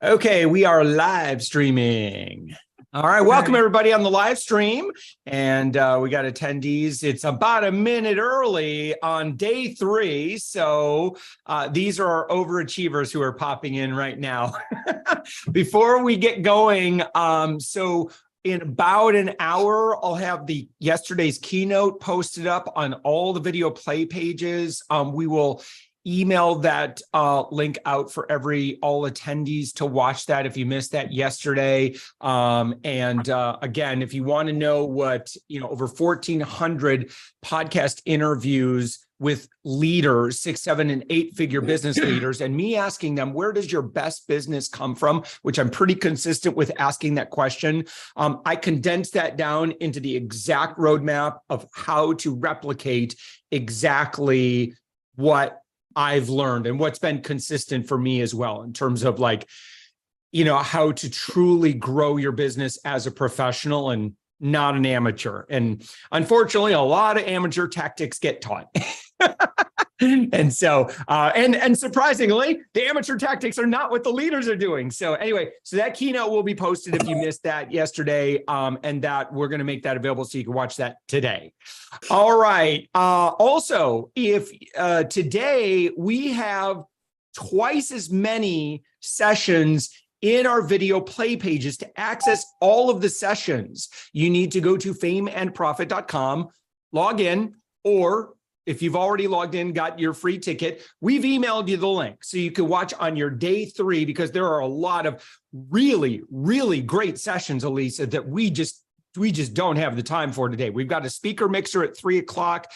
Okay, we are live streaming. All right, welcome everybody on the live stream. And we got attendees. It's about a minute early on day 3. So these are our overachievers who are popping in right now. Before we get going, so in about an hour, I'll have the yesterday's keynote posted up on all the video play pages. We will email that link out for all attendees to watch that if you missed that yesterday. Again, if you want to know what, over 1,400 podcast interviews with leaders, 6, 7, and 8-figure business leaders, and me asking them, where does your best business come from? Which I'm pretty consistent with asking that question. I condensed that down into the exact roadmap of how to replicate exactly what I've learned and what's been consistent for me as well in terms of how to truly grow your business as a professional and not an amateur. And unfortunately, a lot of amateur tactics get taught. And so, and surprisingly, the amateur tactics are not what the leaders are doing. So anyway, so that keynote will be posted if you missed that yesterday, and that we're going to make that available so you can watch that today. All right. Also, if today we have twice as many sessions in our video play pages. To access all of the sessions, you need to go to FameandProfit .com, log in, or if you've already logged in, got your free ticket, we've emailed you the link so you can watch on your day 3, because there are a lot of really, really great sessions, Elisa, that we just don't have the time for today. We've got a speaker mixer at 3 o'clock.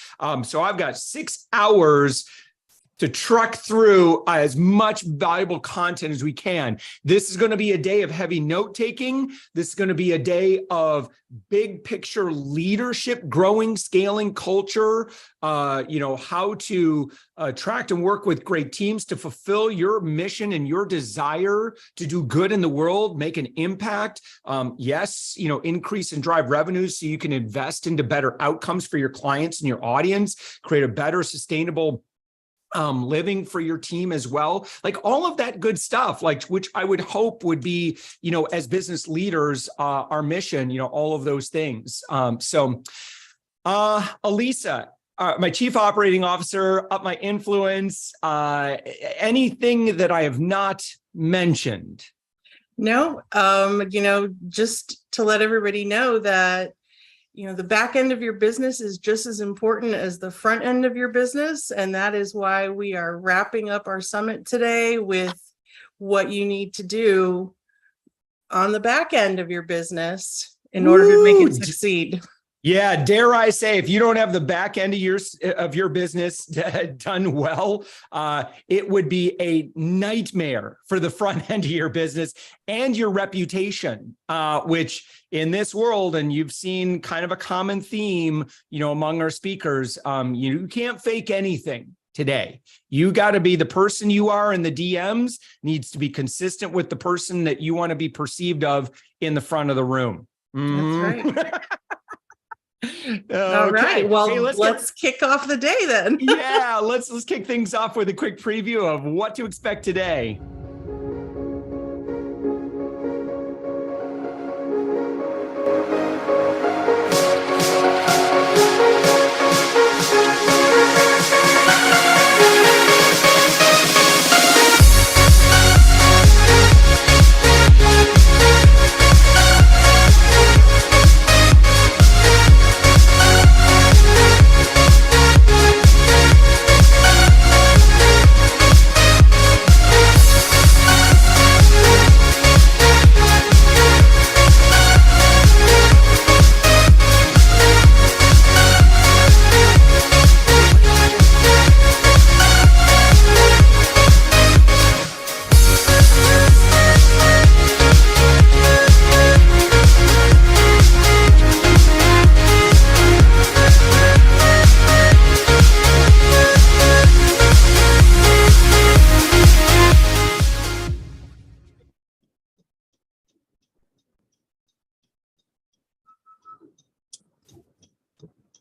So I've got 6 hours to truck through as much valuable content as we can. This is going to be a day of heavy note-taking. This is going to be a day of big picture leadership, growing, scaling culture, how to attract and work with great teams to fulfill your mission and your desire to do good in the world, make an impact. Increase and drive revenues so you can invest into better outcomes for your clients and your audience, create a better, sustainable living for your team as well, like all of that good stuff, which I would hope would be, as business leaders, our mission, all of those things. Elisa, my chief operating officer, up my influence, anything that I have not mentioned? No, just to let everybody know that the back end of your business is just as important as the front end of your business. And that is why we are wrapping up our summit today with what you need to do on the back end of your business in order to make it succeed. Yeah, dare I say, if you don't have the back end of your business done well, it would be a nightmare for the front end of your business and your reputation, which in this world, and you've seen kind of a common theme, among our speakers, you can't fake anything today. You got to be the person you are in the DMs, needs to be consistent with the person that you want to be perceived of in the front of the room. That's right. All right. Well, hey, let's kick off the day then. Yeah, let's kick things off with a quick preview of what to expect today.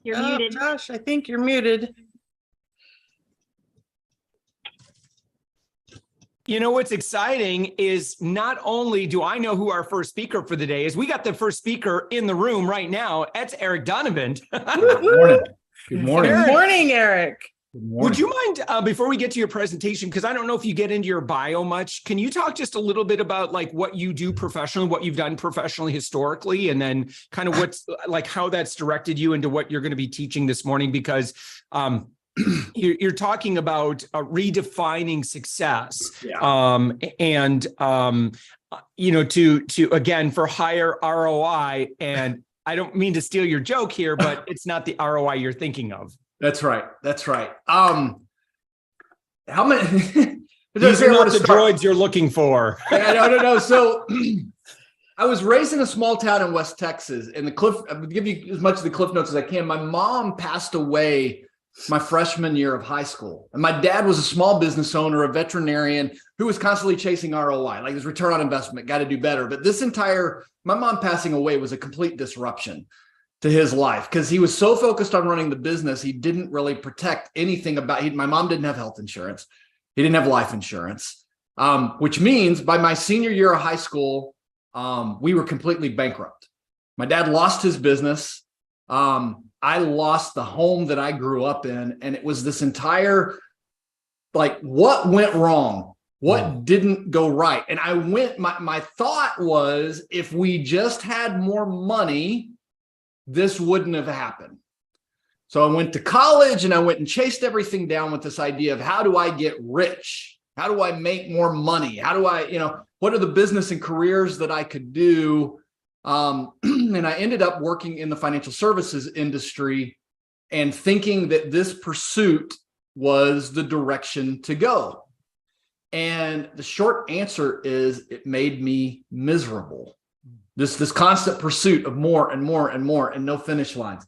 You're muted. Josh, I think you're muted. You know, what's exciting is not only do I know who our first speaker for the day is, we got the first speaker in the room right now. That's Eric Donovan. Good morning. Good morning. Good morning, Eric. Good morning. Would you mind, before we get to your presentation, because I don't know if you get into your bio much, can you talk just a little bit about like what you do professionally, what you've done professionally historically, and then kind of what's like how that's directed you into what you're going to be teaching this morning? Because you're talking about redefining success, you know, to again for higher ROI. And I don't mean to steal your joke here, but it's not the ROI you're thinking of. That's right. That's right. How many? These are not the droids you're looking for. No. So I was raised in a small town in West Texas, and I would give you as much of the cliff notes as I can. My mom passed away my freshman year of high school, and my dad was a small business owner, a veterinarian who was constantly chasing ROI, like his return on investment, got to do better. But my mom passing away was a complete disruption to his life because he was so focused on running the business, he didn't really protect anything my mom didn't have health insurance. He didn't have life insurance, which means by my senior year of high school, we were completely bankrupt. My dad lost his business. I lost the home that I grew up in. And it was this entire, like, what went wrong? What didn't go right? And my thought was, if we just had more money, this wouldn't have happened. So I went to college and I went and chased everything down with this idea of how do I get rich? How do I make more money? How do I, what are the business and careers that I could do? And I ended up working in the financial services industry and thinking that this pursuit was the direction to go. And the short answer is it made me miserable. This constant pursuit of more and more and more and no finish lines.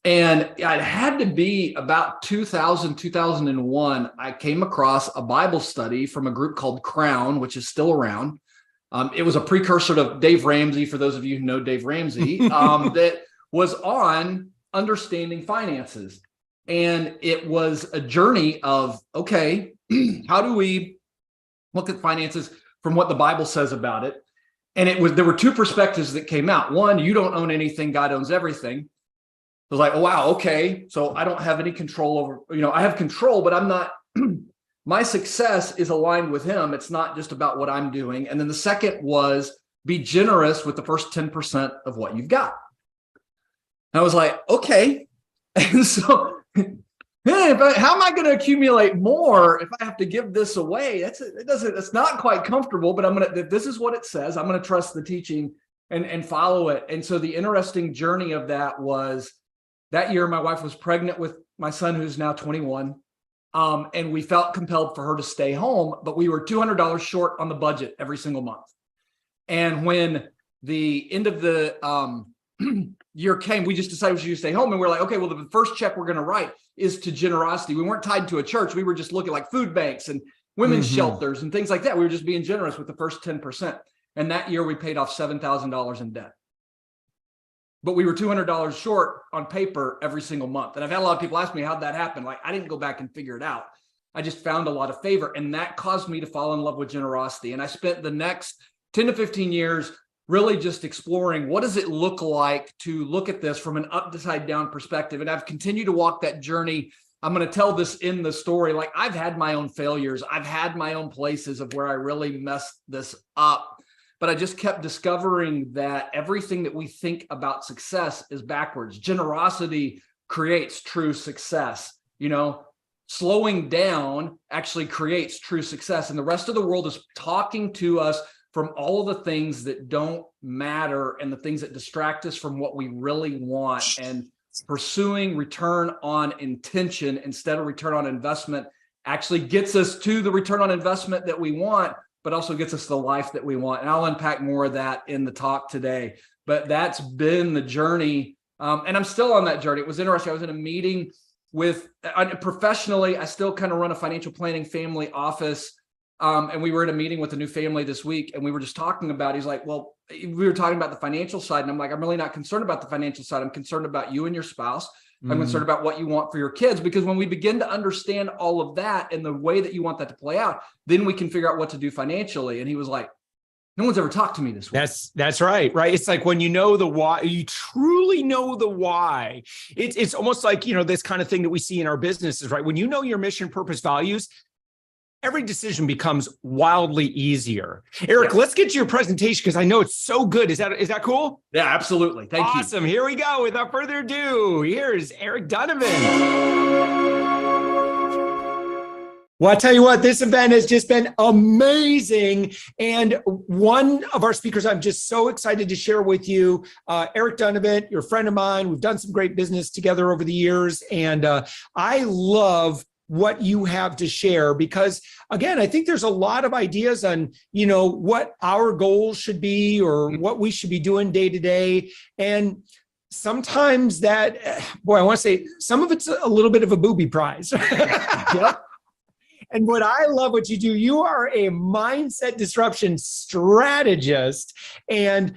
And it had to be about 2001, I came across a Bible study from a group called Crown, which is still around. It was a precursor to Dave Ramsey, for those of you who know Dave Ramsey, that was on understanding finances. And it was a journey of, okay, how do we look at finances from what the Bible says about it? And there were two perspectives that came out. One, you don't own anything, God owns everything. It was like, oh, wow, okay. So I don't have any control over, I have control, but I'm not, my success is aligned with him. It's not just about what I'm doing. And then the second was be generous with the first 10% of what you've got. And I was like, okay. And so how am I going to accumulate more if I have to give this away? It's not quite comfortable, but this is what it says. I'm going to trust the teaching and follow it. And so the interesting journey of that was that year, my wife was pregnant with my son, who's now 21. And we felt compelled for her to stay home, but we were $200 short on the budget every single month. And when the end of the year came, we just decided we should stay home. And we're like, okay, well, the first check we're going to write is to generosity. We weren't tied to a church. We were just looking like food banks and women's shelters and things like that. We were just being generous with the first 10%. And that year we paid off $7,000 in debt. But we were $200 short on paper every single month. And I've had a lot of people ask me how'd that happen. Like, I didn't go back and figure it out. I just found a lot of favor. And that caused me to fall in love with generosity. And I spent the next 10 to 15 years really just exploring what does it look like to look at this from an upside down perspective. And I've continued to walk that journey. I'm going to tell this in the story. Like, I've had my own failures. I've had my own places of where I really messed this up. But I just kept discovering that everything that we think about success is backwards. Generosity creates true success. Slowing down actually creates true success. And the rest of the world is talking to us from all of the things that don't matter and the things that distract us from what we really want. And pursuing return on intention instead of return on investment actually gets us to the return on investment that we want, but also gets us the life that we want. And I'll unpack more of that in the talk today. But that's been the journey. And I'm still on that journey. It was interesting. I was in a meeting professionally, I still kind of run a financial planning family office. And we were in a meeting with a new family this week, and we were just talking about, he's like, well, we were talking about the financial side. And I'm like, I'm really not concerned about the financial side. I'm concerned about you and your spouse I'm concerned about what you want for your kids, because when we begin to understand all of that and the way that you want that to play out, then we can figure out what to do financially. And he was like, no one's ever talked to me this way. That's right. Right. It's like when you know the why, you truly know the why. It's almost like, this kind of thing that we see in our businesses, right? When you know your mission, purpose, values, every decision becomes wildly easier. Eric, let's get to your presentation because I know it's so good. Is that cool? Yeah, absolutely. Thank you. Awesome. Here we go. Without further ado, here's Eric Donovan. Well, I tell you what, this event has just been amazing. And one of our speakers I'm just so excited to share with you, Eric Donovan, you're a friend of mine. We've done some great business together over the years. And I love what you have to share because, again, I think there's a lot of ideas on, what our goals should be or what we should be doing day to day. And sometimes that, I want to say some of it's a little bit of a booby prize. Yep. And what I love what you do, you are a mindset disruption strategist. And,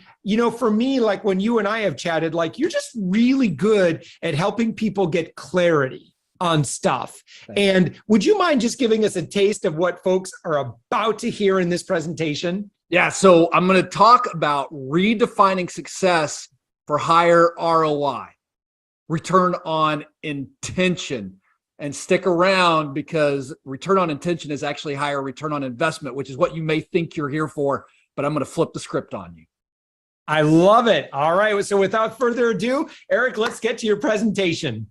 for me, like when you and I have chatted, like you're just really good at helping people get clarity on stuff. And would you mind just giving us a taste of what folks are about to hear in this presentation? Yeah. So I'm going to talk about redefining success for higher ROI, return on intention. And stick around because return on intention is actually higher return on investment, which is what you may think you're here for, but I'm going to flip the script on you. I love it. All right. So without further ado, Eric, let's get to your presentation.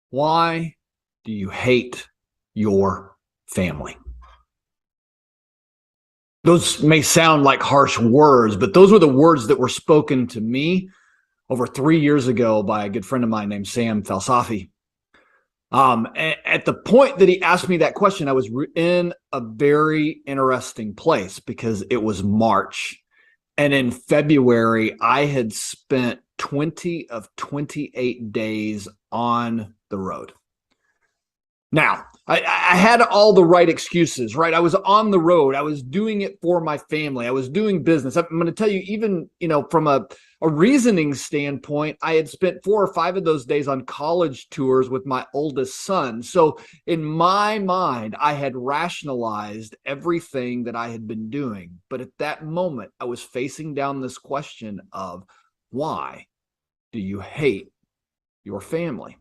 Why do you hate your family? Those may sound like harsh words, but those were the words that were spoken to me over 3 years ago by a good friend of mine named Sam Falsafi. At the point that he asked me that question, I was in a very interesting place because it was March. And in February, I had spent 20 of 28 days on the road. Now, I had all the right excuses, right? I was on the road. I was doing it for my family. I was doing business. I'm going to tell you, even, from a reasoning standpoint, I had spent 4 or 5 of those days on college tours with my oldest son. So in my mind, I had rationalized everything that I had been doing. But at that moment, I was facing down this question of, why do you hate your family?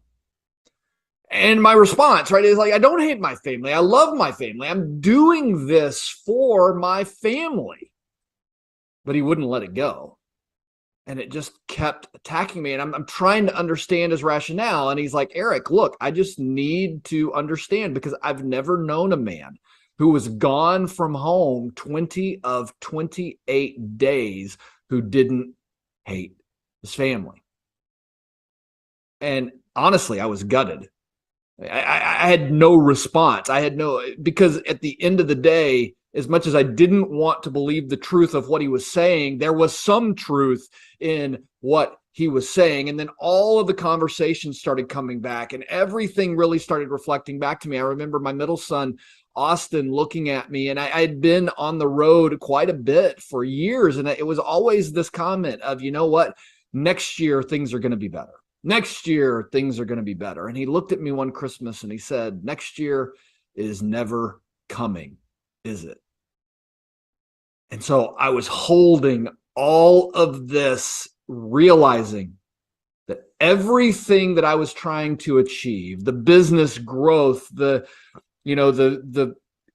And my response, right, is like, I don't hate my family. I love my family. I'm doing this for my family. But he wouldn't let it go. And it just kept attacking me. And I'm trying to understand his rationale. And he's like, Eric, look, I just need to understand because I've never known a man who was gone from home 20 of 28 days who didn't hate his family. And honestly, I was gutted. I had no response. Because at the end of the day, as much as I didn't want to believe the truth of what he was saying, there was some truth in what he was saying. And then all of the conversations started coming back and everything really started reflecting back to me. I remember my middle son, Austin, looking at me, and I had been on the road quite a bit for years. And it was always this comment of, you know what, next year, things are going to be better. Next year, things are going to be better. And he looked at me one Christmas and he said, next year is never coming, is it? And so I was holding all of this, realizing that everything that I was trying to achieve, the business growth, the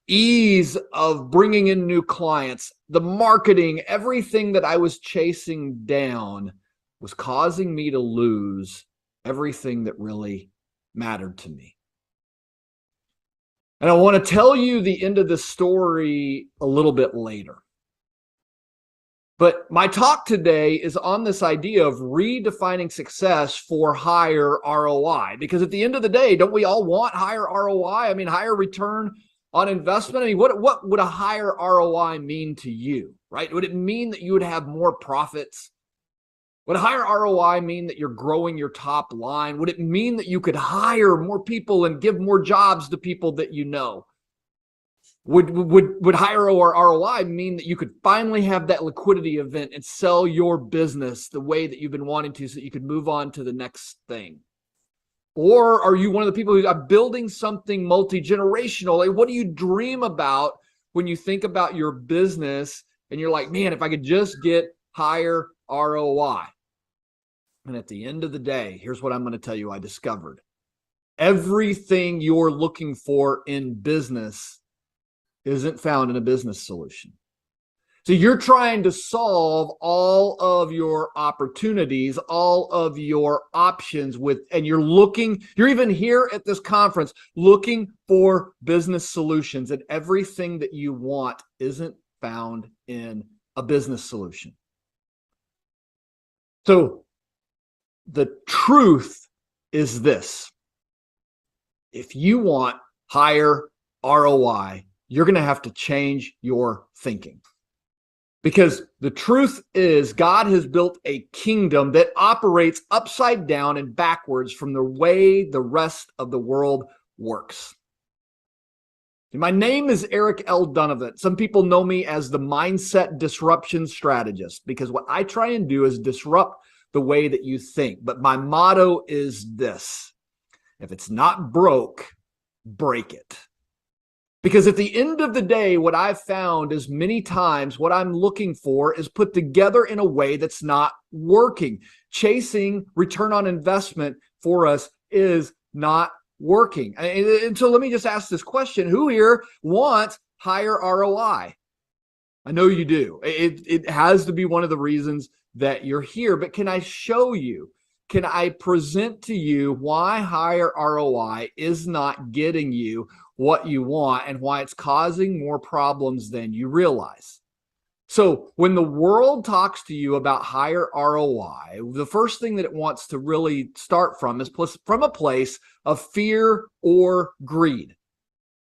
ease of bringing in new clients, the marketing, everything that I was chasing down was causing me to lose everything that really mattered to me. And I want to tell you the end of the story a little bit later. But my talk today is on this idea of redefining success for higher ROI. Because at the end of the day, don't we all want higher ROI? I mean, higher return on investment. I mean, what would a higher ROI mean to you, right? Would it mean that you would have more profits? Would a higher ROI mean that you're growing your top line? Would it mean that you could hire more people and give more jobs to people that you know? Would higher ROI mean that you could finally have that liquidity event and sell your business the way that you've been wanting to so that you could move on to the next thing? Or are you one of the people who are building something multi-generational? Like, what do you dream about when you think about your business and you're like, man, if I could just get higher ROI? And at the end of the day, here's what I'm going to tell you I discovered. Everything you're looking for in business isn't found in a business solution. So you're trying to solve all of your opportunities, all of your options and you're even here at this conference looking for business solutions, and everything that you want isn't found in a business solution. So the truth is this: if you want higher ROI, you're going to have to change your thinking. Because the truth is, God has built a kingdom that operates upside down and backwards from the way the rest of the world works. My name is Eric L. Donovan. Some people know me as the mindset disruption strategist, because what I try and do is disrupt the way that you think. But my motto is this: if it's not broke, break it. Because at the end of the day, what I've found is many times what I'm looking for is put together in a way that's not working. Chasing return on investment for us is not working. And so let me just ask this question: who here wants higher ROI? I know you do. It has to be one of the reasons that you're here, but can I show you? Can I present to you why higher ROI is not getting you what you want and why it's causing more problems than you realize? So when the world talks to you about higher ROI, the first thing that it wants to really start from is from a place of fear or greed.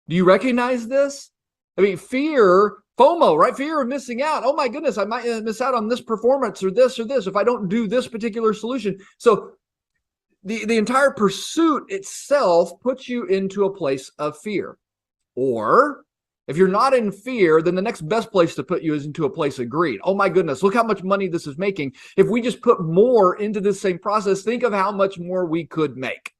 Do you recognize this? I mean, fear, FOMO, right? Fear of missing out. Oh my goodness, I might miss out on this performance or this if I don't do this particular solution. So the entire pursuit itself puts you into a place of fear. Or if you're not in fear, then the next best place to put you is into a place of greed. Oh my goodness, look how much money this is making. If we just put more into this same process, think of how much more we could make.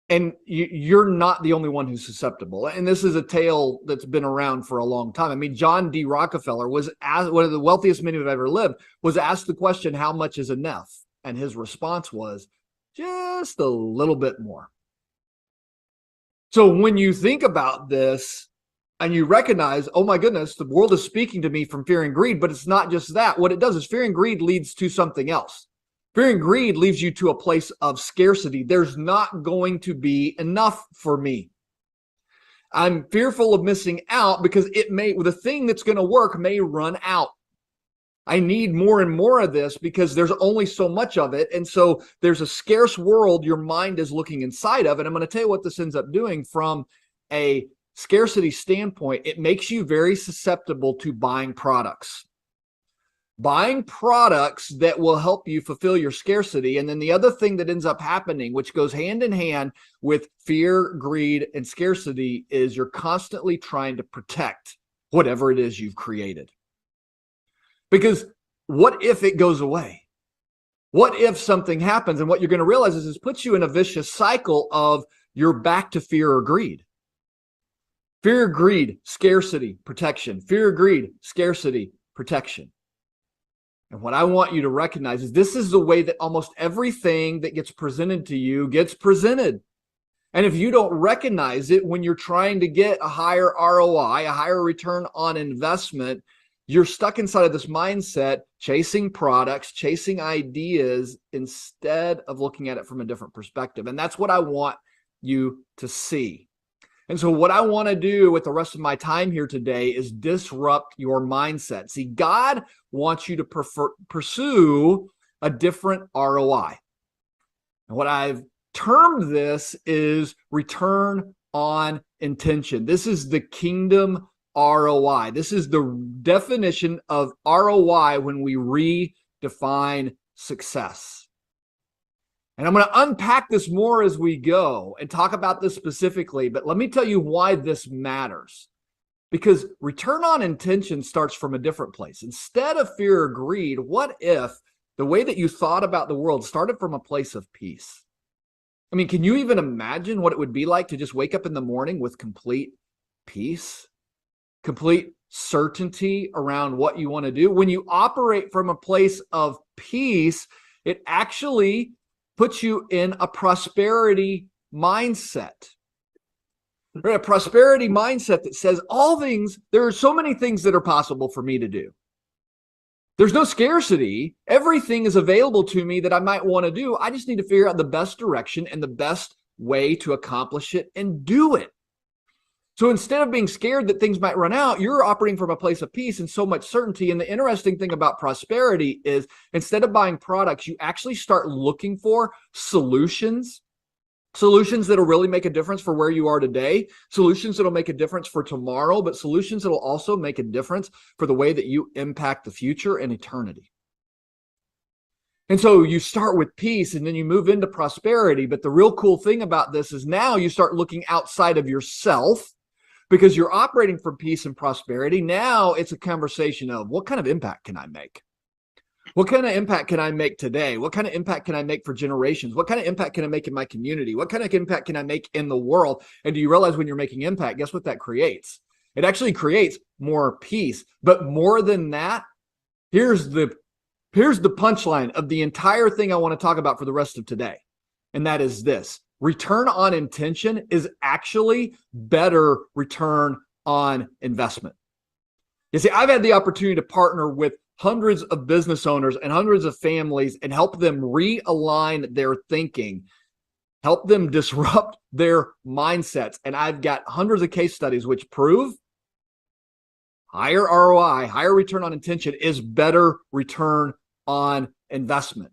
And you're not the only one who's susceptible. And this is a tale that's been around for a long time. I mean, John D. Rockefeller was one of the wealthiest men who've ever lived, was asked the question, how much is enough? And his response was, just a little bit more. So when you think about this and you recognize, oh my goodness, the world is speaking to me from fear and greed, but it's not just that. What it does is fear and greed leads to something else. Fear and greed leads you to a place of scarcity. There's not going to be enough for me. I'm fearful of missing out because the thing that's going to work may run out. I need more and more of this because there's only so much of it. And so there's a scarce world your mind is looking inside of. And I'm going to tell you what this ends up doing from a scarcity standpoint. It makes you very susceptible to buying products. Buying products that will help you fulfill your scarcity. And then the other thing that ends up happening, which goes hand in hand with fear, greed, and scarcity, is you're constantly trying to protect whatever it is you've created. Because what if it goes away? What if something happens? And what you're going to realize is it puts you in a vicious cycle of you're back to fear or greed. Fear, greed, scarcity, protection. Fear, greed, scarcity, protection. And what I want you to recognize is this is the way that almost everything that gets presented to you gets presented. And if you don't recognize it when you're trying to get a higher ROI, a higher return on investment, you're stuck inside of this mindset, chasing products, chasing ideas, instead of looking at it from a different perspective. And that's what I want you to see. And so what I want to do with the rest of my time here today is disrupt your mindset. See, God wants you to pursue a different ROI. And what I've termed this is return on intention. This is the kingdom ROI. This is the definition of ROI when we redefine success. And I'm going to unpack this more as we go and talk about this specifically, but let me tell you why this matters. Because return on intention starts from a different place. Instead of fear or greed, what if the way that you thought about the world started from a place of peace? I mean, can you even imagine what it would be like to just wake up in the morning with complete peace, complete certainty around what you want to do? When you operate from a place of peace, it actually puts you in a prosperity mindset. Right? A prosperity mindset that says there are so many things that are possible for me to do. There's no scarcity. Everything is available to me that I might want to do. I just need to figure out the best direction and the best way to accomplish it and do it. So instead of being scared that things might run out, you're operating from a place of peace and so much certainty. And the interesting thing about prosperity is instead of buying products, you actually start looking for solutions that'll really make a difference for where you are today, solutions that'll make a difference for tomorrow, but solutions that'll also make a difference for the way that you impact the future and eternity. And so you start with peace and then you move into prosperity. But the real cool thing about this is now you start looking outside of yourself because you're operating from peace and prosperity. Now it's a conversation of what kind of impact can I make? What kind of impact can I make today? What kind of impact can I make for generations? What kind of impact can I make in my community? What kind of impact can I make in the world? And do you realize when you're making impact, guess what that creates? It actually creates more peace. But more than that, here's the punchline of the entire thing I want to talk about for the rest of today. And that is this: return on intention is actually better return on investment. You see, I've had the opportunity to partner with hundreds of business owners and hundreds of families and help them realign their thinking, help them disrupt their mindsets. And I've got hundreds of case studies which prove higher ROI, higher return on intention is better return on investment.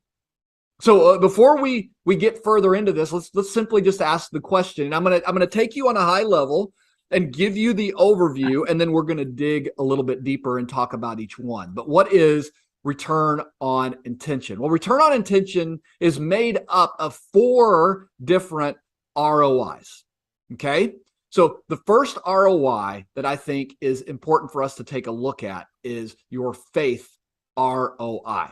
So before we get further into this, let's simply just ask the question. And I'm gonna take you on a high level and give you the overview, and then we're going to dig a little bit deeper and talk about each one. But what is return on intention? Well, return on intention is made up of 4 different ROIs. Okay. So the first ROI that I think is important for us to take a look at is your faith ROI,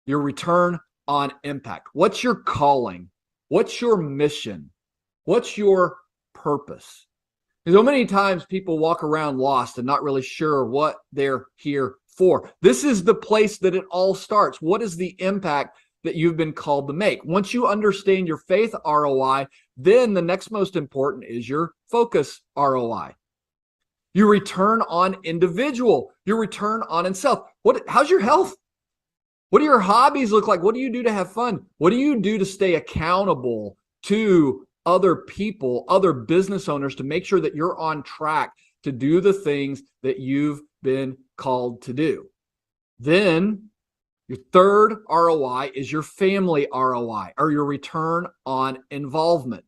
your return on impact. What's your calling? What's your mission? What's your purpose? So many times people walk around lost and not really sure what they're here for. This is the place that it all starts. What is the impact that you've been called to make? Once you understand your faith ROI, then the next most important is your focus ROI. Your return on individual, your return on self. How's your health? What do your hobbies look like? What do you do to have fun? What do you do to stay accountable to other people, other business owners, to make sure that you're on track to do the things that you've been called to do? Then your third ROI is your family ROI, or your return on involvement.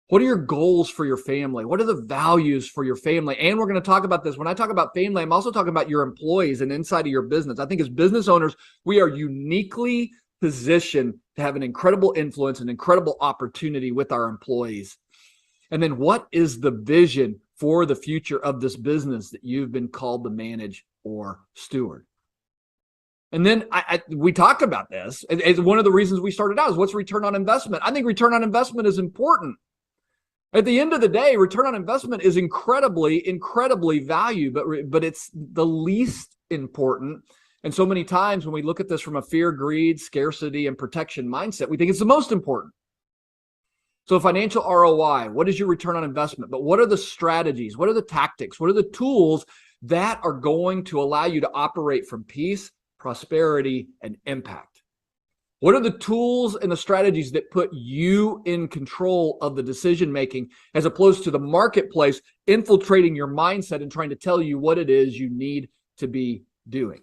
What are your goals for your family? What are the values for your family? And we're going to talk about this. When I talk about family, I'm also talking about your employees and inside of your business. I think as business owners, we are uniquely positioned to have an incredible influence, an incredible opportunity with our employees. And then what is the vision for the future of this business that you've been called to manage or steward? And then we talked about this as one of the reasons we started out is what's return on investment? I think return on investment is important. At the end of the day, return on investment is incredibly, incredibly valued, but it's the least important. And so many times when we look at this from a fear, greed, scarcity, and protection mindset, we think it's the most important. So financial ROI, what is your return on investment? But what are the strategies? What are the tactics? What are the tools that are going to allow you to operate from peace, prosperity, and impact? What are the tools and the strategies that put you in control of the decision-making as opposed to the marketplace infiltrating your mindset and trying to tell you what it is you need to be doing?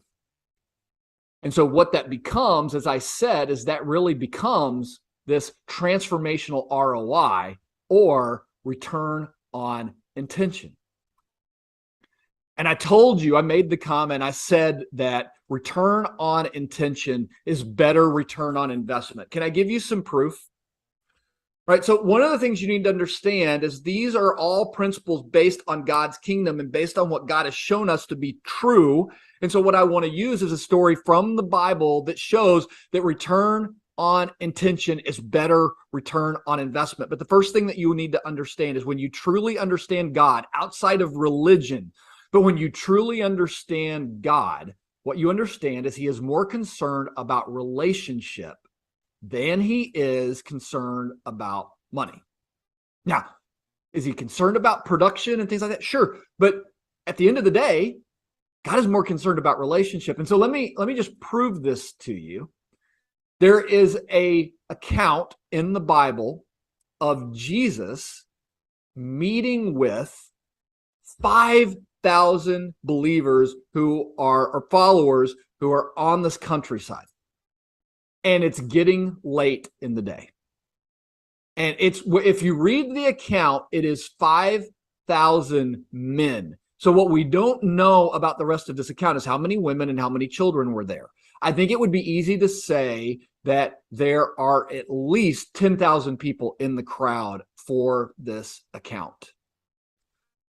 And so what that becomes, as I said, is that really becomes this transformational ROI, or return on intention. And I told you, I made the comment, I said that return on intention is better return on investment. Can I give you some proof? Right. So one of the things you need to understand is these are all principles based on God's kingdom and based on what God has shown us to be true. And so what I want to use is a story from the Bible that shows that return on intention is better return on investment. But the first thing that you need to understand is when you truly understand God outside of religion, but when you truly understand God, what you understand is he is more concerned about relationship than he is concerned about money. Now, is he concerned about production and things like that? Sure. But at the end of the day, God is more concerned about relationship. And so let me just prove this to you. There is an account in the Bible of Jesus meeting with 5,000 believers who are, or followers who are on this countryside. And it's getting late in the day. And if you read the account, it is 5,000 men. So what we don't know about the rest of this account is how many women and how many children were there. I think it would be easy to say that there are at least 10,000 people in the crowd for this account.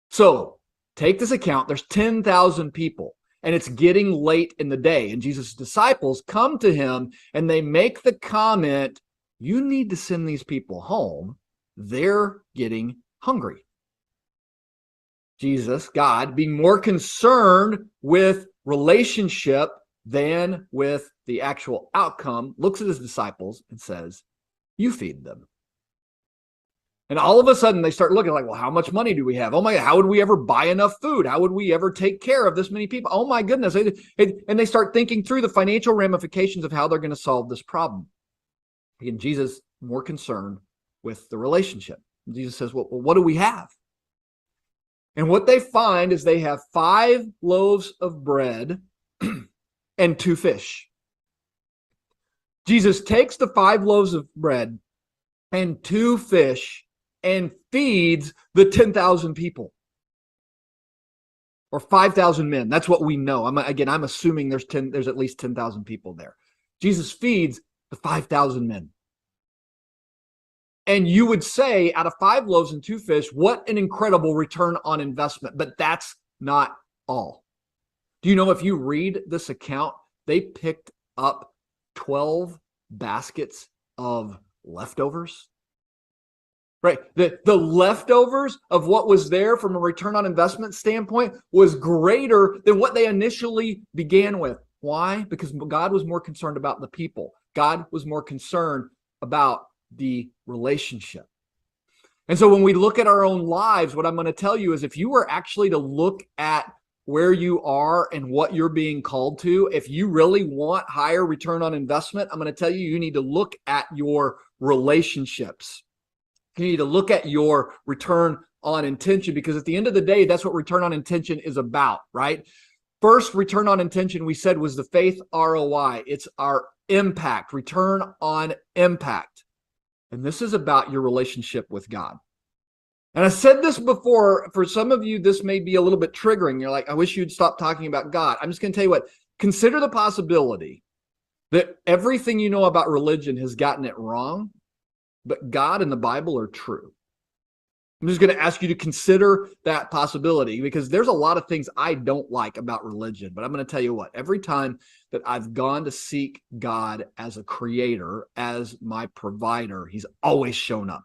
So take this account, there's 10,000 people. And it's getting late in the day. And Jesus' disciples come to him and they make the comment, you need to send these people home. They're getting hungry. Jesus, God, being more concerned with relationship than with the actual outcome, looks at his disciples and says, you feed them. And all of a sudden they start looking like, well, how much money do we have? Oh my God, how would we ever buy enough food? How would we ever take care of this many people? Oh my goodness. And they start thinking through the financial ramifications of how they're going to solve this problem. Again, Jesus more concerned with the relationship. And Jesus says, well, what do we have? And what they find is they have 5 loaves of bread and 2 fish. Jesus takes the 5 loaves of bread and 2 fish and feeds the 10,000 people or 5,000 men. That's what we know. I'm assuming there's at least 10,000 people there. Jesus feeds the 5,000 men. And you would say out of 5 loaves and 2 fish, what an incredible return on investment. But that's not all. Do you know if you read this account, they picked up 12 baskets of leftovers? Right. The leftovers of what was there from a return on investment standpoint was greater than what they initially began with. Why? Because God was more concerned about the people. God was more concerned about the relationship. And so when we look at our own lives, what I'm going to tell you is if you were actually to look at where you are and what you're being called to, if you really want higher return on investment, I'm going to tell you, you need to look at your relationships. You need to look at your return on intention, because at the end of the day, that's what return on intention is about, right? First, return on intention, we said, was the faith ROI. It's our impact, return on impact. And this is about your relationship with God. And I said this before, for some of you, this may be a little bit triggering. You're like, I wish you'd stop talking about God. I'm just going to tell you what, consider the possibility that everything you know about religion has gotten it wrong, but God and the Bible are true. I'm just going to ask you to consider that possibility, because there's a lot of things I don't like about religion, but I'm going to tell you what, every time that I've gone to seek God as a creator, as my provider, he's always shown up.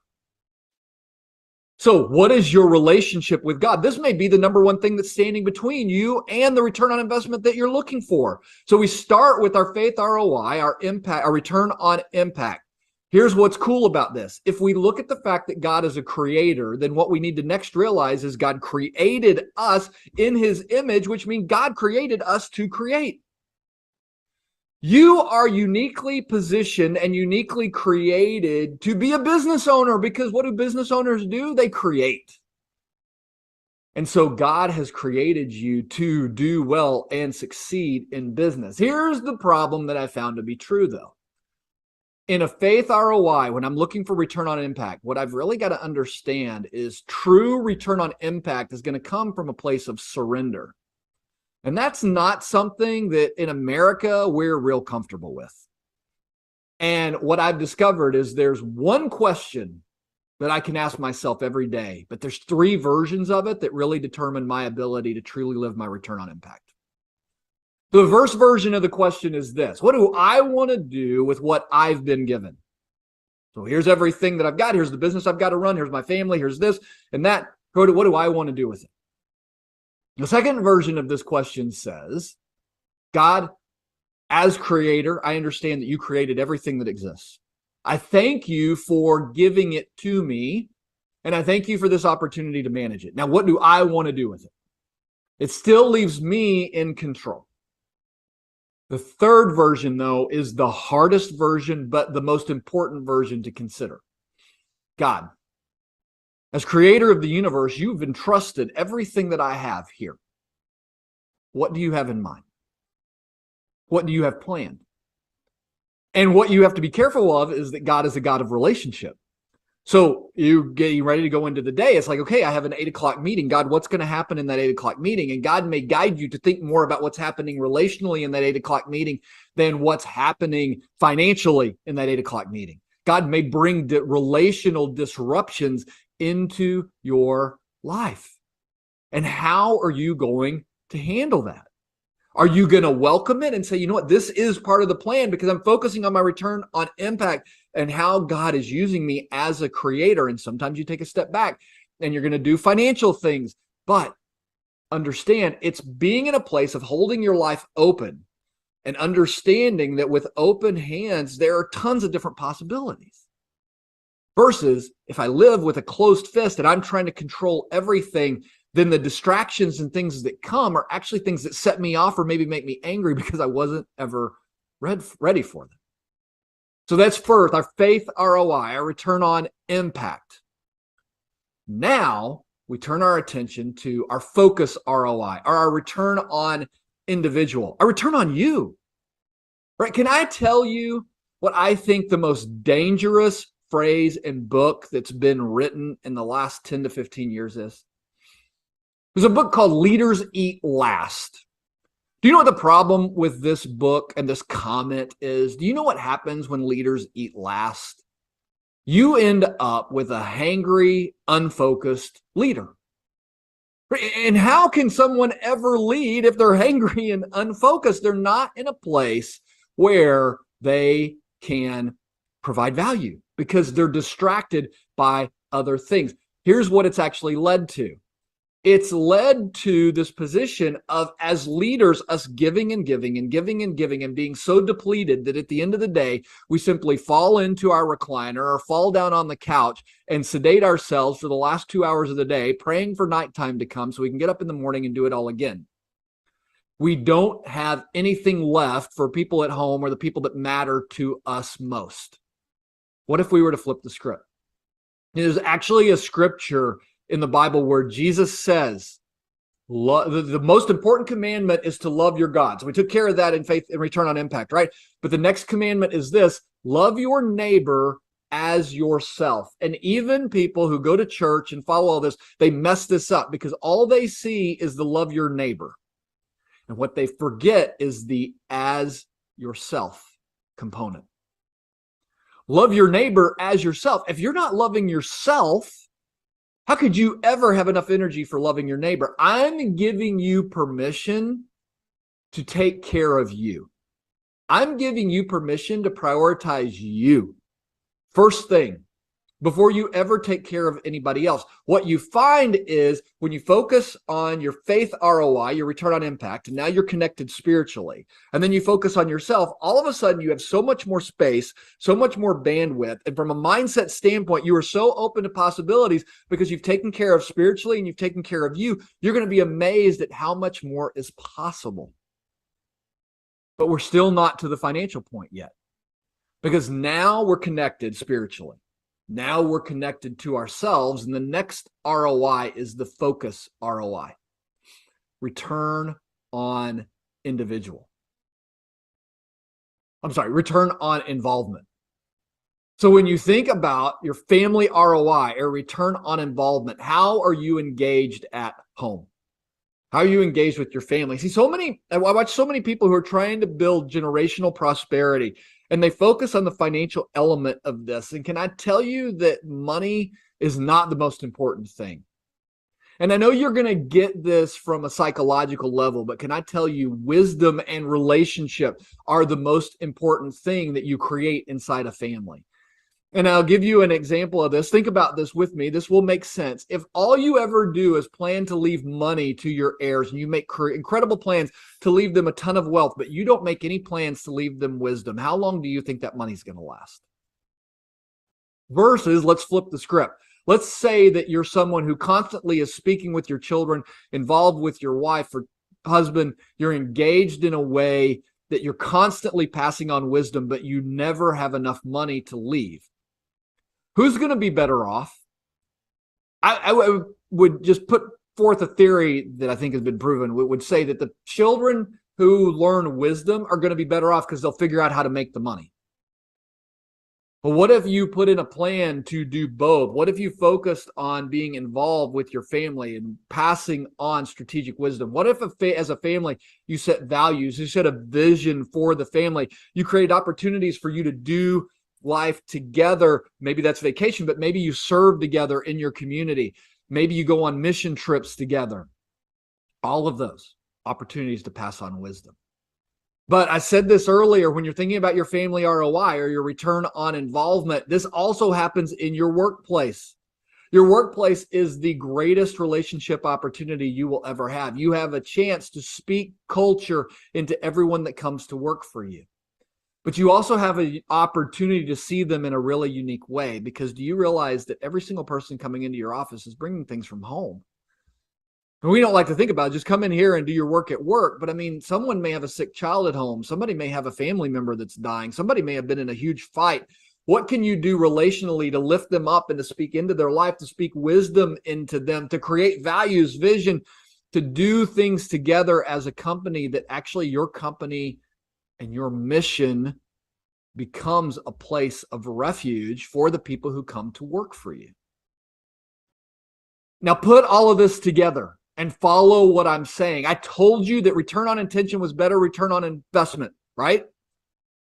So what is your relationship with God? This may be the number one thing that's standing between you and the return on investment that you're looking for. So we start with our faith ROI, our impact, our return on impact. Here's what's cool about this. If we look at the fact that God is a creator, then what we need to next realize is God created us in his image, which means God created us to create. You are uniquely positioned and uniquely created to be a business owner, because what do business owners do? They create. And so God has created you to do well and succeed in business. Here's the problem that I found to be true, though. In a faith ROI, when I'm looking for return on impact, what I've really got to understand is true return on impact is going to come from a place of surrender. And that's not something that in America we're real comfortable with. And what I've discovered is there's one question that I can ask myself every day, but there's 3 versions of it that really determine my ability to truly live my return on impact. The first version of the question is this: what do I want to do with what I've been given? So here's everything that I've got. Here's the business I've got to run. Here's my family. Here's this and that. What do I want to do with it? The second version of this question says, God, as creator, I understand that you created everything that exists. I thank you for giving it to me, and I thank you for this opportunity to manage it. Now, what do I want to do with it? It still leaves me in control. The third version, though, is the hardest version, but the most important version to consider. God, as creator of the universe, you've entrusted everything that I have here. What do you have in mind? What do you have planned? And what you have to be careful of is that God is a God of relationship. So you getting ready to go into the day. It's like, okay, I have an 8 o'clock meeting. God, what's going to happen in that 8 o'clock meeting? And God may guide you to think more about what's happening relationally in that 8 o'clock meeting than what's happening financially in that 8 o'clock meeting. God may bring relational disruptions into your life. And how are you going to handle that? Are you going to welcome it and say, you know what, this is part of the plan because I'm focusing on my return on impact and how God is using me as a creator? And sometimes you take a step back and you're going to do financial things, but understand it's being in a place of holding your life open and understanding that with open hands, there are tons of different possibilities. Versus if I live with a closed fist and I'm trying to control everything, then the distractions and things that come are actually things that set me off or maybe make me angry because I wasn't ever ready for them. So that's first, our faith ROI, our return on impact. Now we turn our attention to our focus ROI, or our return on individual, our return on you. Right? Can I tell you what I think the most dangerous phrase and book that's been written in the last 10 to 15 years is? There's a book called Leaders Eat Last. Do you know what the problem with this book and this comment is? Do you know what happens when leaders eat last? You end up with a hangry, unfocused leader. And how can someone ever lead if they're hangry and unfocused? They're not in a place where they can provide value because they're distracted by other things. Here's what it's actually led to. It's led to this position of, as leaders, us giving and giving and giving and giving and being so depleted that at the end of the day, we simply fall into our recliner or fall down on the couch and sedate ourselves for the last 2 hours of the day, praying for nighttime to come so we can get up in the morning and do it all again. We don't have anything left for people at home or the people that matter to us most. What if we were to flip the script? There's actually a scripture in the Bible where Jesus says, the most important commandment is to love your God. So we took care of that in faith and return on impact, right? But the next commandment is this: love your neighbor as yourself. And even people who go to church and follow all this, they mess this up because all they see is the love your neighbor. And what they forget is the as yourself component. Love your neighbor as yourself. If you're not loving yourself, how could you ever have enough energy for loving your neighbor? I'm giving you permission to take care of you. I'm giving you permission to prioritize you. First thing, before you ever take care of anybody else. What you find is when you focus on your faith ROI, your return on impact, and now you're connected spiritually, and then you focus on yourself, all of a sudden you have so much more space, so much more bandwidth. And from a mindset standpoint, you are so open to possibilities because you've taken care of spiritually and you've taken care of you. You're going to be amazed at how much more is possible. But we're still not to the financial point yet because now we're connected spiritually. Now we're connected to ourselves, and the next ROI is the focus ROI, return on individual. Return on involvement. So when you think about your family ROI or return on involvement, how are you engaged at home? How are you engaged with your family? See, I watch so many people who are trying to build generational prosperity, and they focus on the financial element of this. And can I tell you that money is not the most important thing? And I know you're going to get this from a psychological level, but can I tell you, wisdom and relationship are the most important thing that you create inside a family. And I'll give you an example of this. Think about this with me. This will make sense. If all you ever do is plan to leave money to your heirs, and you make incredible plans to leave them a ton of wealth, but you don't make any plans to leave them wisdom, how long do you think that money's going to last? Versus, let's flip the script. Let's say that you're someone who constantly is speaking with your children, involved with your wife or husband. You're engaged in a way that you're constantly passing on wisdom, but you never have enough money to leave. Who's going to be better off? I would just put forth a theory that I think has been proven. We would say that the children who learn wisdom are going to be better off because they'll figure out how to make the money. But what if you put in a plan to do both? What if you focused on being involved with your family and passing on strategic wisdom? What if as a family, you set values, you set a vision for the family, you create opportunities for you to do life together? Maybe that's vacation, but maybe you serve together in your community. Maybe you go on mission trips together. All of those opportunities to pass on wisdom. But I said this earlier, when you're thinking about your family ROI or your return on involvement, this also happens in your workplace. Your workplace is the greatest relationship opportunity you will ever have. You have a chance to speak culture into everyone that comes to work for you. But you also have an opportunity to see them in a really unique way, because do you realize that every single person coming into your office is bringing things from home? And we don't like to think about it. Just come in here and do your work at work. But I mean, someone may have a sick child at home. Somebody may have a family member that's dying. Somebody may have been in a huge fight. What can you do relationally to lift them up and to speak into their life, to speak wisdom into them, to create values, vision, to do things together as a company that actually your company and your mission becomes a place of refuge for the people who come to work for you? Now put all of this together and follow what I'm saying. I told you that return on intention was better return on investment, right?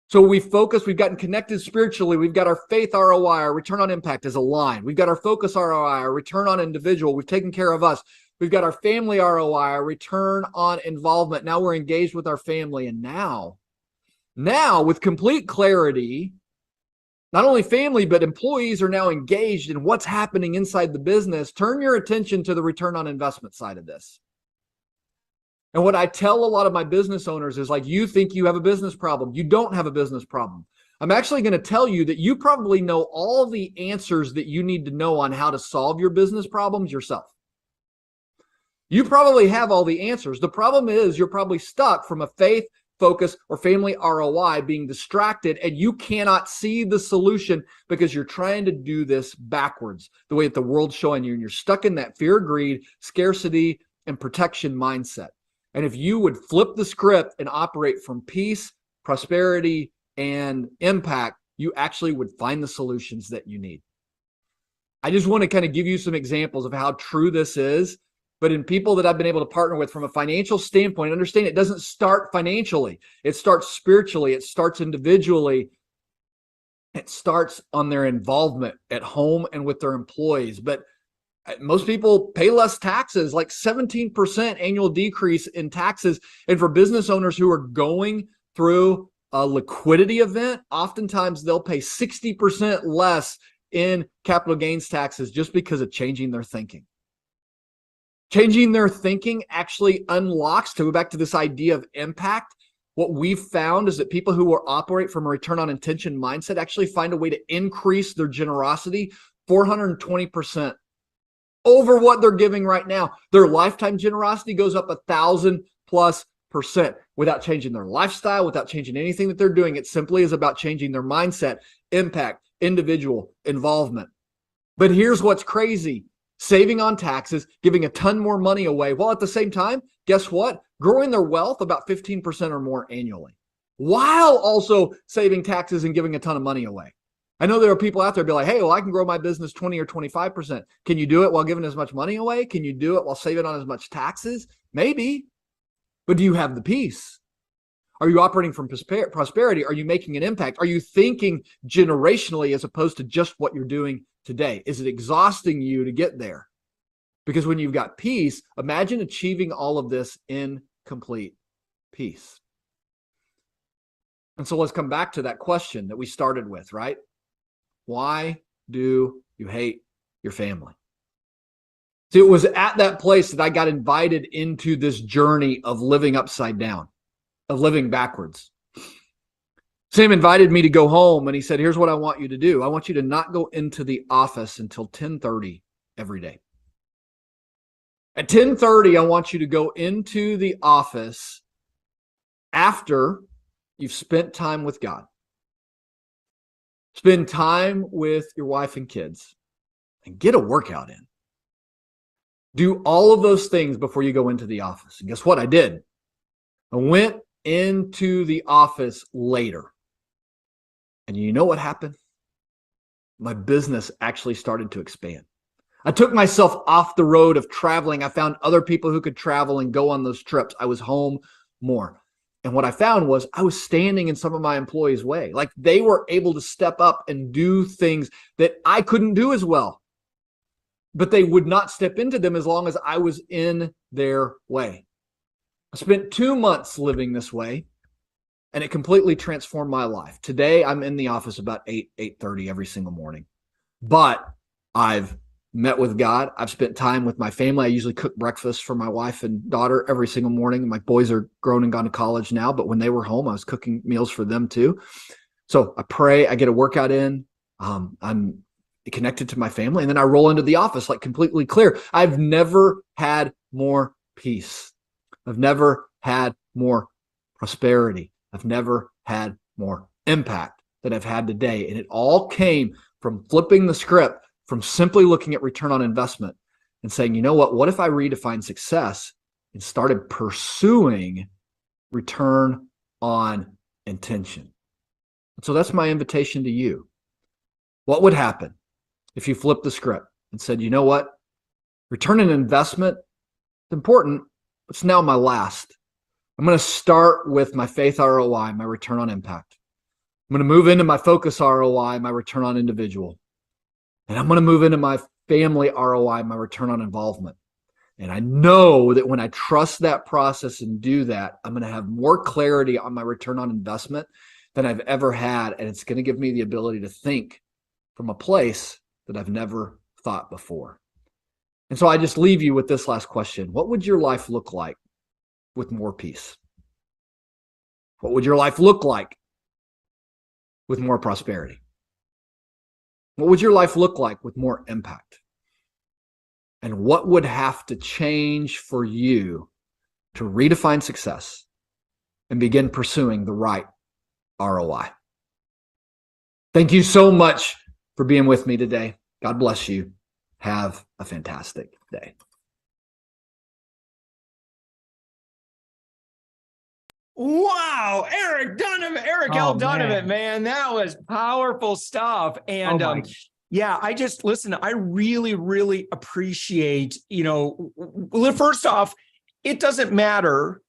So we've gotten connected spiritually. We've got our faith ROI, our return on impact is aligned. We've got our focus ROI, our return on individual. We've taken care of us. We've got our family ROI, our return on involvement. Now we're engaged with our family. And now with complete clarity, not only family, but employees are now engaged in what's happening inside the business. Turn your attention to the return on investment side of this. And what I tell a lot of my business owners is, like, you think you have a business problem. You don't have a business problem. I'm actually going to tell you that you probably know all the answers that you need to know on how to solve your business problems yourself. You probably have all the answers. The problem is you're probably stuck from a faith, focus, or family ROI being distracted, and you cannot see the solution because you're trying to do this backwards, the way that the world's showing you, and you're stuck in that fear, greed, scarcity, and protection mindset. And if you would flip the script and operate from peace, prosperity, and impact, you actually would find the solutions that you need. I just want to kind of give you some examples of how true this is. But in people that I've been able to partner with from a financial standpoint, understand it doesn't start financially. It starts spiritually. It starts individually. It starts on their involvement at home and with their employees. But most people pay less taxes, like 17% annual decrease in taxes. And for business owners who are going through a liquidity event, oftentimes they'll pay 60% less in capital gains taxes just because of changing their thinking. Changing their thinking actually unlocks, to go back to this idea of impact. What we've found is that people who operate from a return on intention mindset actually find a way to increase their generosity 420% over what they're giving right now. Their lifetime generosity goes up 1,000+% without changing their lifestyle, without changing anything that they're doing. It simply is about changing their mindset, impact, individual involvement. But here's what's crazy. Saving on taxes, giving a ton more money away, while at the same time, guess what? Growing their wealth about 15% or more annually, while also saving taxes and giving a ton of money away. I know there are people out there be like, hey, well, I can grow my business 20 or 25%. Can you do it while giving as much money away? Can you do it while saving on as much taxes? Maybe. But do you have the peace? Are you operating from prosperity? Are you making an impact? Are you thinking generationally as opposed to just what you're doing today? Is it exhausting you to get there? Because when you've got peace, imagine achieving all of this in complete peace. And so let's come back to that question that we started with, right? Why do you hate your family? See, it was at that place that I got invited into this journey of living upside down, of living backwards. Sam invited me to go home and he said, here's what I want you to do. I want you to not go into the office until 10:30 every day. At 10:30, I want you to go into the office after you've spent time with God. Spend time with your wife and kids and get a workout in. Do all of those things before you go into the office. And guess what? I did. I went into the office later. And you know what happened? My business actually started to expand. I took myself off the road of traveling. I found other people who could travel and go on those trips. I was home more. And what I found was I was standing in some of my employees' way. Like they were able to step up and do things that I couldn't do as well. But they would not step into them as long as I was in their way. I spent 2 months living this way, and it completely transformed my life. Today, I'm in the office about 8:30 every single morning. But I've met with God. I've spent time with my family. I usually cook breakfast for my wife and daughter every single morning. My boys are grown and gone to college now, but when they were home, I was cooking meals for them too. So I pray, I get a workout in. I'm connected to my family, and then I roll into the office like completely clear. I've never had more peace. I've never had more prosperity. I've never had more impact than I've had today. And it all came from flipping the script, from simply looking at return on investment and saying, you know what if I redefined success and started pursuing return on intention? And so that's my invitation to you. What would happen if you flipped the script and said, you know what? Return on investment is important, but it's now my last. I'm going to start with my faith ROI, my return on impact. I'm going to move into my focus ROI, my return on individual. And I'm going to move into my family ROI, my return on involvement. And I know that when I trust that process and do that, I'm going to have more clarity on my return on investment than I've ever had. And it's going to give me the ability to think from a place that I've never thought before. And so I just leave you with this last question. What would your life look like with more peace? What would your life look like with more prosperity? What would your life look like with more impact? And what would have to change for you to redefine success and begin pursuing the right ROI? Thank you so much for being with me today. God bless you. Have a fantastic day. Wow, Eric L. Donovan, man, that was powerful stuff. And yeah, I really, really appreciate, first off, it doesn't matter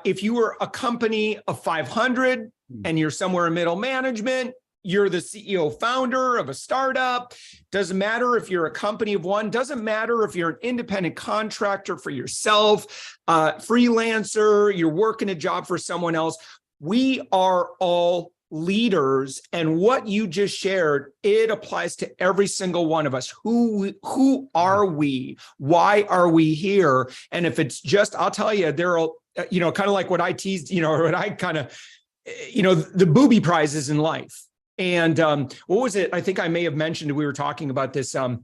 if you were a company of 500 and you're somewhere in middle management, you're the CEO founder of a startup. Doesn't matter if you're a company of one. Doesn't matter if you're an independent contractor for yourself, freelancer, you're working a job for someone else. We are all leaders. And what you just shared, it applies to every single one of us. Who are we? Why are we here? And if it's just, I'll tell you, there are, kind of like what I teased, or what I kind of, the booby prizes in life. And what was it? I think I may have mentioned, we were talking about this. I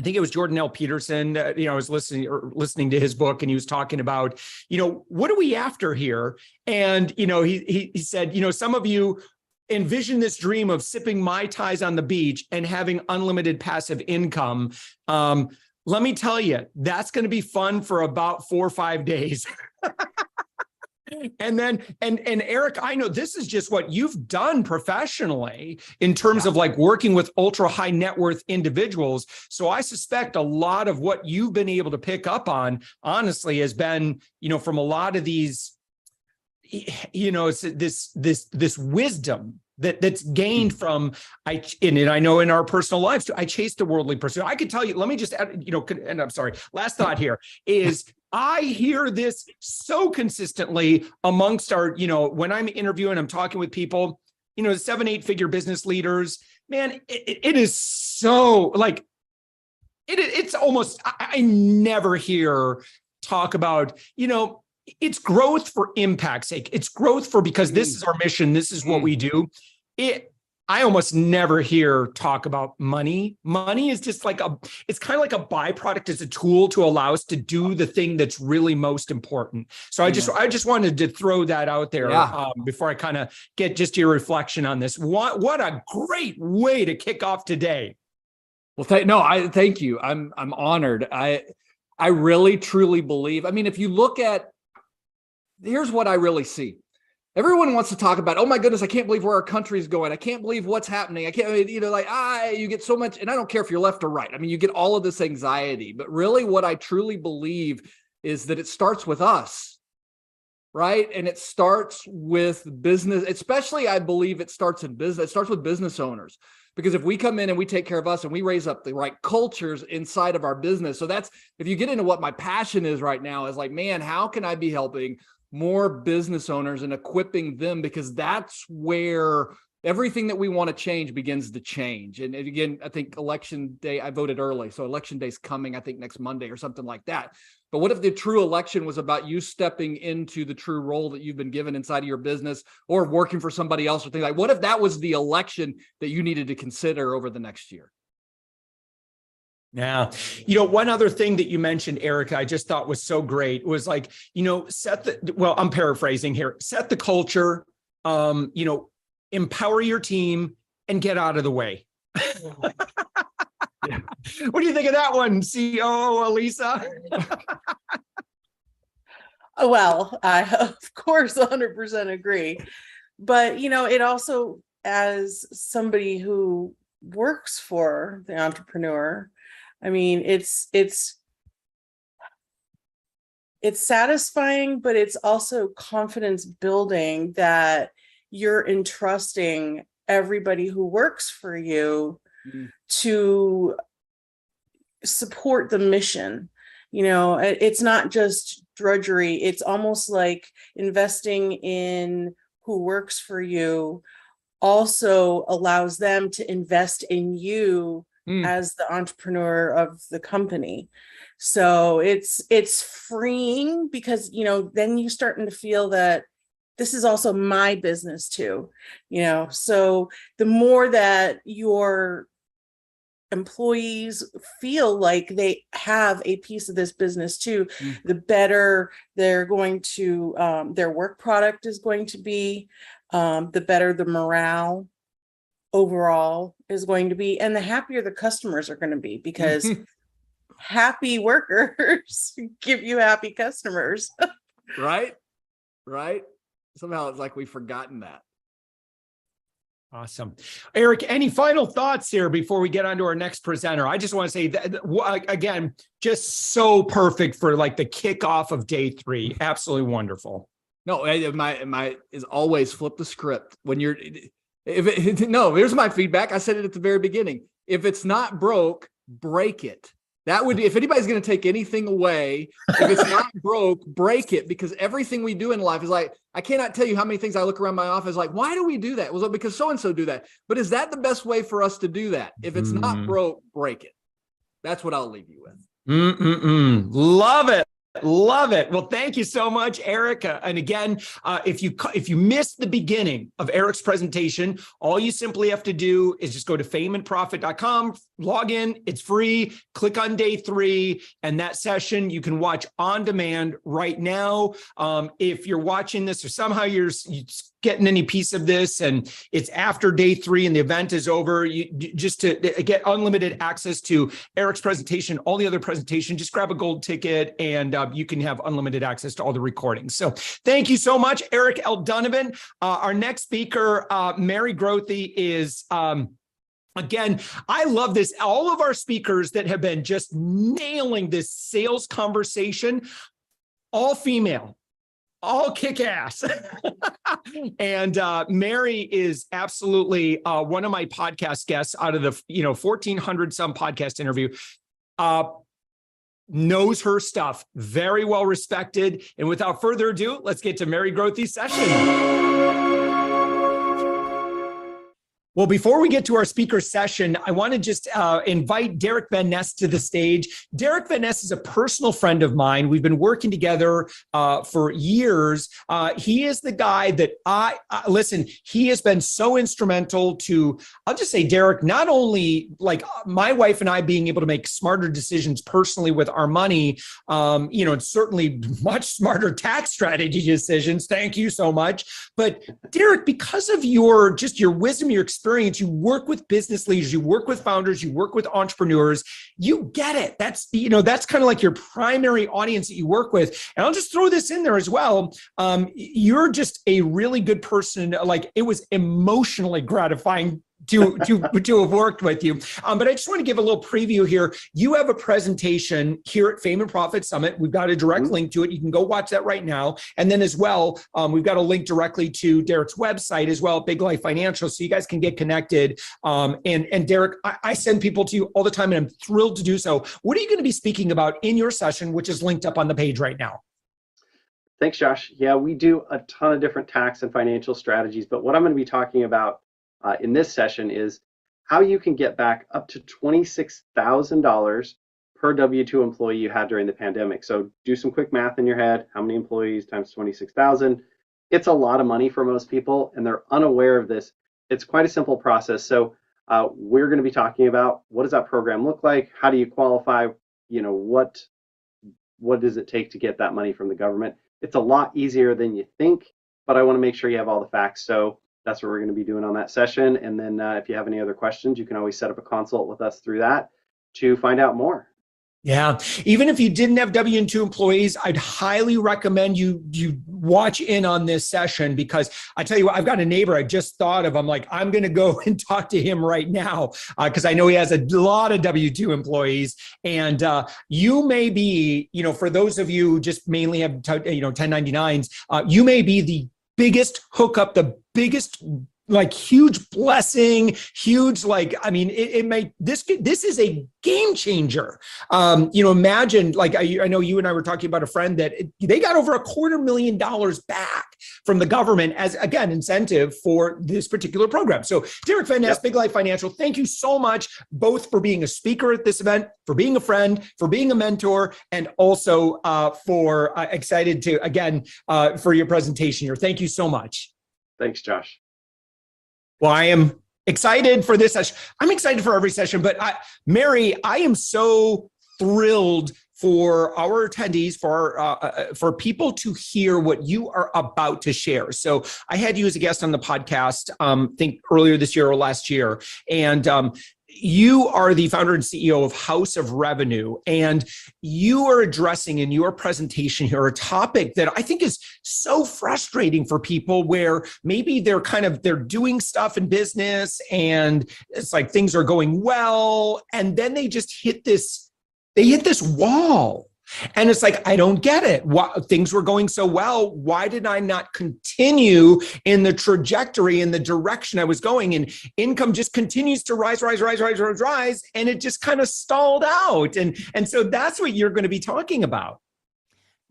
think it was Jordan L. Peterson. I was listening to his book, and he was talking about, what are we after here? And, he said, some of you envision this dream of sipping Mai Tais on the beach and having unlimited passive income. Let me tell you, that's going to be fun for about 4 or 5 days. And then, and Eric, I know this is just what you've done professionally in terms of like working with ultra high net worth individuals. So I suspect a lot of what you've been able to pick up on, honestly, has been, from a lot of these, it's this wisdom that's gained from, and I know in our personal lives too, I chase the worldly pursuit. I could tell you, let me just add, and I'm sorry, last thought here is I hear this so consistently amongst our, when I'm interviewing, I'm talking with people, 7-8 figure business leaders, man, it is so like, it's almost, I never hear talk about, it's growth for impact's sake. It's growth for, because this is our mission. This is what we do. I almost never hear talk about money. Money is just like it's kind of like a byproduct, as a tool to allow us to do the thing that's really most important. So I just wanted to throw that out there before I kind of get just your reflection on this. What a great way to kick off today. Well, thank you. I'm honored. I really truly believe. I mean, if you look at, here's what I really see. Everyone wants to talk about, oh my goodness, I can't believe where our country is going. I can't believe what's happening. I can't, you get so much, and I don't care if you're left or right. I mean, you get all of this anxiety, but really what I truly believe is that it starts with us, right? And it starts with business, especially I believe it starts in business. It starts with business owners, because if we come in and we take care of us and we raise up the right cultures inside of our business. So that's, if you get into what my passion is right now, is like, man, how can I be helping more business owners and equipping them? Because that's where everything that we want to change begins to change. And again, I think election day, I voted early. So election day is coming, I think next Monday or something like that. But what if the true election was about you stepping into the true role that you've been given inside of your business, or working for somebody else, or things like, what if that was the election that you needed to consider over the next year? Yeah. One other thing that you mentioned, Erica, I just thought was so great was like, I'm paraphrasing here, set the culture, empower your team and get out of the way. Yeah. What do you think of that one, COO Elisa? Well, I of course 100% agree. But, it also, as somebody who works for the entrepreneur, I mean, it's satisfying, but it's also confidence building that you're entrusting everybody who works for you to support the mission. It's not just drudgery. It's almost like investing in who works for you also allows them to invest in you as the entrepreneur of the company. So it's freeing, because, then you're starting to feel that this is also my business too, so the more that your employees feel like they have a piece of this business too, the better they're going to, their work product is going to be, the better the morale overall is going to be, and the happier the customers are going to be, because happy workers give you happy customers. Right. Somehow it's like we've forgotten that. Awesome. Eric, any final thoughts here before we get on to our next presenter? I just want to say that, again, just so perfect for like the kickoff of day 3. Absolutely wonderful. No, my is always flip the script when you're, here's my feedback. I said it at the very beginning. If it's not broke, break it. That would, if anybody's going to take anything away, if it's not broke, break it, because everything we do in life is like, I cannot tell you how many things I look around my office like, why do we do that? Well, because so-and-so do that. But is that the best way for us to do that? If it's not broke, break it. That's what I'll leave you with. Love it. Love it. Well, thank you so much, Erica. And again, if you missed the beginning of Eric's presentation, all you simply have to do is just go to FameandProfit.com, log in, it's free, click on day 3, and that session you can watch on demand right now. If you're watching this or somehow you're getting any piece of this and it's after day 3 and the event is over, just to get unlimited access to Eric's presentation, all the other presentations, just grab a gold ticket and you can have unlimited access to all the recordings. So thank you so much, Eric L. Donovan. Our next speaker, Mary Grothe, is... Again, I love this. All of our speakers that have been just nailing this sales conversation, all female, all kick ass. And Mary is absolutely one of my podcast guests out of the 1,400 some podcast interview. Knows her stuff, very well respected. And without further ado, let's get to Mary Grothe's session. Well, before we get to our speaker session, I want to just invite Derek Van Ness to the stage. Derek Van Ness is a personal friend of mine. We've been working together for years. He is the guy that listen, he has been so instrumental to, I'll just say, Derek, not only like my wife and I being able to make smarter decisions personally with our money, and certainly much smarter tax strategy decisions. Thank you so much. But Derek, because of your wisdom, your experience, you work with business leaders, you work with founders, you work with entrepreneurs, you get it. That's kind of like your primary audience that you work with. And I'll just throw this in there as well. You're just a really good person. Like, it was emotionally gratifying to have worked with you. But I just want to give a little preview here. You have a presentation here at Fame and Profit Summit. We've got a direct link to it. You can go watch that right now. And then as well, we've got a link directly to Derek's website as well, Big Life Financial, so you guys can get connected. And Derek, I send people to you all the time, and I'm thrilled to do so. What are you going to be speaking about in your session, which is linked up on the page right now? Thanks, Josh. Yeah, we do a ton of different tax and financial strategies, but what I'm going to be talking about in this session is how you can get back up to $26,000 per W-2 employee you had during the pandemic. So do some quick math in your head. How many employees times 26,000? It's a lot of money for most people, and they're unaware of this. It's quite a simple process. So we're going to be talking about, what does that program look like? How do you qualify? What does it take to get that money from the government? It's a lot easier than you think, but I want to make sure you have all the facts. So that's what we're going to be doing on that session. And then if you have any other questions, you can always set up a consult with us through that to find out more. Yeah. Even if you didn't have W-2 employees, I'd highly recommend you watch in on this session, because I tell you what, I've got a neighbor I just thought of. I'm like, I'm going to go and talk to him right now because I know he has a lot of W-2 employees. And you may be, for those of you who just mainly have, 1099s, you may be the biggest hookup, the biggest huge blessing, huge, this is a game changer. Imagine, I know you and I were talking about a friend that they got over $250,000 back from the government as, again, incentive for this particular program. So Derek Van Ness, Big Life Financial, thank you so much, both for being a speaker at this event, for being a friend, for being a mentor, and also for excited to, again, for your presentation here. Thank you so much. Thanks, Josh. Well, I am excited for this session. I'm excited for every session, but Mary, I am so thrilled for our attendees, for people to hear what you are about to share. So I had you as a guest on the podcast, I think earlier this year or last year, and you are the founder and CEO of House of Revenue, and you are addressing in your presentation here a topic that I think is so frustrating for people, where maybe they're doing stuff in business and it's like things are going well, and then they just hit this wall. And it's like, I don't get it. Things were going so well. Why did I not continue in the trajectory, in the direction I was going? And income just continues to rise. And it just kind of stalled out. And so that's what you're going to be talking about.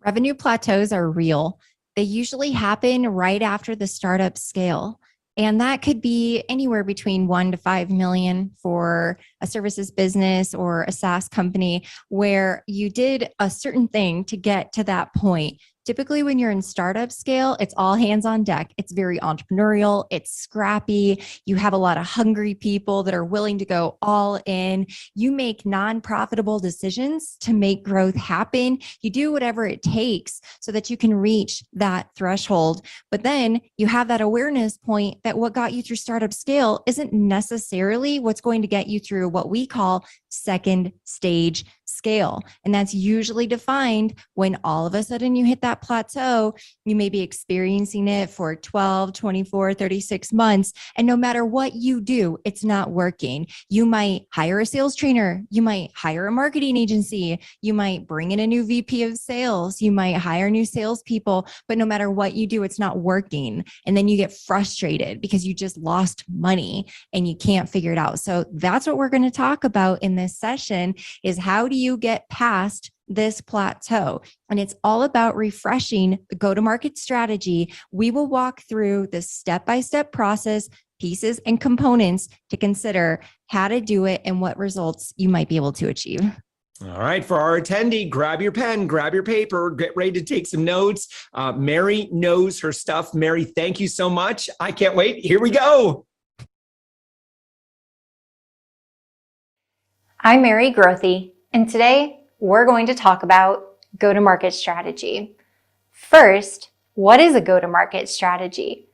Revenue plateaus are real. They usually happen right after the startup scale. And that could be anywhere between 1 to 5 million for a services business or a SaaS company, where you did a certain thing to get to that point, typically when you're in startup scale, it's all hands on deck. It's very entrepreneurial. It's scrappy. You have a lot of hungry people that are willing to go all in. You make non-profitable decisions to make growth happen. You do whatever it takes so that you can reach that threshold. But then you have that awareness point that what got you through startup scale isn't necessarily what's going to get you through what we call second stage scale. And that's usually defined when all of a sudden you hit that plateau. You may be experiencing it for 12, 24, 36 months. And no matter what you do, it's not working. You might hire a sales trainer. You might hire a marketing agency. You might bring in a new VP of sales. You might hire new salespeople. But no matter what you do, it's not working. And then you get frustrated because you just lost money and you can't figure it out. So that's what we're going to talk about in this session is how do you get past this plateau? And it's all about refreshing the go-to-market strategy. We will walk through the step-by-step process, pieces and components to consider how to do it and what results you might be able to achieve. All right, for our attendee, grab your pen, grab your paper, get ready to take some notes. Mary knows her stuff. Mary, thank you so much. I can't wait. Here we go. I'm Mary Grothy, and today we're going to talk about go-to-market strategy. First, what is a go-to-market strategy?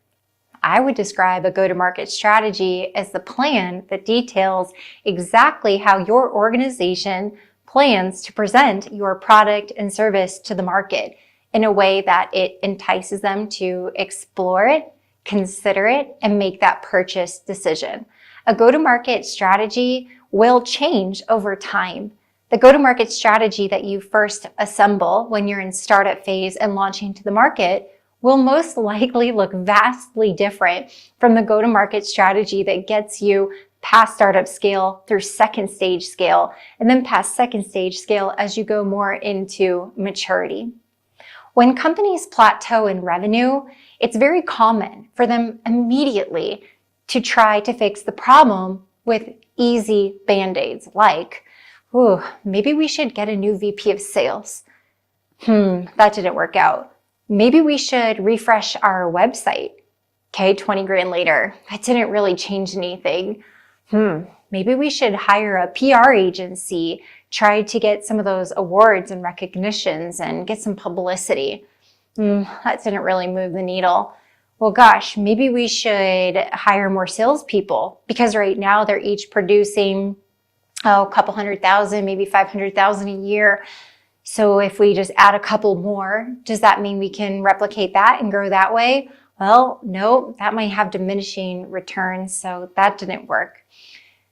I would describe a go-to-market strategy as the plan that details exactly how your organization plans to present your product and service to the market in a way that it entices them to explore it, consider it, and make that purchase decision. A go-to-market strategy will change over time. The go-to-market strategy that you first assemble when you're in startup phase and launching to the market will most likely look vastly different from the go-to-market strategy that gets you past startup scale through second stage scale, and then past second stage scale as you go more into maturity. When companies plateau in revenue, it's very common for them immediately to try to fix the problem with easy band-aids like, ooh, maybe we should get a new VP of sales. That didn't work out. Maybe we should refresh our website. Okay, 20 grand later, that didn't really change anything. Maybe we should hire a PR agency, try to get some of those awards and recognitions and get some publicity. That didn't really move the needle. Well, gosh, maybe we should hire more salespeople because right now they're each producing a couple $100,000, maybe $500,000 a year. So if we just add a couple more, does that mean we can replicate that and grow that way? Well, no, that might have diminishing returns, so that didn't work.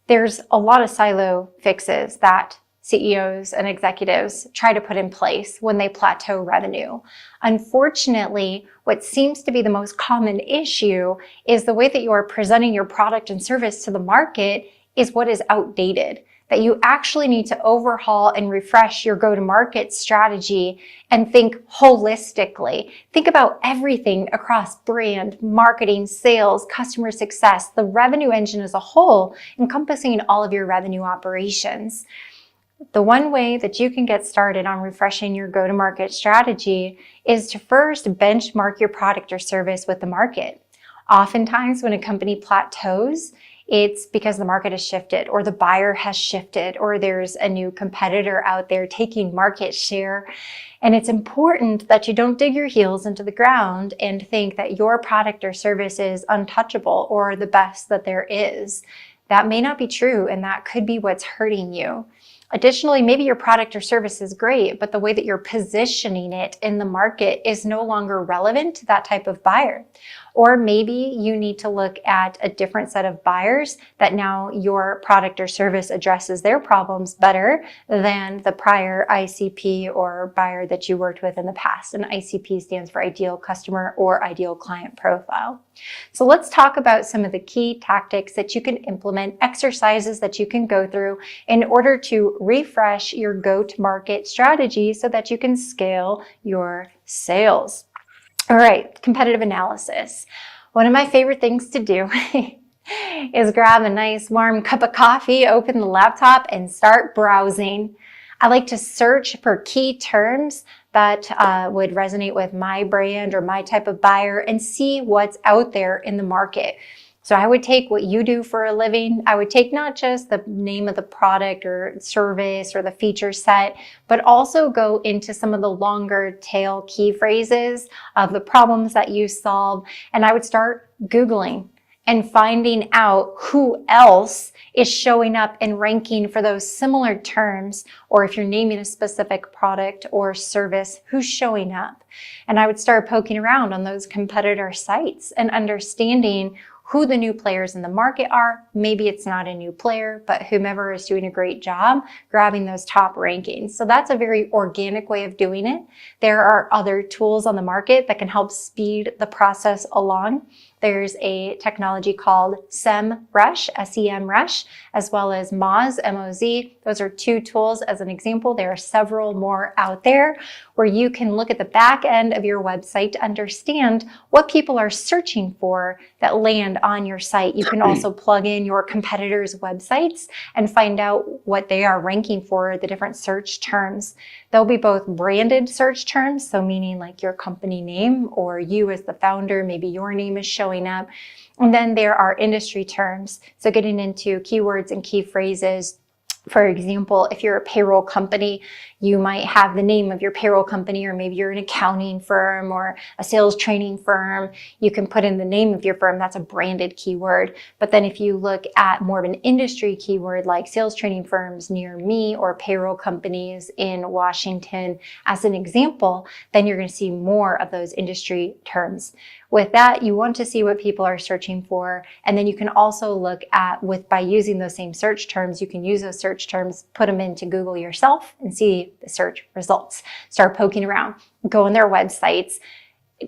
There's a lot of silo fixes that CEOs and executives try to put in place when they plateau revenue. Unfortunately, what seems to be the most common issue is the way that you are presenting your product and service to the market is what is outdated. That you actually need to overhaul and refresh your go-to-market strategy and think holistically. Think about everything across brand, marketing, sales, customer success, the revenue engine as a whole, encompassing all of your revenue operations. The one way that you can get started on refreshing your go-to-market strategy is to first benchmark your product or service with the market. Oftentimes when a company plateaus, it's because the market has shifted or the buyer has shifted or there's a new competitor out there taking market share. And it's important that you don't dig your heels into the ground and think that your product or service is untouchable or the best that there is. That may not be true, and that could be what's hurting you. Additionally, maybe your product or service is great, but the way that you're positioning it in the market is no longer relevant to that type of buyer. Or maybe you need to look at a different set of buyers that now your product or service addresses their problems better than the prior ICP or buyer that you worked with in the past. And ICP stands for ideal customer or ideal client profile. So let's talk about some of the key tactics that you can implement, exercises that you can go through in order to refresh your go-to-market strategy so that you can scale your sales. All right, competitive analysis. One of my favorite things to do is grab a nice warm cup of coffee, open the laptop, and start browsing. I like to search for key terms that would resonate with my brand or my type of buyer, and see what's out there in the market. So I would take what you do for a living. I would take not just the name of the product or service or the feature set, but also go into some of the longer tail key phrases of the problems that you solve. And I would start Googling and finding out who else is showing up and ranking for those similar terms, or if you're naming a specific product or service, who's showing up. And I would start poking around on those competitor sites and understanding who the new players in the market are. Maybe it's not a new player, but whomever is doing a great job grabbing those top rankings. So that's a very organic way of doing it. There are other tools on the market that can help speed the process along. There's a technology called SEMrush, SEMrush, as well as Moz, M-O-Z. Those are two tools as an example. There are several more out there where you can look at the back end of your website to understand what people are searching for that land on your site. You can also plug in your competitors' websites and find out what they are ranking for, the different search terms. There'll be both branded search terms, so meaning like your company name or you as the founder, maybe your name is showing up. And then there are industry terms. So getting into keywords and key phrases. For example, if you're a payroll company, you might have the name of your payroll company, or maybe you're an accounting firm or a sales training firm. You can put in the name of your firm. That's a branded keyword. But then if you look at more of an industry keyword like sales training firms near me or payroll companies in Washington as an example, then you're going to see more of those industry terms. With that, you want to see what people are searching for. And then you can also look at by using those same search terms, you can use those search terms, put them into Google yourself and see the search results. Start poking around, go on their websites,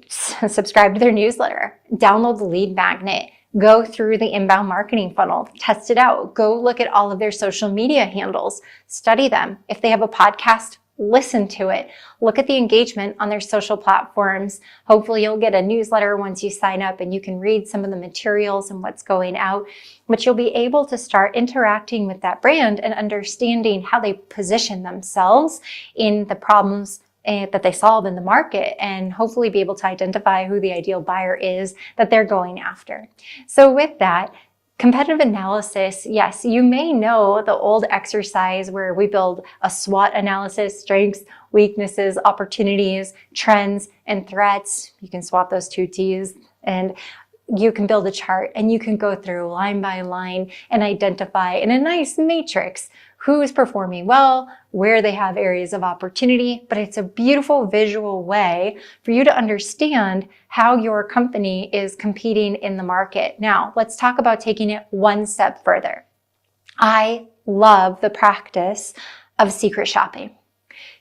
subscribe to their newsletter, download the lead magnet, go through the inbound marketing funnel, test it out, go look at all of their social media handles, study them. If they have a podcast, listen to it. Look at the engagement on their social platforms. Hopefully you'll get a newsletter once you sign up and you can read some of the materials and what's going out, but you'll be able to start interacting with that brand and understanding how they position themselves in the problems that they solve in the market, and hopefully be able to identify who the ideal buyer is that they're going after. So with that, competitive analysis, yes, you may know the old exercise where we build a SWOT analysis, strengths, weaknesses, opportunities, trends, and threats. You can swap those two T's, and you can build a chart and you can go through line by line and identify in a nice matrix who is performing well, where they have areas of opportunity, but it's a beautiful visual way for you to understand how your company is competing in the market. Now, let's talk about taking it one step further. I love the practice of secret shopping.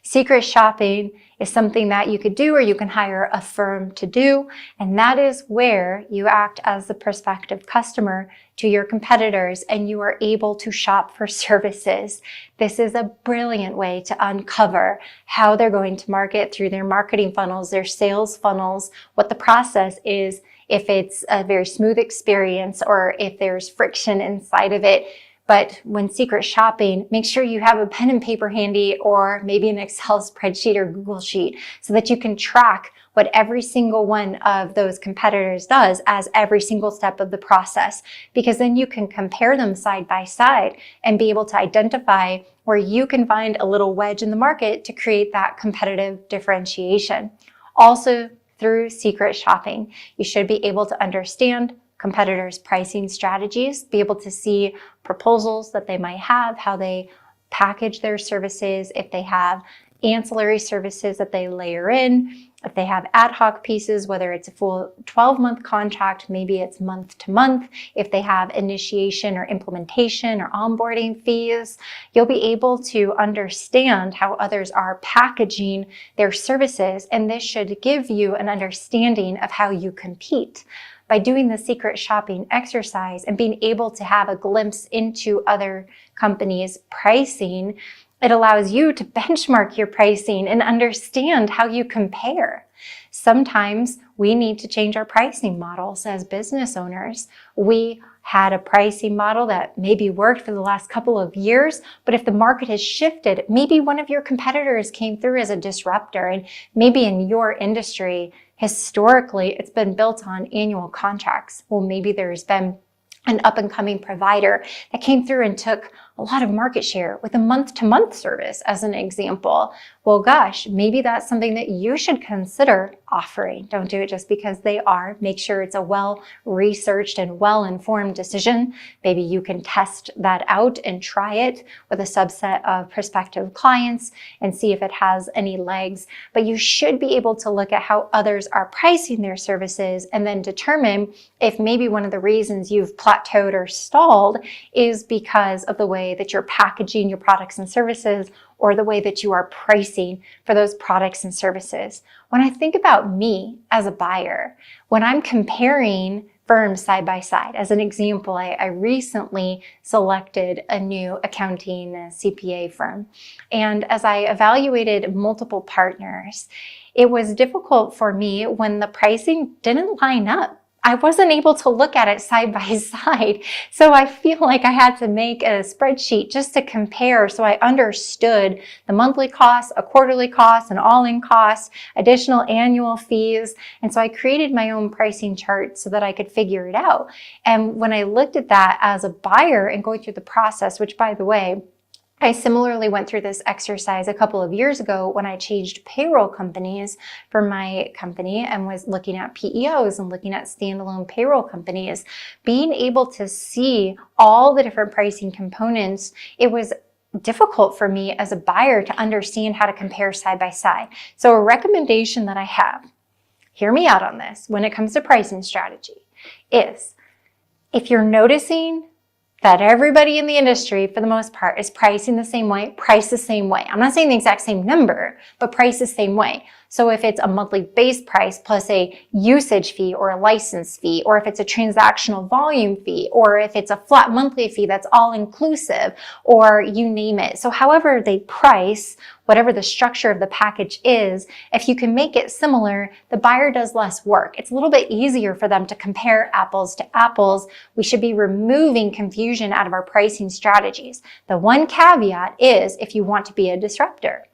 Secret shopping is something that you could do or you can hire a firm to do, and that is where you act as the prospective customer to your competitors and you are able to shop for services. This is a brilliant way to uncover how they're going to market through their marketing funnels, their sales funnels, what the process is, if it's a very smooth experience or if there's friction inside of it. But when secret shopping, make sure you have a pen and paper handy or maybe an Excel spreadsheet or Google sheet so that you can track what every single one of those competitors does as every single step of the process, because then you can compare them side by side and be able to identify where you can find a little wedge in the market to create that competitive differentiation. Also, through secret shopping, you should be able to understand competitors' pricing strategies, be able to see proposals that they might have, how they package their services, if they have ancillary services that they layer in, if they have ad hoc pieces, whether it's a full 12-month contract, maybe it's month to month, if they have initiation or implementation or onboarding fees, you'll be able to understand how others are packaging their services, and this should give you an understanding of how you compete. By doing the secret shopping exercise and being able to have a glimpse into other companies' pricing, It allows you to benchmark your pricing and understand how you compare. Sometimes we need to change our pricing models as business owners. We had a pricing model that maybe worked for the last couple of years, but if the market has shifted, maybe one of your competitors came through as a disruptor, and maybe in your industry, historically, it's been built on annual contracts. Well, maybe there's been an up-and-coming provider that came through and took a lot of market share with a month-to-month service as an example. Well, gosh, maybe that's something that you should consider offering. Don't do it just because they are. Make sure it's a well-researched and well-informed decision. Maybe you can test that out and try it with a subset of prospective clients and see if it has any legs. But you should be able to look at how others are pricing their services and then determine if maybe one of the reasons you've plateaued or stalled is because of the way that you're packaging your products and services or the way that you are pricing for those products and services. When I think about me as a buyer, when I'm comparing firms side by side, as an example, I recently selected a new accounting CPA firm. And as I evaluated multiple partners, it was difficult for me when the pricing didn't line up. I wasn't able to look at it side by side. So I feel like I had to make a spreadsheet just to compare so I understood the monthly costs, a quarterly cost, an all-in cost, additional annual fees. And so I created my own pricing chart so that I could figure it out. And when I looked at that as a buyer and going through the process, which by the way, I similarly went through this exercise a couple of years ago when I changed payroll companies for my company and was looking at PEOs and looking at standalone payroll companies. Being able to see all the different pricing components, it was difficult for me as a buyer to understand how to compare side by side. So a recommendation that I have, hear me out on this when it comes to pricing strategy, is if you're noticing that everybody in the industry, for the most part, is pricing the same way, price the same way. I'm not saying the exact same number, but price the same way. So if it's a monthly base price plus a usage fee or a license fee, or if it's a transactional volume fee, or if it's a flat monthly fee that's all inclusive, or you name it. So however they price, whatever the structure of the package is, if you can make it similar, the buyer does less work. It's a little bit easier for them to compare apples to apples. We should be removing confusion out of our pricing strategies. The one caveat is if you want to be a disruptor.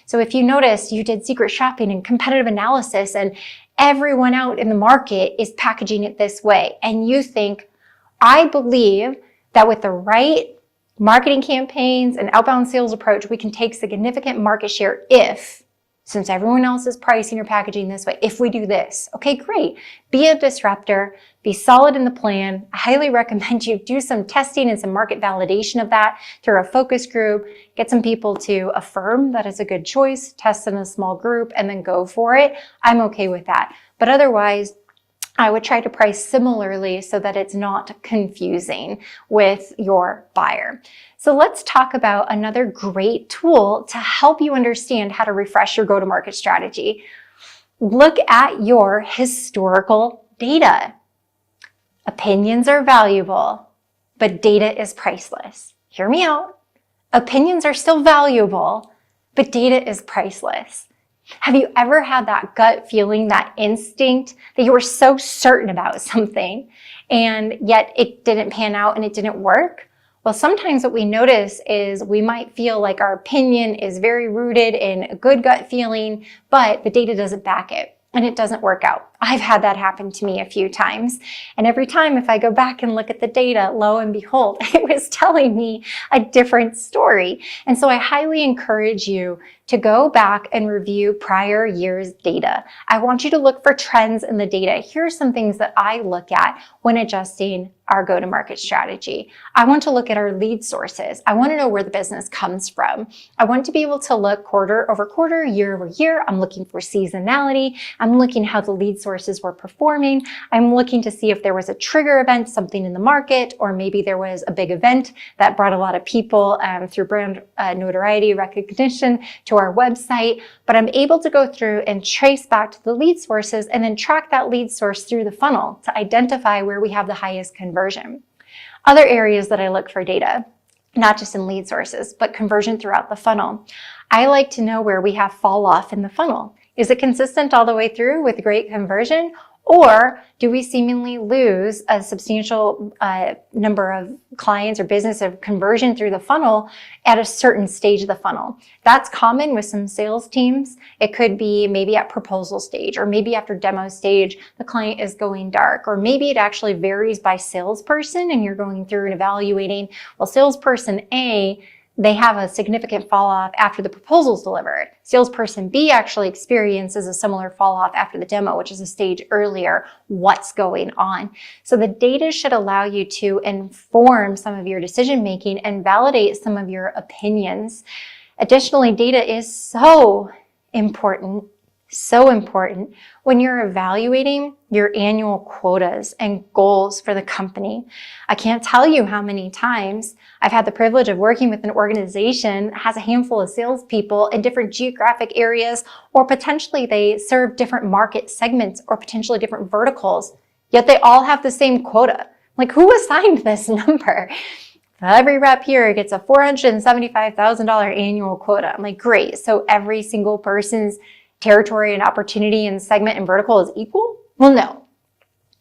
So if you notice you did secret shopping and competitive analysis and everyone out in the market is packaging it this way, and you think, I believe that with the right marketing campaigns and outbound sales approach, we can take significant market share if, since everyone else is pricing or packaging this way, if we do this. Okay, great. Be a disruptor, be solid in the plan. I highly recommend you do some testing and some market validation of that through a focus group, get some people to affirm that it's a good choice, test in a small group, and then go for it. I'm okay with that. But otherwise, I would try to price similarly so that it's not confusing with your buyer. So let's talk about another great tool to help you understand how to refresh your go-to-market strategy. Look at your historical data. Opinions are valuable, but data is priceless. Hear me out. Opinions are still valuable, but data is priceless. Have you ever had that gut feeling, that instinct that you were so certain about something and yet it didn't pan out and it didn't work? Well, sometimes what we notice is we might feel like our opinion is very rooted in a good gut feeling, but the data doesn't back it and it doesn't work out. I've had that happen to me a few times. And every time if I go back and look at the data, lo and behold, it was telling me a different story. And so I highly encourage you to go back and review prior year's data. I want you to look for trends in the data. Here are some things that I look at when adjusting our go-to-market strategy. I want to look at our lead sources. I want to know where the business comes from. I want to be able to look quarter over quarter, year over year. I'm looking for seasonality. I'm looking how the lead sources were performing. I'm looking to see if there was a trigger event, something in the market, or maybe there was a big event that brought a lot of people through brand notoriety, recognition to our website. But I'm able to go through and trace back to the lead sources and then track that lead source through the funnel to identify where we have the highest conversion. Other areas that I look for data. not just in lead sources, but conversion throughout the funnel. I like to know where we have fall off in the funnel. Is it consistent all the way through with great conversion? Or do we seemingly lose a substantial number of clients or business of conversion through the funnel at a certain stage of the funnel? That's common with some sales teams. It could be maybe at proposal stage, or maybe after demo stage, the client is going dark, or maybe it actually varies by salesperson and you're going through and evaluating, well, salesperson A, they have a significant fall off after the proposal's delivered. Salesperson B actually experiences a similar fall off after the demo, which is a stage earlier. What's going on? So the data should allow you to inform some of your decision making and validate some of your opinions. Additionally, data is so important when you're evaluating your annual quotas and goals for the company. I can't tell you how many times I've had the privilege of working with an organization that has a handful of salespeople in different geographic areas, or potentially they serve different market segments or potentially different verticals, yet they all have the same quota. Like, who assigned this number? Every rep here gets a $475,000 annual quota. I'm like, great. So every single person's territory and opportunity and segment and vertical is equal? Well, no.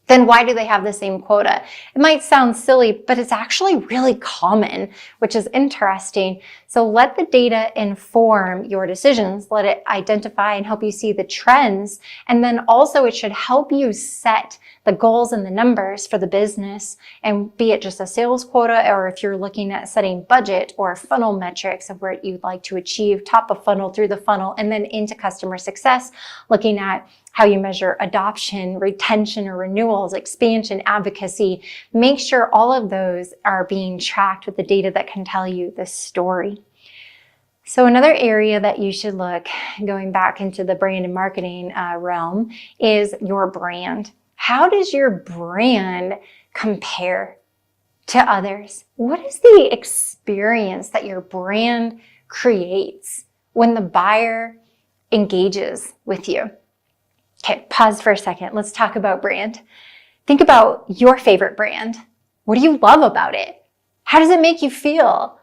Then why do they have the same quota? It might sound silly, but it's actually really common, which is interesting. So let the data inform your decisions. Let it identify and help you see the trends. And then also it should help you set the goals and the numbers for the business, and be it just a sales quota, or if you're looking at setting budget or funnel metrics of where you'd like to achieve top of funnel, through the funnel, and then into customer success, looking at how you measure adoption, retention or renewals, expansion, advocacy. Make sure all of those are being tracked with the data that can tell you the story. So another area that you should look, going back into the brand and marketing realm, is your brand. How does your brand compare to others? What is the experience that your brand creates when the buyer engages with you? Okay, pause for a second. Let's talk about brand. Think about your favorite brand. What do you love about it? How does it make you feel?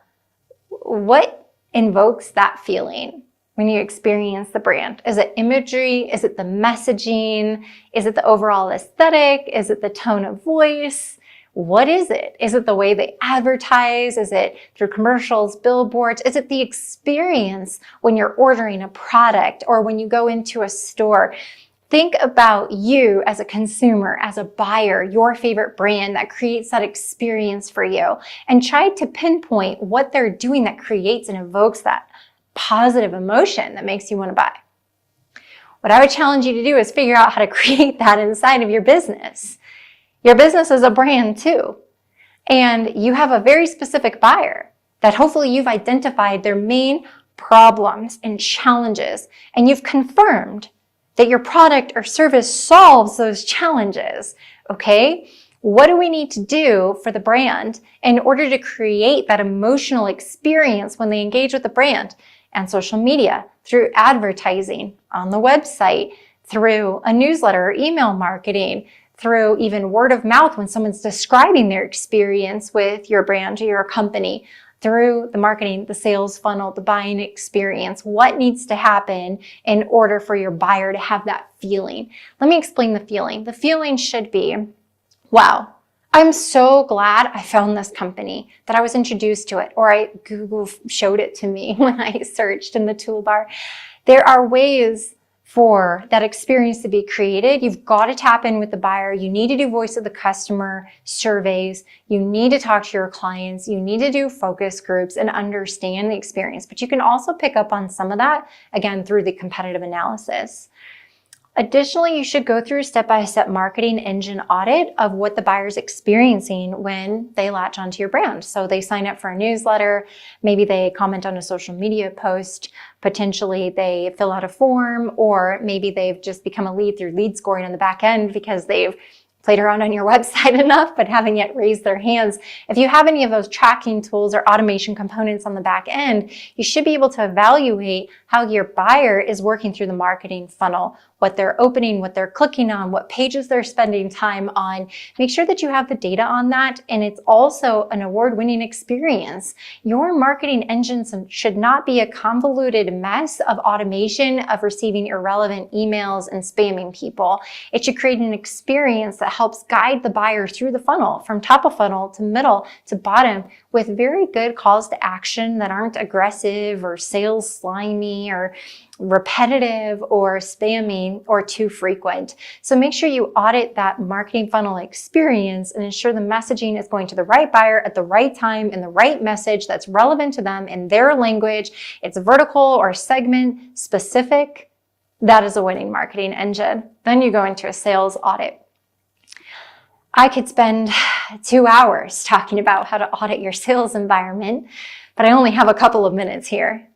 What invokes that feeling when you experience the brand? Is it imagery? Is it the messaging? Is it the overall aesthetic? Is it the tone of voice? What is it? Is it the way they advertise? Is it through commercials, billboards? Is it the experience when you're ordering a product or when you go into a store? Think about you as a consumer, as a buyer, your favorite brand that creates that experience for you, and try to pinpoint what they're doing that creates and evokes that positive emotion that makes you want to buy. What I would challenge you to do is figure out how to create that inside of your business. Your business is a brand too, and you have a very specific buyer that hopefully you've identified their main problems and challenges, and you've confirmed that your product or service solves those challenges, okay? What do we need to do for the brand in order to create that emotional experience when they engage with the brand? And social media, through advertising, on the website, through a newsletter or email marketing, through even word of mouth when someone's describing their experience with your brand or your company, through the marketing, the sales funnel, the buying experience. What needs to happen in order for your buyer to have that feeling? Let me explain the feeling. The feeling should be, wow, I'm so glad I found this company, that I was introduced to it, or Google showed it to me when I searched in the toolbar. There are ways for that experience to be created. You've got to tap in with the buyer. You need to do voice of the customer surveys. You need to talk to your clients. You need to do focus groups and understand the experience. But you can also pick up on some of that, again, through the competitive analysis. Additionally, you should go through a step-by-step marketing engine audit of what the buyer's experiencing when they latch onto your brand. So they sign up for a newsletter, maybe they comment on a social media post, potentially they fill out a form, or maybe they've just become a lead through lead scoring on the back end because they've played around on your website enough but haven't yet raised their hands. If you have any of those tracking tools or automation components on the back end, you should be able to evaluate how your buyer is working through the marketing funnel, what they're opening, what they're clicking on, what pages they're spending time on. Make sure that you have the data on that, and it's also an award-winning experience. Your marketing engine should not be a convoluted mess of automation of receiving irrelevant emails and spamming people. It should create an experience that helps guide the buyer through the funnel, from top of funnel to middle to bottom, with very good calls to action that aren't aggressive or sales slimy or repetitive or spamming or too frequent. So make sure you audit that marketing funnel experience and ensure the messaging is going to the right buyer at the right time and the right message that's relevant to them in their language. It's vertical or segment specific. That is a winning marketing engine. Then you go into a sales audit. I could spend 2 hours talking about how to audit your sales environment, but I only have a couple of minutes here.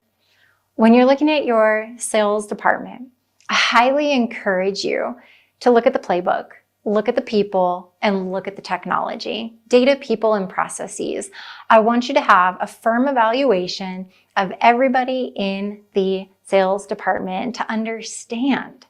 When you're looking at your sales department, I highly encourage you to look at the playbook, look at the people, and look at the technology, data, people, and processes. I want you to have a firm evaluation of everybody in the sales department to understand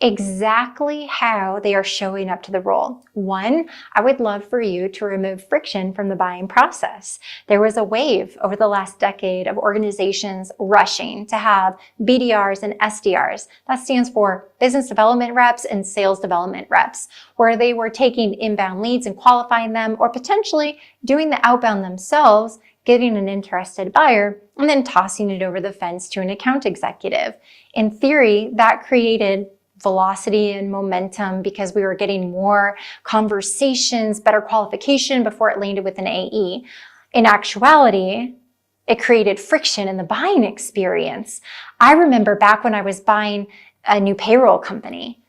exactly how they are showing up to the role. One, I would love for you to remove friction from the buying process. There was a wave over the last decade of organizations rushing to have BDRs and SDRs. That stands for business development reps and sales development reps, where they were taking inbound leads and qualifying them, or potentially doing the outbound themselves, getting an interested buyer, and then tossing it over the fence to an account executive. In theory, that created velocity and momentum because we were getting more conversations, better qualification before it landed with an AE. In actuality, it created friction in the buying experience. I remember back when I was buying a new payroll company,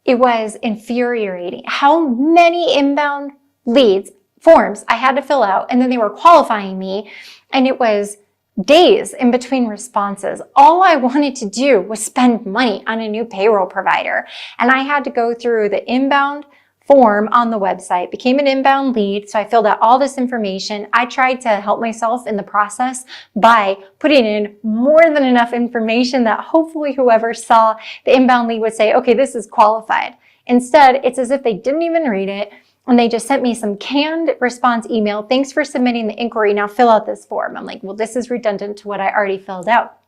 it was infuriating how many inbound leads, forms I had to fill out, and then they were qualifying me, and it was days in between responses. All I wanted to do was spend money on a new payroll provider. And I had to go through the inbound form on the website, became an inbound lead. So I filled out all this information. I tried to help myself in the process by putting in more than enough information that hopefully whoever saw the inbound lead would say, okay, this is qualified. Instead, it's as if they didn't even read it, and they just sent me some canned response email. Thanks for submitting the inquiry. Now fill out this form. I'm like, well, this is redundant to what I already filled out.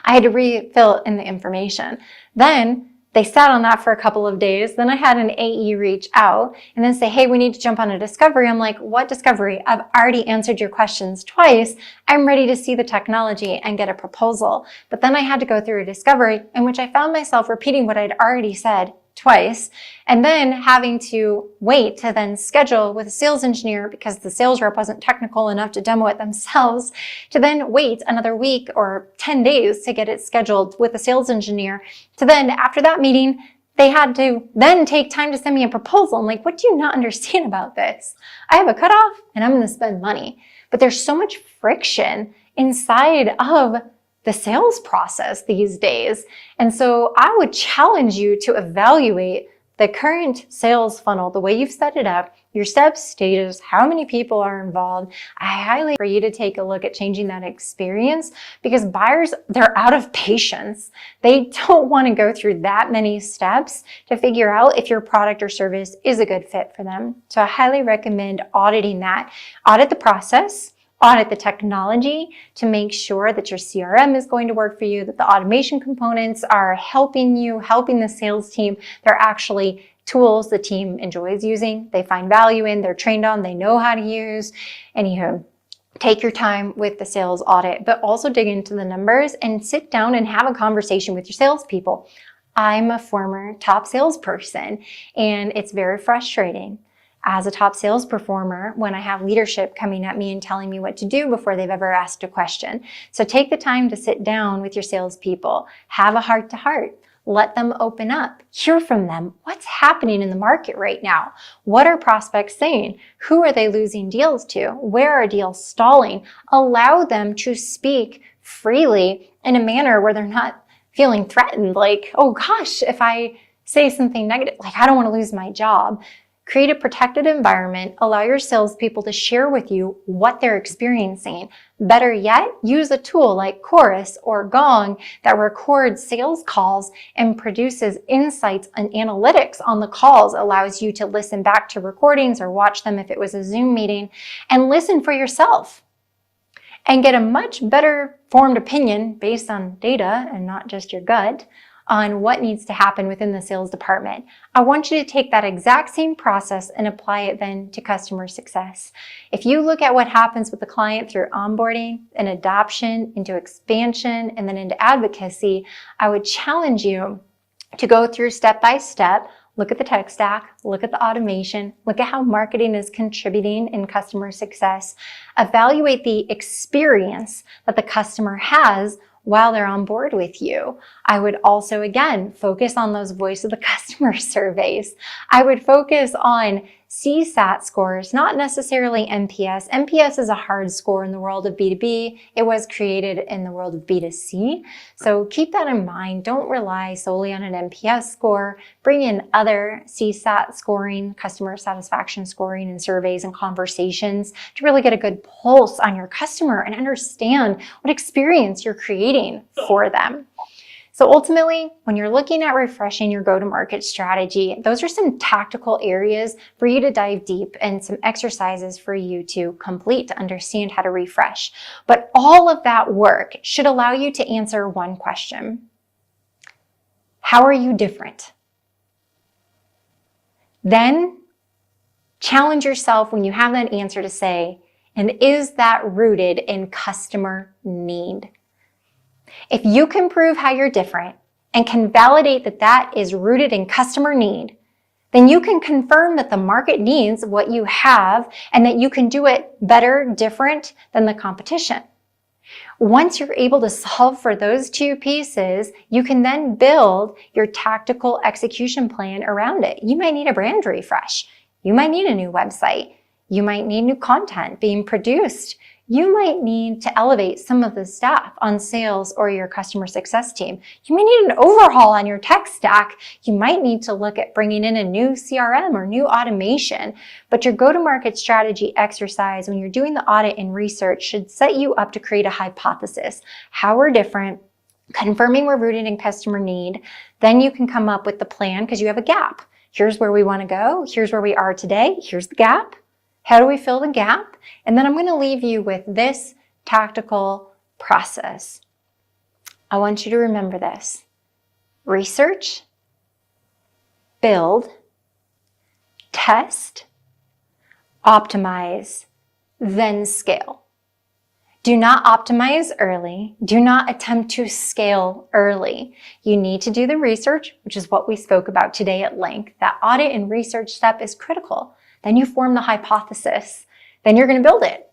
I had to refill in the information. Then they sat on that for a couple of days. Then I had an AE reach out and then say, hey, we need to jump on a discovery. I'm like, what discovery? I've already answered your questions twice. I'm ready to see the technology and get a proposal. But then I had to go through a discovery in which I found myself repeating what I'd already said twice, and then having to wait to then schedule with a sales engineer because the sales rep wasn't technical enough to demo it themselves, to then wait another week or 10 days to get it scheduled with a sales engineer, to then after that meeting, they had to then take time to send me a proposal. I'm like, what do you not understand about this? I have a cutoff and I'm going to spend money. But there's so much friction inside of the sales process these days. And so I would challenge you to evaluate the current sales funnel, the way you've set it up, your steps, stages, how many people are involved. I highly for you to take a look at changing that experience because buyers, they're out of patience. They don't want to go through that many steps to figure out if your product or service is a good fit for them. So I highly recommend auditing that. Audit the process. Audit the technology to make sure that your CRM is going to work for you, that the automation components are helping you, helping the sales team. They're actually tools the team enjoys using, they find value in, they're trained on, they know how to use. Anywho, take your time with the sales audit, but also dig into the numbers and sit down and have a conversation with your salespeople. I'm a former top salesperson, and it's very frustrating as a top sales performer when I have leadership coming at me and telling me what to do before they've ever asked a question. So take the time to sit down with your salespeople, have a heart-to-heart, let them open up, hear from them. What's happening in the market right now? What are prospects saying? Who are they losing deals to? Where are deals stalling? Allow them to speak freely in a manner where they're not feeling threatened, like, oh gosh, if I say something negative, like I don't want to lose my job. Create a protected environment. Allow your salespeople to share with you what they're experiencing. Better yet, use a tool like Chorus or Gong that records sales calls and produces insights and analytics on the calls, allows you to listen back to recordings or watch them if it was a Zoom meeting, and listen for yourself and get a much better formed opinion based on data and not just your gut on what needs to happen within the sales department. I want you to take that exact same process and apply it then to customer success. If you look at what happens with the client through onboarding and adoption into expansion and then into advocacy, I would challenge you to go through step by step. Look at the tech stack, look at the automation, look at how marketing is contributing in customer success. Evaluate the experience that the customer has while they're on board with you. I would also, again, focus on those voice of the customer surveys. I would focus on CSAT scores, not necessarily NPS. NPS is a hard score in the world of B2B. It was created in the world of B2C. So keep that in mind. Don't rely solely on an NPS score. Bring in other CSAT scoring, customer satisfaction scoring, and surveys and conversations to really get a good pulse on your customer and understand what experience you're creating for them. So ultimately, when you're looking at refreshing your go-to-market strategy, those are some tactical areas for you to dive deep and some exercises for you to complete to understand how to refresh. But all of that work should allow you to answer one question. How are you different? Then challenge yourself when you have that answer to say, and is that rooted in customer need? If you can prove how you're different and can validate that that is rooted in customer need, then you can confirm that the market needs what you have and that you can do it better, different than the competition. Once you're able to solve for those two pieces, you can then build your tactical execution plan around it. You might need a brand refresh. You might need a new website. You might need new content being produced. You might need to elevate some of the staff on sales or your customer success team. You may need an overhaul on your tech stack. You might need to look at bringing in a new CRM or new automation. But your go-to-market strategy exercise, when you're doing the audit and research, should set you up to create a hypothesis. How we're different, confirming we're rooted in customer need. Then you can come up with the plan because you have a gap. Here's where we want to go. Here's where we are today. Here's the gap. How do we fill the gap? And then I'm going to leave you with this tactical process. I want you to remember this. Research, build, test, optimize, then scale. Do not optimize early. Do not attempt to scale early. You need to do the research, which is what we spoke about today at length. That audit and research step is critical. Then you form the hypothesis. Then you're going to build it.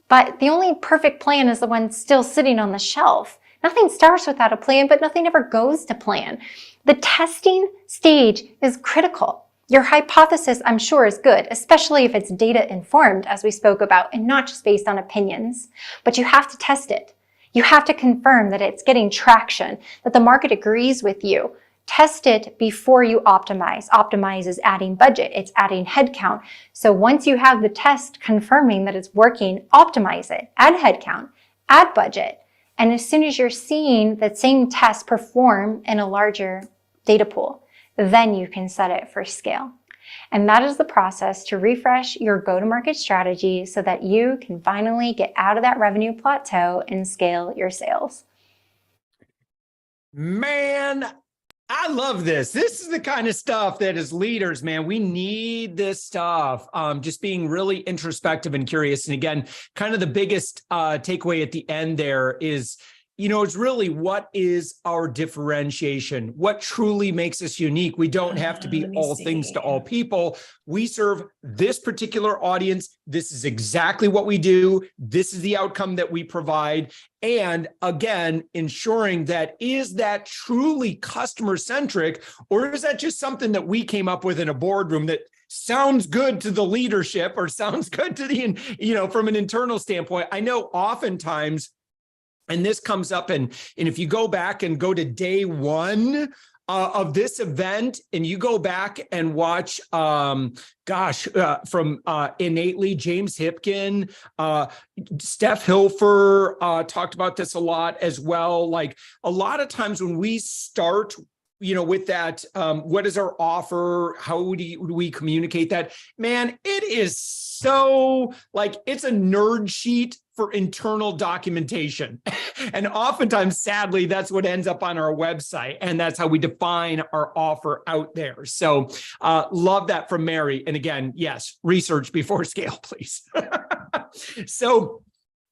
But the only perfect plan is the one still sitting on the shelf. Nothing starts without a plan, but nothing ever goes to plan. The testing stage is critical. Your hypothesis, I'm sure, is good, especially if it's data informed, as we spoke about, and not just based on opinions. But you have to test it. You have to confirm that it's getting traction, that the market agrees with you. Test it before you optimize. Optimize is adding budget. It's adding headcount. So once you have the test confirming that it's working, optimize it. Add headcount. Add budget. And as soon as you're seeing that same test perform in a larger data pool, then you can set it for scale. And that is the process to refresh your go-to-market strategy so that you can finally get out of that revenue plateau and scale your sales. Man, I love this. This is the kind of stuff that as leaders, man, we need this stuff. Just being really introspective and curious. And again, kind of the biggest takeaway at the end there is, it's really what is our differentiation? What truly makes us unique? We don't have to be all things to all people. We serve this particular audience. This is exactly what we do. This is the outcome that we provide. And again, ensuring that is that truly customer centric, or is that just something that we came up with in a boardroom that sounds good to the leadership or sounds good to the, from an internal standpoint? I know oftentimes And this comes up, and if you go back and go to day one of this event, and you go back and watch, from Innately, James Hipkin, Steph Hilfer talked about this a lot as well. Like a lot of times when we start, with that, what is our offer? How do we communicate that? Man, it is so like, it's a nerd sheet for internal documentation. And oftentimes, sadly, that's what ends up on our website. And that's how we define our offer out there. So love that from Mary. And again, yes, research before scale, please. So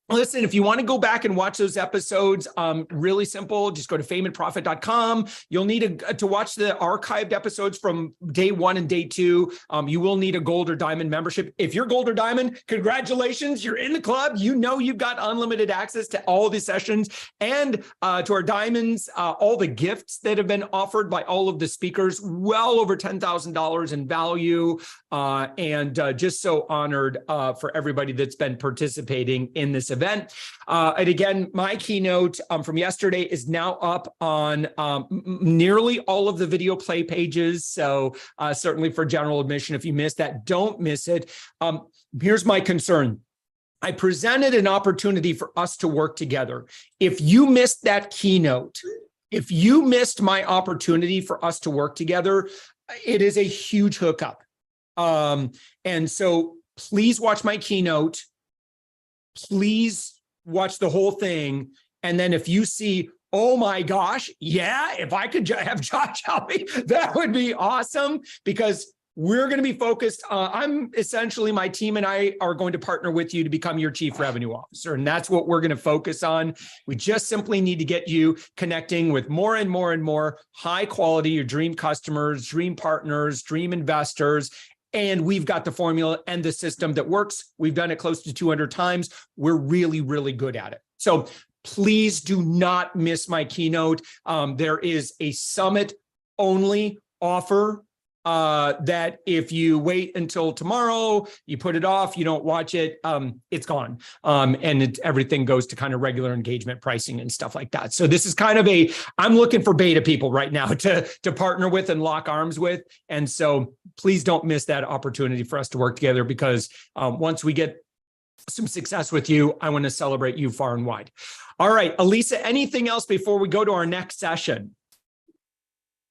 listen, if you want to go back and watch those episodes, really simple, just go to FameandProfit.com. You'll need to watch the archived episodes from day 1 and day 2. You will need a gold or diamond membership. If you're gold or diamond, congratulations, you're in the club. You've got unlimited access to all the sessions and to our diamonds, all the gifts that have been offered by all of the speakers, well over $10,000 in value. And just so honored for everybody that's been participating in this event. And again, my keynote from yesterday is now up on nearly all of the video play pages. So certainly for general admission, if you missed that, don't miss it. Here's my concern. I presented an opportunity for us to work together. If you missed that keynote, if you missed my opportunity for us to work together, it is a huge hookup. And so please watch my keynote. Please watch the whole thing. And then if you see, oh my gosh, yeah, if I could have Josh help me, that would be awesome, because we're going to be focused. My team and I are going to partner with you to become your chief revenue officer. And that's what we're going to focus on. We just simply need to get you connecting with more and more and more high quality, your dream customers, dream partners, dream investors. And we've got the formula and the system that works. We've done it close to 200 times. We're really, really good at it. So please do not miss my keynote. There is a summit only offer that if you wait until tomorrow, you put it off, you don't watch it, it's gone. And everything goes to kind of regular engagement pricing and stuff like that. So this is kind of I'm looking for beta people right now to partner with and lock arms with. And so please don't miss that opportunity for us to work together, because once we get some success with you, I want to celebrate you far and wide. All right, Elisa, anything else before we go to our next session?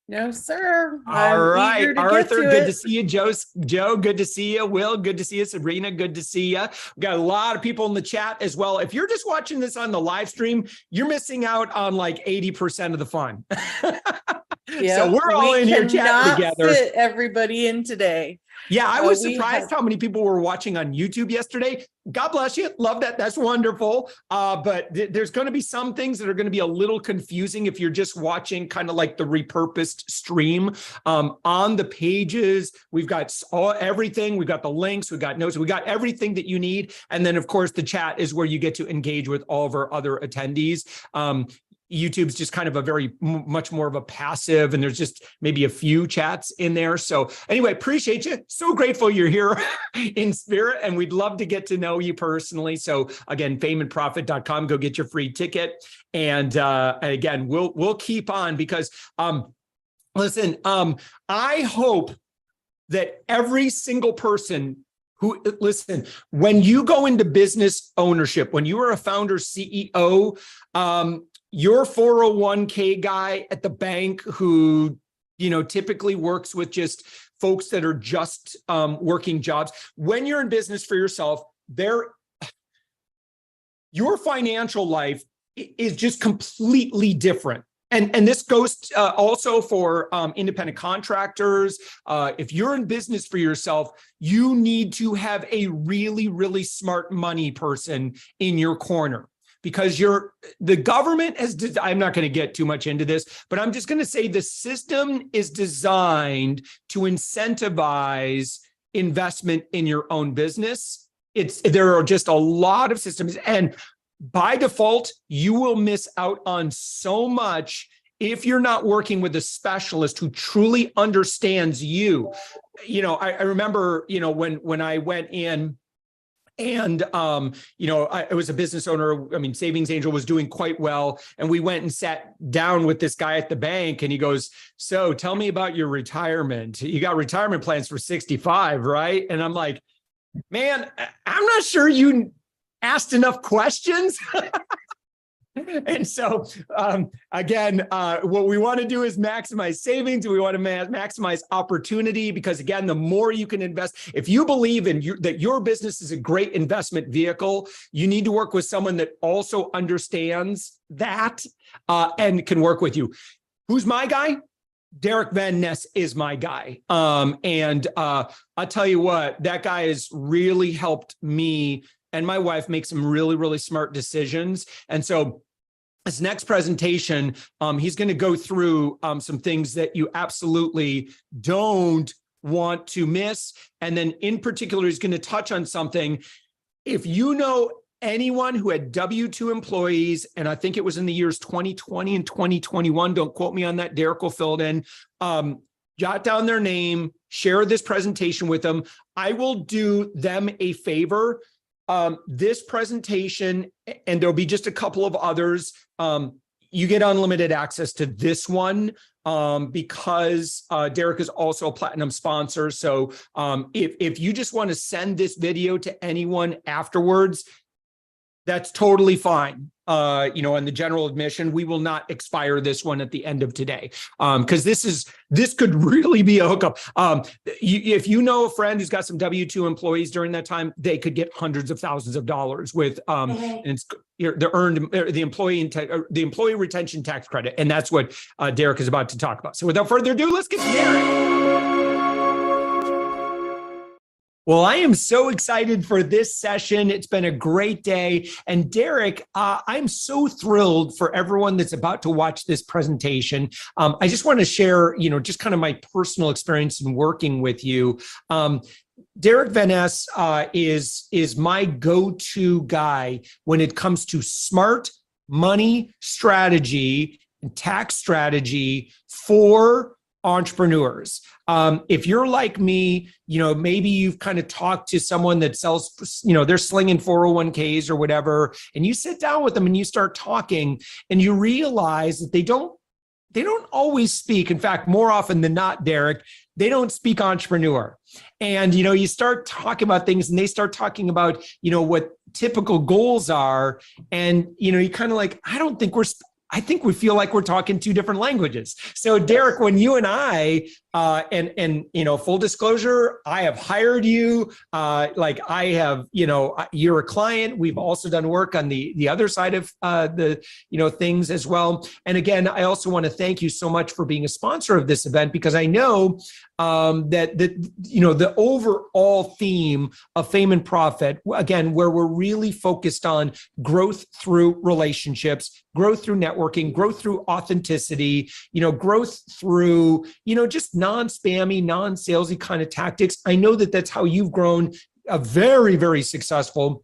No, sir. All right, Arthur, good to see you. Joe, good to see you. Will, good to see you. Sabrina, good to see you. We've got a lot of people in the chat as well. If you're just watching this on the live stream, you're missing out on like 80% of the fun. Yeah, so we're all in here chatting together. Fit everybody in today. Yeah, I was surprised how many people were watching on YouTube yesterday. God bless you. Love that. That's wonderful. But there's going to be some things that are going to be a little confusing if you're just watching kind of like the repurposed stream. On the pages, we've got everything. We've got the links. We've got notes. We got everything that you need. And then, of course, the chat is where you get to engage with all of our other attendees. YouTube's just kind of a much more of a passive, and there's just maybe a few chats in there. So anyway, appreciate you. So grateful you're here in spirit, and we'd love to get to know you personally. So again, FameandProfit.com, go get your free ticket. And again, we'll keep on, because listen, I hope that every single person when you go into business ownership, when you are a founder, CEO, your 401k guy at the bank who, typically works with just folks that are just working jobs. When you're in business for yourself, your financial life is just completely different. And this goes also for independent contractors. If you're in business for yourself, you need to have a really, really smart money person in your corner, because the government I'm not going to get too much into this, but I'm just going to say the system is designed to incentivize investment in your own business. There are just a lot of systems, and by default, you will miss out on so much if you're not working with a specialist who truly understands you. I remember, when I went in And, I was a business owner. I mean, Savings Angel was doing quite well. And we went and sat down with this guy at the bank and he goes, so tell me about your retirement. You got retirement plans for 65, right? And I'm like, man, I'm not sure you asked enough questions. And so, again, what we want to do is maximize savings. We want to maximize opportunity because, again, the more you can invest, if you believe in that your business is a great investment vehicle, you need to work with someone that also understands that and can work with you. Who's my guy? Derek Van Ness is my guy. And I'll tell you what, that guy has really helped me and my wife make some really, really smart decisions. And so this next presentation, he's going to go through some things that you absolutely don't want to miss. And then in particular, he's going to touch on something. If you know anyone who had W-2 employees, and I think it was in the years 2020 and 2021, don't quote me on that, Derek will fill it in, jot down their name, share this presentation with them. I will do them a favor. This presentation, and there'll be just a couple of others, you get unlimited access to this one because Derek is also a platinum sponsor. So if you just want to send this video to anyone afterwards, that's totally fine. In the general admission, we will not expire this one at the end of today because this could really be a hookup. If you know a friend who's got some W-2 employees during that time, they could get hundreds of thousands of dollars with and it's the employee retention tax credit, and that's what Derek is about to talk about. So without further ado, let's get to Derek. Well, I am so excited for this session. It's been a great day. And Derek, I'm so thrilled for everyone that's about to watch this presentation. I just want to share, just kind of my personal experience in working with you. Derek Van Ness is my go-to guy when it comes to smart money strategy and tax strategy for entrepreneurs. If you're like me, maybe you've kind of talked to someone that sells, they're slinging 401ks or whatever, and you sit down with them and you start talking and you realize that they don't always speak. In fact, more often than not, Derek, they don't speak entrepreneur. And, you start talking about things and they start talking about, what typical goals are. And, you kind of like, I think we feel like we're talking two different languages. So Derek, when you and I, full disclosure, I have hired you, you're a client. We've also done work on the other side of things as well. And again, I also want to thank you so much for being a sponsor of this event, because I know that the overall theme of Fame and Profit, again, where we're really focused on growth through relationships, growth through networking, growth through authenticity, growth through, just non-spammy, non-salesy kind of tactics. I know that that's how you've grown a very, very successful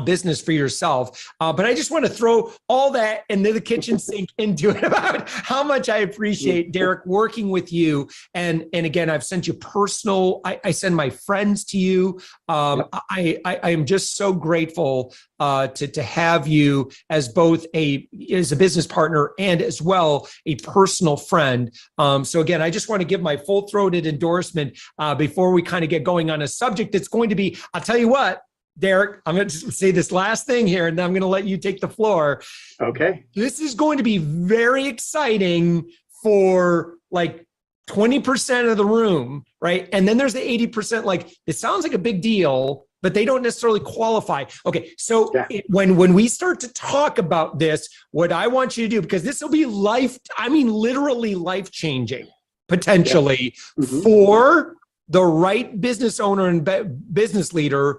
business for yourself. But I just want to throw all that into the kitchen sink into it about how much I appreciate, Derek, working with you. And again, I've sent you personal, I send my friends to you. I am just so grateful to have you as both as a business partner and as well a personal friend. So again, I just want to give my full-throated endorsement before we kind of get going on a subject that's going to be, I'll tell you what, Derek, I'm going to say this last thing here, and then I'm going to let you take the floor. Okay. This is going to be very exciting for like 20% of the room, right? And then there's the 80%, like, it sounds like a big deal, but they don't necessarily qualify. Okay, so when we start to talk about this, what I want you to do, because this will be literally life-changing, potentially, for the right business owner and business leader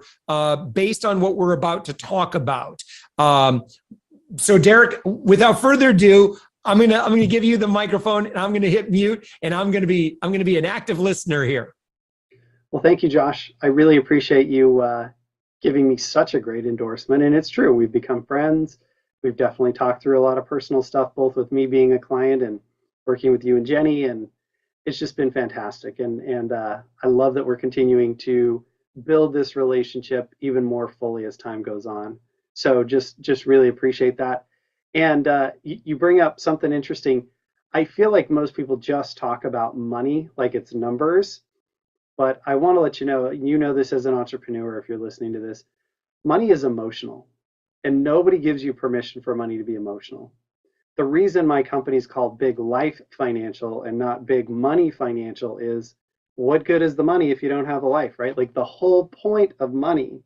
based on what we're about to talk about. So Derek, without further ado, I'm gonna give you the microphone and I'm gonna hit mute, and I'm gonna be an active listener here. Well, thank you, Josh. I really appreciate you giving me such a great endorsement. And it's true, we've become friends. We've definitely talked through a lot of personal stuff, both with me being a client and working with you and Jenny, and it's just been fantastic. And I love that we're continuing to build this relationship even more fully as time goes on. So just really appreciate that. And you bring up something interesting. I feel like most people just talk about money like it's numbers, but I want to let you know this as an entrepreneur, if you're listening to this, money is emotional, and nobody gives you permission for money to be emotional. The reason my company is called Big Life Financial and not Big Money Financial is, what good is the money if you don't have a life, right? Like, the whole point of money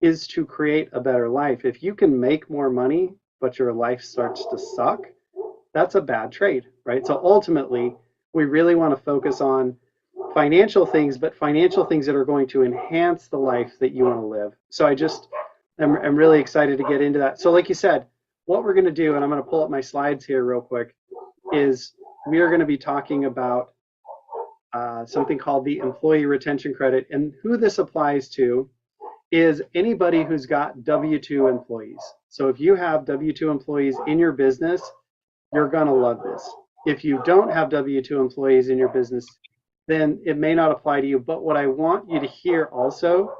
is to create a better life. If you can make more money, but your life starts to suck, that's a bad trade, right? So ultimately, we really want to focus on financial things, but financial things that are going to enhance the life that you want to live. So I'm really excited to get into that. So like you said, what we're going to do, and I'm going to pull up my slides here real quick, is we are going to be talking about something called the Employee Retention Credit. And who this applies to is anybody who's got W-2 employees. So if you have W-2 employees in your business, you're going to love this. If you don't have W-2 employees in your business, then it may not apply to you. But what I want you to hear also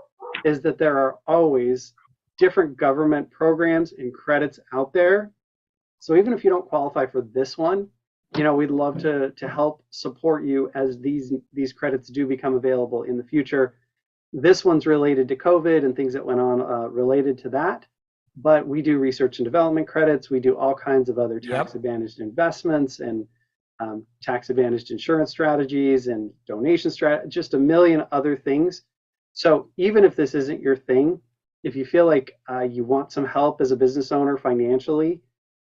is that there are always different government programs and credits out there. So even if you don't qualify for this one, we'd love to help support you as these credits do become available in the future. This one's related to COVID and things that went on related to that. But we do research and development credits. We do all kinds of other tax-advantaged investments and tax-advantaged insurance strategies and donation strategies, just a million other things. So even if this isn't your thing, if you feel like you want some help as a business owner financially,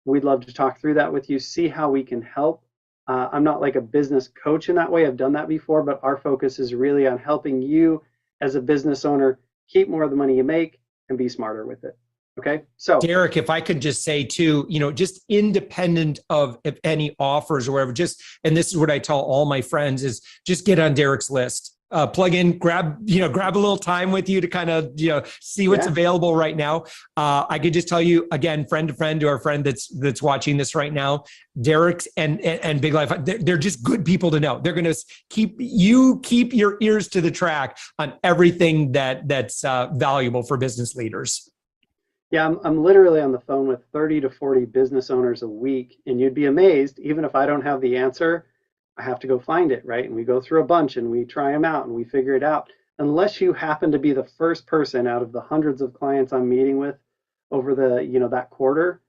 we'd love to talk through that with you, see how we can help. I'm not like a business coach in that way. I've done that before, but our focus is really on helping you as a business owner keep more of the money you make and be smarter with it. Okay. So Derek, if I could just say too, just independent of if any offers or whatever, and this is what I tell all my friends, is just get on Derek's list. Plug in, grab a little time with you to kind of, see what's available right now. I could just tell you again, friend to friend, to our friend that's watching this right now, Derek's and Big Life, they're just good people to know. They're going to keep your ears to the track on everything that's valuable for business leaders. Yeah, I'm literally on the phone with 30 to 40 business owners a week, and you'd be amazed, even if I don't have the answer, I have to go find it, right? And we go through a bunch and we try them out and we figure it out. Unless you happen to be the first person out of the hundreds of clients I'm meeting with over that quarter,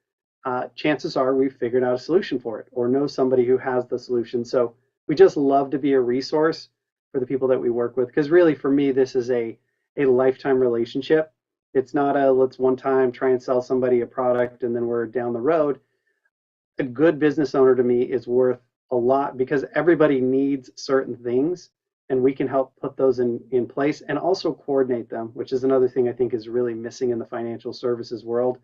chances are we've figured out a solution for it or know somebody who has the solution. So we just love to be a resource for the people that we work with, because really for me, this is a lifetime relationship. It's not let's one time try and sell somebody a product and then we're down the road. A good business owner to me is worth a lot, because everybody needs certain things and we can help put those in place and also coordinate them, which is another thing I think is really missing in the financial services world.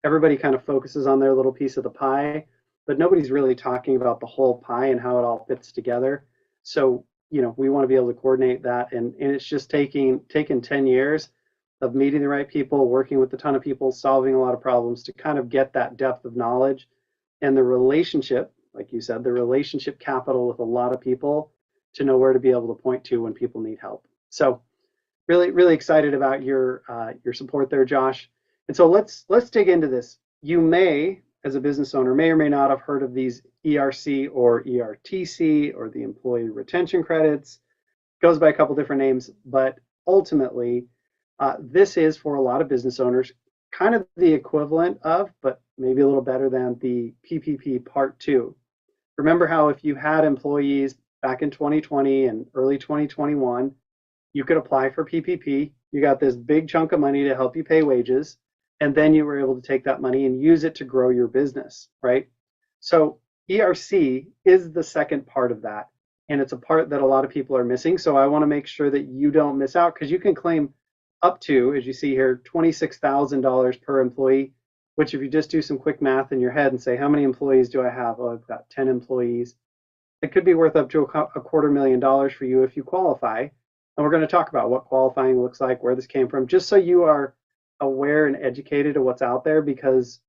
Everybody kind of focuses on their little piece of the pie, but nobody's really talking about the whole pie and how it all fits together. So, we want to be able to coordinate that. And it's just taken 10 years of meeting the right people, working with a ton of people, solving a lot of problems to kind of get that depth of knowledge and the relationship, like you said, the relationship capital with a lot of people to know where to be able to point to when people need help. So really, really excited about your support there, Josh. And so let's dig into this. You may, as a business owner, may or may not have heard of these ERC or ERTC or the employee retention credits. Goes by a couple different names, but ultimately, this is, for a lot of business owners, kind of the equivalent of, but maybe a little better than, the PPP Part 2. Remember how if you had employees back in 2020 and early 2021, you could apply for PPP. You got this big chunk of money to help you pay wages, and then you were able to take that money and use it to grow your business, right? So ERC is the second part of that, and it's a part that a lot of people are missing. So I want to make sure that you don't miss out, because you can claim up to, as you see here, $26,000 per employee, which if you just do some quick math in your head and say, how many employees do I have? Oh, I've got 10 employees. It could be worth up to $250,000 for you if you qualify. And we're going to talk about what qualifying looks like, where this came from, just so you are aware and educated of what's out there, because,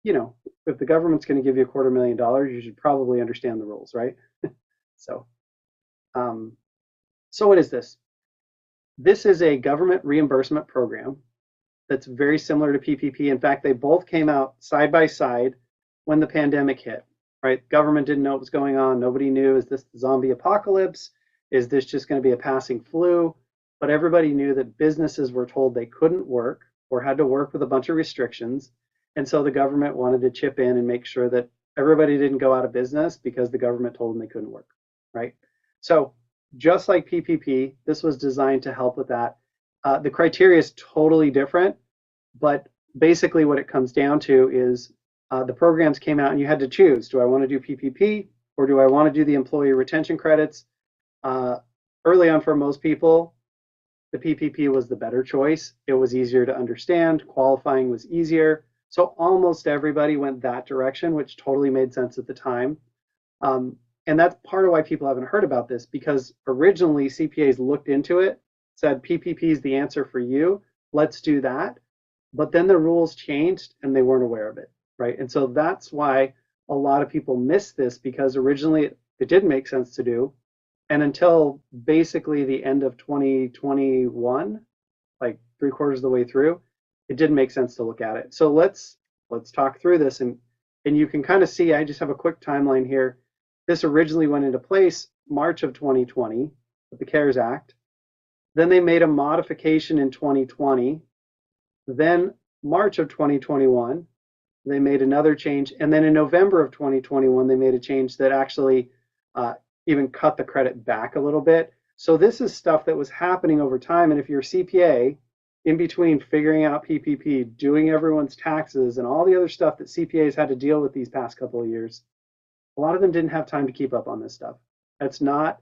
if the government's going to give you $250,000, you should probably understand the rules, right? So what is this? This is a government reimbursement program that's very similar to PPP. In fact, they both came out side by side when the pandemic hit, right? Government didn't know what was going on. Nobody knew, is this the zombie apocalypse? Is this just going to be a passing flu? But everybody knew that businesses were told they couldn't work or had to work with a bunch of restrictions. And so the government wanted to chip in and make sure that everybody didn't go out of business because the government told them they couldn't work, right? So just like PPP, this was designed to help with that. The criteria is totally different, but basically what it comes down to is the programs came out and you had to choose, do I want to do PPP or do I want to do the employee retention credits? Early on for most people, the PPP was the better choice. It was easier to understand, qualifying was easier. So almost everybody went that direction, which totally made sense at the time. And that's part of why people haven't heard about this, because originally CPAs looked into it, said PPP is the answer for you, let's do that. But then the rules changed and they weren't aware of it, right? And so that's why a lot of people missed this, because originally it didn't make sense to do. And until basically the end of 2021, like 3/4 of the way through, it didn't make sense to look at it. So let's talk through this, and you can kind of see, I just have a quick timeline here. This originally went into place March of 2020 with the CARES Act. Then they made a modification in 2020. Then March of 2021, they made another change. And then in November of 2021, they made a change that actually even cut the credit back a little bit. So this is stuff that was happening over time. And if you're a CPA, in between figuring out PPP, doing everyone's taxes, and all the other stuff that CPAs had to deal with these past couple of years, a lot of them didn't have time to keep up on this stuff. That's not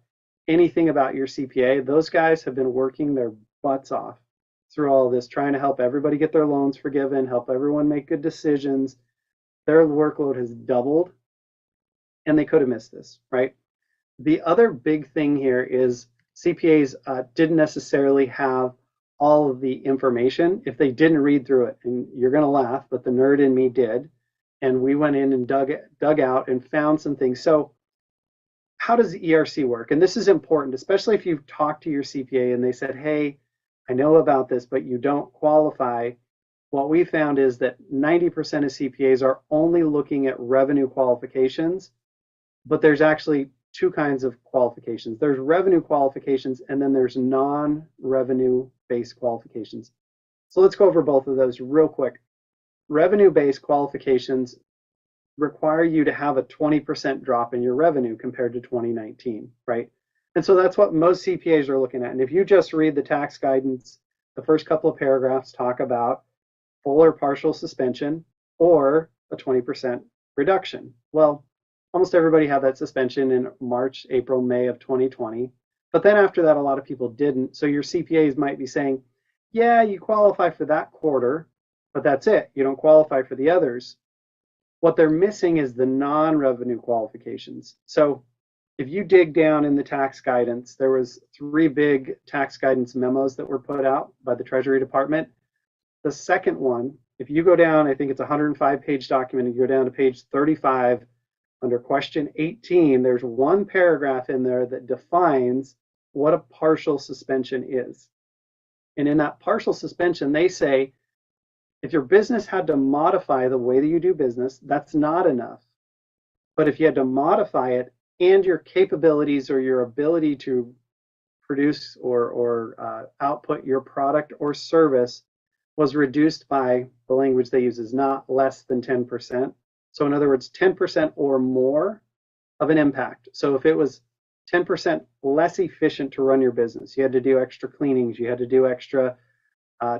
anything about your CPA. Those guys have been working their butts off through all of this, trying to help everybody get their loans forgiven, help everyone make good decisions. Their workload has doubled, and they could have missed this, right? The other big thing here is CPAs didn't necessarily have all of the information if they didn't read through it. And you're going to laugh, but the nerd in me did. And we went in and dug out and found some things. So how does the ERC work? And this is important, especially if you've talked to your CPA and they said, hey, I know about this, but you don't qualify. What we found is that 90% of CPAs are only looking at revenue qualifications, but there's actually two kinds of qualifications. There's revenue qualifications, and then there's non-revenue based qualifications. So let's go over both of those real quick. Revenue-based qualifications require you to have a 20% drop in your revenue compared to 2019, right? And so that's what most CPAs are looking at. And if you just read the tax guidance, the first couple of paragraphs talk about full or partial suspension or a 20% reduction. Well, almost everybody had that suspension in March, April, May of 2020. But then after that, a lot of people didn't. So your CPAs might be saying, yeah, you qualify for that quarter, but that's it. You don't qualify for the others. What they're missing is the non-revenue qualifications. So if you dig down in the tax guidance, there was 3 big tax guidance memos that were put out by the Treasury Department. The second one, if you go down, I think it's a 105-page document, and you go down to page 35, under question 18, there's one paragraph in there that defines what a partial suspension is. And in that partial suspension, they say, if your business had to modify the way that you do business, that's not enough. But if you had to modify it and your capabilities or your ability to produce or output your product or service was reduced by, the language they use is not less than 10%. So in other words, 10% or more of an impact. So if it was 10% less efficient to run your business, you had to do extra cleanings, you had to do extra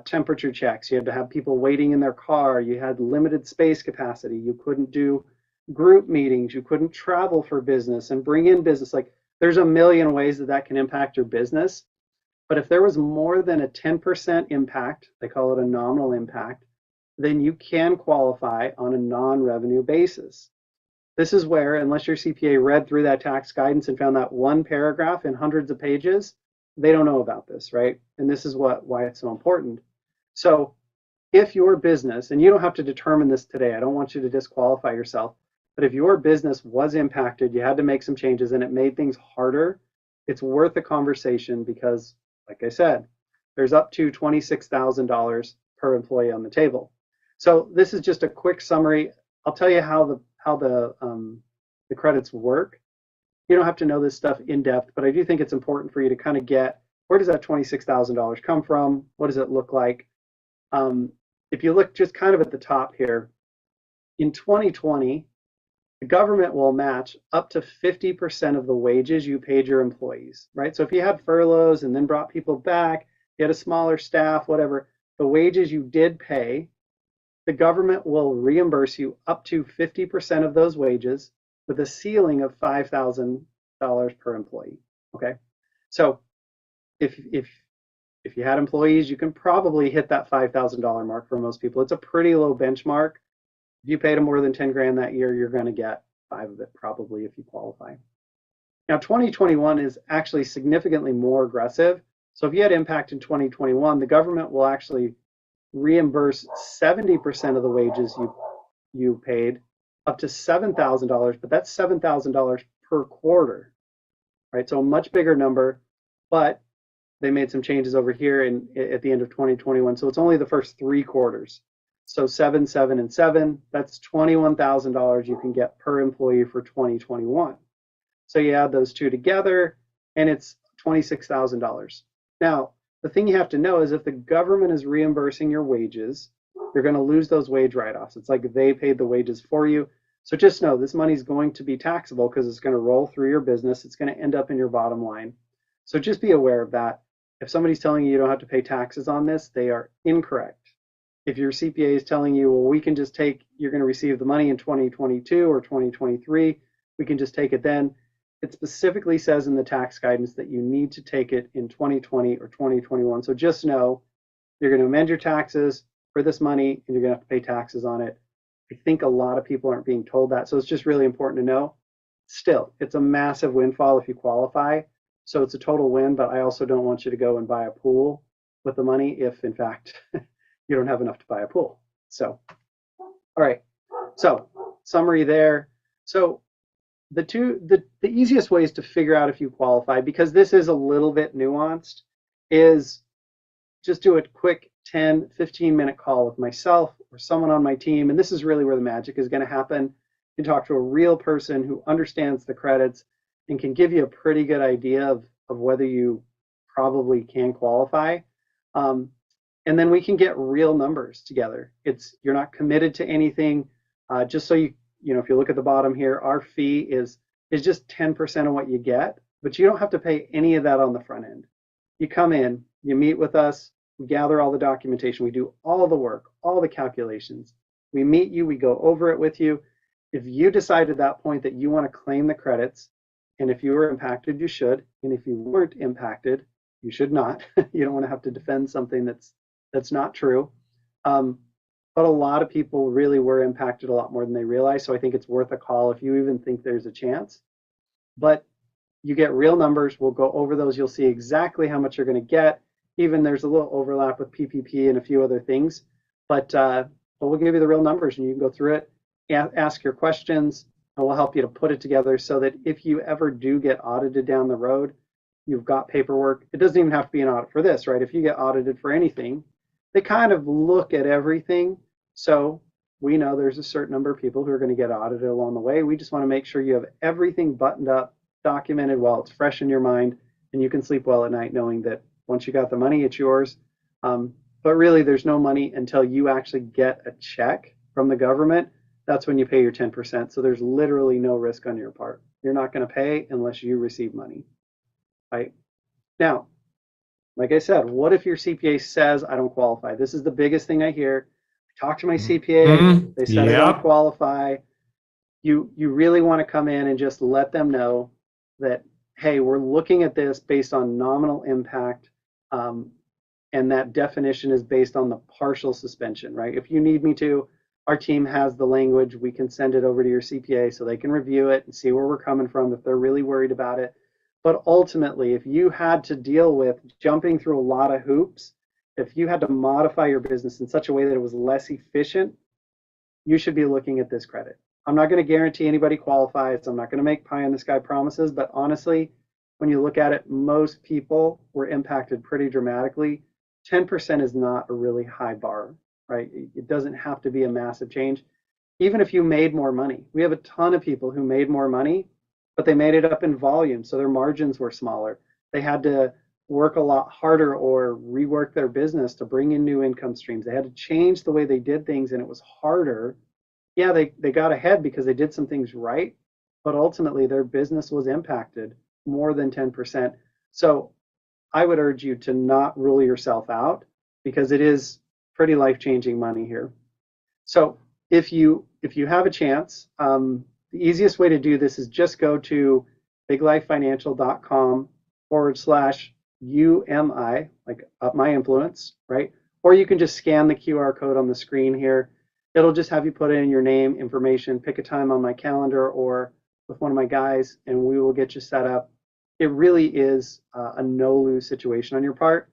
temperature checks, you had to have people waiting in their car, you had limited space capacity, you couldn't do group meetings, you couldn't travel for business and bring in business. Like, there's a million ways that can impact your business. But if there was more than a 10% impact, they call it a nominal impact, then you can qualify on a non-revenue basis. This is where, unless your CPA read through that tax guidance and found that one paragraph in hundreds of pages, they don't know about this, right? And this is why it's so important. So if your business, and you don't have to determine this today, I don't want you to disqualify yourself, but if your business was impacted, you had to make some changes and it made things harder, it's worth a conversation because, like I said, there's up to $26,000 per employee on the table. So this is just a quick summary. I'll tell you how the credits work. You don't have to know this stuff in depth, but I do think it's important for you to kind of get, where does that $26,000 come from? What does it look like? If you look just kind of at the top here, in 2020, the government will match up to 50% of the wages you paid your employees, right? So if you had furloughs and then brought people back, you had a smaller staff, whatever, the wages you did pay, the government will reimburse you up to 50% of those wages with a ceiling of $5,000 per employee, okay? So if you had employees, you can probably hit that $5,000 mark for most people. It's a pretty low benchmark. If you paid them more than 10 grand that year, you're going to get 5 of it probably if you qualify. Now, 2021 is actually significantly more aggressive. So if you had impact in 2021, the government will actually reimburse 70% of the wages you paid, up to $7,000, but that's $7,000 per quarter, right? So a much bigger number, but they made some changes over here at the end of 2021. So it's only the first 3 quarters. So 7, 7, and 7, that's $21,000 you can get per employee for 2021. So you add those two together and it's $26,000. Now, the thing you have to know is if the government is reimbursing your wages, you're going to lose those wage write-offs. It's like they paid the wages for you. So just know this money is going to be taxable because it's going to roll through your business. It's going to end up in your bottom line. So just be aware of that. If somebody's telling you you don't have to pay taxes on this, they are incorrect. If your CPA is telling you, well, we can just take, you're going to receive the money in 2022 or 2023, we can just take it then. It specifically says in the tax guidance that you need to take it in 2020 or 2021. So just know you're going to amend your taxes for this money and you're going to have to pay taxes on it. I think a lot of people aren't being told that. So it's just really important to know. Still, it's a massive windfall if you qualify. So it's a total win, but I also don't want you to go and buy a pool with the money if in fact you don't have enough to buy a pool. So, all right. So summary there. So the easiest ways to figure out if you qualify, because this is a little bit nuanced, is just do a quick 10, 15-minute call with myself or someone on my team. And this is really where the magic is going to happen. You talk to a real person who understands the credits and can give you a pretty good idea of whether you probably can qualify. And then we can get real numbers together. You're not committed to anything. Just so you know, if you look at the bottom here, our fee is just 10% of what you get, but you don't have to pay any of that on the front end. You come in, you meet with us, we gather all the documentation, we do all the work, all the calculations. We meet you, we go over it with you. If you decide at that point that you want to claim the credits, and if you were impacted, you should, and if you weren't impacted, you should not. You don't want to have to defend something that's not true. But a lot of people really were impacted a lot more than they realize. So I think it's worth a call if you even think there's a chance. But you get real numbers. We'll go over those. You'll see exactly how much you're going to get. Even there's a little overlap with PPP and a few other things. But we'll give you the real numbers and you can go through it, ask your questions, and we'll help you to put it together so that if you ever do get audited down the road, you've got paperwork. It doesn't even have to be an audit for this, right? If you get audited for anything, they kind of look at everything. So we know there's a certain number of people who are going to get audited along the way. We just want to make sure you have everything buttoned up, documented while it's fresh in your mind, and you can sleep well at night knowing that once you got the money, it's yours. But really, there's no money until you actually get a check from the government. That's when you pay your 10%. So there's literally no risk on your part. You're not going to pay unless you receive money, right? Now, like I said, what if your CPA says, I don't qualify? This is the biggest thing I hear. I talked to my CPA, they said I don't qualify. You really want to come in and just let them know that, hey, we're looking at this based on nominal impact, and that definition is based on the partial suspension, right? If you need me to, our team has the language. We can send it over to your CPA so they can review it and see where we're coming from if they're really worried about it. But ultimately, if you had to deal with jumping through a lot of hoops, if you had to modify your business in such a way that it was less efficient, you should be looking at this credit. I'm not going to guarantee anybody qualifies. I'm not going to make pie in the sky promises, but honestly, when you look at it, most people were impacted pretty dramatically. 10% is not a really high bar, right? It doesn't have to be a massive change. Even if you made more money, we have a ton of people who made more money, but they made it up in volume, so their margins were smaller. They had to work a lot harder or rework their business to bring in new income streams. They had to change the way they did things, and it was harder. Yeah, they got ahead because they did some things right, but ultimately their business was impacted more than 10%. So I would urge you to not rule yourself out, because it is pretty life-changing money here. So if you have a chance, the easiest way to do this is just go to biglifefinancial.com/UMI, like up my influence, right? Or you can just scan the QR code on the screen here. It'll just have you put in your name, information, pick a time on my calendar or with one of my guys, and we will get you set up. It really is a no-lose situation on your part,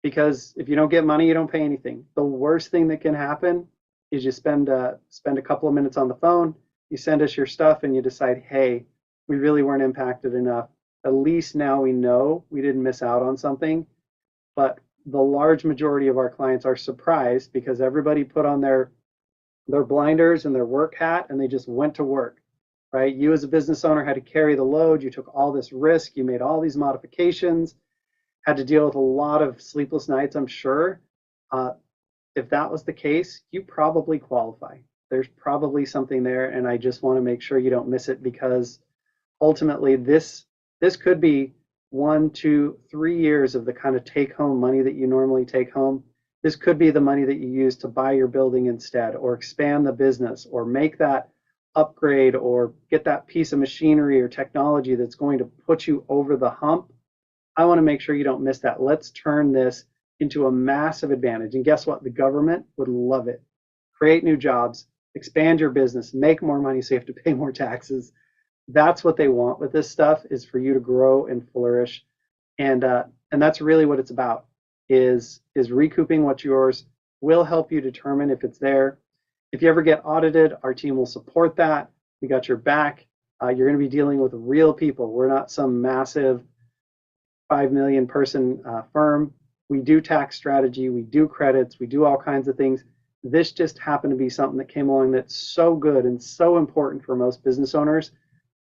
because if you don't get money, you don't pay anything. The worst thing that can happen is you spend a couple of minutes on the phone, you send us your stuff, and you decide, hey, we really weren't impacted enough. At least now we know we didn't miss out on something. But the large majority of our clients are surprised because everybody put on their blinders and their work hat and they just went to work, right? You as a business owner had to carry the load. You took all this risk. You made all these modifications, had to deal with a lot of sleepless nights, I'm sure. If that was the case, you probably qualify. There's probably something there, and I just want to make sure you don't miss it, because ultimately this could be 1, 2, 3 years of the kind of take-home money that you normally take home. This could be the money that you use to buy your building instead, or expand the business, or make that upgrade, or get that piece of machinery or technology that's going to put you over the hump. I want to make sure you don't miss that. Let's turn this into a massive advantage. And guess what? The government would love it. Create new jobs, expand your business, make more money so you have to pay more taxes. That's what they want with this stuff, is for you to grow and flourish. And that's really what it's about, is recouping what's yours. We'll help you determine if it's there. If you ever get audited, our team will support that. We got your back. You're going to be dealing with real people. We're not some massive 5 million person firm. We do tax strategy, we do credits, we do all kinds of things. This just happened to be something that came along that's so good and so important for most business owners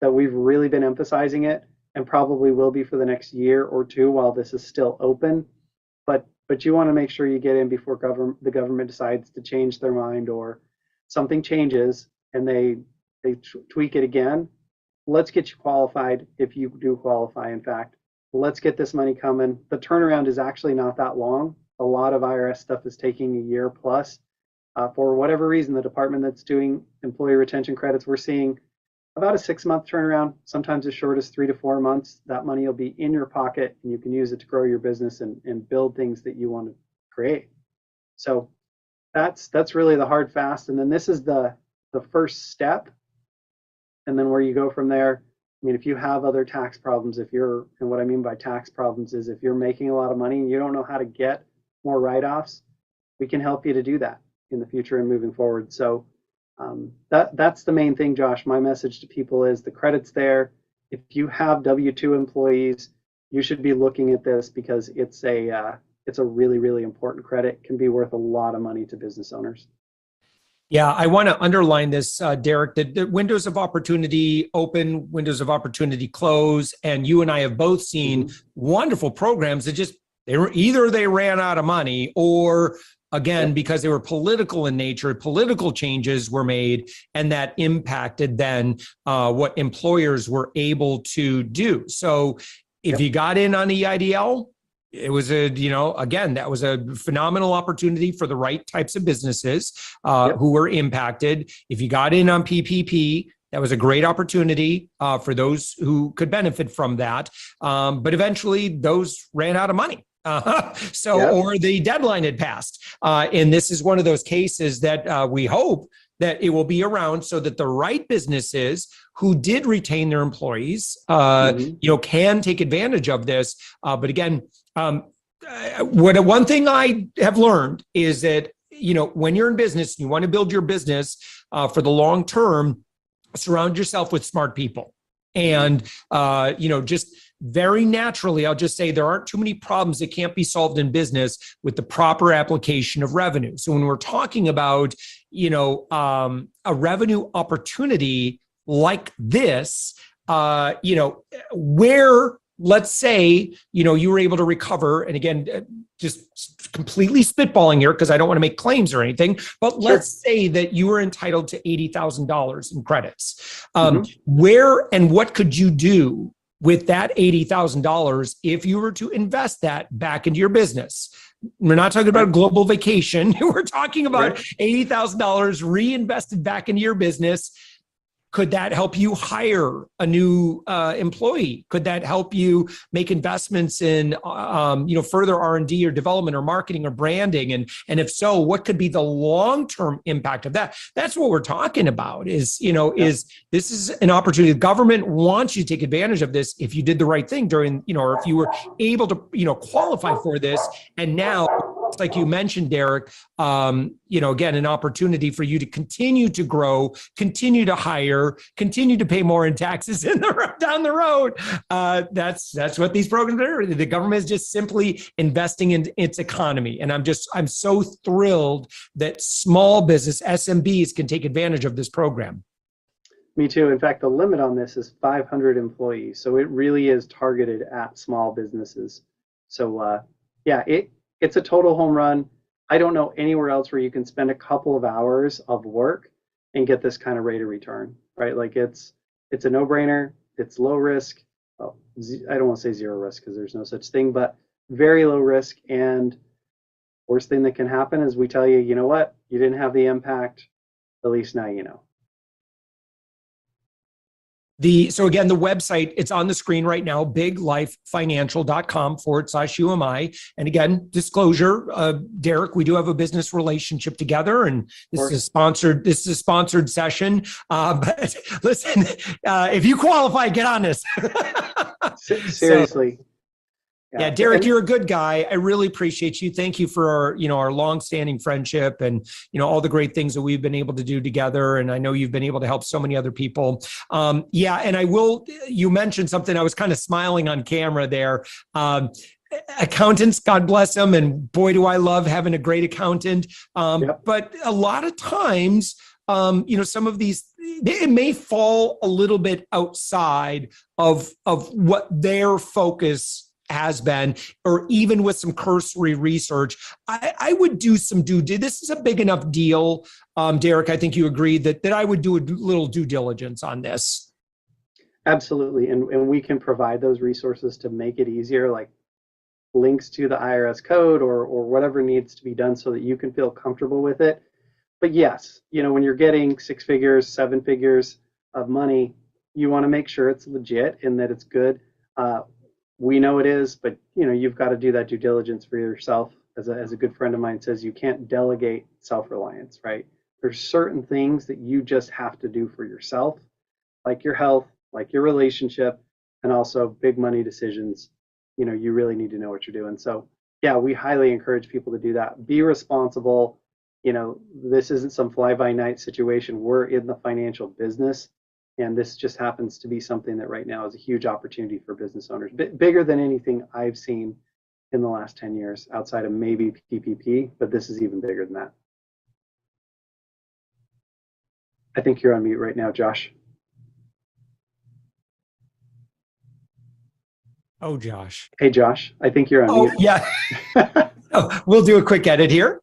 that we've really been emphasizing it, and probably will be for the next year or two while this is still open. But you want to make sure you get in before the government decides to change their mind, or something changes and they tweak it again. Let's get you qualified if you do qualify, in fact. Let's get this money coming. The turnaround is actually not that long. A lot of IRS stuff is taking a year plus. For whatever reason, the department that's doing employee retention credits, we're seeing about a 6-month turnaround, sometimes as short as 3 to 4 months. That money will be in your pocket and you can use it to grow your business and build things that you want to create. So that's really the hard fast. And then this is the first step. And then where you go from there. I mean, if you have other tax problems, and what I mean by tax problems is if you're making a lot of money and you don't know how to get more write-offs, we can help you to do that in the future and moving forward. So that's the main thing, Josh. My message to people is the credit's there. If you have W-2 employees, you should be looking at this, because it's a really, really important credit. It can be worth a lot of money to business owners. Yeah, I want to underline this, Derek, that the windows of opportunity open, windows of opportunity close, and you and I have both seen wonderful programs that they ran out of money, or again, because they were political in nature, political changes were made, and that impacted then what employers were able to do. So if you got in on EIDL, it was that was a phenomenal opportunity for the right types of businesses who were impacted. If you got in on PPP, that was a great opportunity for those who could benefit from that. But eventually those ran out of money. Or the deadline had passed. And this is one of those cases that we hope that it will be around so that the right businesses who did retain their employees, can take advantage of this. But again, one thing I have learned is that, when you're in business, you want to build your business for the long term, surround yourself with smart people. And, just very naturally, I'll just say there aren't too many problems that can't be solved in business with the proper application of revenue. So when we're talking about, a revenue opportunity like this, where, let's say, you were able to recover, and again, just completely spitballing here because I don't want to make claims or anything, but let's say that you were entitled to $80,000 in credits. Where and what could you do with that $80,000 if you were to invest that back into your business? We're not talking about a global vacation. We're talking about $80,000 reinvested back into your business. Could that help you hire a new employee? Could that help you make investments in, further R&D or development or marketing or branding? And if so, what could be the long-term impact of that? That's what we're talking about. Is this is an opportunity? The government wants you to take advantage of this if you did the right thing during, or if you were able to, qualify for this. And now, like you mentioned, Derek, again, an opportunity for you to continue to grow, continue to hire, continue to pay more in taxes down the road. That's what these programs are. The government is just simply investing in its economy. And I'm so thrilled that small business SMBs can take advantage of this program. Me too. In fact, the limit on this is 500 employees. So it really is targeted at small businesses. So it's a total home run. I don't know anywhere else where you can spend a couple of hours of work and get this kind of rate of return, right? Like it's a no-brainer. It's low risk. Well, I don't want to say zero risk because there's no such thing, but very low risk. And worst thing that can happen is we tell you, you know what? You didn't have the impact. At least now you know. So again, the website, it's on the screen right now, biglifefinancial.com/UMI. And again, disclosure, Derek, we do have a business relationship together, and this is a sponsored session. But listen, if you qualify, get on this. Seriously. Yeah, Derek, you're a good guy. I really appreciate you. Thank you for our longstanding friendship and, all the great things that we've been able to do together. And I know you've been able to help so many other people. And you mentioned something, I was kind of smiling on camera there. Accountants, God bless them. And boy, do I love having a great accountant. But a lot of times, some of these, it may fall a little bit outside of what their focus has been, or even with some cursory research, I would do some this is a big enough deal. Derek, I think you agree that I would do a little due diligence on this. Absolutely. And we can provide those resources to make it easier, like links to the IRS code or whatever needs to be done so that you can feel comfortable with it. But yes, when you're getting 6 figures, 7 figures of money, you want to make sure it's legit and that it's good. We know it is, but you've got to do that due diligence for yourself. As a good friend of mine says, you can't delegate self-reliance, right? There's certain things that you just have to do for yourself, like your health, like your relationship, and also big money decisions. You really need to know what you're doing. So yeah, we highly encourage people to do that. Be responsible. This isn't some fly-by-night situation. We're in the financial business. And this just happens to be something that right now is a huge opportunity for business owners, bigger than anything I've seen in the last 10 years outside of maybe PPP, but this is even bigger than that. I think you're on mute right now, Josh. Oh, Josh. Hey, Josh, I think you're on mute. Yeah. We'll do a quick edit here.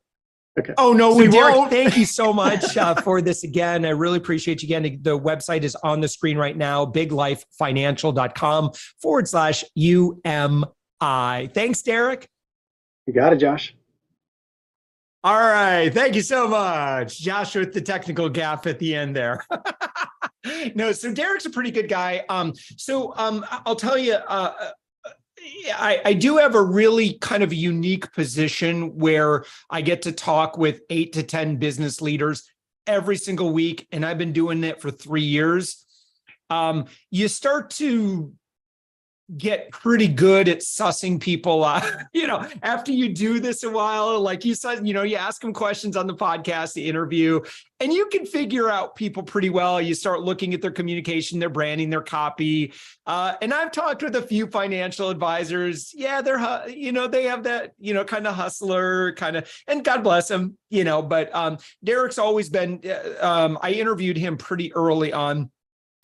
Okay. Oh, no, we Derek, won't. Thank you so much for this again. I really appreciate you again. The website is on the screen right now, biglifefinancial.com/UMI. Thanks, Derek. You got it, Josh. All right. Thank you so much. Josh with the technical gap at the end there. No, so Derek's a pretty good guy. I'll tell you, I do have a really kind of unique position where I get to talk with 8 to 10 business leaders every single week, and I've been doing it for 3 years. You start to get pretty good at sussing people out. After you do this a while, like you said, you ask them questions on the podcast, the interview, and you can figure out people pretty well. You start looking at their communication, their branding, their copy. And I've talked with a few financial advisors. Yeah, they have that, kind of hustler kind of, and God bless them, but Derek's always been, I interviewed him pretty early on.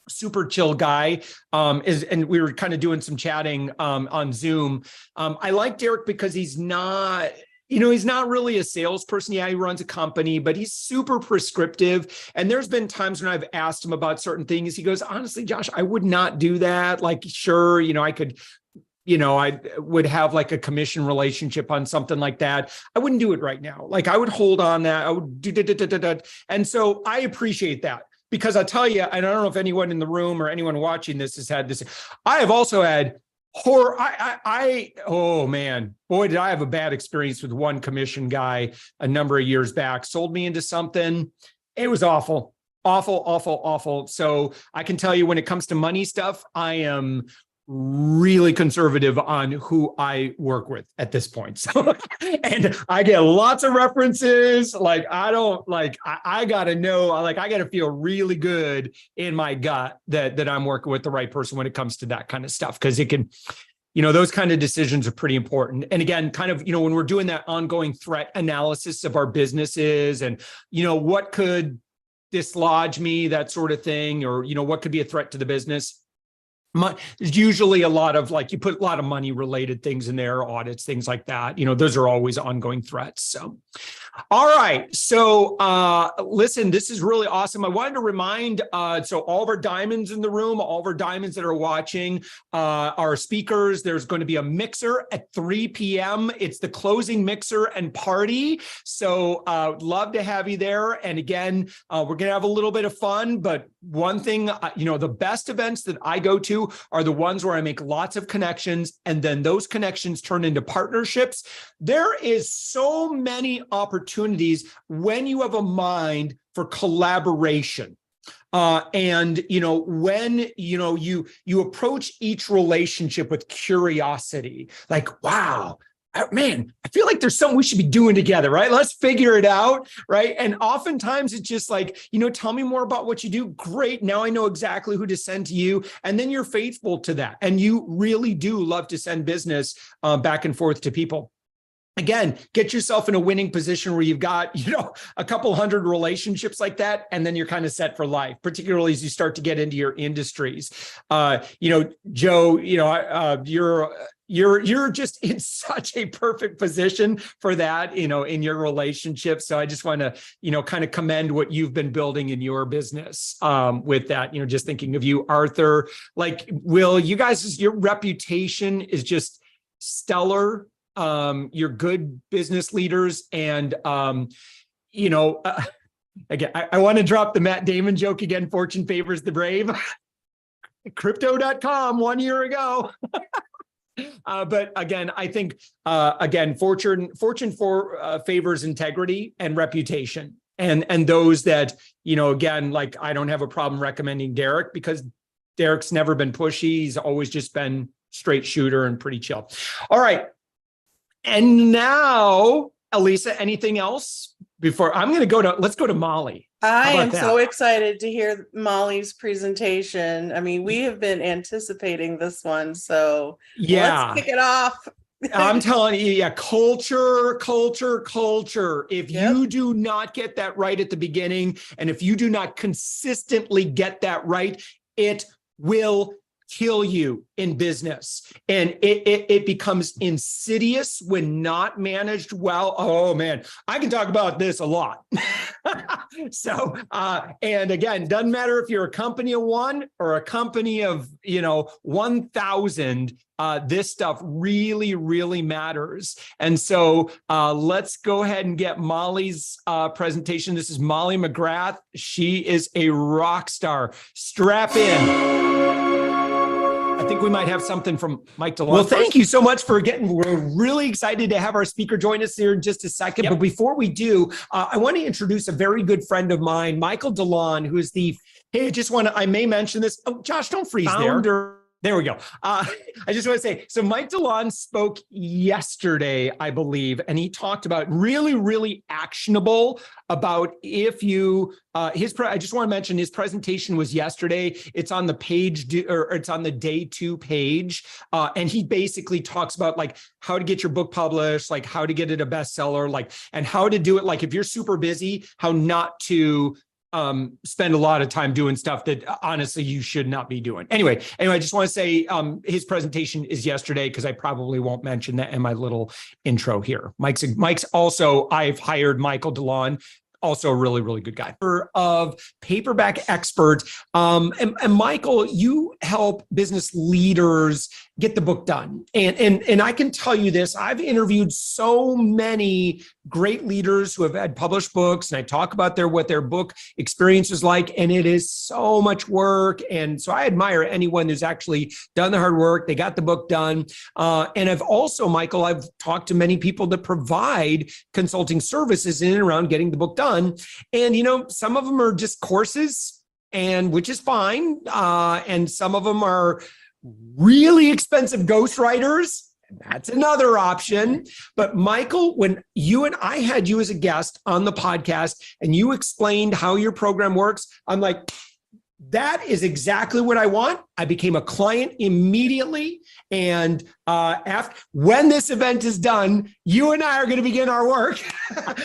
Super chill guy, and we were kind of doing some chatting on Zoom. I like Derek because he's not really a salesperson. Yeah, he runs a company, but he's super prescriptive. And there's been times when I've asked him about certain things. He goes, honestly, Josh, I would not do that. Like, sure, I could, I would have like a commission relationship on something like that. I wouldn't do it right now. Like I would hold on that. I would do. And so I appreciate that. Because I'll tell you, and I don't know if anyone in the room or anyone watching this has had this. I have also had horror. Oh man, boy, did I have a bad experience with one commission guy a number of years back. Sold me into something. It was awful. So I can tell you when it comes to money stuff, I am really conservative on who I work with at this point. So, and I get lots of references. Like, I got to know, like, I got to feel really good in my gut that I'm working with the right person when it comes to that kind of stuff. Cause it can, those kind of decisions are pretty important. And again, kind of, when we're doing that ongoing threat analysis of our businesses and, what could dislodge me, that sort of thing, or, what could be a threat to the business. There's usually a lot of you put a lot of money related things in there, audits, things like that. Those are always ongoing threats. So, all right. So listen, this is really awesome. I wanted to remind, so all of our diamonds in the room, all of our diamonds that are watching, our speakers, there's going to be a mixer at 3 p.m. It's the closing mixer and party. So love to have you there. And again, we're going to have a little bit of fun, but one thing, the best events that I go to are the ones where I make lots of connections and then those connections turn into partnerships. There is so many opportunities when you have a mind for collaboration. And when you approach each relationship with curiosity, like, wow, man, I feel like there's something we should be doing together, right? Let's figure it out, right? And oftentimes it's just like, tell me more about what you do. Great. Now I know exactly who to send to you. And then you're faithful to that. And you really do love to send business back and forth to people. Again, get yourself in a winning position where you've got, a couple hundred relationships like that, and then you're kind of set for life, particularly as you start to get into your industries. Joe, you're just in such a perfect position for that, in your relationship. So I just want to, kind of commend what you've been building in your business with that, just thinking of you, Arthur, like Will, you guys, your reputation is just stellar. You're good business leaders. And, again, I want to drop the Matt Damon joke again. Fortune favors the brave. Crypto.com 1 year ago. But again, I think, fortune favors integrity and reputation. And those that, again, like I don't have a problem recommending Derek because Derek's never been pushy. He's always just been straight shooter and pretty chill. All right. And now, Elisa, anything else before let's go to Molly. I am so excited to hear Molly's presentation. I mean, we have been anticipating this one, so let's kick it off. I'm telling you, culture. If you do not get that right at the beginning, and if you do not consistently get that right, it will kill you in business. And it becomes insidious when not managed well. Oh man, I can talk about this a lot. So, and again, doesn't matter if you're a company of one or a company of, 1,000, this stuff really, really matters. And so let's go ahead and get Molly's presentation. This is Molly McGrath. She is a rock star. Strap in. I think we might have something from Mike DeLon. Well, thank you so much for we're really excited to have our speaker join us here in just a second. Yep. But before we do, I want to introduce a very good friend of mine, Michael DeLon, who is I may mention this. Oh, Josh, don't freeze there. There we go. I just want to say, so Mike DeLon spoke yesterday, I believe, and he talked about really, really actionable about if you, I just want to mention his presentation was yesterday. It's on the page, or it's on the day 2 page. And he basically talks about like how to get your book published, like how to get it a bestseller, like, and how to do it. Like if you're super busy, how not to spend a lot of time doing stuff that honestly you should not be doing. Anyway, I just want to say his presentation is yesterday because I probably won't mention that in my little intro here. Mike's also, I've hired Michael DeLon, also a really, really good guy. Of Paperback Expert. And Michael, you help business leaders get the book done. And I can tell you this, I've interviewed so many great leaders who have had published books, and I talk about what their book experience is like, and it is so much work. And so I admire anyone who's actually done the hard work. They got the book done. And I've also, Michael, I've talked to many people that provide consulting services in and around getting the book done. And, you know, some of them are just courses, and which is fine. And some of them are really expensive ghostwriters. That's another option. But Michael, when you and I had you as a guest on the podcast and you explained how your program works, I'm like, that is exactly what I want. I became a client immediately. And when this event is done, you and I are going to begin our work.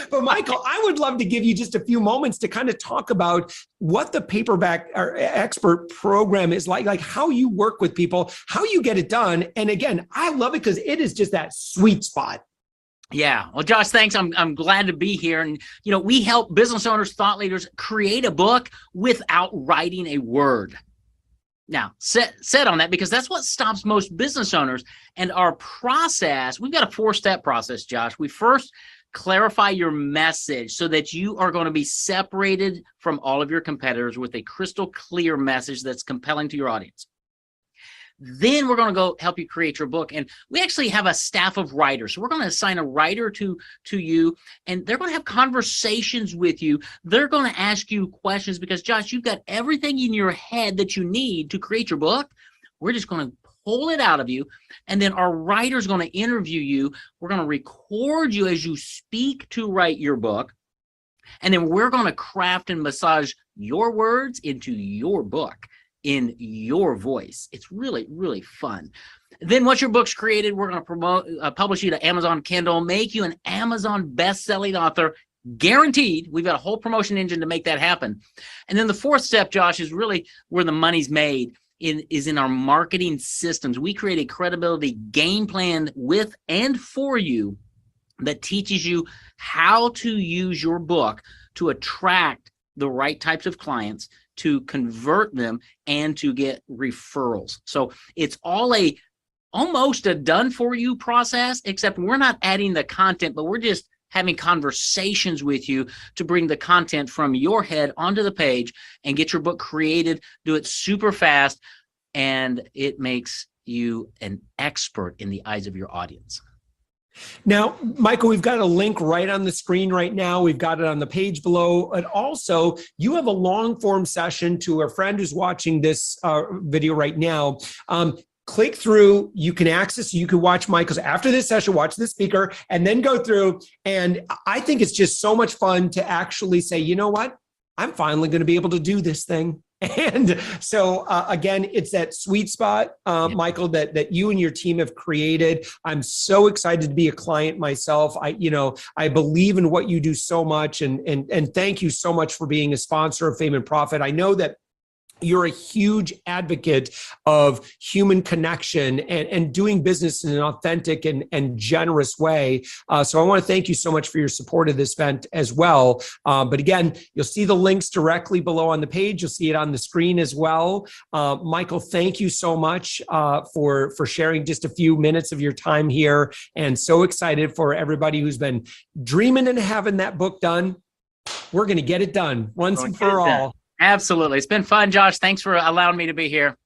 But Michael, I would love to give you just a few moments to kind of talk about what the Paperback Expert program is like how you work with people, how you get it done. And again, I love it because it is just that sweet spot. Yeah. Well, Josh, thanks. I'm glad to be here. And, you know, we help business owners, thought leaders create a book without writing a word. Now, set on that, because that's what stops most business owners. And our process, we've got a 4-step process, Josh. We first clarify your message so that you are going to be separated from all of your competitors with a crystal clear message that's compelling to your audience. Then we're going to go help you create your book. And we actually have a staff of writers. So we're going to assign a writer to you, and they're going to have conversations with you. They're going to ask you questions because, Josh, you've got everything in your head that you need to create your book. We're just going to pull it out of you. And then our writer's going to interview you. We're going to record you as you speak to write your book. And then we're going to craft and massage your words into your book in your voice. It's really, really fun. Then once your book's created, we're going to publish you to Amazon Kindle, make you an Amazon best-selling author, guaranteed. We've got a whole promotion engine to make that happen. And then the 4th step, Josh, is really where the money's made, is in our marketing systems. We create a credibility game plan with and for you that teaches you how to use your book to attract the right types of clients, to convert them, and to get referrals. So it's almost a done for you process, except we're not adding the content, but we're just having conversations with you to bring the content from your head onto the page and get your book created, do it super fast, and it makes you an expert in the eyes of your audience. Now, Michael, we've got a link right on the screen right now. We've got it on the page below. And also, you have a long form session to a friend who's watching this video right now. Click through, you can access, you can watch Michael's after this session, watch the speaker, and then go through. And I think it's just so much fun to actually say, you know what? I'm finally going to be able to do this thing. And so, again, it's that sweet spot, Michael, that you and your team have created. I'm so excited to be a client myself. I believe in what you do so much. And thank you so much for being a sponsor of Fame and Profit. I know that you're a huge advocate of human connection and doing business in an authentic and generous way. So I want to thank you so much for your support of this event as well. But again, you'll see the links directly below on the page. You'll see it on the screen as well. Michael, thank you so much for sharing just a few minutes of your time here. And so excited for everybody who's been dreaming and having that book done. We're going to get it done once and for all. Absolutely. It's been fun, Josh. Thanks for allowing me to be here.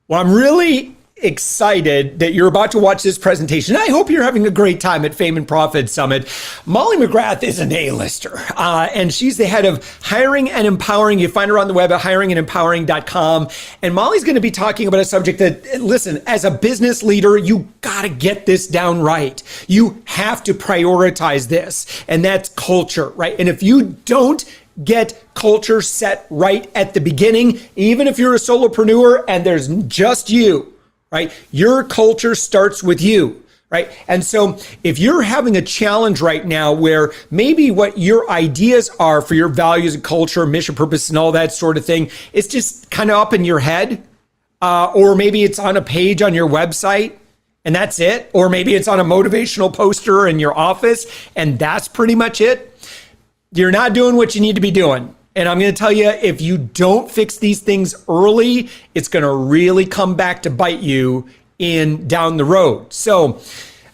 Well, I'm really excited that you're about to watch this presentation. I hope you're having a great time at Fame and Profit Summit. Molly McGrath is an A-lister, and she's the head of hiring and empowering. You find her on the web at FameandProfit.com. And Molly's going to be talking about a subject that, listen, as a business leader, you got to get this down right. You have to prioritize this, and that's culture, right? And if you don't get culture set right at the beginning, even if you're a solopreneur and there's just you, right? Your culture starts with you, right? And so if you're having a challenge right now where maybe what your ideas are for your values and culture, mission, purpose, and all that sort of thing, it's just kind of up in your head, or maybe it's on a page on your website and that's it, or maybe it's on a motivational poster in your office and that's pretty much it. You're not doing what you need to be doing. And I'm going to tell you, if you don't fix these things early, it's going to really come back to bite you in down the road. So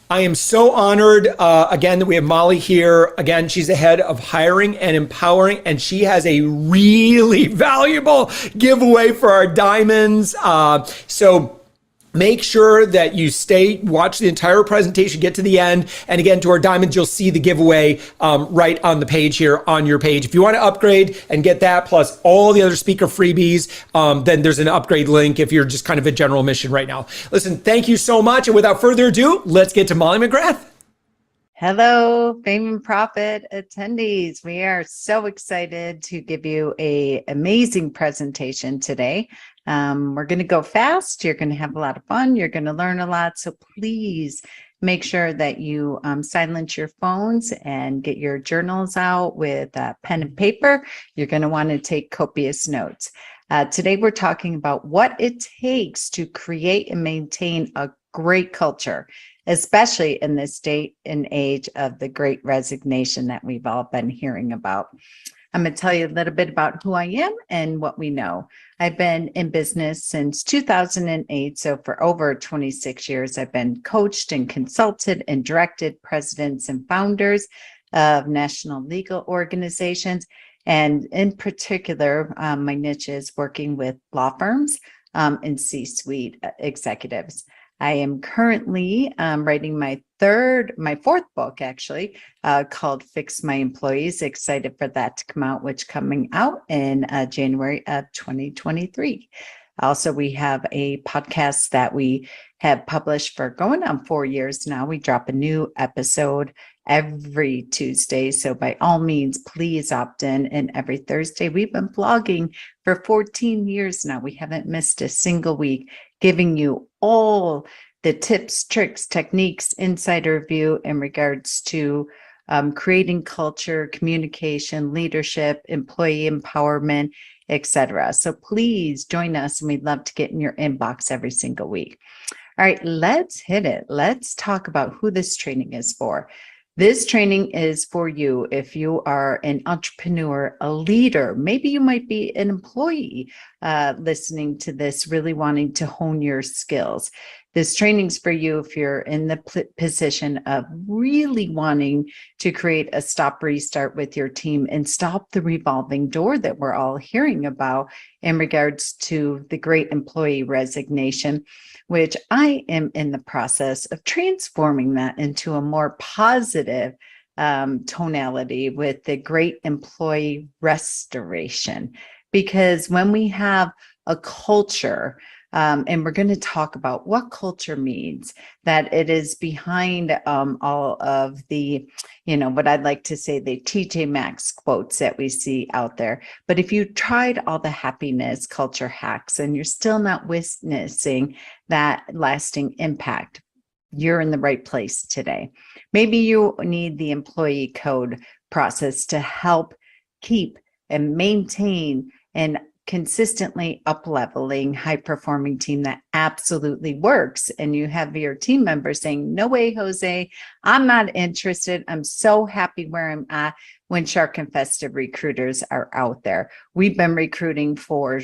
I am so honored, again, that we have Molly here. Again, she's the head of hiring and empowering, and she has a really valuable giveaway for our diamonds. So make sure that you watch the entire presentation, get to the end. And again, to our diamonds, you'll see the giveaway right on the page here on your page. If you want to upgrade and get that plus all the other speaker freebies, then there's an upgrade link if you're just kind of a general mission right now. Listen, thank you so much. And without further ado, let's get to Molly McGrath. Hello, Fame and Profit attendees. We are so excited to give you an amazing presentation today. We're going to go fast. You're going to have a lot of fun. You're going to learn a lot. So please make sure that you silence your phones and get your journals out with pen and paper. You're going to want to take copious notes. Today, we're talking about what it takes to create and maintain a great culture, especially in this day and age of the great resignation that we've all been hearing about. I'm going to tell you a little bit about who I am and what we know. I've been in business since 2008. So for over 26 years, I've been coached and consulted and directed presidents and founders of national legal organizations. And in particular, my niche is working with law firms and C-suite executives. I am currently writing my fourth book, actually, called Fix My Employees. Excited for that to come out, which coming out in January of 2023. Also, we have a podcast that we have published for going on 4 years now. We drop a new episode every Tuesday. So by all means, please opt in. And every Thursday, we've been vlogging for 14 years now. We haven't missed a single week, giving you all the tips, tricks, techniques, insider view in regards to creating culture, communication, leadership, employee empowerment, etc. So please join us, and we'd love to get in your inbox every single week. All right, let's hit it. Let's talk about who this training is for. This training is for you if you are an entrepreneur, a leader. Maybe you might be an employee listening to this, really wanting to hone your skills. This training's for you if you're in the position of really wanting to create a stop restart with your team and stop the revolving door that we're all hearing about in regards to the great employee resignation, which I am in the process of transforming that into a more positive tonality with the great employee restoration. Because when we have a culture, and we're going to talk about what culture means, that it is behind all of the, what I'd like to say, the TJ Maxx quotes that we see out there. But if you tried all the happiness culture hacks and you're still not witnessing that lasting impact, you're in the right place today. Maybe you need the employee code process to help keep and maintain and consistently up-leveling high-performing team that absolutely works. And you have your team members saying, no way, Jose, I'm not interested. I'm so happy where I'm at, when shark infested recruiters are out there. We've been recruiting for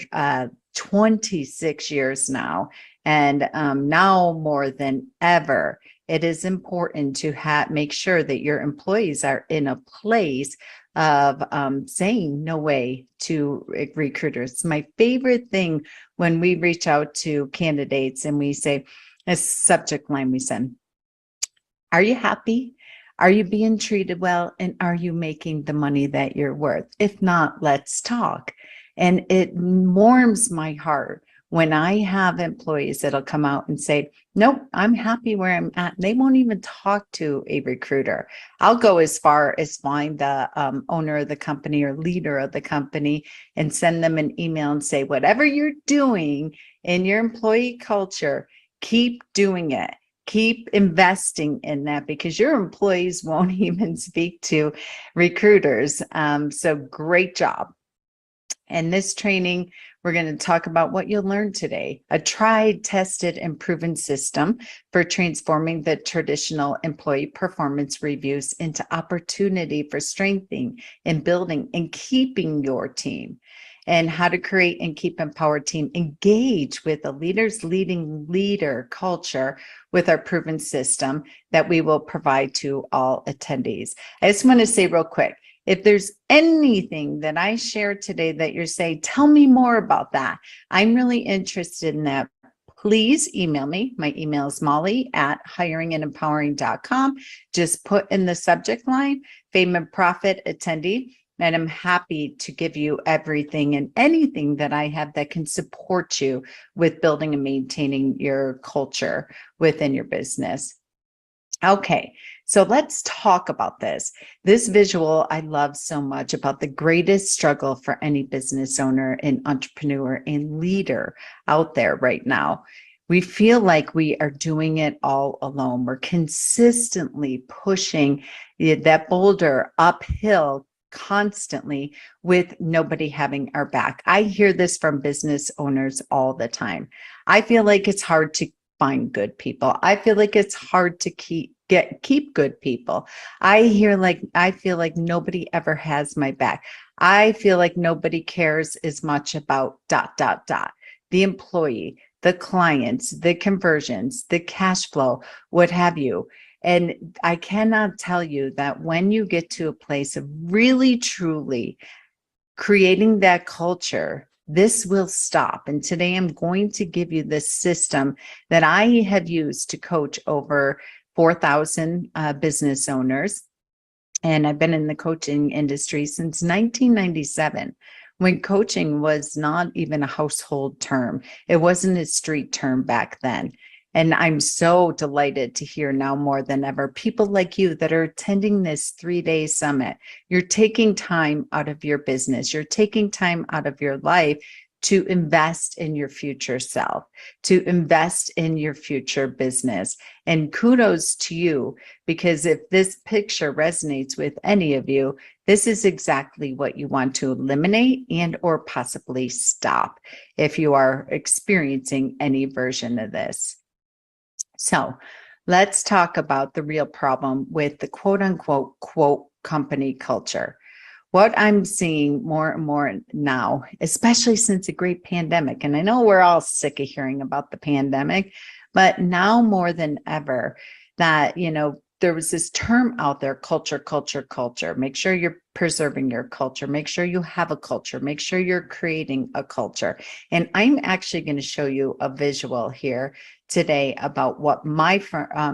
26 years now. And now more than ever, it is important to make sure that your employees are in a place of saying no way to recruiters. It's my favorite thing when we reach out to candidates and we say, a subject line we send, are you happy? Are you being treated well? And are you making the money that you're worth? If not, let's talk. And it warms my heart when I have employees that'll come out and say, nope, I'm happy where I'm at. They won't even talk to a recruiter. I'll go as far as find the owner of the company or leader of the company and send them an email and say, whatever you're doing in your employee culture, keep doing it. Keep investing in that because your employees won't even speak to recruiters. So great job. And this training, we're going to talk about what you'll learn today, a tried, tested, and proven system for transforming the traditional employee performance reviews into opportunity for strengthening and building and keeping your team, and how to create and keep empowered team engage with a leader's leading leader culture with our proven system that we will provide to all attendees. I just want to say real quick, if there's anything that I shared today that you're saying, tell me more about that, I'm really interested in that. Please email me. My email is molly@hiringandempowering.com. Just put in the subject line, Fame and Profit attendee, and I'm happy to give you everything and anything that I have that can support you with building and maintaining your culture within your business. Okay, so let's talk about this. This visual I love so much about the greatest struggle for any business owner and entrepreneur and leader out there right now. We feel like we are doing it all alone. We're consistently pushing that boulder uphill constantly with nobody having our back. I hear this from business owners all the time. I feel like it's hard to find good people. I feel like it's hard to keep good people. I feel like nobody ever has my back. I feel like nobody cares as much about ... the employee, the clients, the conversions, the cash flow, what have you. And I cannot tell you that when you get to a place of really truly creating that culture, this will stop. And today I'm going to give you this system that I have used to coach over 4,000 business owners. And I've been in the coaching industry since 1997, when coaching was not even a household term. It wasn't a street term back then. And I'm so delighted to hear now more than ever, people like you that are attending this 3-day summit. You're taking time out of your business. You're taking time out of your life to invest in your future self, to invest in your future business. And kudos to you, because if this picture resonates with any of you, this is exactly what you want to eliminate and or possibly stop if you are experiencing any version of this. So let's talk about the real problem with the quote unquote company culture. What I'm seeing more and more now, especially since the great pandemic, and I know we're all sick of hearing about the pandemic, but now more than ever that, there was this term out there, culture. Make sure you're preserving your culture. Make sure you have a culture. Make sure you're creating a culture. And I'm actually going to show you a visual here today about what my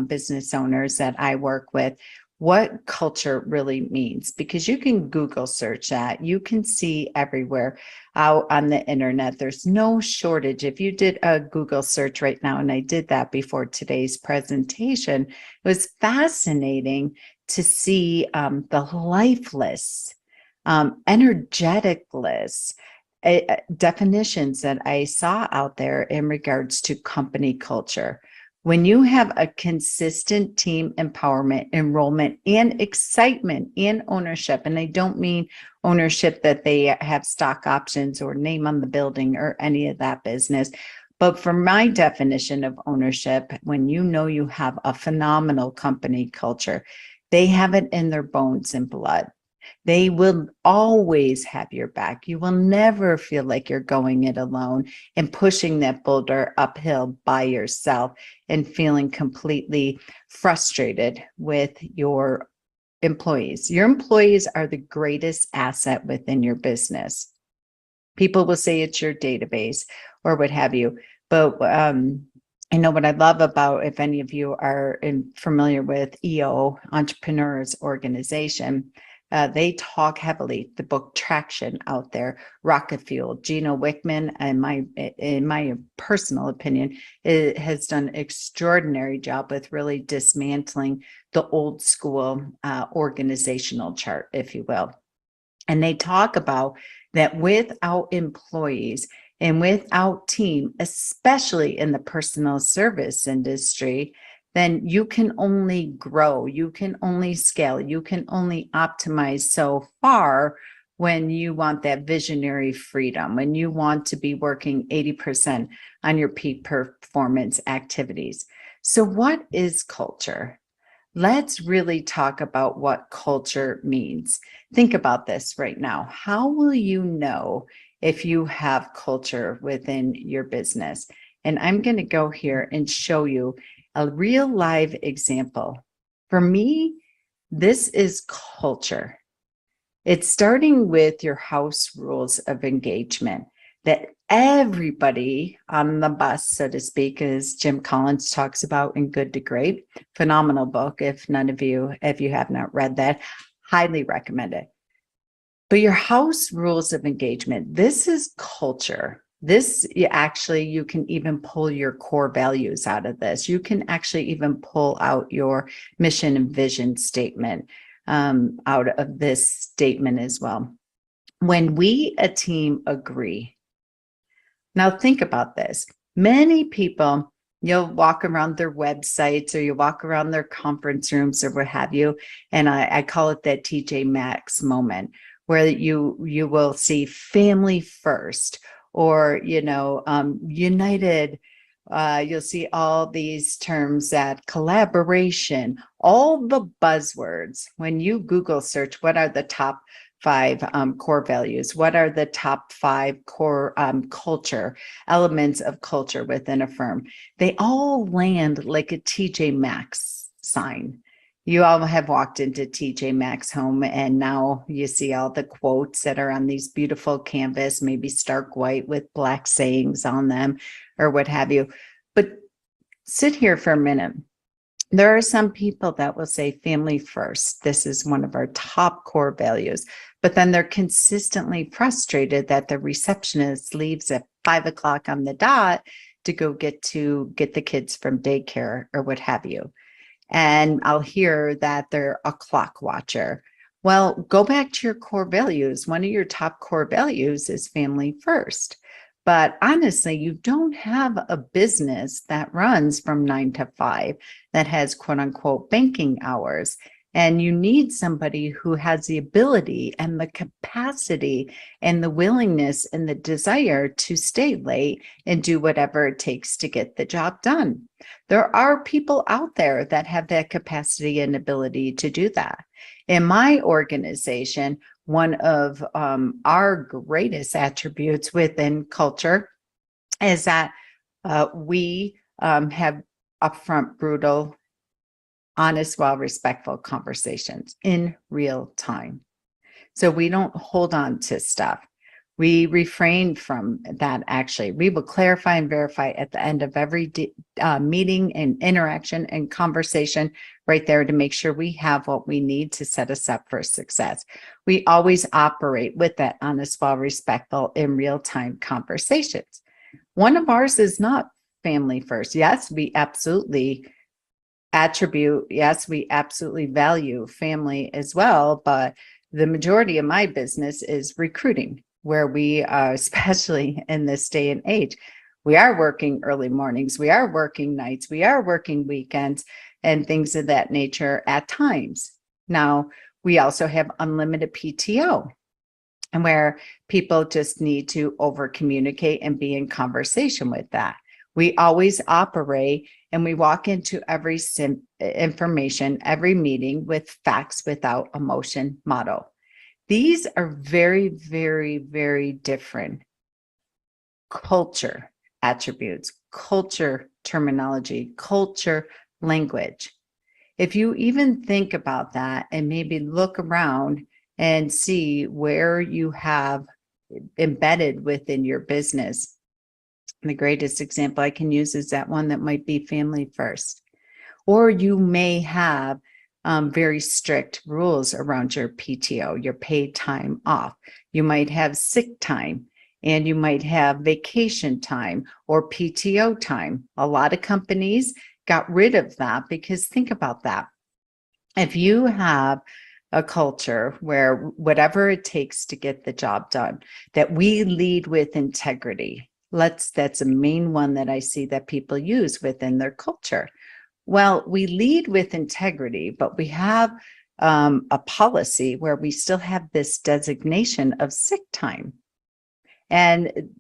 business owners that I work with, what culture really means, because you can Google search that. You can see everywhere out on the internet. There's no shortage. If you did a Google search right now, and I did that before today's presentation, it was fascinating to see the lifeless, energeticless definitions that I saw out there in regards to company culture. When you have a consistent team empowerment, enrollment, and excitement and ownership, and I don't mean ownership that they have stock options or name on the building or any of that business, but for my definition of ownership, when you have a phenomenal company culture, they have it in their bones and blood. They will always have your back. You will never feel like you're going it alone and pushing that boulder uphill by yourself and feeling completely frustrated with your employees. Your employees are the greatest asset within your business. People will say it's your database or what have you. But I know what I love about, if any of you are familiar with EO, Entrepreneurs Organization, they talk heavily, the book Traction out there, Rocket Fuel, Gino Wickman, in my personal opinion, it has done an extraordinary job with really dismantling the old school organizational chart, if you will. And they talk about that without employees and without team, especially in the personal service industry, then you can only grow, you can only scale, you can only optimize so far when you want that visionary freedom, when you want to be working 80% on your peak performance activities. So what is culture? Let's really talk about what culture means. Think about this right now. How will you know if you have culture within your business? And I'm going to go here and show you a real live example. For me, this is culture. It's starting with your house rules of engagement, that everybody on the bus, so to speak, as Jim Collins talks about in Good to Great, phenomenal book. If you have not read that, highly recommend it. But your house rules of engagement, this is culture. This you can even pull your core values out of this. You can actually even pull out your mission and vision statement out of this statement as well. When we, a team, agree. Now think about this. Many people, you'll walk around their websites or you walk around their conference rooms or what have you. And I call it that TJ Maxx moment, where you will see family first, or united. You'll see all these terms, that collaboration, all the buzzwords. When you Google search, what are the top 5 core values? What are the top 5 core culture elements of culture within a firm? They all land like a TJ Maxx sign. You all have walked into TJ Maxx home, and now you see all the quotes that are on these beautiful canvas, maybe stark white with black sayings on them or what have you. But sit here for a minute. There are some people that will say family first. This is one of our top core values. But then they're consistently frustrated that the receptionist leaves at 5 o'clock on the dot to go get the kids from daycare or what have you. And I'll hear that they're a clock watcher. Well, go back to your core values. One of your top core values is family first. But honestly, you don't have a business that runs from 9 to 5 that has quote unquote banking hours. And you need somebody who has the ability and the capacity and the willingness and the desire to stay late and do whatever it takes to get the job done. There are people out there that have that capacity and ability to do that. In my organization, one of our greatest attributes within culture is that we have upfront, brutal, honest, respectful conversations in real time. So we don't hold on to stuff. We refrain from that. Actually, we will clarify and verify at the end of every meeting and interaction and conversation right there to make sure we have what we need to set us up for success. We always operate with that honest, respectful, in real-time conversations. One of ours is not family first. Yes, we absolutely value family as well, but the majority of my business is recruiting, where we are, especially in this day and age, we are working early mornings, we are working nights, we are working weekends and things of that nature at times. Now, we also have unlimited PTO, and where people just need to over communicate and be in conversation with that. We always operate and we walk into every information, every meeting with facts without emotion model. These are very, very, very different culture attributes, culture terminology, culture language. If you even think about that and maybe look around and see where you have embedded within your business. The greatest example I can use is that one that might be family first. Or you may have very strict rules around your PTO, your paid time off. You might have sick time, and you might have vacation time or PTO time. A lot of companies got rid of that because think about that. If you have a culture where whatever it takes to get the job done, that we lead with integrity. That's a main one that I see that people use within their culture. Well, we lead with integrity, but we have a policy where we still have this designation of sick time. And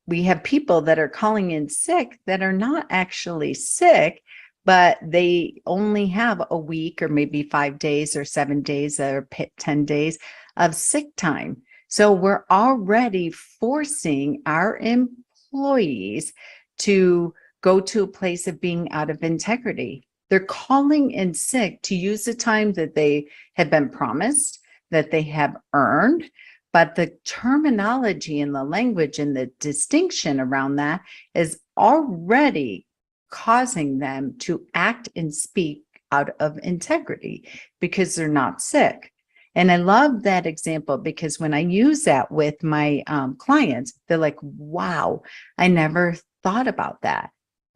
we have people that are calling in sick that are not actually sick, but they only have a week or maybe 5 days or 7 days or 10 days of sick time. So we're already forcing our employees to go to a place of being out of integrity. They're calling in sick to use the time that they have been promised, that they have earned, but the terminology and the language and the distinction around that is already causing them to act and speak out of integrity because they're not sick. And I love that example because when I use that with my clients, they're like, wow, I never thought about that.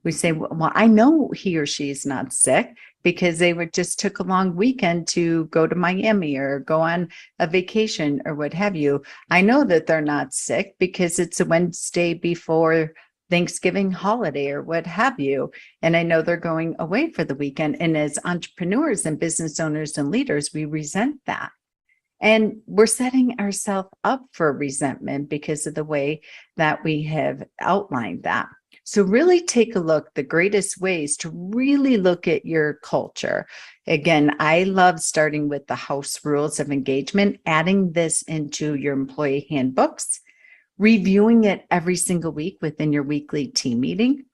We say, well, I know he or she is not sick because they just took a long weekend to go to Miami or go on a vacation or what have you. I know that they're not sick because it's a Wednesday before Thanksgiving holiday or what have you. And I know they're going away for the weekend. And as entrepreneurs and business owners and leaders, we resent that. And we're setting ourselves up for resentment because of the way that we have outlined that. So really take a look, the greatest ways to really look at your culture. Again, I love starting with the house rules of engagement, adding this into your employee handbooks, reviewing it every single week within your weekly team meeting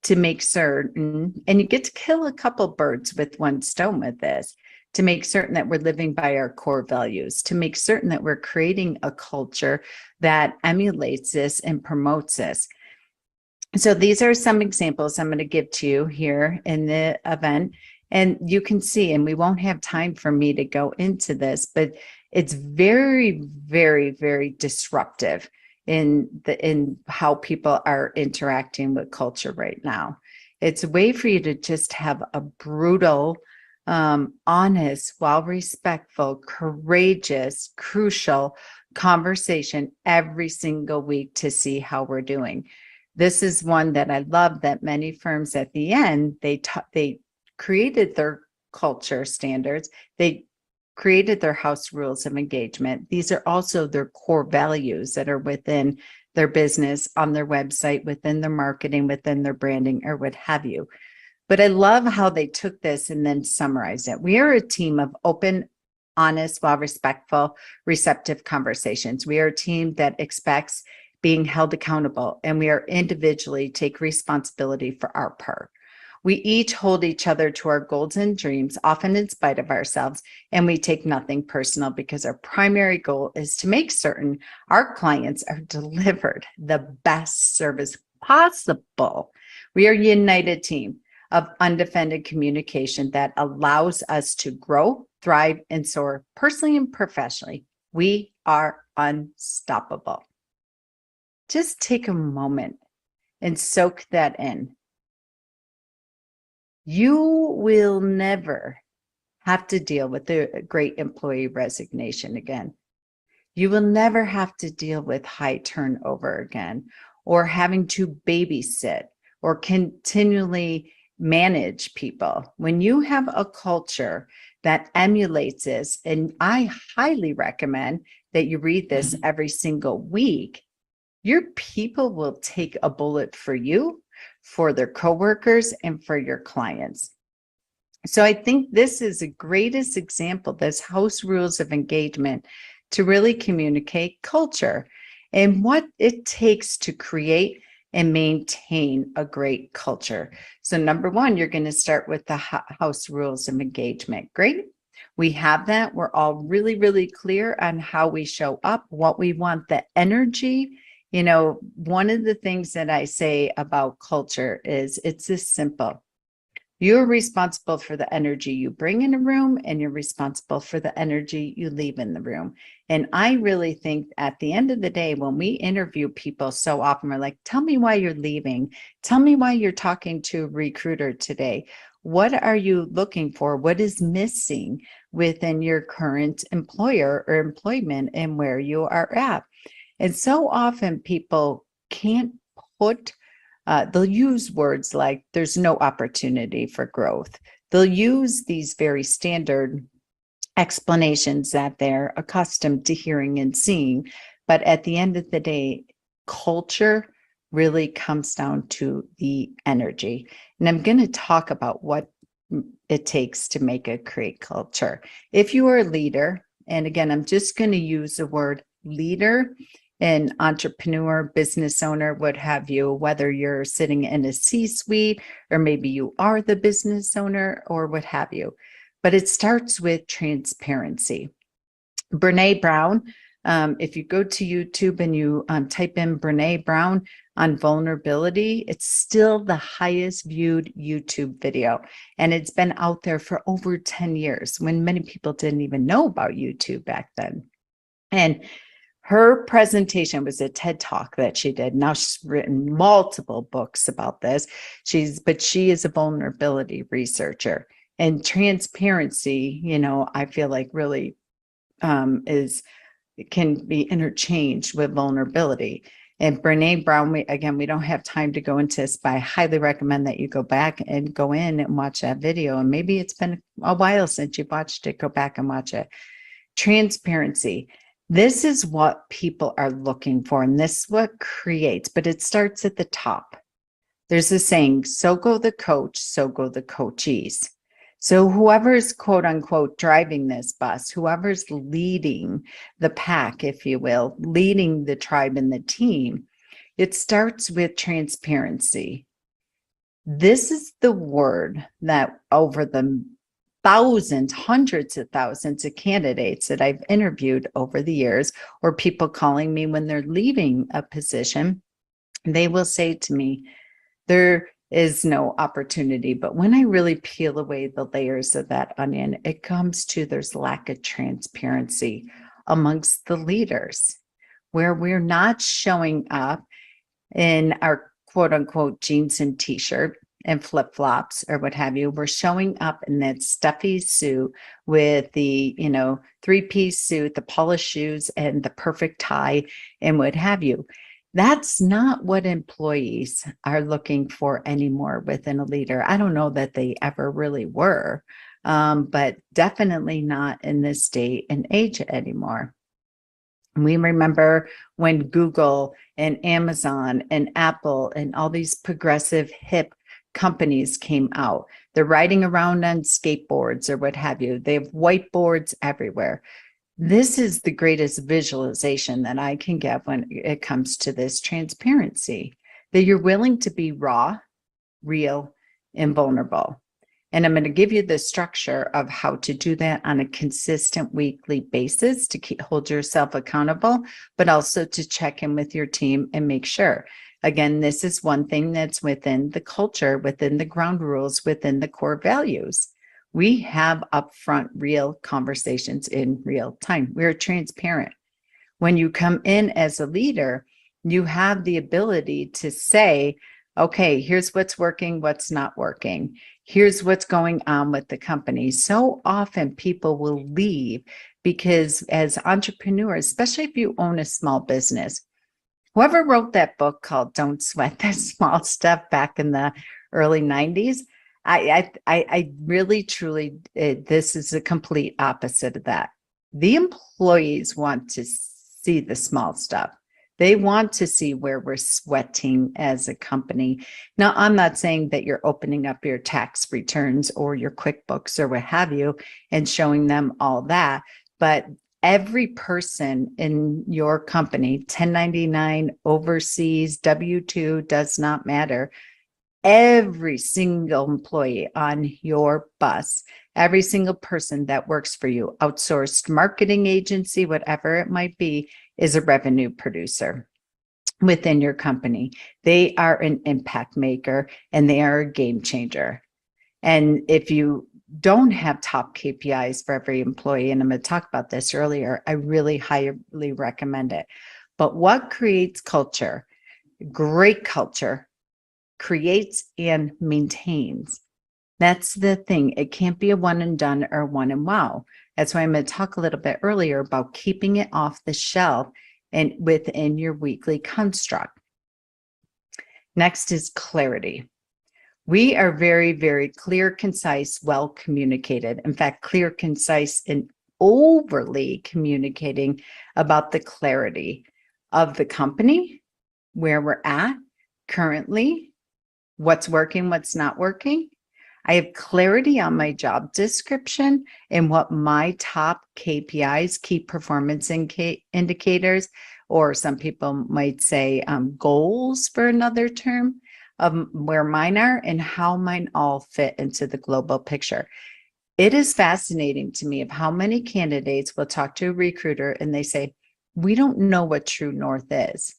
to make certain, and you get to kill a couple birds with one stone with this, to make certain that we're living by our core values, to make certain that we're creating a culture that emulates this and promotes this. So these are some examples I'm going to give to you here in the event. And you can see, and we won't have time for me to go into this, but it's very, very, very disruptive in how people are interacting with culture right now. It's a way for you to just have a brutal, honest, while respectful, courageous, crucial conversation every single week to see how we're doing. This is one that I love that many firms at the end, they created their culture standards. They created their house rules of engagement. These are also their core values that are within their business, on their website, within their marketing, within their branding, or what have you. But I love how they took this and then summarized it. We are a team of open, honest, while respectful, receptive conversations. We are a team that expects being held accountable, and we are individually take responsibility for our part. We each hold each other to our goals and dreams, often in spite of ourselves, and we take nothing personal because our primary goal is to make certain our clients are delivered the best service possible. We are a united team of undefended communication that allows us to grow, thrive, and soar personally and professionally. We are unstoppable. Just take a moment and soak that in. You will never have to deal with the great employee resignation again. You will never have to deal with high turnover again, or having to babysit or continually manage people. When you have a culture that emulates this, and I highly recommend that you read this every single week, your people will take a bullet for you, for their coworkers, and for your clients. So I think this is the greatest example, this house rules of engagement, to really communicate culture and what it takes to create and maintain a great culture. So number one, you're going to start with the house rules of engagement. Great. We have that. We're all really, really clear on how we show up, what we want, the energy. You know, one of the things that I say about culture is it's this simple. You're responsible for the energy you bring in a room, and you're responsible for the energy you leave in the room. And I really think at the end of the day, when we interview people so often, we're like, tell me why you're leaving. Tell me why you're talking to a recruiter today. What are you looking for? What is missing within your current employer or employment and where you are at? And so often people can't put they'll use words like there's no opportunity for growth. They'll use these very standard explanations that they're accustomed to hearing and seeing. But at the end of the day, culture really comes down to the energy. And I'm going to talk about what it takes to make a great culture. If you are a leader, and again, I'm just going to use the word leader, an entrepreneur, business owner, what have you, whether you're sitting in a C-suite or maybe you are the business owner or what have you. But it starts with transparency. Brene Brown, if you go to YouTube and you type in Brene Brown on vulnerability, it's still the highest viewed YouTube video. And it's been out there for over 10 years when many people didn't even know about YouTube back then. And her presentation was a TED Talk that she did. Now she's written multiple books about this. But she is a vulnerability researcher, and transparency, you know, I feel like really can be interchanged with vulnerability. And Brene Brown, we don't have time to go into this, but I highly recommend that you go back and go in and watch that video. And maybe it's been a while since you watched it. Go back and watch it. Transparency. This is what people are looking for, and this is what creates, but it starts at the top. There's a saying, so go the coach, so go the coachees. So whoever's quote unquote driving this bus, whoever's leading the pack, if you will, leading the tribe and the team, it starts with transparency. This is the word that over the thousands, hundreds of thousands of candidates that I've interviewed over the years, or people calling me when they're leaving a position, they will say to me, there is no opportunity. But when I really peel away the layers of that onion, it comes to there's lack of transparency amongst the leaders, where we're not showing up in our quote unquote jeans and t-shirt and flip-flops or what have you. We're showing up in that stuffy suit with the, three-piece suit, the polished shoes, and the perfect tie and what have you. That's not what employees are looking for anymore within a leader. I don't know that they ever really were, but definitely not in this day and age anymore. We remember when Google and Amazon and Apple and all these progressive hip companies came out. They're riding around on skateboards or what have you. They have whiteboards everywhere. This is the greatest visualization that I can get when it comes to this transparency, that you're willing to be raw, real, and vulnerable. And I'm going to give you the structure of how to do that on a consistent weekly basis to hold yourself accountable, but also to check in with your team and make sure. Again, this is one thing that's within the culture, within the ground rules, within the core values. We have upfront real conversations in real time. We're transparent. When you come in as a leader, you have the ability to say, okay, here's what's working, what's not working. Here's what's going on with the company. So often people will leave because as entrepreneurs, especially if you own a small business, whoever wrote that book called Don't Sweat the Small Stuff back in the early 90s, I really, truly, this is a complete opposite of that. The employees want to see the small stuff. They want to see where we're sweating as a company. Now, I'm not saying that you're opening up your tax returns or your QuickBooks or what have you and showing them all that, but every person in your company, 1099, overseas, W-2, does not matter. Every single employee on your bus, every single person that works for you, outsourced marketing agency, whatever it might be, is a revenue producer within your company. They are an impact maker and they are a game changer. And if you don't have top KPIs for every employee, and I'm going to talk about this earlier, I really highly recommend it. But what creates culture? Great culture creates and maintains. That's the thing. It can't be a one and done or one and wow. That's why I'm going to talk a little bit earlier about keeping it off the shelf and within your weekly construct. Next is clarity. We are very, very clear, concise, well communicated. In fact, clear, concise, and overly communicating about the clarity of the company, where we're at currently, what's working, what's not working. I have clarity on my job description and what my top KPIs, key performance indicators, or some people might say goals for another term, where mine are and how mine all fit into the global picture. It is fascinating to me of how many candidates will talk to a recruiter and they say, we don't know what true north is.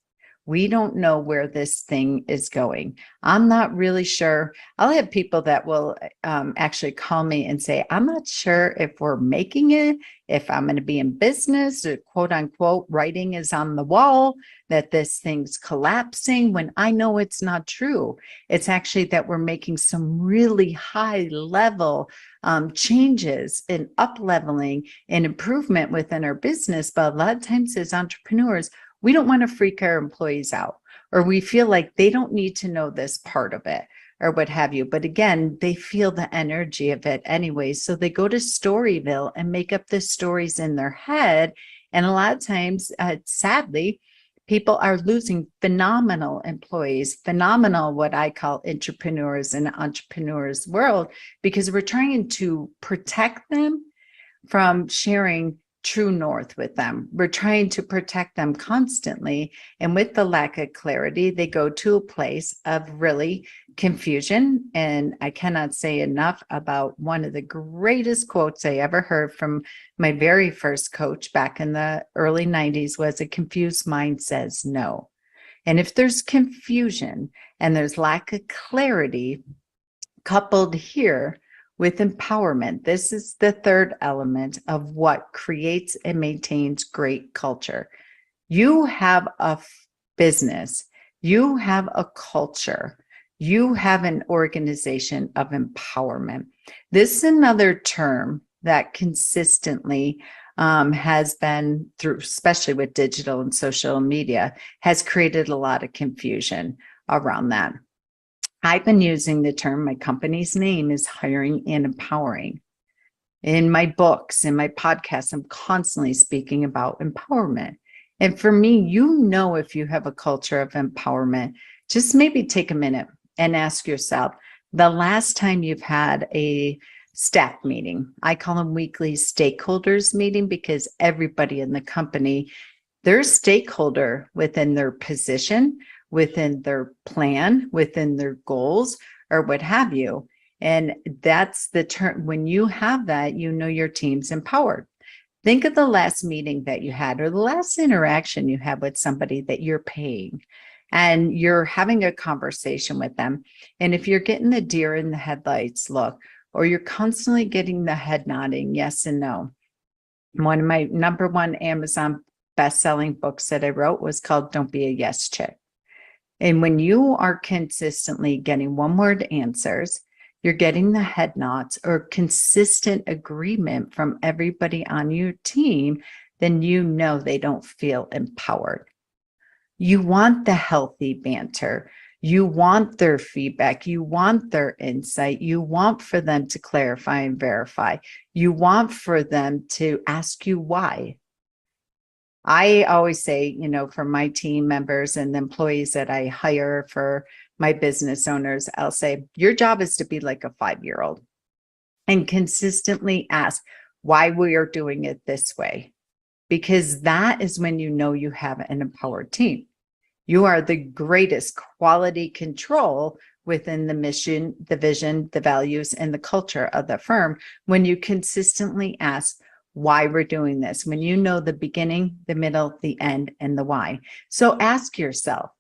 We don't know where this thing is going. I'm not really sure. I'll have people that will actually call me and say, I'm not sure if we're making it, if I'm going to be in business, or quote unquote, writing is on the wall, that this thing's collapsing, when I know it's not true. It's actually that we're making some really high level changes in up leveling and improvement within our business. But a lot of times as entrepreneurs, we don't want to freak our employees out, or we feel like they don't need to know this part of it or what have you. But again, they feel the energy of it anyway. So they go to Storyville and make up the stories in their head. And a lot of times, sadly, people are losing phenomenal employees, phenomenal, what I call entrepreneurs in the entrepreneurs world, because we're trying to protect them from sharing true north with them. We're trying to protect them constantly. And with the lack of clarity, they go to a place of really confusion. And I cannot say enough about one of the greatest quotes I ever heard from my very first coach back in the early 90s was, a confused mind says no. And if there's confusion and there's lack of clarity coupled here with empowerment, this is the third element of what creates and maintains great culture. You have a business, you have a culture, you have an organization of empowerment. This is another term that consistently has been through, especially with digital and social media, has created a lot of confusion around that. I've been using the term, my company's name is Hiring and Empowering. In my books, in my podcasts, I'm constantly speaking about empowerment. And for me, if you have a culture of empowerment, just maybe take a minute and ask yourself, the last time you've had a staff meeting, I call them weekly stakeholders meeting, because everybody in the company, they're a stakeholder within their position, within their plan, within their goals, or what have you. And that's the term. When you have that, your team's empowered. Think of the last meeting that you had, or the last interaction you had with somebody that you're paying, and you're having a conversation with them. And if you're getting the deer in the headlights look, or you're constantly getting the head nodding, yes and no. One of my number one Amazon best-selling books that I wrote was called Don't Be a Yes Chick. And when you are consistently getting one-word answers, you're getting the head nods or consistent agreement from everybody on your team, then they don't feel empowered. You want the healthy banter. You want their feedback. You want their insight. You want for them to clarify and verify. You want for them to ask you why. I always say, for my team members and the employees that I hire for my business owners, I'll say, your job is to be like a 5-year-old and consistently ask why we are doing it this way. because that is when you know you have an empowered team. You are the greatest quality control within the mission, the vision, the values, and the culture of the firm when you consistently ask why we're doing this, when you know the beginning, the middle, the end, and the why. So ask yourself,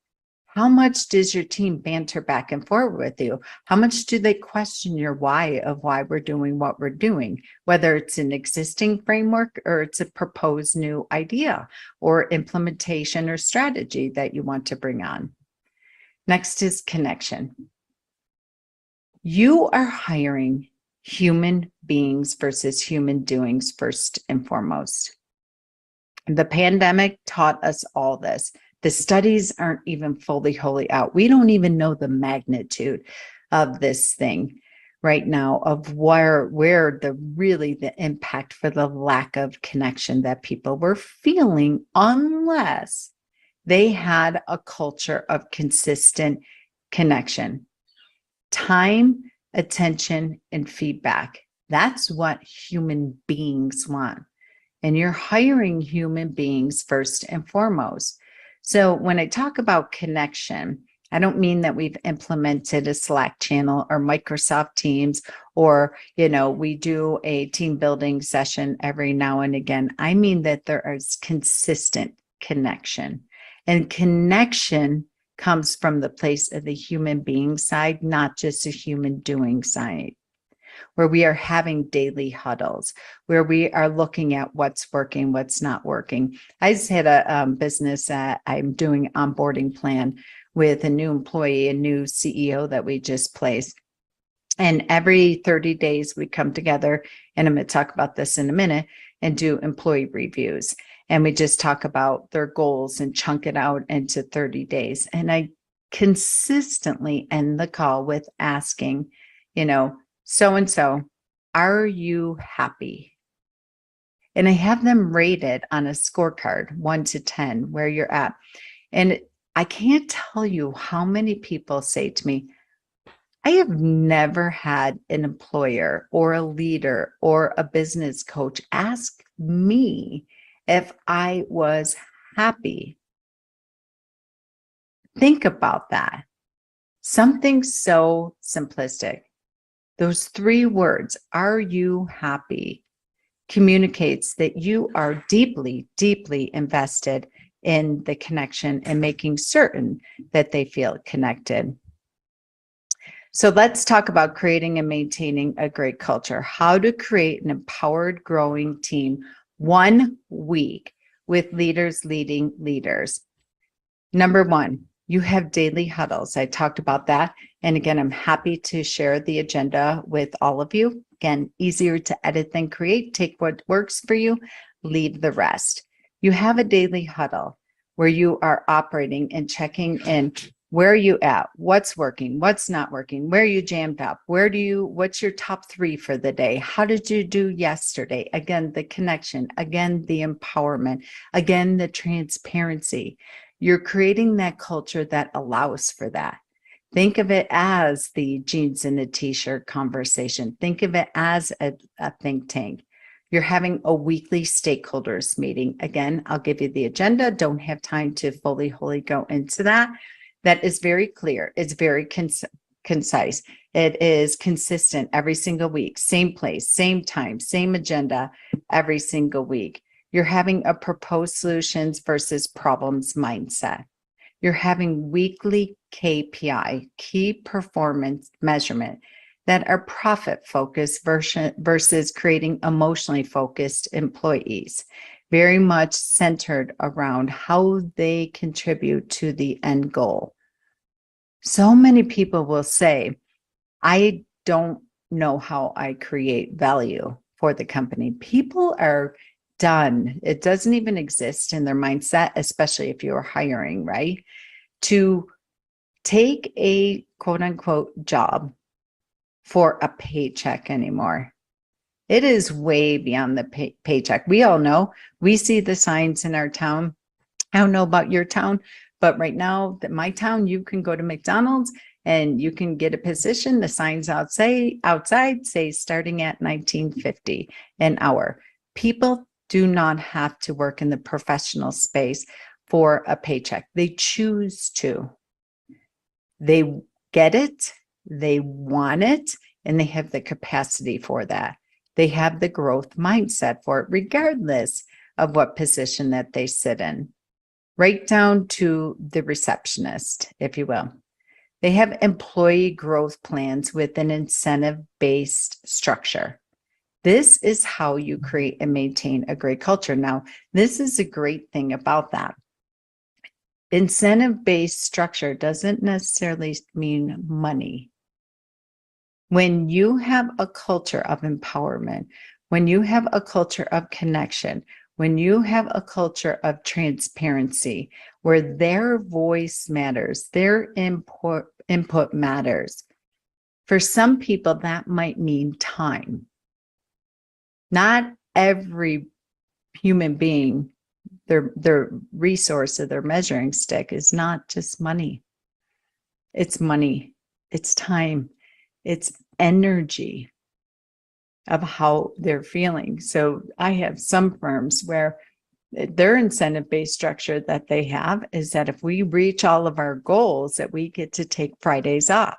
how much does your team banter back and forth with you? How much do they question your why of why we're doing what we're doing, whether it's an existing framework or it's a proposed new idea or implementation or strategy that you want to bring on? Next is connection. You are hiring human beings versus human doings first and foremost. The pandemic taught us all this. The studies aren't even fully wholly out. We don't even know the magnitude of this thing right now, of where the impact for the lack of connection that people were feeling, unless they had a culture of consistent connection, time, attention, and feedback. That's what human beings want. And you're hiring human beings first and foremost. So when I talk about connection, I don't mean that we've implemented a Slack channel or Microsoft Teams, or, we do a team building session every now and again. I mean that there is consistent connection, and connection comes from the place of the human being side, not just a human doing side, where we are having daily huddles, where we are looking at what's working, what's not working. I just had a business that I'm doing onboarding plan with a new employee, a new CEO that we just placed. And every 30 days we come together, and I'm going to talk about this in a minute, and do employee reviews. And we just talk about their goals and chunk it out into 30 days. And I consistently end the call with asking, so-and-so, are you happy? And I have them rated on a scorecard, 1 to 10, where you're at. And I can't tell you how many people say to me, I have never had an employer or a leader or a business coach ask me if I was happy. Think about that. Something so simplistic. Those 3 words, are you happy, communicates that you are deeply, deeply invested in the connection and making certain that they feel connected. So let's talk about creating and maintaining a great culture. How to create an empowered, growing team 1 week with leaders leading leaders. Number 1, you have daily huddles. I talked about that. And again, I'm happy to share the agenda with all of you. Again, easier to edit than create. Take what works for you, leave the rest. You have a daily huddle where you are operating and checking in. Where are you at? What's working? What's not working? Where are you jammed up? What's your top 3 for the day? How did you do yesterday? Again, the connection, again, the empowerment, again, the transparency. You're creating that culture that allows for that. Think of it as the jeans and a t-shirt conversation. Think of it as a think tank. You're having a weekly stakeholders meeting. Again, I'll give you the agenda. Don't have time to wholly go into that. That is very clear. It's very concise. It is consistent every single week. Same place, same time, same agenda every single week. You're having a proposed solutions versus problems mindset. You're having weekly KPI, key performance measurement, that are profit focused versus creating emotionally focused employees, very much centered around how they contribute to the end goal. So many people will say, I don't know how I create value for the company. People are done. It doesn't even exist in their mindset, especially if you're hiring, right? To take a quote unquote job for a paycheck anymore. It is way beyond the paycheck. We all know, we see the signs in our town. I don't know about your town, but right now, my town, you can go to McDonald's and you can get a position. The signs outside say starting at $19.50 an hour. People do not have to work in the professional space for a paycheck. They choose to. They get it, they want it, and they have the capacity for that. They have the growth mindset for it, regardless of what position that they sit in, right down to the receptionist, if you will. They have employee growth plans with an incentive-based structure. This is how you create and maintain a great culture. Now, this is a great thing about that. Incentive-based structure doesn't necessarily mean money. When you have a culture of empowerment, when you have a culture of connection, when you have a culture of transparency, where their voice matters, their input matters, for some people, that might mean time. Not every human being, their resource or their measuring stick is not just money. It's money, it's time, it's energy of how they're feeling. So I have some firms where their incentive-based structure that they have is that if we reach all of our goals, that we get to take Fridays off.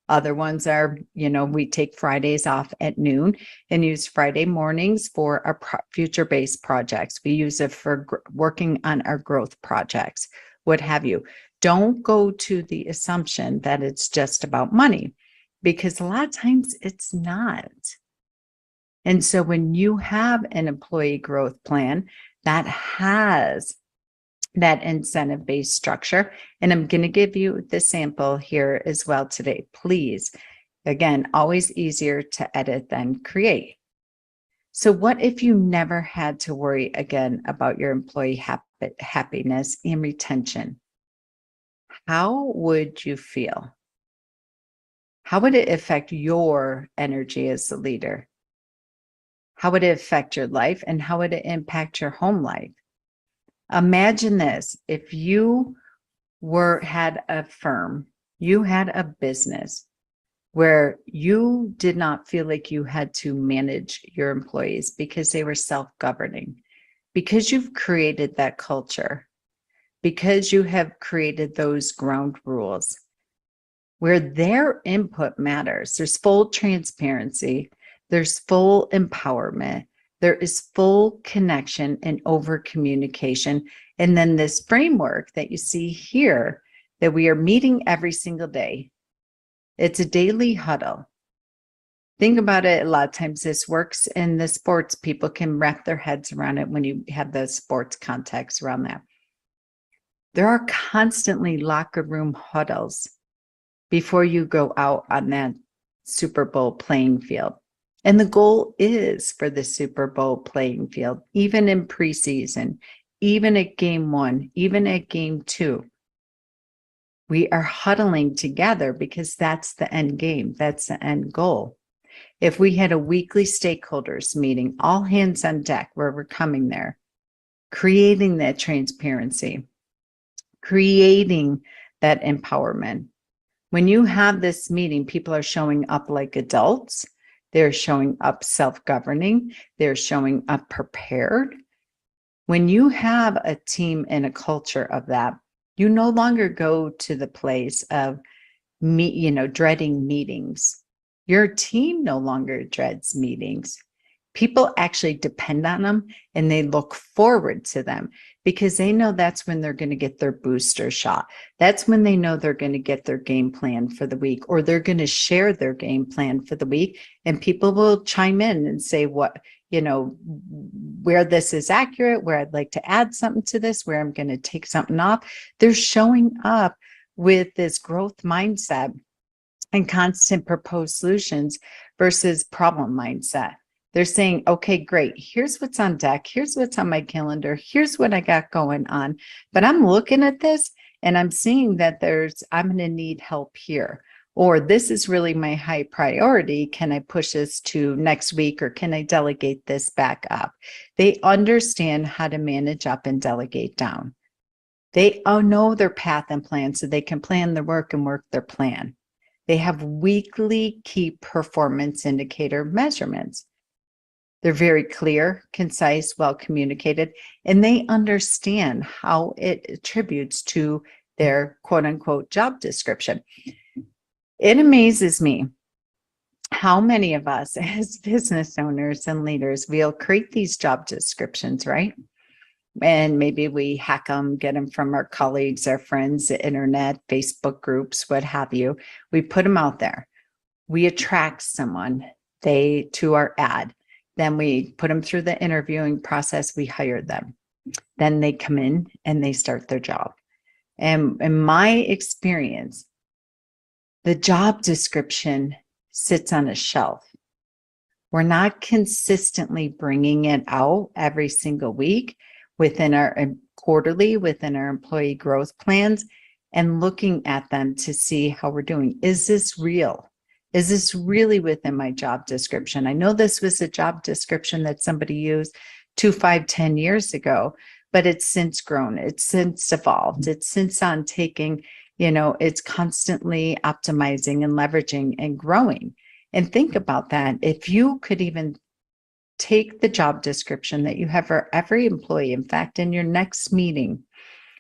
Other ones are, we take Fridays off at noon and use Friday mornings for our future-based projects. We use it for working on our growth projects, what have you. Don't go to the assumption that it's just about money, because a lot of times it's not. And so when you have an employee growth plan that has that incentive-based structure, and I'm going to give you the sample here as well today, please. Again, always easier to edit than create. So what if you never had to worry again about your employee happiness and retention? How would you feel? How would it affect your energy as a leader? How would it affect your life, and how would it impact your home life? Imagine this: if you had a firm, you had a business where you did not feel like you had to manage your employees because they were self-governing, because you've created that culture, because you have created those ground rules where their input matters. There's full transparency, there's full empowerment, there is full connection and over communication. And then this framework that you see here, that we are meeting every single day. It's a daily huddle. Think about it. A lot of times this works in the sports. People can wrap their heads around it when you have the sports context around that. There are constantly locker room huddles before you go out on that Super Bowl playing field. And the goal is for the Super Bowl playing field, even in preseason, even at game 1, even at game 2. We are huddling together because that's the end game. That's the end goal. If we had a weekly stakeholders meeting, all hands on deck, where we're coming there, creating that transparency, creating that empowerment. When you have this meeting, people are showing up like adults. They're showing up self-governing. They're showing up prepared. When you have a team and a culture of that, you no longer go to the place of dreading meetings. Your team no longer dreads meetings. People actually depend on them, and they look forward to them because they know that's when they're going to get their booster shot. That's when they know they're going to get their game plan for the week, or they're going to share their game plan for the week. And people will chime in and say where this is accurate, where I'd like to add something to this, where I'm going to take something off. They're showing up with this growth mindset and constant proposed solutions versus problem mindset. They're saying, okay, great. Here's what's on deck. Here's what's on my calendar. Here's what I got going on. But I'm looking at this and I'm seeing that I'm going to need help here. Or this is really my high priority. Can I push this to next week, or can I delegate this back up? They understand how to manage up and delegate down. They know their path and plan, so they can plan their work and work their plan. They have weekly key performance indicator measurements. They're very clear, concise, well communicated, and they understand how it attributes to their quote unquote job description. It amazes me how many of us as business owners and leaders, we'll create these job descriptions, right? And maybe we hack them, get them from our colleagues, our friends, the internet, Facebook groups, what have you. We put them out there. We attract someone, to our ad. Then we put them through the interviewing process. We hire them. Then they come in and they start their job. And in my experience, the job description sits on a shelf. We're not consistently bringing it out every single week within our quarterly, within our employee growth plans, and looking at them to see how we're doing. Is this real? Is this really within my job description? I know this was a job description that somebody used 2, 5, 10 years ago, but it's since grown. It's since evolved. It's since on taking, it's constantly optimizing and leveraging and growing. And think about that. If you could even take the job description that you have for every employee, in fact, in your next meeting,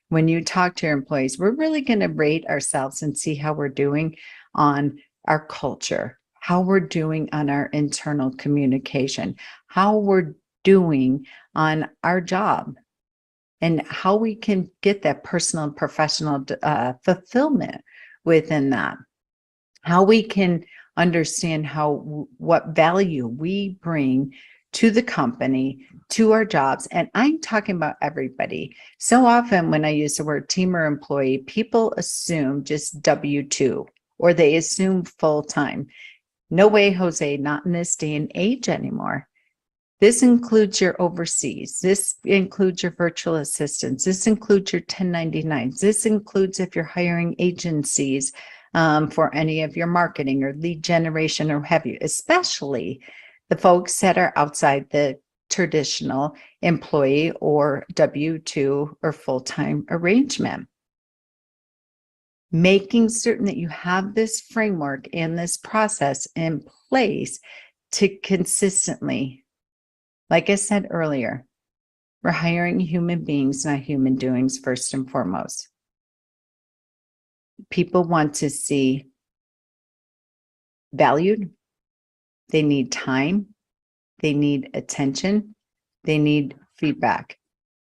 when you talk to your employees, we're really going to rate ourselves and see how we're doing on our culture, how we're doing on our internal communication, how we're doing on our job, and how we can get that personal and professional fulfillment within that. How we can understand what value we bring to the company, to our jobs. And I'm talking about everybody. So often when I use the word team or employee, people assume just W-2 or they assume full-time. No way, Jose, not in this day and age anymore. This includes your overseas. This includes your virtual assistants. This includes your 1099s. This includes if you're hiring agencies for any of your marketing or lead generation or have you, especially the folks that are outside the traditional employee or W-2 or full-time arrangement. Making certain that you have this framework and this process in place to consistently, like I said earlier, we're hiring human beings, not human doings, first and foremost. People want to see valued. They need time. They need attention. They need feedback.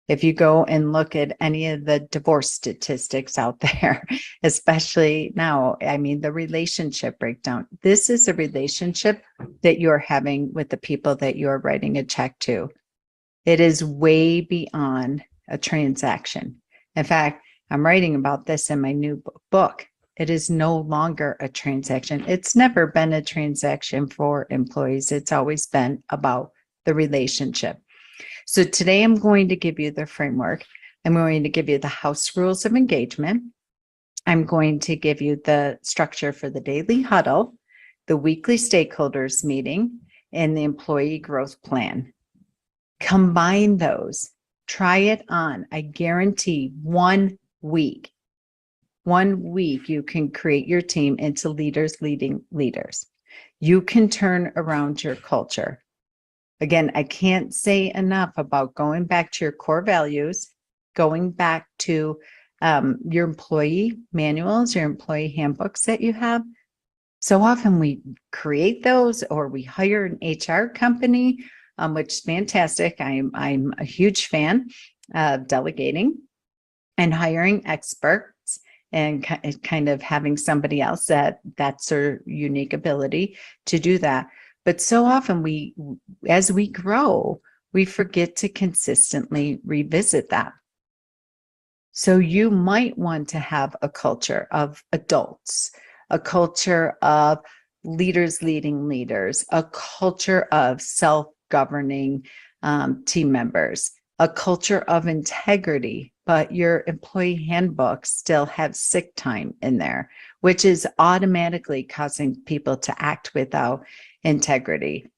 If you go and look at any of the divorce statistics out there, especially now, the relationship breakdown, this is a relationship that you're having with the people that you're writing a check to. It is way beyond a transaction. In fact, I'm writing about this in my new book. It is no longer a transaction. It's never been a transaction for employees. It's always been about the relationship. So today I'm going to give you the framework. I'm going to give you the house rules of engagement. I'm going to give you the structure for the daily huddle, the weekly stakeholders meeting, and the employee growth plan. Combine those. Try it on. I guarantee 1 week. 1 week, you can create your team into leaders leading leaders. You can turn around your culture. Again, I can't say enough about going back to your core values, going back to your employee manuals, your employee handbooks that you have. So often we create those or we hire an HR company, which is fantastic. I'm a huge fan of delegating and hiring experts and kind of having somebody else that's their unique ability to do that. But so often as we grow, we forget to consistently revisit that. So you might want to have a culture of adults, a culture of leaders leading leaders, a culture of self-governing team members, a culture of integrity, but your employee handbook still have sick time in there, which is automatically causing people to act without integrity,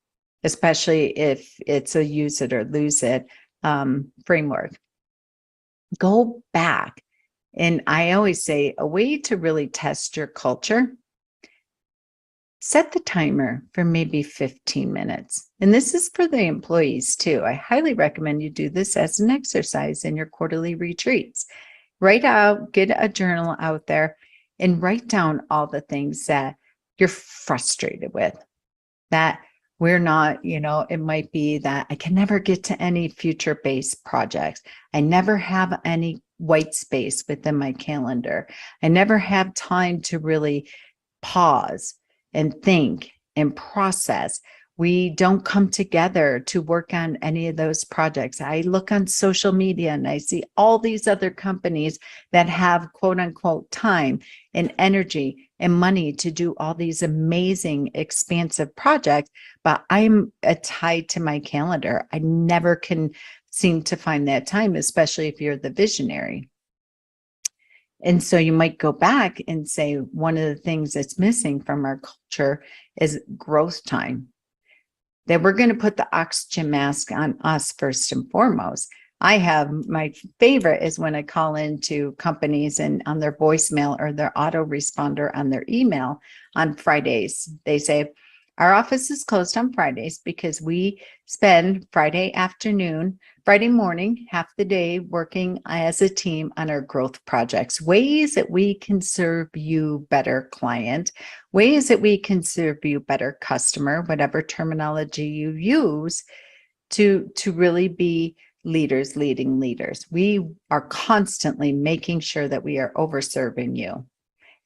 especially if it's a use it or lose it framework. Go back. And I always say a way to really test your culture, set the timer for maybe 15 minutes. And this is for the employees too. I highly recommend you do this as an exercise in your quarterly retreats. Write out, get a journal out there and write down all the things that you're frustrated with, that we're not, it might be that I can never get to any future-based projects. I never have any white space within my calendar. I never have time to really pause and think and process. We don't come together to work on any of those projects. I look on social media and I see all these other companies that have quote unquote time and energy and money to do all these amazing, expansive projects, but I'm tied to my calendar. I never can seem to find that time, especially if you're the visionary. And so you might go back and say, one of the things that's missing from our culture is growth time. That we're going to put the oxygen mask on us first and foremost. I have my favorite is when I call into companies and on their voicemail or their autoresponder on their email on Fridays, they say, our office is closed on Fridays because we spend Friday morning, half the day working as a team on our growth projects, ways that we can serve you better, client, ways that we can serve you better, customer, whatever terminology you use to really be leaders leading leaders. We are constantly making sure that we are overserving you.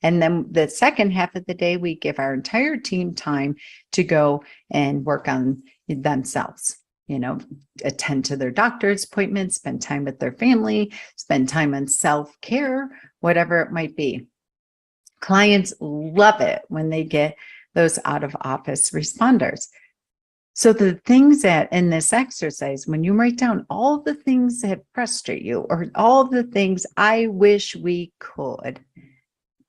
And then the second half of the day, we give our entire team time to go and work on themselves, attend to their doctor's appointments, spend time with their family, spend time on self-care, whatever it might be. Clients love it when they get those out of office responders. So the things that in this exercise, when you write down all the things that frustrate you or all the things I wish we could,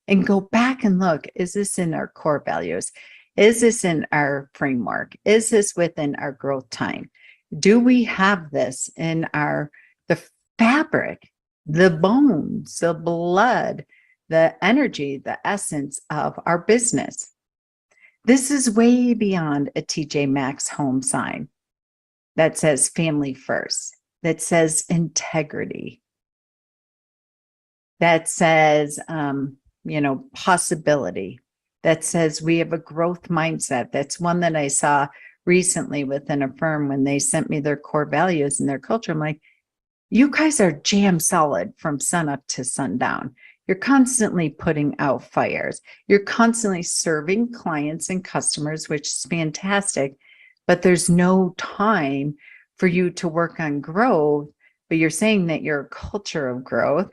and go back and look, is this in our core values? Is this in our framework? Is this within our growth time? Do we have this in the fabric, the bones, the blood, the energy, the essence of our business? This is way beyond a TJ Maxx home sign that says family first, that says integrity, that says, possibility, that says we have a growth mindset. That's one that I saw recently within a firm when they sent me their core values and their culture. I'm like, you guys are jam solid from sun up to sundown. You're constantly putting out fires. You're constantly serving clients and customers, which is fantastic, but there's no time for you to work on growth. But you're saying that you're a culture of growth.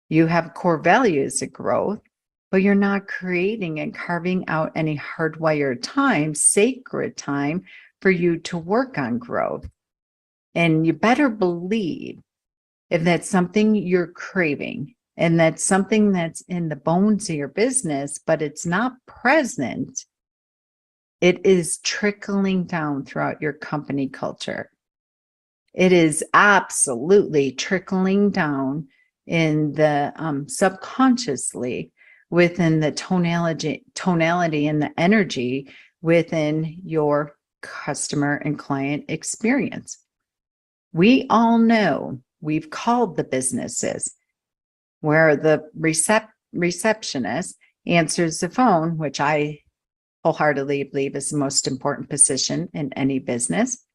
You have core values of growth, but you're not creating and carving out any hardwired time, sacred time for you to work on growth. And you better believe if that's something you're craving and that's something that's in the bones of your business, but it's not present, it is trickling down throughout your company culture. It is absolutely trickling down in the subconsciously within the tonality and the energy within your customer and client experience. We all know we've called the businesses where the receptionist answers the phone, which I wholeheartedly believe is the most important position in any business.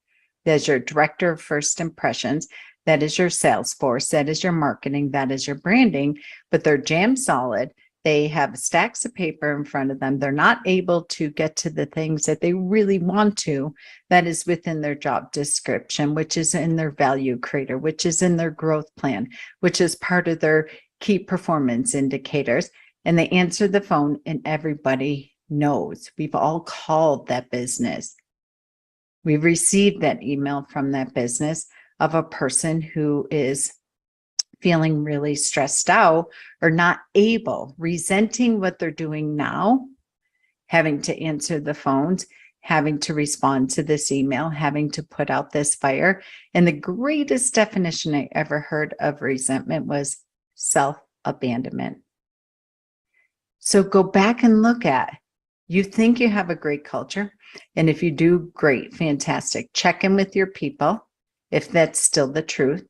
There's your director of first impressions. That is your sales force. That is your marketing. That is your branding. But they're jam solid. They have stacks of paper in front of them. They're not able to get to the things that they really want to. That is within their job description, which is in their value creator, which is in their growth plan, which is part of their key performance indicators. And they answer the phone and everybody knows. We've all called that business. We've received that email from that business of a person who is feeling really stressed out or not able, resenting what they're doing now, having to answer the phones, having to respond to this email, having to put out this fire. And the greatest definition I ever heard of resentment was self-abandonment. So go back and look at You think you have a great culture. And if you do, great, fantastic. Check in with your people, if that's still the truth.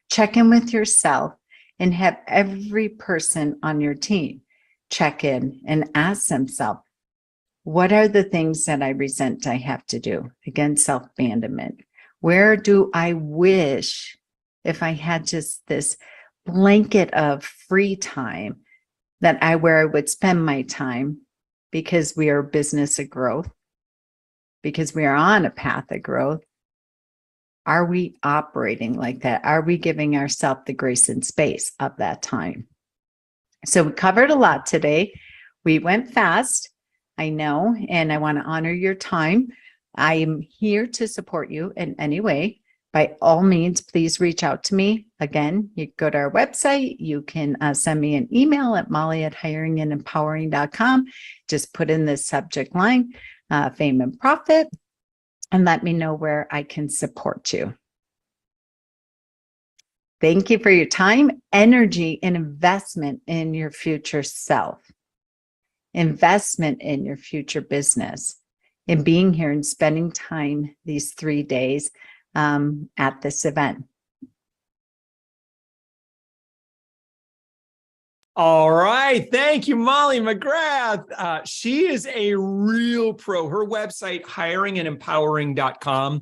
Check in with yourself and have every person on your team check in and ask themselves, what are the things that I resent I have to do? Again, self-abandonment. Where do I wish if I had just this blanket of free time where I would spend my time, because we are a business of growth, because we are on a path of growth? Are we operating like that? Are we giving ourselves the grace and space of that time? So we covered a lot today. We went fast, I know, and I want to honor your time. I am here to support you in any way. By all means, please reach out to me. Again, you go to our website. You can send me an email at molly@hiringandempowering.com. Just put in the subject line, Fame and Profit, and let me know where I can support you. Thank you for your time, energy, and investment in your future self. Investment in your future business, in being here and spending time these 3 days at this event. All right. Thank you, Molly McGrath. She is a real pro. Her website, hiringandempowering.com.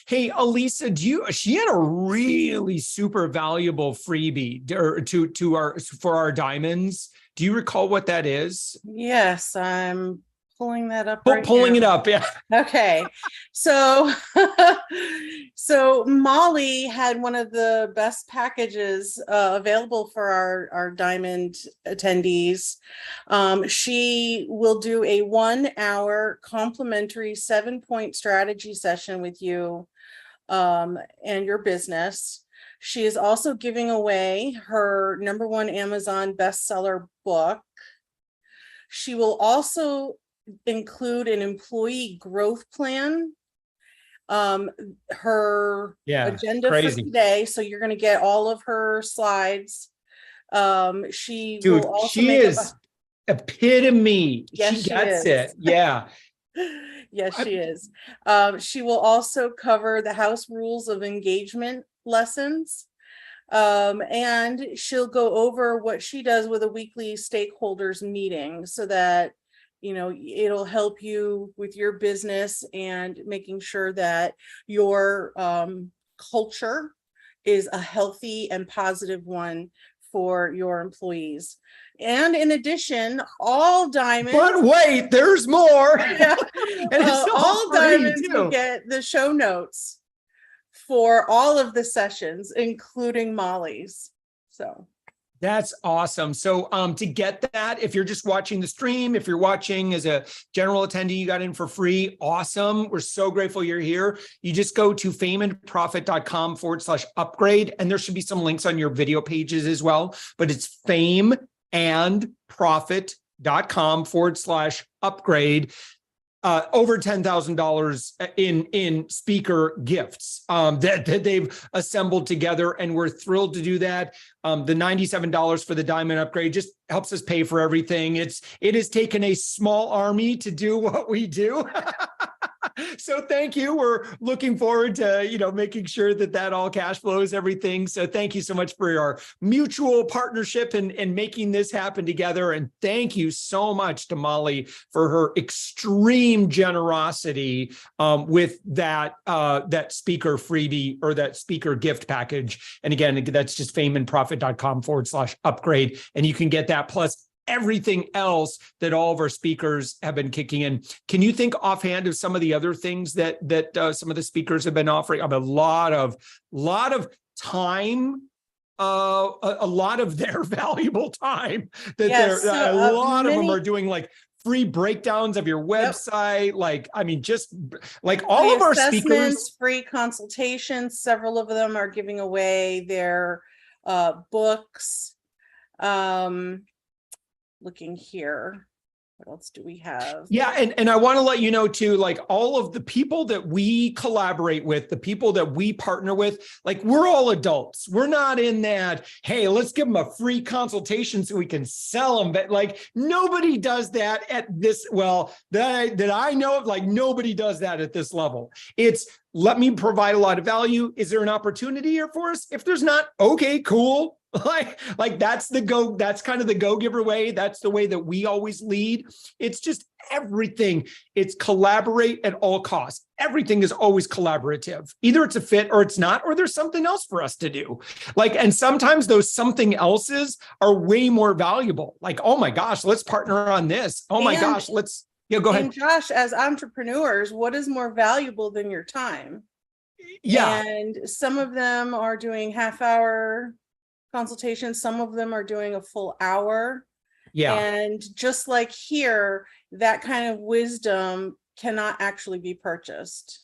Hey, Elisa, she had a really super valuable freebie for our diamonds. Do you recall what that is? Yes, I'm pulling that up Pulling now. it up. Yeah. Okay. So so Molly had one of the best packages available for our diamond attendees. She will do a 1-hour complimentary 7-point strategy session with you and your business. She is also giving away her #1 Amazon bestseller book. She will also include an employee growth plan, her agenda for today. So you're going to get all of her slides. She will also she is epitome. Yes, she gets it. Yeah. Yes, she is. She will also cover the house rules of engagement lessons. And she'll go over what she does with a weekly stakeholders meeting so that it'll help you with your business and making sure that your culture is a healthy and positive one for your employees. And in addition, all diamonds. But wait, there's more. Yeah, all diamonds will get the show notes for all of the sessions, including Molly's. So. That's awesome. So to get that, if you're just watching the stream, if you're watching as a general attendee, you got in for free. Awesome. We're so grateful you're here. You just go to FameandProfit.com/upgrade, and there should be some links on your video pages as well. But it's FameandProfit.com/upgrade. Over $10,000 in speaker gifts that they've assembled together, and we're thrilled to do that. The $97 for the diamond upgrade just helps us pay for everything. It has taken a small army to do what we do. So thank you. We're looking forward to making sure that all cash flows everything. So thank you so much for our mutual partnership and making this happen together. And thank you so much to Molly for her extreme generosity with that speaker freebie or that speaker gift package. And again, that's just FameandProfit.com/upgrade, and you can get that plus everything else that all of our speakers have been kicking in. Can you think offhand of some of the other things that some of the speakers have been offering? I mean, a lot of time, a lot of their valuable time that a lot of them are doing, like free breakdowns of your website. Yep. Like, I mean, just like all of our speakers, free consultations. Several of them are giving away their books. Looking here. What else do we have? Yeah. And I want to let you know too, like all of the people that we collaborate with, the people that we partner with, like we're all adults. We're not in that, hey, let's give them a free consultation so we can sell them. But like nobody does that at this, well, that I know of, like nobody does that at this level. It's let me provide a lot of value. Is there an opportunity here for us? If there's not, okay, cool. Like that's that's kind of the go giver way. That's the way that we always lead. It's just everything. It's collaborate at all costs. Everything is always collaborative. Either it's a fit or it's not, or there's something else for us to do. Like, and sometimes those something else's are way more valuable. Like, oh my gosh, let's partner on this. Oh my gosh, let's, yeah, go ahead. And Josh, as entrepreneurs, what is more valuable than your time? Yeah. And some of them are doing half-hour consultations. Some of them are doing a full hour. Yeah. And just like here, that kind of wisdom cannot actually be purchased.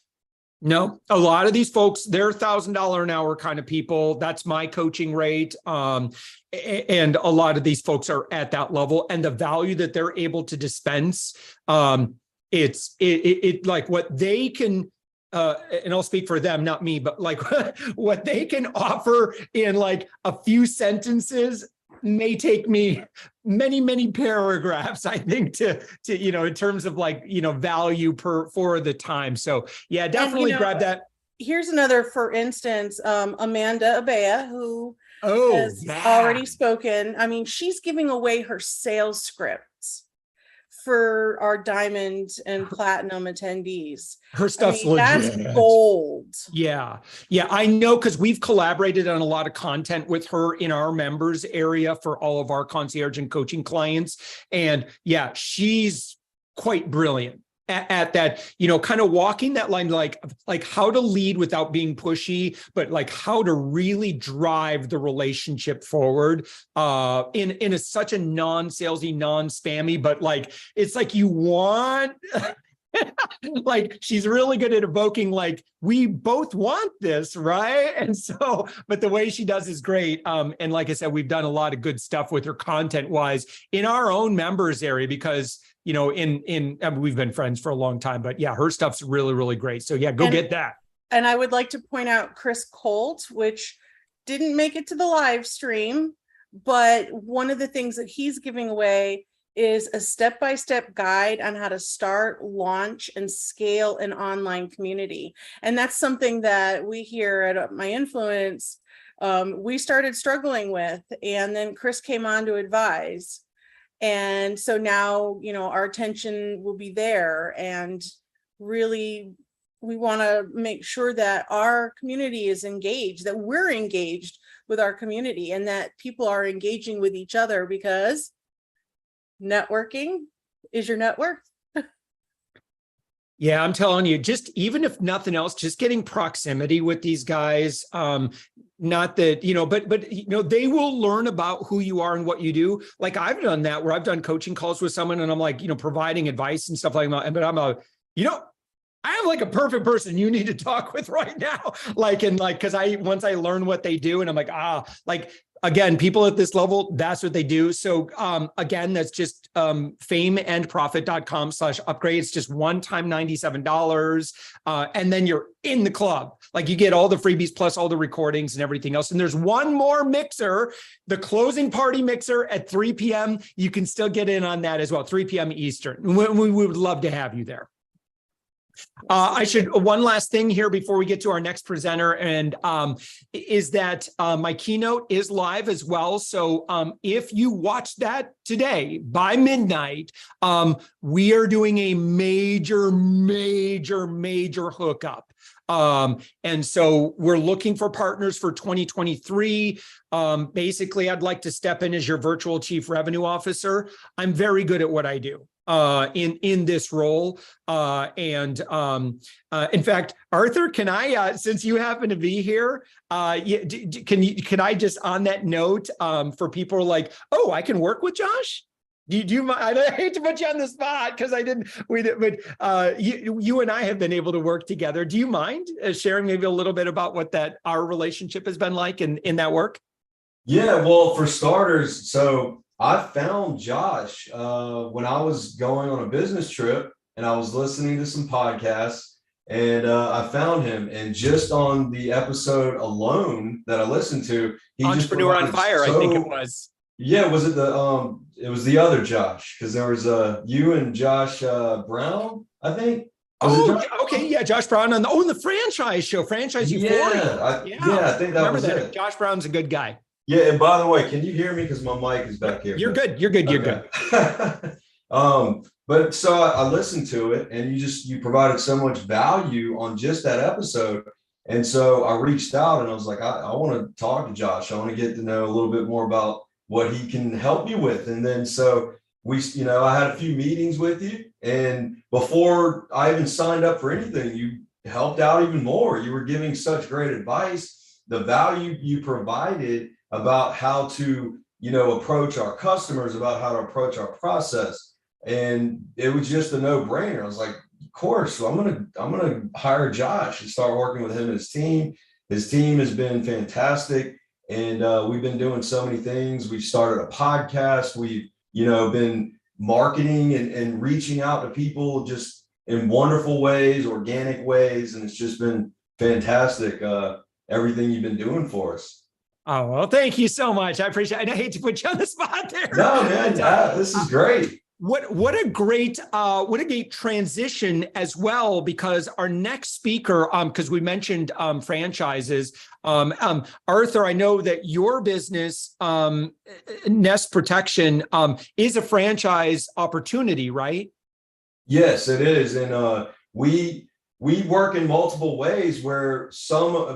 No, a lot of these folks, they're $1,000 an hour kind of people. That's my coaching rate. And a lot of these folks are at that level, and the value that they're able to dispense, it's like what they can, and I'll speak for them, not me, but like what they can offer in like a few sentences may take me many paragraphs, I think, to in terms of like, value for the time. So yeah, definitely grab that. Here's another, for instance, Amanda Abea, who has yeah. already spoken. I mean, she's giving away her sales scripts for our diamond and platinum attendees. Her stuff's legit. That's gold. Yeah. I know, because we've collaborated on a lot of content with her in our members area for all of our concierge and coaching clients. And yeah, she's quite brilliant at that, kind of walking that line, like how to lead without being pushy, but like how to really drive the relationship forward in such a non-salesy, non-spammy, but like, it's like you want... like she's really good at evoking, like, we both want this, right? And so, but the way she does is great. And like I said, we've done a lot of good stuff with her content wise in our own members area, because we've been friends for a long time, but yeah, her stuff's really great. So yeah, get that. And I would like to point out Chris Colt, which didn't make it to the live stream, but one of the things that he's giving away is a step-by-step guide on how to start, launch, and scale an online community. And that's something that we here at My Influence, we started struggling with, and then Chris came on to advise. And so now, our attention will be there, and really we want to make sure that our community is engaged, that we're engaged with our community, and that people are engaging with each other, because networking is your net worth. Yeah, I'm telling you, just even if nothing else, just getting proximity with these guys. Not that, but they will learn about who you are and what you do. Like I've done that, where I've done coaching calls with someone and I'm like, providing advice and stuff like that. But I'm I have like a perfect person you need to talk with right now. Cause once I learn what they do, and I'm like, again, people at this level, that's what they do. So again, that's just FameandProfit.com/upgrade. It's just one time $97. And then you're in the club. Like you get all the freebies plus all the recordings and everything else. And there's one more mixer, the closing party mixer at 3 p.m. You can still get in on that as well, 3 p.m. Eastern. We would love to have you there. One last thing here before we get to our next presenter, and is that my keynote is live as well. So if you watch that today by midnight, we are doing a major hookup. And so we're looking for partners for 2023. Basically, I'd like to step in as your virtual chief revenue officer. I'm very good at what I do in this role. In fact, Arthur, can I, since you happen to be here, can I just on that note, for people who are like, oh, I can work with Josh? Do you mind? I hate to put you on the spot because but you and I have been able to work together. Do you mind sharing maybe a little bit about what our relationship has been like in that work? Yeah, well, for starters, so I found Josh when I was going on a business trip and I was listening to some podcasts, and I found him. And just on the episode alone that I listened to, he just Entrepreneur on provided Fire, I think it was. Yeah, was it it was the other Josh, because there was you and Josh Brown, I think. Was it Josh? Okay, yeah, Josh Brown on the franchise show, Franchise Euphoria. I think that was it. Josh Brown's a good guy. Yeah, and by the way, can you hear me? Because my mic is back here. You're good. You're good. You're good. But so I listened to it, and you provided so much value on just that episode. And so I reached out and I was like, I want to talk to Josh. I want to get to know a little bit more about what he can help me with. And then so I had a few meetings with you, and before I even signed up for anything, you helped out even more. You were giving such great advice, the value you provided about how to, approach our customers, about how to approach our process. And it was just a no-brainer. I was like, of course, so I'm gonna hire Josh and start working with him and his team. His team has been fantastic. And we've been doing so many things. We've started a podcast. We've, been marketing and reaching out to people just in wonderful ways, organic ways. And it's just been fantastic, everything you've been doing for us. Oh, well, thank you so much. I appreciate it. I hate to put you on the spot there. No, man, this is great. What a great transition as well, because our next speaker, because we mentioned franchises, Arthur, I know that your business, Nest Protection, is a franchise opportunity, right? Yes, it is, and we work in multiple ways. Where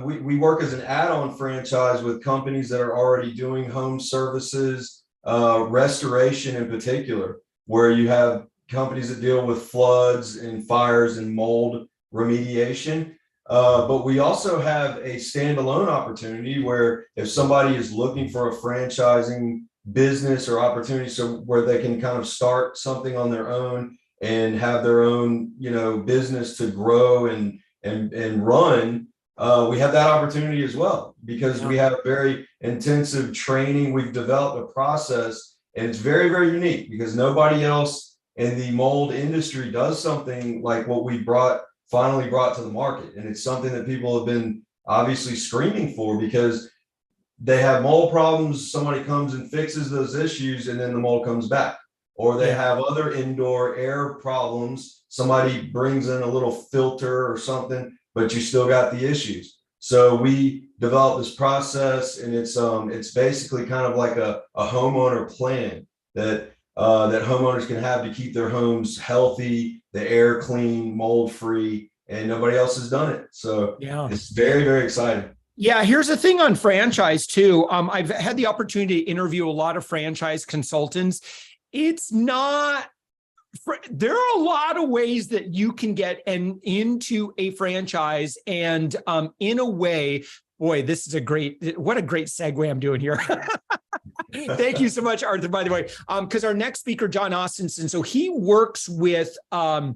we work as an add-on franchise with companies that are already doing home services, restoration in particular, where you have companies that deal with floods and fires and mold remediation. But we also have a standalone opportunity where if somebody is looking for a franchising business or opportunity, so where they can kind of start something on their own and have their own, business to grow and run, we have that opportunity as well, because we have very intensive training. We've developed a process. And it's very, very unique, because nobody else in the mold industry does something like what we finally brought to the market. And it's something that people have been obviously screaming for, because they have mold problems. Somebody comes and fixes those issues, and then the mold comes back. Or they have other indoor air problems. Somebody brings in a little filter or something, but you still got the issues. So we developed this process, and it's basically kind of like a homeowner plan that homeowners can have to keep their homes healthy, the air clean, mold free, and nobody else has done it. So it's very, very exciting. Yeah, here's the thing on franchise too. I've had the opportunity to interview a lot of franchise consultants. There are a lot of ways that you can get into a franchise, and in a way, boy, this is what a great segue I'm doing here. Thank you so much, Arthur, by the way, because our next speaker, John Austinson, so he works with a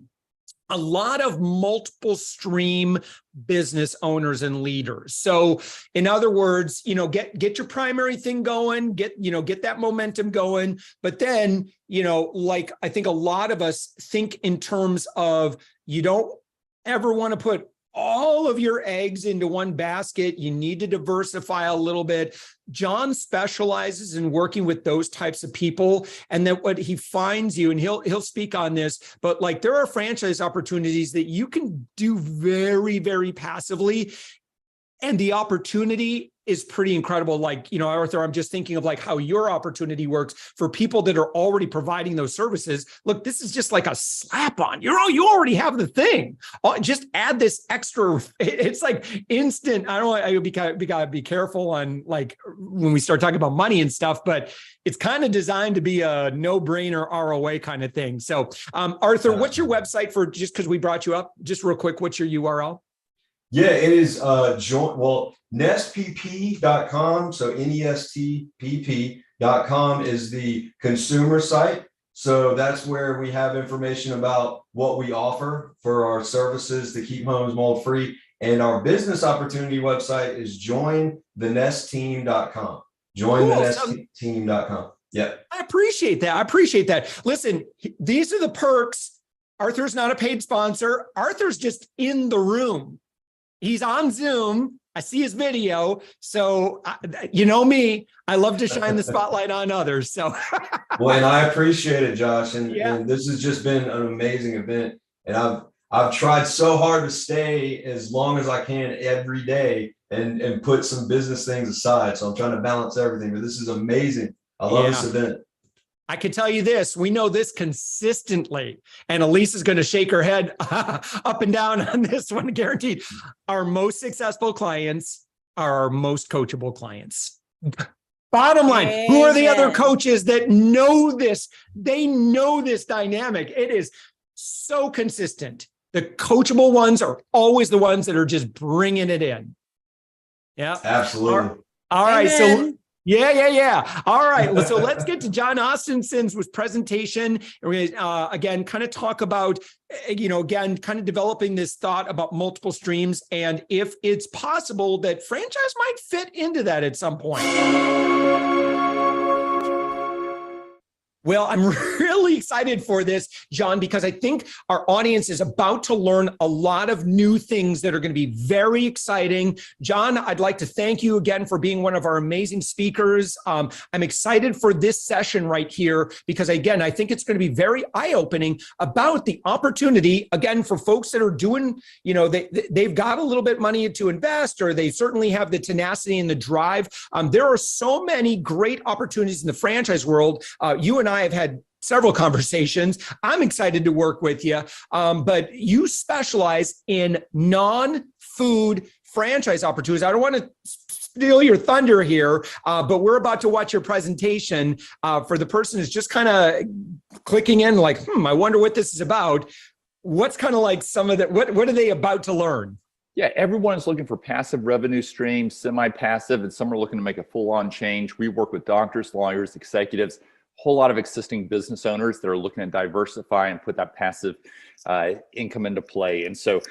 lot of multiple stream business owners and leaders. So in other words, get your primary thing going, get that momentum going. But then, like I think a lot of us think in terms of, you don't ever want to put all of your eggs into one basket. You need to diversify a little bit. John specializes in working with those types of people, and that what he finds you, and he'll speak on this, but like there are franchise opportunities that you can do very, very passively, and the opportunity is pretty incredible. Like, Arthur, I'm just thinking of like how your opportunity works for people that are already providing those services. Look, this is just like a slap on. You already have the thing. Just add this extra. It's like instant. We gotta be careful on like when we start talking about money and stuff, but it's kind of designed to be a no-brainer ROA kind of thing. So, Arthur, what's your website for? Just because we brought you up, just real quick, what's your URL? Yeah, it is nestpp.com. So nestpp.com is the consumer site. So that's where we have information about what we offer for our services to keep homes mold free. And our business opportunity website is jointhenestteam.com. Jointhenestteam.com. Yeah. I appreciate that. I appreciate that. Listen, these are the perks. Arthur's not a paid sponsor. Arthur's just in the room. He's on Zoom. I see his video. So you know me, I love to shine the spotlight on others. So Well, and I appreciate it, Josh. And, Yeah. and this has just been an amazing event. And I've tried so hard to stay as long as I can every day and put some business things aside. So I'm trying to balance everything, but this is amazing. I love this event. I can tell you this, we know this consistently, and Elise is going to shake her head up and down on this one, guaranteed. Our most successful clients are our most coachable clients. Bottom line, who are the other Amen. coaches that know this? They know this dynamic. It is so consistent. The coachable ones are always the ones that are just bringing it in. Yeah. Absolutely. All right. So Amen. yeah. All right. So let's get to John Austinson's presentation. And we're going to, again, kind of talk about, again, kind of developing this thought about multiple streams and if it's possible that franchise might fit into that at some point. Well, I'm really excited for this, John, because I think our audience is about to learn a lot of new things that are going to be very exciting. John, I'd like to thank you again for being one of our amazing speakers. I'm excited for this session right here because, again, I think it's going to be very eye-opening about the opportunity, again, for folks that are doing, they've got a little bit of money to invest, or they certainly have the tenacity and the drive. There are so many great opportunities in the franchise world. You and I have had several conversations. I'm excited to work with you, but you specialize in non-food franchise opportunities. I don't want to steal your thunder here, but we're about to watch your presentation. For the person who's just kind of clicking in like, I wonder what this is about. What's kind of like some of that? What are they about to learn? Yeah, everyone's looking for passive revenue streams, semi-passive, and some are looking to make a full-on change. We work with doctors, lawyers, executives, whole lot of existing business owners that are looking to diversify and put that passive income into play. And so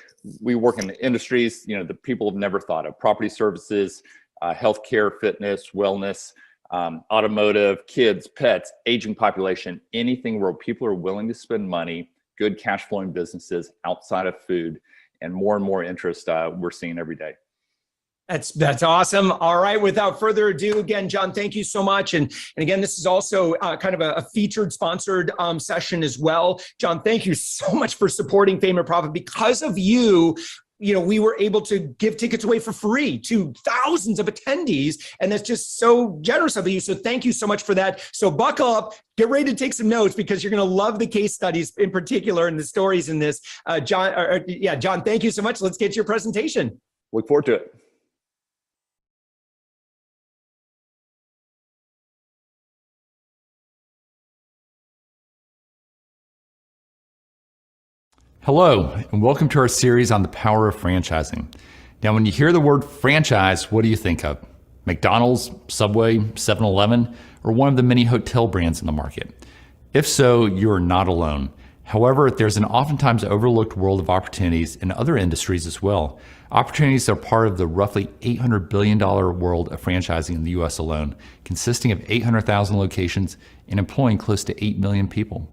we work in the industries, the people have never thought of: property services, healthcare, fitness, wellness, automotive, kids, pets, aging population, anything where people are willing to spend money, good cash flowing businesses outside of food, and more interest we're seeing every day. That's awesome. All right. Without further ado, again, John, thank you so much. And again, this is also kind of a featured sponsored session as well. John, thank you so much for supporting Fame and Profit. Because of you, we were able to give tickets away for free to thousands of attendees. And that's just so generous of you. So thank you so much for that. So buckle up, get ready to take some notes because you're going to love the case studies in particular and the stories in this. John, thank you so much. Let's get to your presentation. Look forward to it. Hello, and welcome to our series on the power of franchising. Now, when you hear the word franchise, what do you think of? McDonald's, Subway, 7-Eleven, or one of the many hotel brands in the market? If so, you are not alone. However, there's an oftentimes overlooked world of opportunities in other industries as well. Opportunities that are part of the roughly $800 billion world of franchising in the US alone, consisting of 800,000 locations and employing close to 8 million people.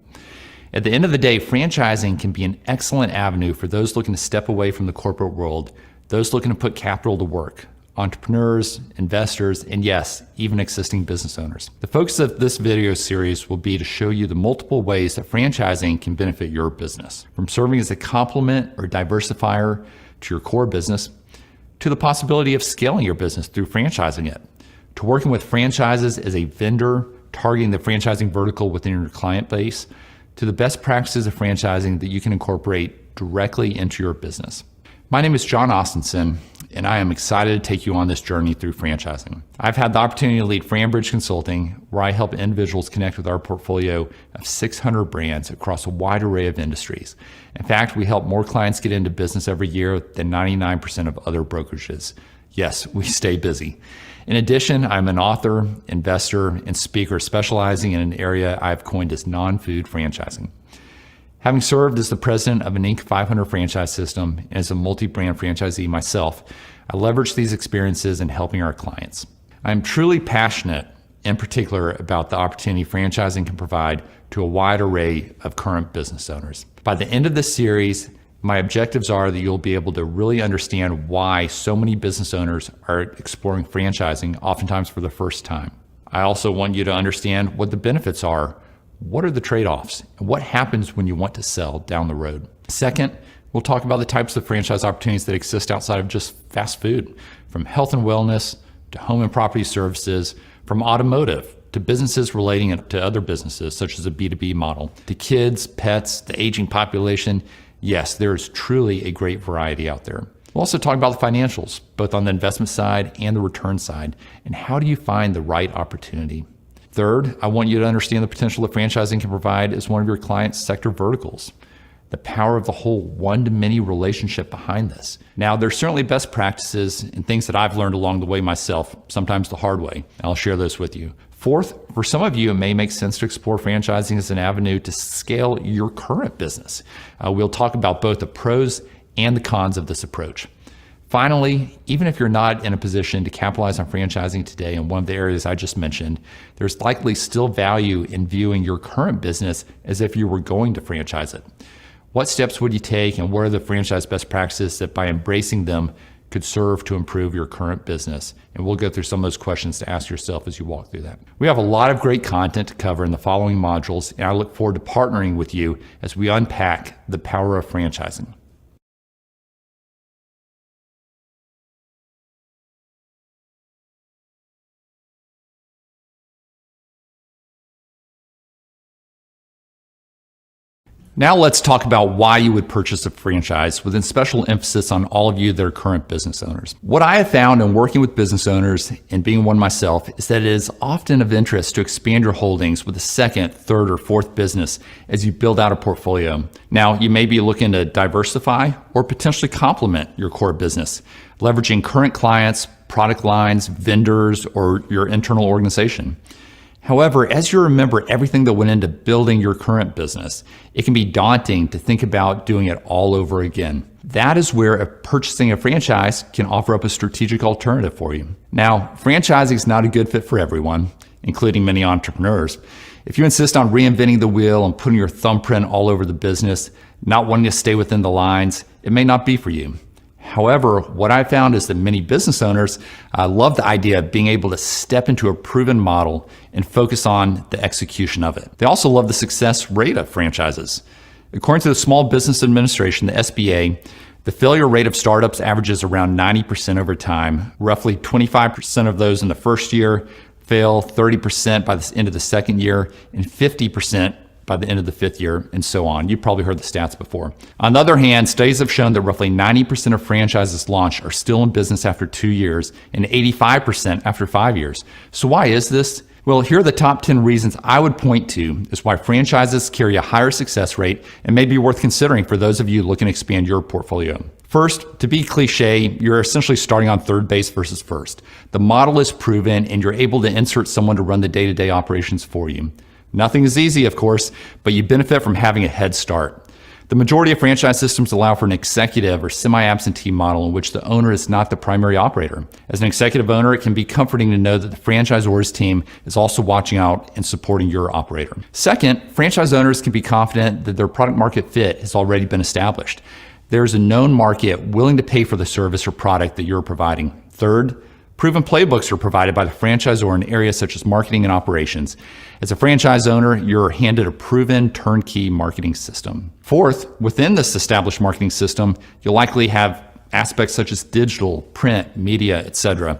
At the end of the day, franchising can be an excellent avenue for those looking to step away from the corporate world, those looking to put capital to work, entrepreneurs, investors, and yes, even existing business owners. The focus of this video series will be to show you the multiple ways that franchising can benefit your business, from serving as a complement or diversifier to your core business, to the possibility of scaling your business through franchising it, to working with franchises as a vendor, targeting the franchising vertical within your client base, to the best practices of franchising that you can incorporate directly into your business. My name is John Austenson, and I am excited to take you on this journey through franchising. I've had the opportunity to lead FranBridge Consulting, where I help individuals connect with our portfolio of 600 brands across a wide array of industries. In fact, we help more clients get into business every year than 99% of other brokerages. Yes, we stay busy. In addition, I'm an author, investor, and speaker specializing in an area I've coined as non-food franchising. Having served as the president of an Inc. 500 franchise system and as a multi-brand franchisee myself, I leverage these experiences in helping our clients. I'm truly passionate in particular about the opportunity franchising can provide to a wide array of current business owners. By the end of this series, my objectives are that you'll be able to really understand why so many business owners are exploring franchising, oftentimes for the first time. I also want you to understand what the benefits are, what are the trade-offs, and what happens when you want to sell down the road. Second, we'll talk about the types of franchise opportunities that exist outside of just fast food, from health and wellness to home and property services, from automotive to businesses relating to other businesses, such as a B2B model, to kids, pets, the aging population. Yes, there is truly a great variety out there. We'll also talk about the financials, both on the investment side and the return side, and how do you find the right opportunity. Third, I want you to understand the potential that franchising can provide as one of your client's sector verticals, the power of the whole one-to-many relationship behind this. Now, there's certainly best practices and things that I've learned along the way myself, sometimes the hard way. I'll share those with you. Fourth, for some of you, it may make sense to explore franchising as an avenue to scale your current business. We'll talk about both the pros and the cons of this approach. Finally, even if you're not in a position to capitalize on franchising today in one of the areas I just mentioned, there's likely still value in viewing your current business as if you were going to franchise it. What steps would you take, and what are the franchise best practices that by embracing them could serve to improve your current business? And we'll go through some of those questions to ask yourself as you walk through that. We have a lot of great content to cover in the following modules, and I look forward to partnering with you as we unpack the power of franchising. Now let's talk about why you would purchase a franchise, with a special emphasis on all of you that are current business owners. What I have found in working with business owners and being one myself is that it is often of interest to expand your holdings with a second, third, or fourth business as you build out a portfolio. Now, you may be looking to diversify or potentially complement your core business, leveraging current clients, product lines, vendors, or your internal organization. However, as you remember everything that went into building your current business, it can be daunting to think about doing it all over again. That is where purchasing a franchise can offer up a strategic alternative for you. Now, franchising is not a good fit for everyone, including many entrepreneurs. If you insist on reinventing the wheel and putting your thumbprint all over the business, not wanting to stay within the lines, it may not be for you. However, what I found is that many business owners love the idea of being able to step into a proven model and focus on the execution of it. They also love the success rate of franchises. According to the Small Business Administration, the SBA, the failure rate of startups averages around 90% over time. Roughly 25% of those in the first year fail, 30% by the end of the second year, and 50% by the end of the fifth year, and so on. You've probably heard the stats before. On the other hand, studies have shown that roughly 90% of franchises launched are still in business after 2 years and 85% after 5 years. So why is this? Well, here are the top 10 reasons I would point to as why franchises carry a higher success rate and may be worth considering for those of you looking to expand your portfolio. First, to be cliche, you're essentially starting on third base versus first. The model is proven and you're able to insert someone to run the day-to-day operations for you. Nothing is easy, of course, but you benefit from having a head start. The majority of franchise systems allow for an executive or semi-absentee model in which the owner is not the primary operator. As an executive owner, it can be comforting to know that the franchisor's team is also watching out and supporting your operator. Second, franchise owners can be confident that their product market fit has already been established. There's a known market willing to pay for the service or product that you're providing. Third, proven playbooks are provided by the franchisor in areas such as marketing and operations. As a franchise owner, you're handed a proven turnkey marketing system. Fourth, within this established marketing system, you'll likely have aspects such as digital, print, media, etc.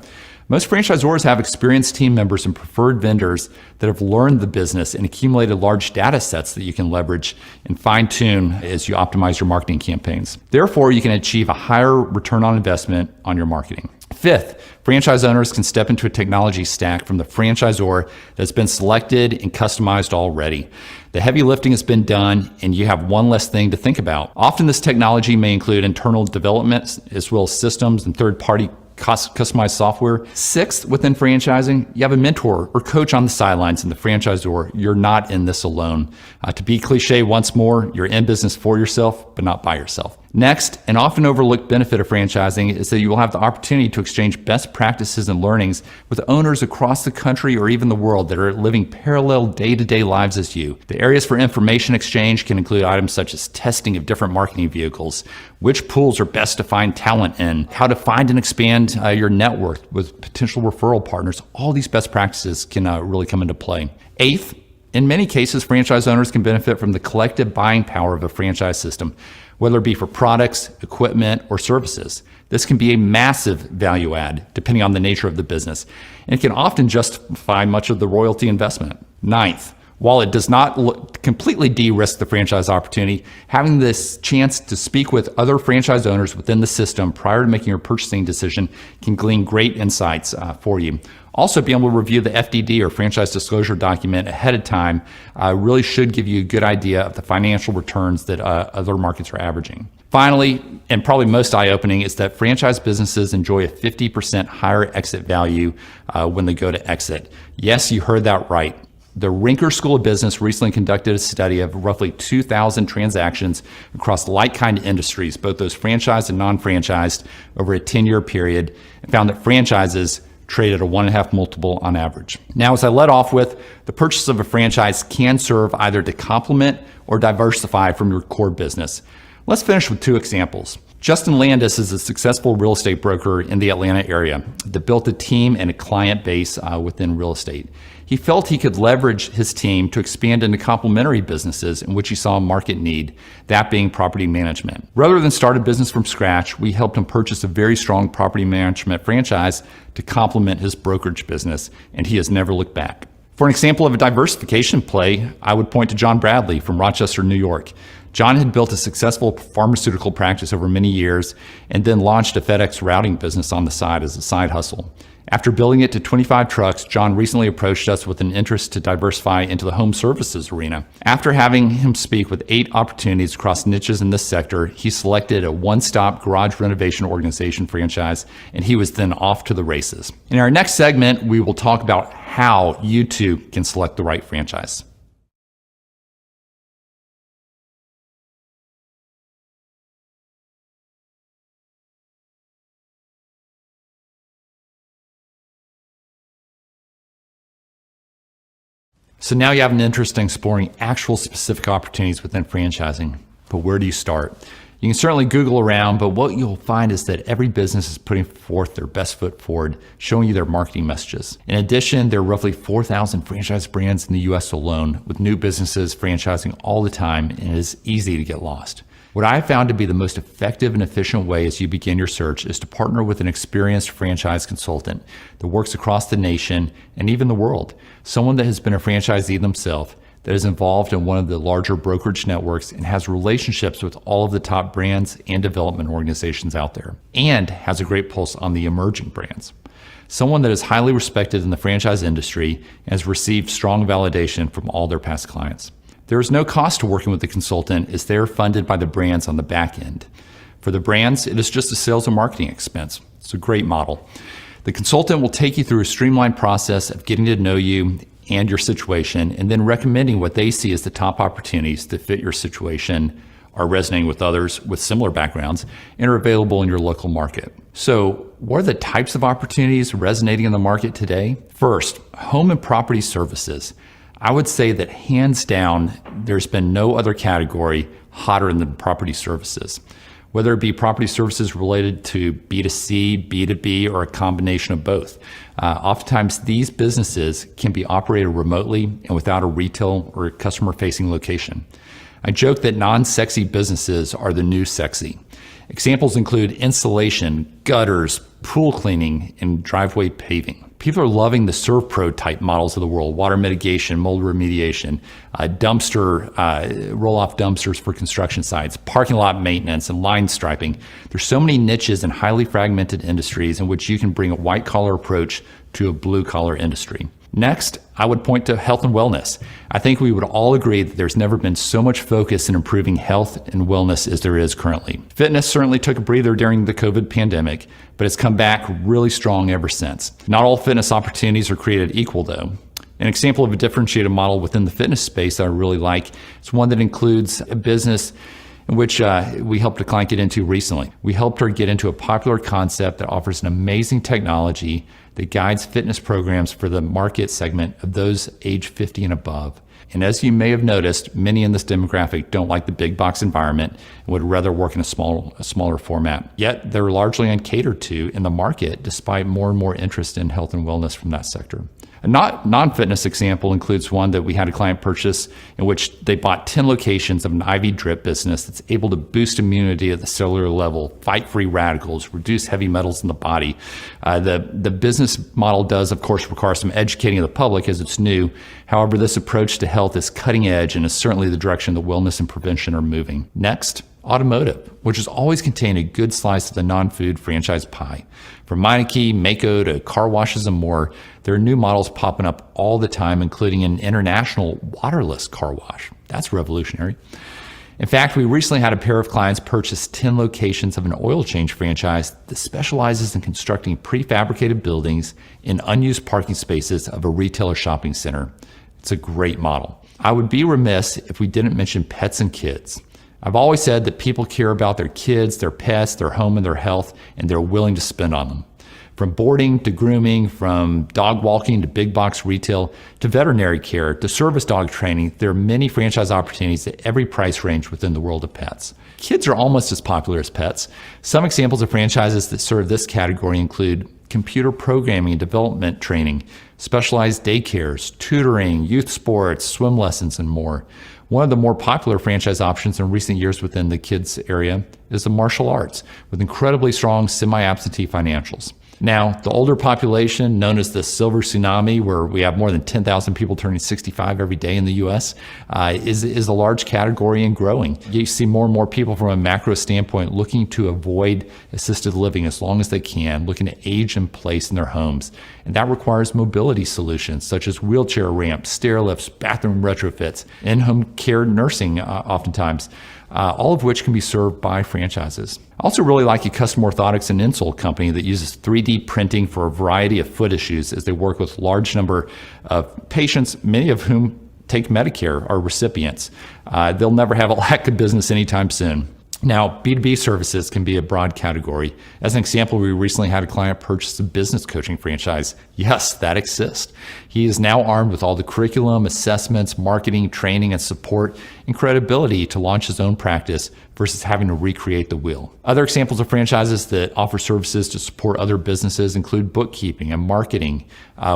Most franchisors have experienced team members and preferred vendors that have learned the business and accumulated large data sets that you can leverage and fine-tune as you optimize your marketing campaigns. Therefore, you can achieve a higher return on investment on your marketing. Fifth, franchise owners can step into a technology stack from the franchisor that's been selected and customized already. The heavy lifting has been done and you have one less thing to think about. Often this technology may include internal development as well as systems and third-party customized software. Sixth, within franchising, you have a mentor or coach on the sidelines in the franchisor. You're not in this alone. To be cliche once more, you're in business for yourself, but not by yourself. Next, an often overlooked benefit of franchising is that you will have the opportunity to exchange best practices and learnings with owners across the country or even the world that are living parallel day-to-day lives as you. The areas for information exchange can include items such as testing of different marketing vehicles, which pools are best to find talent in, how to find and expand your network with potential referral partners. All these best practices can really come into play. Eighth, in many cases, franchise owners can benefit from the collective buying power of a franchise system, whether it be for products, equipment, or services. This can be a massive value add, depending on the nature of the business, and it can often justify much of the royalty investment. Ninth, while it does not completely de-risk the franchise opportunity, having this chance to speak with other franchise owners within the system prior to making your purchasing decision can glean great insights for you. Also, being able to review the FDD or franchise disclosure document ahead of time really should give you a good idea of the financial returns that other markets are averaging. Finally, and probably most eye-opening, is that franchise businesses enjoy a 50% higher exit value when they go to exit. Yes, you heard that right. The Rinker School of Business recently conducted a study of roughly 2,000 transactions across like-kind industries, both those franchised and non-franchised, over a 10-year period, and found that franchises trade at a 1.5 multiple on average. Now, as I led off with, the purchase of a franchise can serve either to complement or diversify from your core business. Let's finish with two examples. Justin Landis is a successful real estate broker in the Atlanta area that built a team and a client base within real estate. He felt he could leverage his team to expand into complementary businesses in which he saw a market need, that being property management. Rather than start a business from scratch, we helped him purchase a very strong property management franchise to complement his brokerage business, and he has never looked back. For an example of a diversification play, I would point to John Bradley from Rochester, New York. John had built a successful pharmaceutical practice over many years and then launched a FedEx routing business on the side as a side hustle. After building it to 25 trucks, John recently approached us with an interest to diversify into the home services arena. After having him speak with 8 opportunities across niches in this sector, he selected a one-stop garage renovation organization franchise, and he was then off to the races. In our next segment, we will talk about how you too can select the right franchise. So now you have an interest in exploring actual specific opportunities within franchising, but where do you start? You can certainly Google around, but what you'll find is that every business is putting forth their best foot forward, showing you their marketing messages. In addition, there are roughly 4,000 franchise brands in the US alone, with new businesses franchising all the time, and it is easy to get lost. What I found to be the most effective and efficient way as you begin your search is to partner with an experienced franchise consultant that works across the nation and even the world, someone that has been a franchisee themselves, that is involved in one of the larger brokerage networks and has relationships with all of the top brands and development organizations out there, and has a great pulse on the emerging brands. Someone that is highly respected in the franchise industry and has received strong validation from all their past clients. There is no cost to working with the consultant as they are funded by the brands on the back end. For the brands, it is just a sales and marketing expense. It's a great model. The consultant will take you through a streamlined process of getting to know you and your situation, and then recommending what they see as the top opportunities that fit your situation, are resonating with others with similar backgrounds, and are available in your local market. So, what are the types of opportunities resonating in the market today? First, home and property services. I would say that hands down, there's been no other category hotter than property services. Whether it be property services related to B2C, B2B, or a combination of both. Oftentimes, these businesses can be operated remotely and without a retail or customer-facing location. I joke that non-sexy businesses are the new sexy. Examples include installation, gutters, pool cleaning, and driveway paving. People are loving the ServPro type models of the world: water mitigation, mold remediation, roll-off dumpsters for construction sites, parking lot maintenance, and line striping. There's so many niches and highly fragmented industries in which you can bring a white-collar approach to a blue-collar industry. Next, I would point to health and wellness. I think we would all agree that there's never been so much focus in improving health and wellness as there is currently. Fitness certainly took a breather during the COVID pandemic, but it's come back really strong ever since. Not all fitness opportunities are created equal, though. An example of a differentiated model within the fitness space that I really like is one that includes a business in which we helped a client get into recently. We helped her get into a popular concept that offers an amazing technology that guides fitness programs for the market segment of those age 50 and above. And as you may have noticed, many in this demographic don't like the big box environment and would rather work in a smaller format. Yet they're largely uncatered to in the market, despite more and more interest in health and wellness from that sector. A non-fitness example includes one that we had a client purchase in which they bought 10 locations of an IV drip business that's able to boost immunity at the cellular level, fight free radicals, reduce heavy metals in the body. The business model does, of course, require some educating of the public as it's new. However, this approach to health is cutting edge and is certainly the direction that wellness and prevention are moving. Next, automotive, which has always contained a good slice of the non-food franchise pie. From Meineke, Mako to car washes and more, there are new models popping up all the time, including an international waterless car wash. That's revolutionary. In fact, we recently had a pair of clients purchase 10 locations of an oil change franchise that specializes in constructing prefabricated buildings in unused parking spaces of a retailer shopping center. It's a great model. I would be remiss if we didn't mention pets and kids. I've always said that people care about their kids, their pets, their home, and their health, and they're willing to spend on them. From boarding to grooming, from dog walking to big box retail, to veterinary care, to service dog training, there are many franchise opportunities at every price range within the world of pets. Kids are almost as popular as pets. Some examples of franchises that serve this category include computer programming and development training, specialized daycares, tutoring, youth sports, swim lessons, and more. One of the more popular franchise options in recent years within the kids area is the martial arts, with incredibly strong semi-absentee financials. Now, the older population, known as the silver tsunami, where we have more than 10,000 people turning 65 every day in the U.S., is a large category and growing. You see more and more people from a macro standpoint looking to avoid assisted living as long as they can, looking to age in place in their homes. And that requires mobility solutions such as wheelchair ramps, stair lifts, bathroom retrofits, in-home care nursing oftentimes. All of which can be served by franchises. I also really like a custom orthotics and insole company that uses 3D printing for a variety of foot issues as they work with a large number of patients, many of whom take Medicare, are recipients. They'll never have a lack of business anytime soon. Now, B2B services can be a broad category. As an example, we recently had a client purchase a business coaching franchise. Yes, that exists. He is now armed with all the curriculum, assessments, marketing, training, and support and credibility to launch his own practice versus having to recreate the wheel. Other examples of franchises that offer services to support other businesses include bookkeeping and marketing.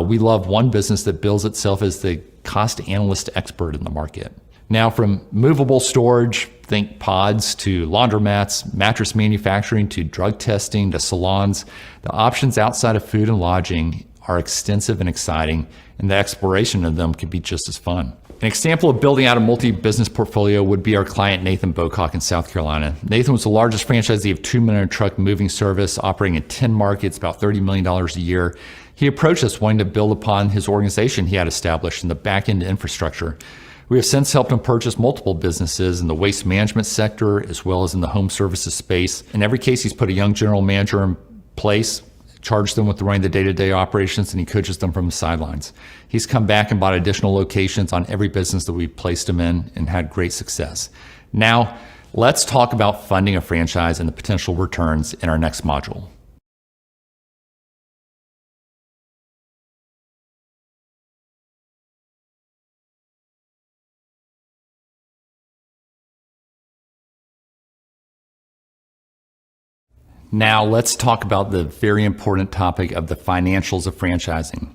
We love one business that bills itself as the cost analyst expert in the market. Now, from movable storage, think pods, to laundromats, mattress manufacturing, to drug testing, to salons, the options outside of food and lodging are extensive and exciting, and the exploration of them can be just as fun. An example of building out a multi-business portfolio would be our client Nathan Bocock in South Carolina. Nathan was the largest franchisee of 2-minute truck moving service, operating in 10 markets, about $30 million a year. He approached us wanting to build upon his organization he had established in the back-end infrastructure. We have since helped him purchase multiple businesses in the waste management sector as well as in the home services space. In every case, he's put a young general manager in place, charged them with running the day-to-day operations, and he coaches them from the sidelines. He's come back and bought additional locations on every business that we've placed him in and had great success. Now, let's talk about funding a franchise and the potential returns in our next module. Now let's talk about the very important topic of the financials of franchising.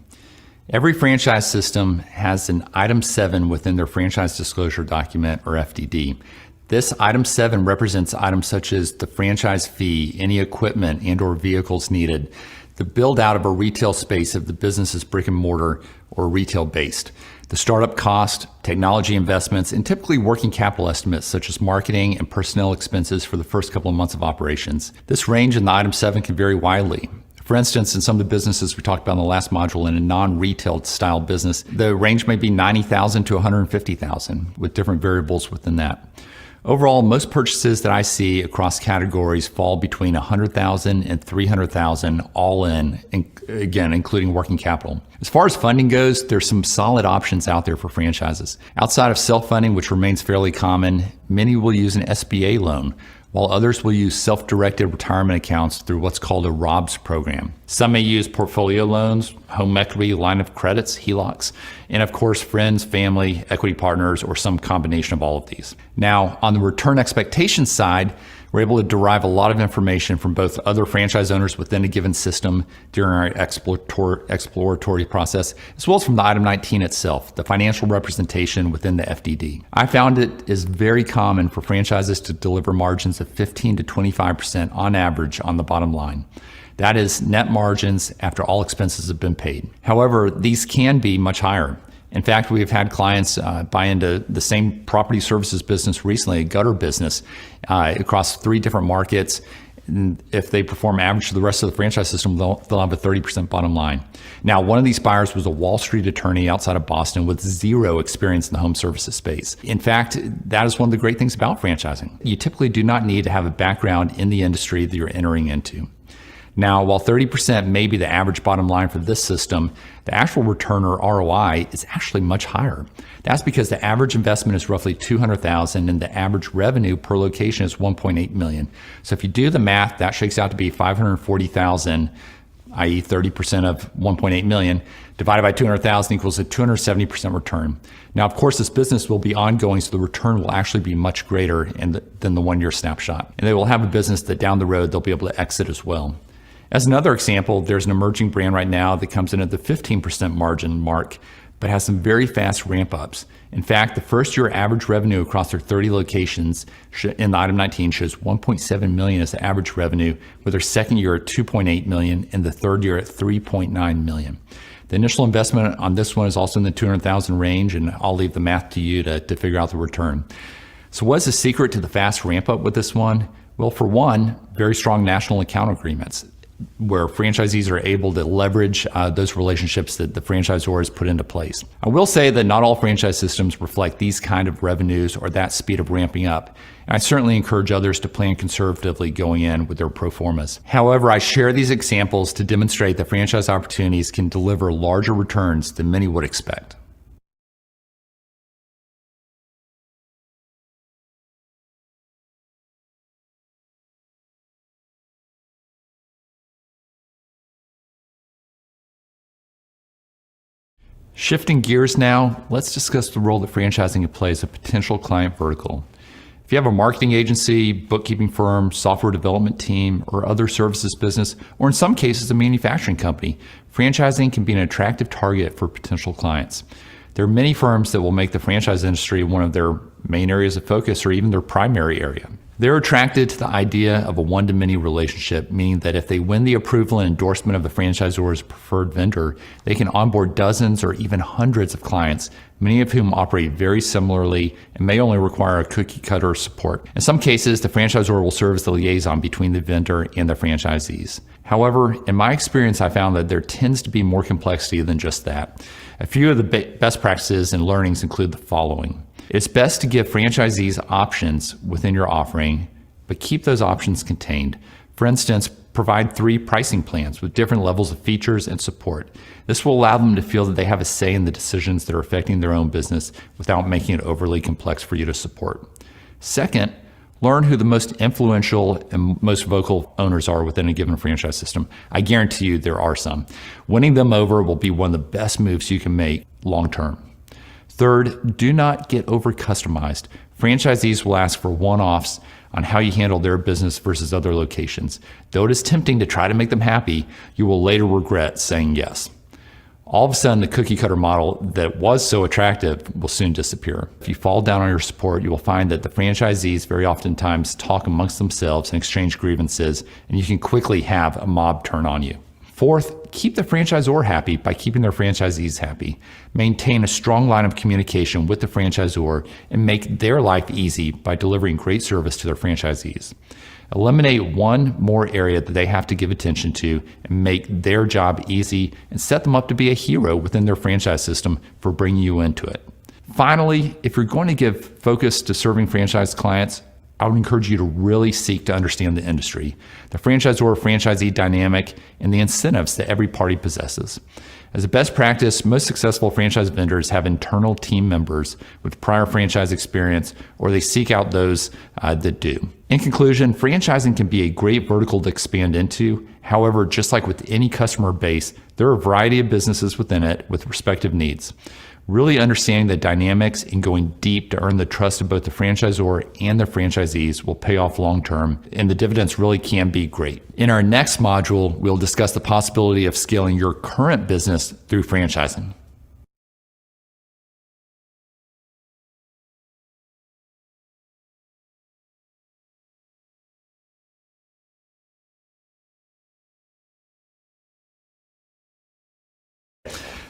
Every franchise system has an Item 7 within their franchise disclosure document, or FDD. This Item 7 represents items such as the franchise fee, any equipment and or vehicles needed, the build out of a retail space if the business is brick and mortar or retail based, the startup cost, technology investments, and typically working capital estimates such as marketing and personnel expenses for the first couple of months of operations. This range in the Item 7 can vary widely. For instance, in some of the businesses we talked about in the last module, in a non-retail style business, the range may be $90,000 to $150,000 with different variables within that. Overall, most purchases that I see across categories fall between $100,000 and $300,000 all in, again, including working capital. As far as funding goes, there's some solid options out there for franchises. Outside of self-funding, which remains fairly common, many will use an SBA loan, while others will use self-directed retirement accounts through what's called a ROBS program. Some may use portfolio loans, home equity, line of credits, HELOCs, and of course, friends, family, equity partners, or some combination of all of these. Now, on the return expectation side, we're able to derive a lot of information from both other franchise owners within a given system during our exploratory process, as well as from the item 19 itself, the financial representation within the FDD. I found it is very common for franchises to deliver margins of 15 to 25% on average on the bottom line. That is net margins after all expenses have been paid. However, these can be much higher. In fact, we've had clients buy into the same property services business recently, a gutter business, across 3 different markets. And if they perform average to the rest of the franchise system, they'll have a 30% bottom line. Now, one of these buyers was a Wall Street attorney outside of Boston with 0 experience in the home services space. In fact, that is one of the great things about franchising. You typically do not need to have a background in the industry that you're entering into. Now, while 30% may be the average bottom line for this system, the actual return or ROI is actually much higher. That's because the average investment is roughly $200,000 and the average revenue per location is $1.8 million. So if you do the math, that shakes out to be $540,000, i.e. 30% of $1.8 million, divided by $200,000 equals a 270% return. Now, of course, this business will be ongoing, so the return will actually be much greater than the 1-year snapshot. And they will have a business that down the road, they'll be able to exit as well. As another example, there's an emerging brand right now that comes in at the 15% margin mark, but has some very fast ramp ups. In fact, the first year average revenue across their 30 locations in the item 19 shows $1.7 million as the average revenue, with their second year at $2.8 million and the third year at $3.9 million. The initial investment on this one is also in the $200,000 range, and I'll leave the math to you to figure out the return. So what's the secret to the fast ramp up with this one? Well, for one, very strong national account agreements, where franchisees are able to leverage those relationships that the franchisor has put into place. I will say that not all franchise systems reflect these kind of revenues or that speed of ramping up. And I certainly encourage others to plan conservatively going in with their pro formas. However, I share these examples to demonstrate that franchise opportunities can deliver larger returns than many would expect. Shifting gears now, let's discuss the role that franchising plays as a potential client vertical. If you have a marketing agency, bookkeeping firm, software development team, or other services business, or in some cases a manufacturing company, franchising can be an attractive target for potential clients. There are many firms that will make the franchise industry one of their main areas of focus or even their primary area. They're attracted to the idea of a one-to-many relationship, meaning that if they win the approval and endorsement of the franchisor's preferred vendor, they can onboard dozens or even hundreds of clients, many of whom operate very similarly and may only require a cookie-cutter support. In some cases, the franchisor will serve as the liaison between the vendor and the franchisees. However, in my experience, I found that there tends to be more complexity than just that. A few of the best practices and learnings include the following. It's best to give franchisees options within your offering, but keep those options contained. For instance, provide 3 pricing plans with different levels of features and support. This will allow them to feel that they have a say in the decisions that are affecting their own business without making it overly complex for you to support. Second, learn who the most influential and most vocal owners are within a given franchise system. I guarantee you there are some. Winning them over will be one of the best moves you can make long term. Third, do not get over customized. Franchisees will ask for one-offs on how you handle their business versus other locations. Though it is tempting to try to make them happy, you will later regret saying yes. All of a sudden, the cookie cutter model that was so attractive will soon disappear. If you fall down on your support, you will find that the franchisees very oftentimes talk amongst themselves and exchange grievances, and you can quickly have a mob turn on you. Fourth, keep the franchisor happy by keeping their franchisees happy. Maintain a strong line of communication with the franchisor and make their life easy by delivering great service to their franchisees. Eliminate one more area that they have to give attention to and make their job easy and set them up to be a hero within their franchise system for bringing you into it. Finally, if you're going to give focus to serving franchise clients, I would encourage you to really seek to understand the industry, the franchisor-franchisee dynamic, and the incentives that every party possesses. As a best practice, most successful franchise vendors have internal team members with prior franchise experience, or they seek out those that do. In conclusion, franchising can be a great vertical to expand into. However, just like with any customer base, there are a variety of businesses within it with respective needs. Really understanding the dynamics and going deep to earn the trust of both the franchisor and the franchisees will pay off long term, and the dividends really can be great. In our next module, we'll discuss the possibility of scaling your current business through franchising.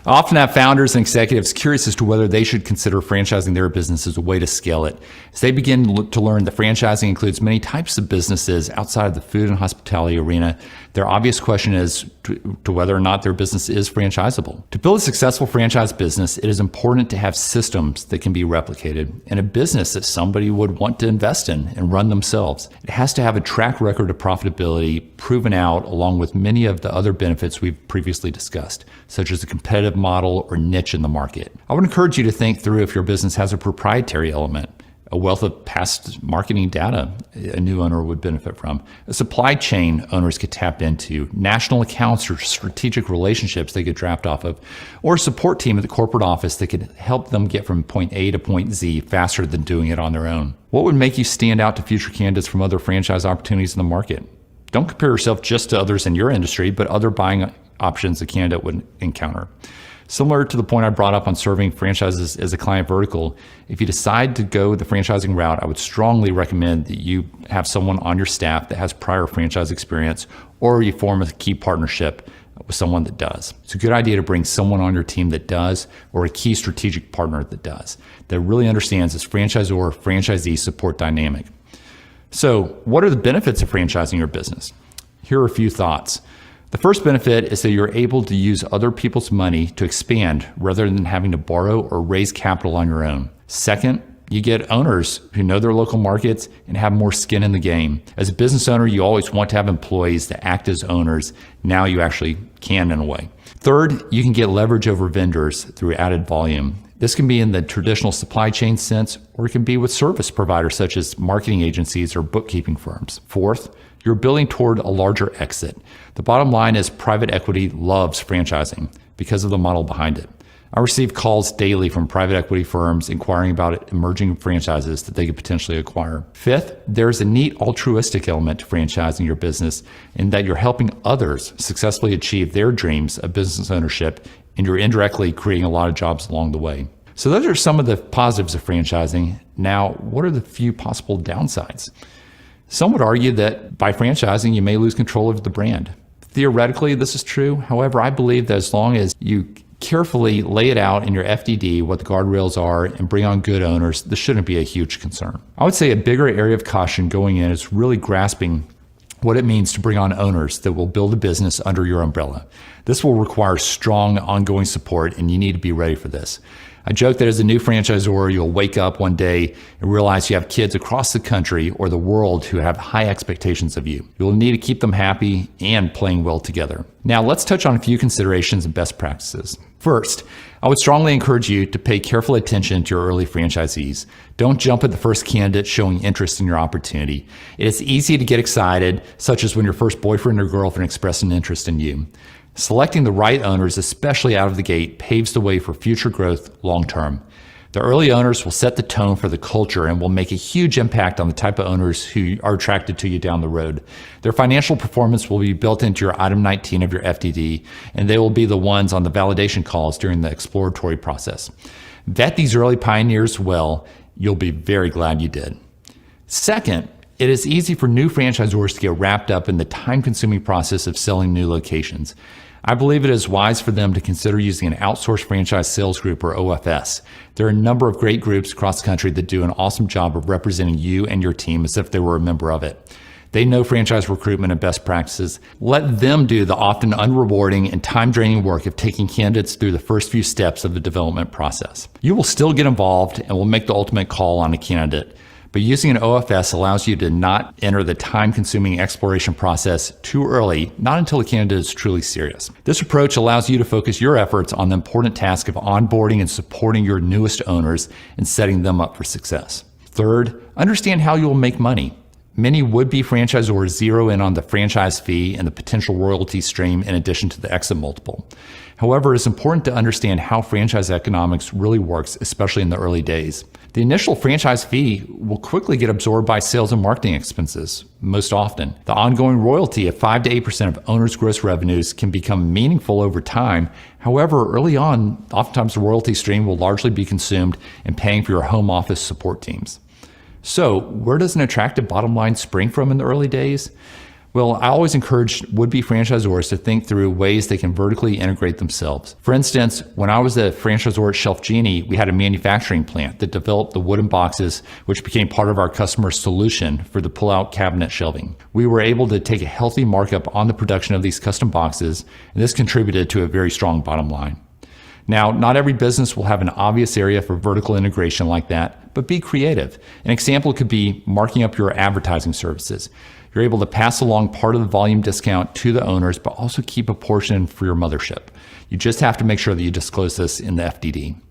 I often have founders and executives curious as to whether they should consider franchising their business as a way to scale it. As they begin to learn that franchising includes many types of businesses outside of the food and hospitality arena, their obvious question is to whether or not their business is franchisable. To build a successful franchise business, it is important to have systems that can be replicated and a business that somebody would want to invest in and run themselves. It has to have a track record of profitability proven out, along with many of the other benefits we've previously discussed, such as a competitive model or niche in the market. I would encourage you to think through if your business has a proprietary element, a wealth of past marketing data a new owner would benefit from, a supply chain owners could tap into, national accounts or strategic relationships they could draft off of, or a support team at the corporate office that could help them get from point A to point Z faster than doing it on their own. What would make you stand out to future candidates from other franchise opportunities in the market? Don't compare yourself just to others in your industry, but other buying options a candidate would encounter. Similar to the point I brought up on serving franchises as a client vertical, if you decide to go the franchising route, I would strongly recommend that you have someone on your staff that has prior franchise experience, or you form a key partnership with someone that does. It's a good idea to bring someone on your team that does, or a key strategic partner that does, that really understands this franchisor-franchisee support dynamic. So what are the benefits of franchising your business? Here are a few thoughts. The first benefit is that you're able to use other people's money to expand rather than having to borrow or raise capital on your own. Second, you get owners who know their local markets and have more skin in the game. As a business owner, you always want to have employees that act as owners. Now you actually can in a way. Third, you can get leverage over vendors through added volume. This can be in the traditional supply chain sense, or it can be with service providers such as marketing agencies or bookkeeping firms. Fourth, you're building toward a larger exit. The bottom line is private equity loves franchising because of the model behind it. I receive calls daily from private equity firms inquiring about emerging franchises that they could potentially acquire. Fifth, there's a neat altruistic element to franchising your business in that you're helping others successfully achieve their dreams of business ownership, and you're indirectly creating a lot of jobs along the way. So those are some of the positives of franchising. Now, what are the few possible downsides? Some would argue that by franchising, you may lose control of the brand. Theoretically, this is true. However, I believe that as long as you carefully lay it out in your FDD what the guardrails are and bring on good owners, this shouldn't be a huge concern. I would say a bigger area of caution going in is really grasping what it means to bring on owners that will build a business under your umbrella. This will require strong ongoing support, and you need to be ready for this. I joke that as a new franchisor, you'll wake up one day and realize you have kids across the country or the world who have high expectations of you. You'll need to keep them happy and playing well together. Now, let's touch on a few considerations and best practices. First, I would strongly encourage you to pay careful attention to your early franchisees. Don't jump at the first candidate showing interest in your opportunity. It is easy to get excited, such as when your first boyfriend or girlfriend expressed an interest in you. Selecting the right owners, especially out of the gate, paves the way for future growth long term. The early owners will set the tone for the culture and will make a huge impact on the type of owners who are attracted to you down the road. Their financial performance will be built into your item 19 of your FDD, and they will be the ones on the validation calls during the exploratory process. Vet these early pioneers well. You'll be very glad you did. Second, it is easy for new franchisors to get wrapped up in the time-consuming process of selling new locations. I believe it is wise for them to consider using an outsourced franchise sales group, or OFS. There are a number of great groups across the country that do an awesome job of representing you and your team as if they were a member of it. They know franchise recruitment and best practices. Let them do the often unrewarding and time-draining work of taking candidates through the first few steps of the development process. You will still get involved and will make the ultimate call on a candidate, but using an OFS allows you to not enter the time-consuming exploration process too early, not until the candidate is truly serious. This approach allows you to focus your efforts on the important task of onboarding and supporting your newest owners and setting them up for success. Third, understand how you will make money. Many would-be franchisors zero in on the franchise fee and the potential royalty stream in addition to the exit multiple. However, it's important to understand how franchise economics really works, especially in the early days. The initial franchise fee will quickly get absorbed by sales and marketing expenses, most often. The ongoing royalty of 5 to 8% of owners' gross revenues can become meaningful over time. However, early on, oftentimes the royalty stream will largely be consumed in paying for your home office support teams. So, where does an attractive bottom line spring from in the early days? Well, I always encourage would-be franchisors to think through ways they can vertically integrate themselves. For instance, when I was a franchisor at Shelf Genie, we had a manufacturing plant that developed the wooden boxes, which became part of our customer solution for the pull-out cabinet shelving. We were able to take a healthy markup on the production of these custom boxes, and this contributed to a very strong bottom line. Now, not every business will have an obvious area for vertical integration like that, but be creative. An example could be marking up your advertising services. You're able to pass along part of the volume discount to the owners, but also keep a portion for your mothership. You just have to make sure that you disclose this in the FDD.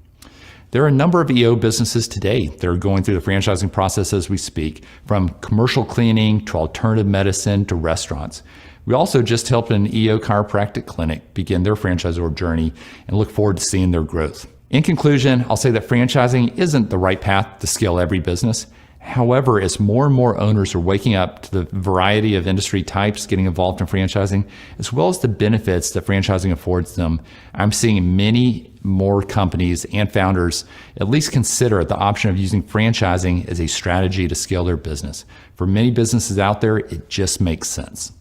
There are a number of EO businesses today that are going through the franchising process as we speak, from commercial cleaning to alternative medicine to restaurants. We also just helped an EO chiropractic clinic begin their franchisor journey and look forward to seeing their growth. In conclusion, I'll say that franchising isn't the right path to scale every business. However, as more and more owners are waking up to the variety of industry types getting involved in franchising, as well as the benefits that franchising affords them, I'm seeing many more companies and founders at least consider the option of using franchising as a strategy to scale their business. For many businesses out there, it just makes sense.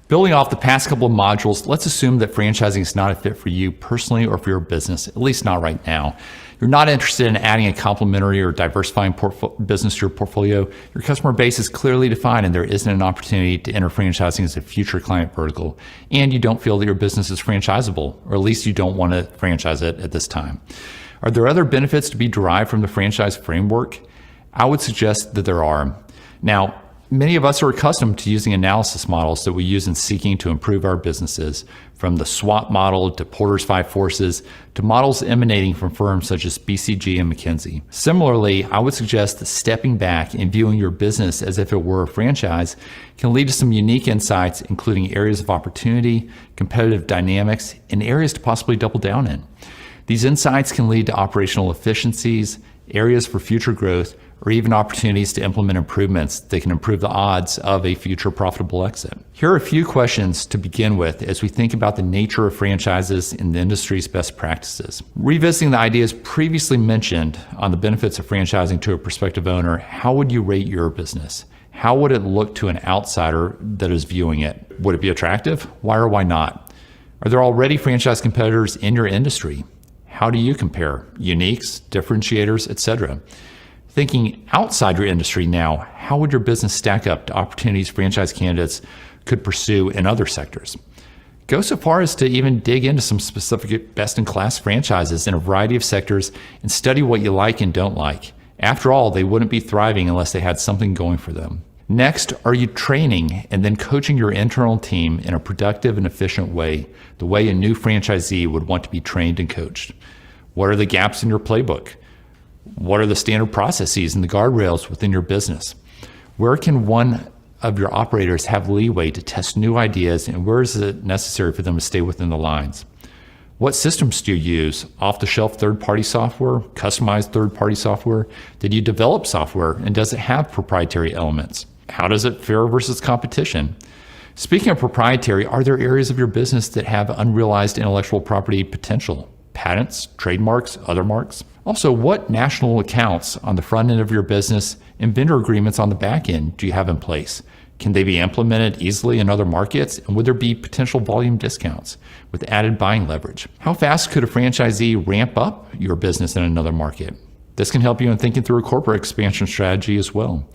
Building off the past couple of modules, let's assume that franchising is not a fit for you personally or for your business, at least not right now. You're not interested in adding a complementary or diversifying business to your portfolio. Your customer base is clearly defined and there isn't an opportunity to enter franchising as a future client vertical. And you don't feel that your business is franchisable, or at least you don't want to franchise it at this time. Are there other benefits to be derived from the franchise framework? I would suggest that there are. Now, many of us are accustomed to using analysis models that we use in seeking to improve our businesses, from the SWOT model to Porter's 5 Forces to models emanating from firms such as BCG and McKinsey. Similarly, I would suggest that stepping back and viewing your business as if it were a franchise can lead to some unique insights, including areas of opportunity, competitive dynamics, and areas to possibly double down in. These insights can lead to operational efficiencies, areas for future growth, or even opportunities to implement improvements that can improve the odds of a future profitable exit. Here are a few questions to begin with as we think about the nature of franchises and the industry's best practices. Revisiting the ideas previously mentioned on the benefits of franchising to a prospective owner, how would you rate your business? How would it look to an outsider that is viewing it? Would it be attractive? Why or why not? Are there already franchise competitors in your industry? How do you compare? Uniques, differentiators, etc. Thinking outside your industry now, how would your business stack up to opportunities franchise candidates could pursue in other sectors? Go so far as to even dig into some specific best-in-class franchises in a variety of sectors and study what you like and don't like. After all, they wouldn't be thriving unless they had something going for them. Next, are you training and then coaching your internal team in a productive and efficient way, the way a new franchisee would want to be trained and coached? What are the gaps in your playbook? What are the standard processes and the guardrails within your business? Where can one of your operators have leeway to test new ideas, and where is it necessary for them to stay within the lines? What systems do you use? Off-the-shelf third-party software? Customized third-party software? Did you develop software, and does it have proprietary elements? How does it fare versus competition? Speaking of proprietary, are there areas of your business that have unrealized intellectual property potential? Patents, trademarks, other marks? Also, what national accounts on the front end of your business and vendor agreements on the back end do you have in place? Can they be implemented easily in other markets? And would there be potential volume discounts with added buying leverage? How fast could a franchisee ramp up your business in another market? This can help you in thinking through a corporate expansion strategy as well.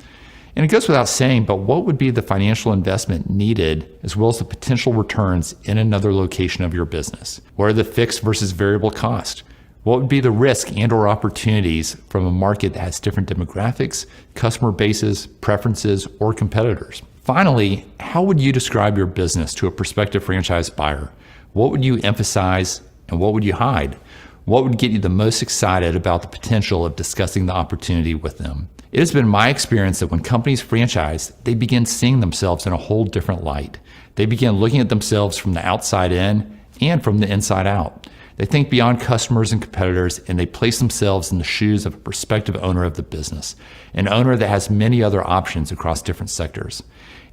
And it goes without saying, but what would be the financial investment needed as well as the potential returns in another location of your business? What are the fixed versus variable costs? What would be the risk and or opportunities from a market that has different demographics, customer bases, preferences, or competitors? Finally, how would you describe your business to a prospective franchise buyer? What would you emphasize and what would you hide? What would get you the most excited about the potential of discussing the opportunity with them? It has been my experience that when companies franchise, they begin seeing themselves in a whole different light. They begin looking at themselves from the outside in and from the inside out. They think beyond customers and competitors, and they place themselves in the shoes of a prospective owner of the business, an owner that has many other options across different sectors.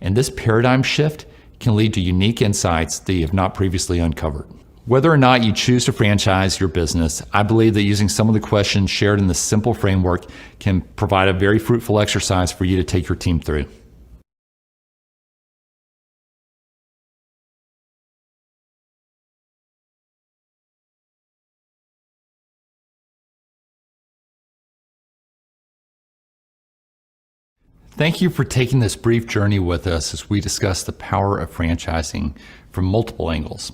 And this paradigm shift can lead to unique insights that you have not previously uncovered. Whether or not you choose to franchise your business, I believe that using some of the questions shared in this simple framework can provide a very fruitful exercise for you to take your team through. Thank you for taking this brief journey with us as we discuss the power of franchising from multiple angles.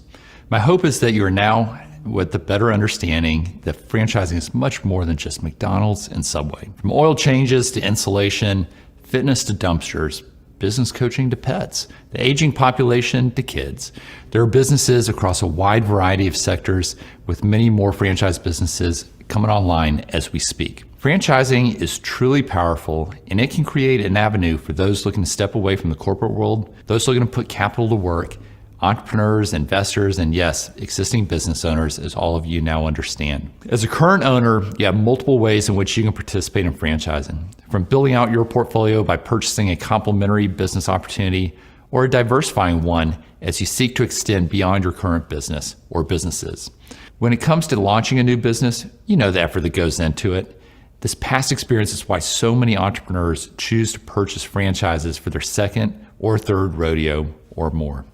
My hope is that you are now with a better understanding that franchising is much more than just McDonald's and Subway. From oil changes to insulation, fitness to dumpsters, business coaching to pets, the aging population to kids. There are businesses across a wide variety of sectors with many more franchise businesses coming online as we speak. Franchising is truly powerful, and it can create an avenue for those looking to step away from the corporate world, those looking to put capital to work, entrepreneurs, investors, and yes, existing business owners, as all of you now understand. As a current owner, you have multiple ways in which you can participate in franchising, from building out your portfolio by purchasing a complementary business opportunity or diversifying one as you seek to extend beyond your current business or businesses. When it comes to launching a new business, you know the effort that goes into it. This past experience is why so many entrepreneurs choose to purchase franchises for their second or third rodeo or more.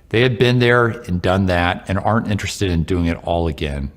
They have been there and done that and aren't interested in doing it all again.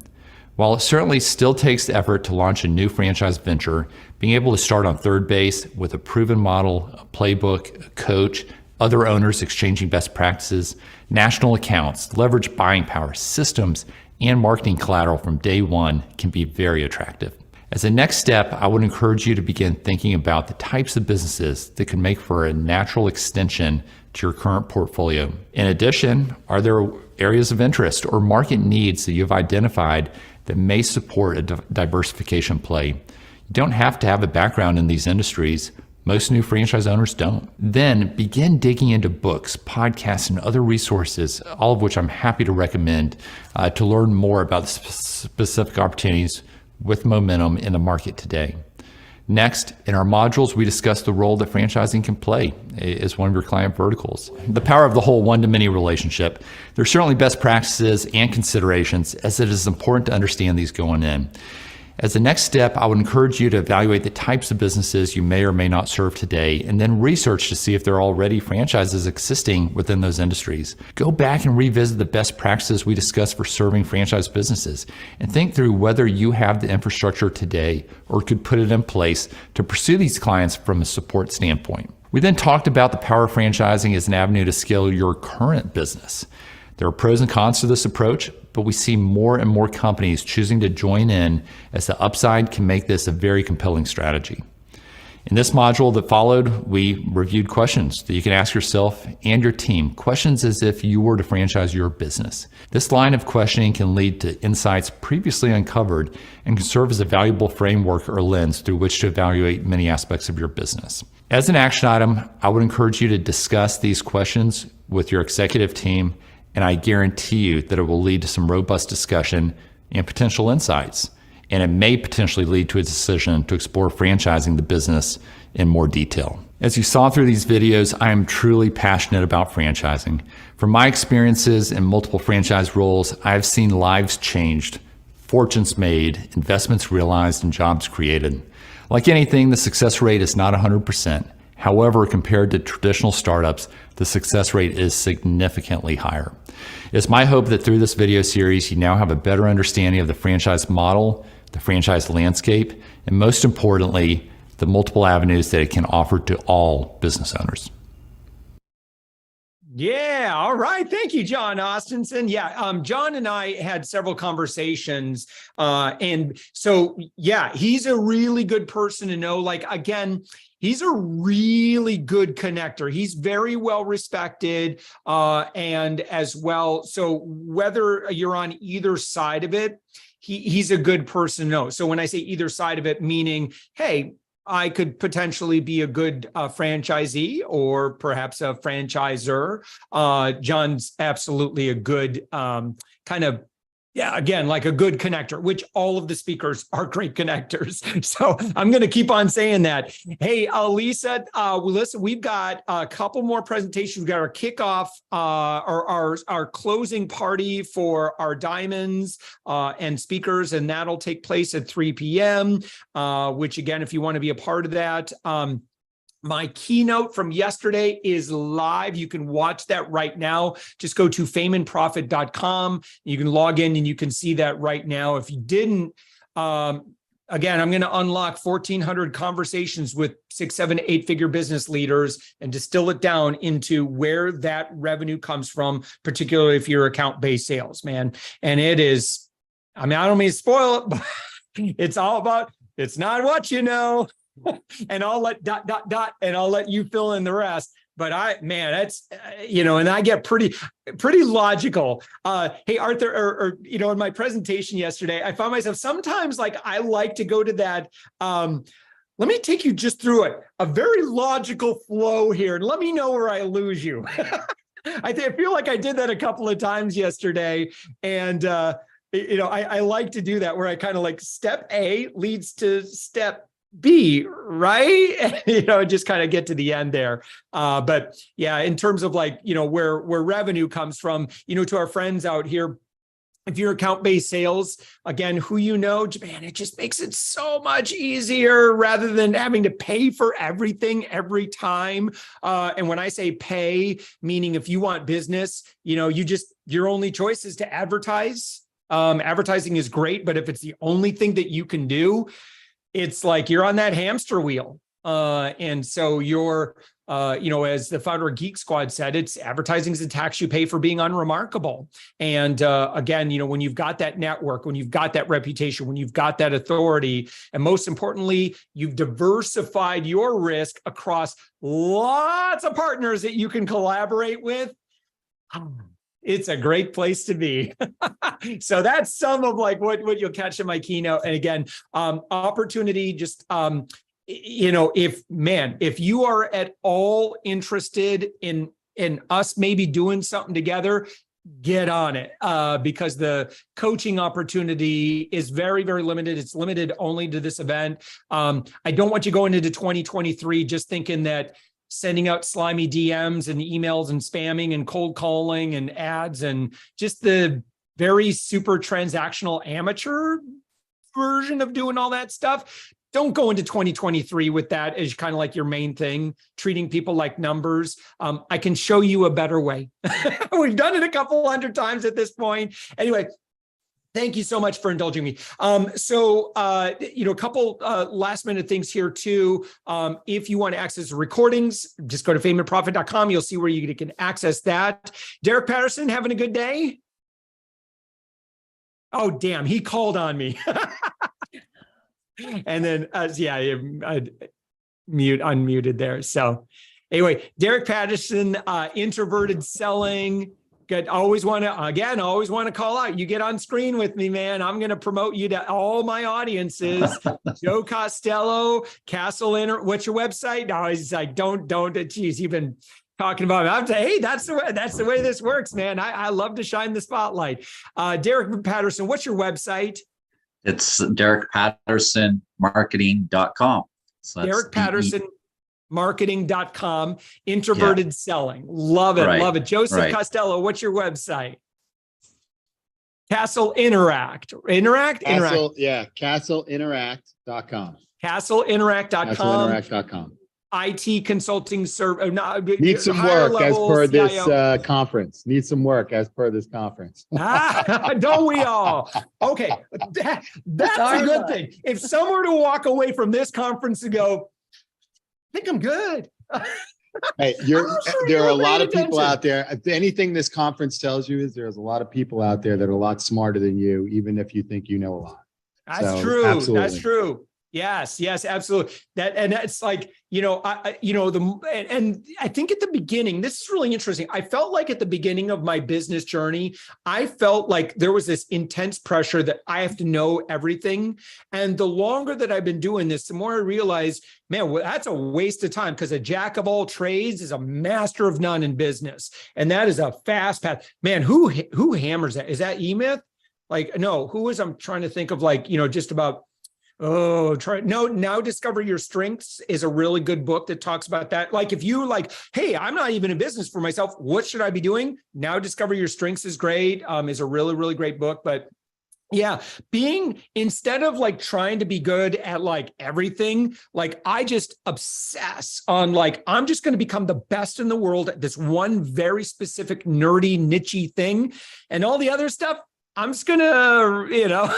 While it certainly still takes effort to launch a new franchise venture, being able to start on third base with a proven model, a playbook, a coach, other owners exchanging best practices, national accounts, leverage buying power, systems, and marketing collateral from day one can be very attractive. As a next step, I would encourage you to begin thinking about the types of businesses that can make for a natural extension to your current portfolio. In addition, are there areas of interest or market needs that you've identified that may support a diversification play? You don't have to have a background in these industries. Most new franchise owners don't. Then begin digging into books, podcasts, and other resources, all of which I'm happy to recommend to learn more about the specific opportunities with momentum in the market today. Next, in our modules, we discuss the role that franchising can play as one of your client verticals. The power of the whole one-to-many relationship. There's certainly best practices and considerations, as it is important to understand these going in. As the next step, I would encourage you to evaluate the types of businesses you may or may not serve today, and then research to see if there are already franchises existing within those industries. Go back and revisit the best practices we discussed for serving franchise businesses, and think through whether you have the infrastructure today or could put it in place to pursue these clients from a support standpoint. We then talked about the power of franchising as an avenue to scale your current business. There are pros and cons to this approach, but we see more and more companies choosing to join in as the upside can make this a very compelling strategy. In this module that followed, we reviewed questions that you can ask yourself and your team, questions as if you were to franchise your business. This line of questioning can lead to insights previously uncovered and can serve as a valuable framework or lens through which to evaluate many aspects of your business. As an action item, I would encourage you to discuss these questions with your executive team, and I guarantee you that it will lead to some robust discussion and potential insights. And it may potentially lead to a decision to explore franchising the business in more detail. As you saw through these videos, I am truly passionate about franchising. From my experiences in multiple franchise roles, I've seen lives changed, fortunes made, investments realized, and jobs created. Like anything, the success rate is not 100%. However, compared to traditional startups, the success rate is significantly higher. It's my hope that through this video series, you now have a better understanding of the franchise model, the franchise landscape, and most importantly, the multiple avenues that it can offer to all business owners. Yeah. All right. Thank you, John Austinson. Yeah. John and I had several conversations. And so, yeah, he's a really good person to know. Like, again, he's a really good connector. He's very well respected, and as well. So whether you're on either side of it, he's a good person to know. So when I say either side of it, meaning, hey, I could potentially be a good franchisee or perhaps a franchisor. John's absolutely a good kind of, yeah, again, like a good connector, which all of the speakers are great connectors. So I'm going to keep on saying that. Hey, Lisa, listen, we've got a couple more presentations. We've got our kickoff, our closing party for our diamonds and speakers, and that'll take place at 3 p.m., which again, if you want to be a part of that, my keynote from yesterday is live. You can watch that right now. Just go to FameandProfit .com. You can log in and you can see that right now. If you didn't, again, I'm going to unlock 1,400 conversations with 6, 7, 8-figure business leaders and distill it down into where that revenue comes from, particularly if you're account-based sales, man. And it is, I mean, I don't mean to spoil it, but it's all about, it's not what you know. And I'll let ... and I'll let you fill in the rest. But man, that's, and I get pretty logical. Hey, Arthur, or in my presentation yesterday, I found myself sometimes like I like to go to that. Let me take you just through it, a very logical flow here, and let me know where I lose you. I feel like I did that a couple of times yesterday, and I like to do that where I kind of like step A leads to step B, right? Just kind of get to the end there. But yeah, in terms of like, where revenue comes from, to our friends out here, if you're account-based sales, again, who man, it just makes it so much easier rather than having to pay for everything every time. And when I say pay, meaning if you want business, your only choice is to advertise. Advertising is great, but if it's the only thing that you can do, it's like you're on that hamster wheel. And so you're, as the founder of Geek Squad said, it's advertising is the tax you pay for being unremarkable. And again, when you've got that network, when you've got that reputation, when you've got that authority, and most importantly, you've diversified your risk across lots of partners that you can collaborate with, it's a great place to be. So that's some of like what you'll catch in my keynote. And again, opportunity, just, if you are at all interested in us maybe doing something together, get on it, because the coaching opportunity is very, very limited. It's limited only to this event. I don't want you going into 2023 just thinking that sending out slimy DMs and emails and spamming and cold calling and ads and just the very super transactional amateur version of doing all that stuff. Don't go into 2023 with that as kind of like your main thing, treating people like numbers. I can show you a better way. We've done it a couple hundred times at this point. Anyway, thank you so much for indulging me. A couple last minute things here too. If you want to access the recordings, just go to FameandProfit .com. You'll see where you can access that. Derek Patterson, having a good day? Oh, damn, he called on me. And then, unmuted there. So anyway, Derek Patterson, introverted selling. Good. Always want to call out. You get on screen with me, man. I'm going to promote you to all my audiences. Joe Costello, what's your website? No, he's like, don't. Geez, you've been talking about it. I'm saying, hey, that's the way this works, man. I love to shine the spotlight. Derek Patterson, what's your website? It's DerekPattersonMarketing.com. So Derek Patterson. Marketing.com, introverted selling. Love it. Right. Love it. Joseph Costello, what's your website? Castle Interact. CastleInteract.com. CastleInteract.com. CastleInteract.com. IT consulting service. Need some work as per this conference. Need some work as per this conference. Don't we all? Okay, that's a good thing. If someone were to walk away from this conference and go, I think I'm good. Hey, there are a lot of people out there. If anything this conference tells you is there's a lot of people out there that are a lot smarter than you, even if you think you know a lot. That's true. Absolutely. That's true. Yes, absolutely. And that's like, I think at the beginning, this is really interesting. I felt like at the beginning of my business journey, I felt like there was this intense pressure that I have to know everything. And the longer that I've been doing this, the more I realize, man, that's a waste of time, because a jack of all trades is a master of none in business. And that is a fast path. Man, who hammers that? Is that E-Myth? Like, no, I'm trying to think of, like, just about, Now Discover Your Strengths is a really good book that talks about that. Like, if you like, hey, I'm not even in business for myself, what should I be doing? Now Discover Your Strengths is great, is a really, really great book. But yeah, instead of like trying to be good at like everything, like I just obsess on like, I'm just going to become the best in the world at this one very specific nerdy, niche thing, and all the other stuff, I'm just going to,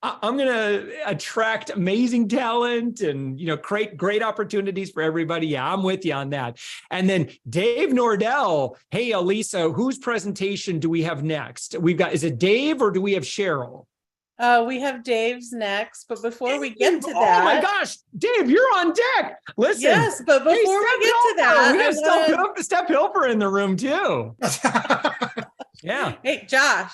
I'm going to attract amazing talent and, create great opportunities for everybody. Yeah, I'm with you on that. And then Dave Nordell. Hey, Elisa, whose presentation do we have next? Is it Dave or do we have Cheryl? We have Dave's next, but before we get to that. Oh my gosh, Dave, you're on deck. Listen. Yes, but before we get to that. We have Steph Hilfer in the room too. Yeah. Hey, Josh.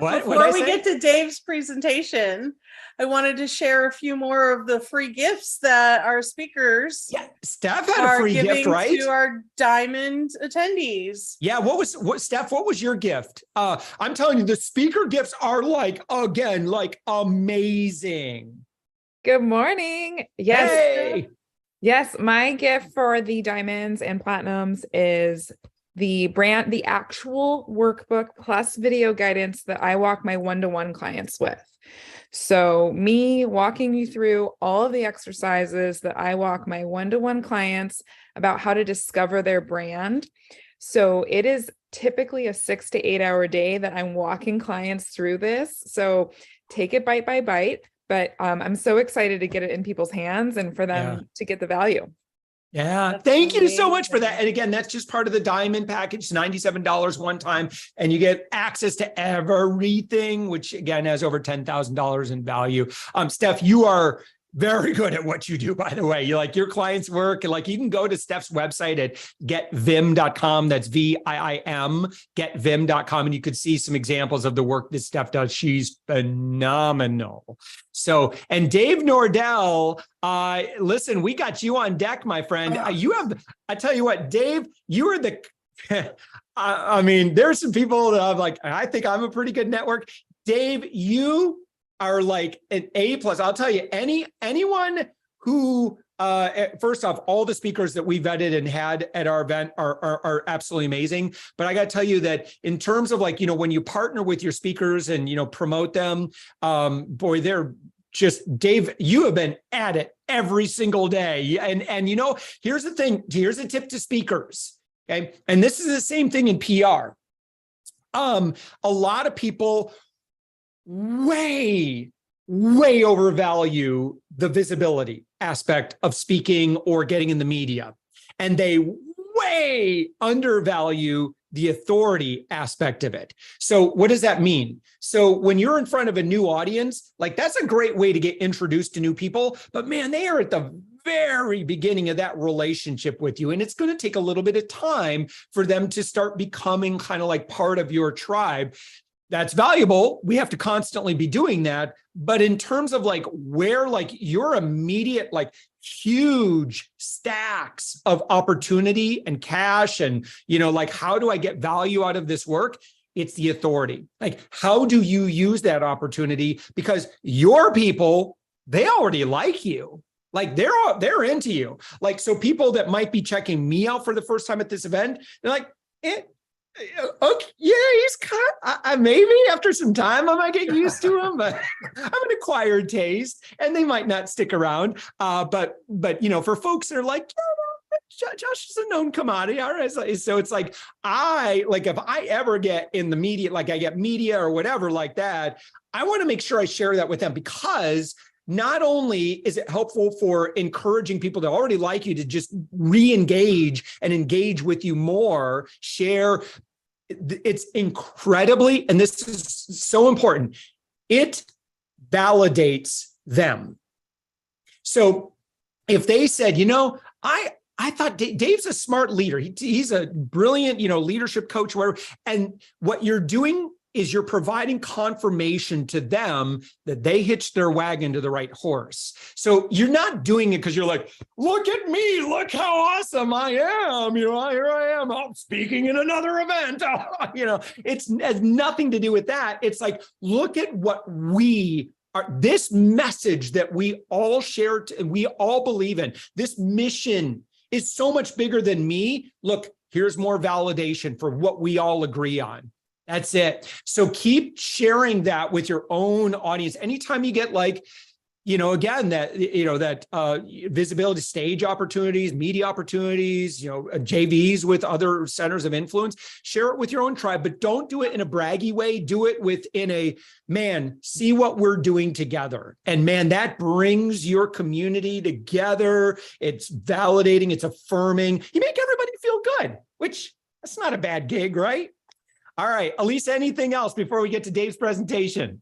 Before we get to Dave's presentation, I wanted to share a few more of the free gifts that our speakers Steph had a free gift, right? To our diamond attendees. Yeah, Steph, what was your gift? I'm telling you, the speaker gifts are like amazing. Good morning. Yes. Hey. Yes, my gift for the diamonds and platinums is the actual workbook plus video guidance that I walk my one-to-one clients with. So me walking you through all of the exercises that I walk my one-to-one clients about how to discover their brand. So it is typically a 6 to 8 hour day that I'm walking clients through this. So take it bite by bite, but I'm so excited to get it in people's hands and for them to get the value. Yeah. Thank you so much for that. And again, that's just part of the diamond package, $97 one time, and you get access to everything, which again has over $10,000 in value. Steph, you are very good at what you do, by the way. You like your clients' work, and like you can go to Steph's website at getvim.com. That's VIIM, getvim.com, and you could see some examples of the work that Steph does. She's phenomenal. So, and Dave Nordell, listen, we got you on deck, my friend. I tell you what, Dave, you are the, I mean, there's some people that I'm like, I think I'm a pretty good network. Dave, you are like an A+. I'll tell you, anyone who, first off, all the speakers that we vetted and had at our event are absolutely amazing. But I got to tell you that in terms of like, when you partner with your speakers and, promote them, boy, they're just, Dave, you have been at it every single day. And here's the thing, here's a tip to speakers. Okay. And this is the same thing in PR. A lot of people way overvalue the visibility aspect of speaking or getting in the media. And they way undervalue the authority aspect of it. So what does that mean? So when you're in front of a new audience, like that's a great way to get introduced to new people, but man, they are at the very beginning of that relationship with you. And it's going to take a little bit of time for them to start becoming kind of like part of your tribe. That's valuable. We have to constantly be doing that. But in terms of like where like your immediate, like huge stacks of opportunity and cash and, like, how do I get value out of this work? It's the authority. Like, how do you use that opportunity? Because your people, they already like you. Like they're into you. Like, so people that might be checking me out for the first time at this event, they're like, Okay, yeah, he's kind of, maybe after some time I might get used to him, but I'm an acquired taste and they might not stick around. But for folks that are like, yeah, no, Josh is a known commodity. All right. So it's like, if I ever get in the media, like I get media or whatever like that, I want to make sure I share that with them, because not only is it helpful for encouraging people that already like you to just re-engage and engage with you more, share. It's incredibly, and this is so important, it validates them. So if they said, I thought Dave's a smart leader. He's a brilliant, leadership coach, whatever. And what you're doing is you're providing confirmation to them that they hitched their wagon to the right horse. So you're not doing it because you're like, look at me, look how awesome I am. Here I am, I'm speaking in another event. It has nothing to do with that. It's like, look at what we are, this message that we all share and we all believe in. This mission is so much bigger than me. Look, here's more validation for what we all agree on. That's it. So keep sharing that with your own audience. Anytime you get again, that visibility, stage opportunities, media opportunities, JVs with other centers of influence, share it with your own tribe, but don't do it in a braggy way. Do it within a, man, see what we're doing together. And man, that brings your community together. It's validating, it's affirming. You make everybody feel good, which that's not a bad gig, right? All right, Elisa, anything else before we get to Dave's presentation?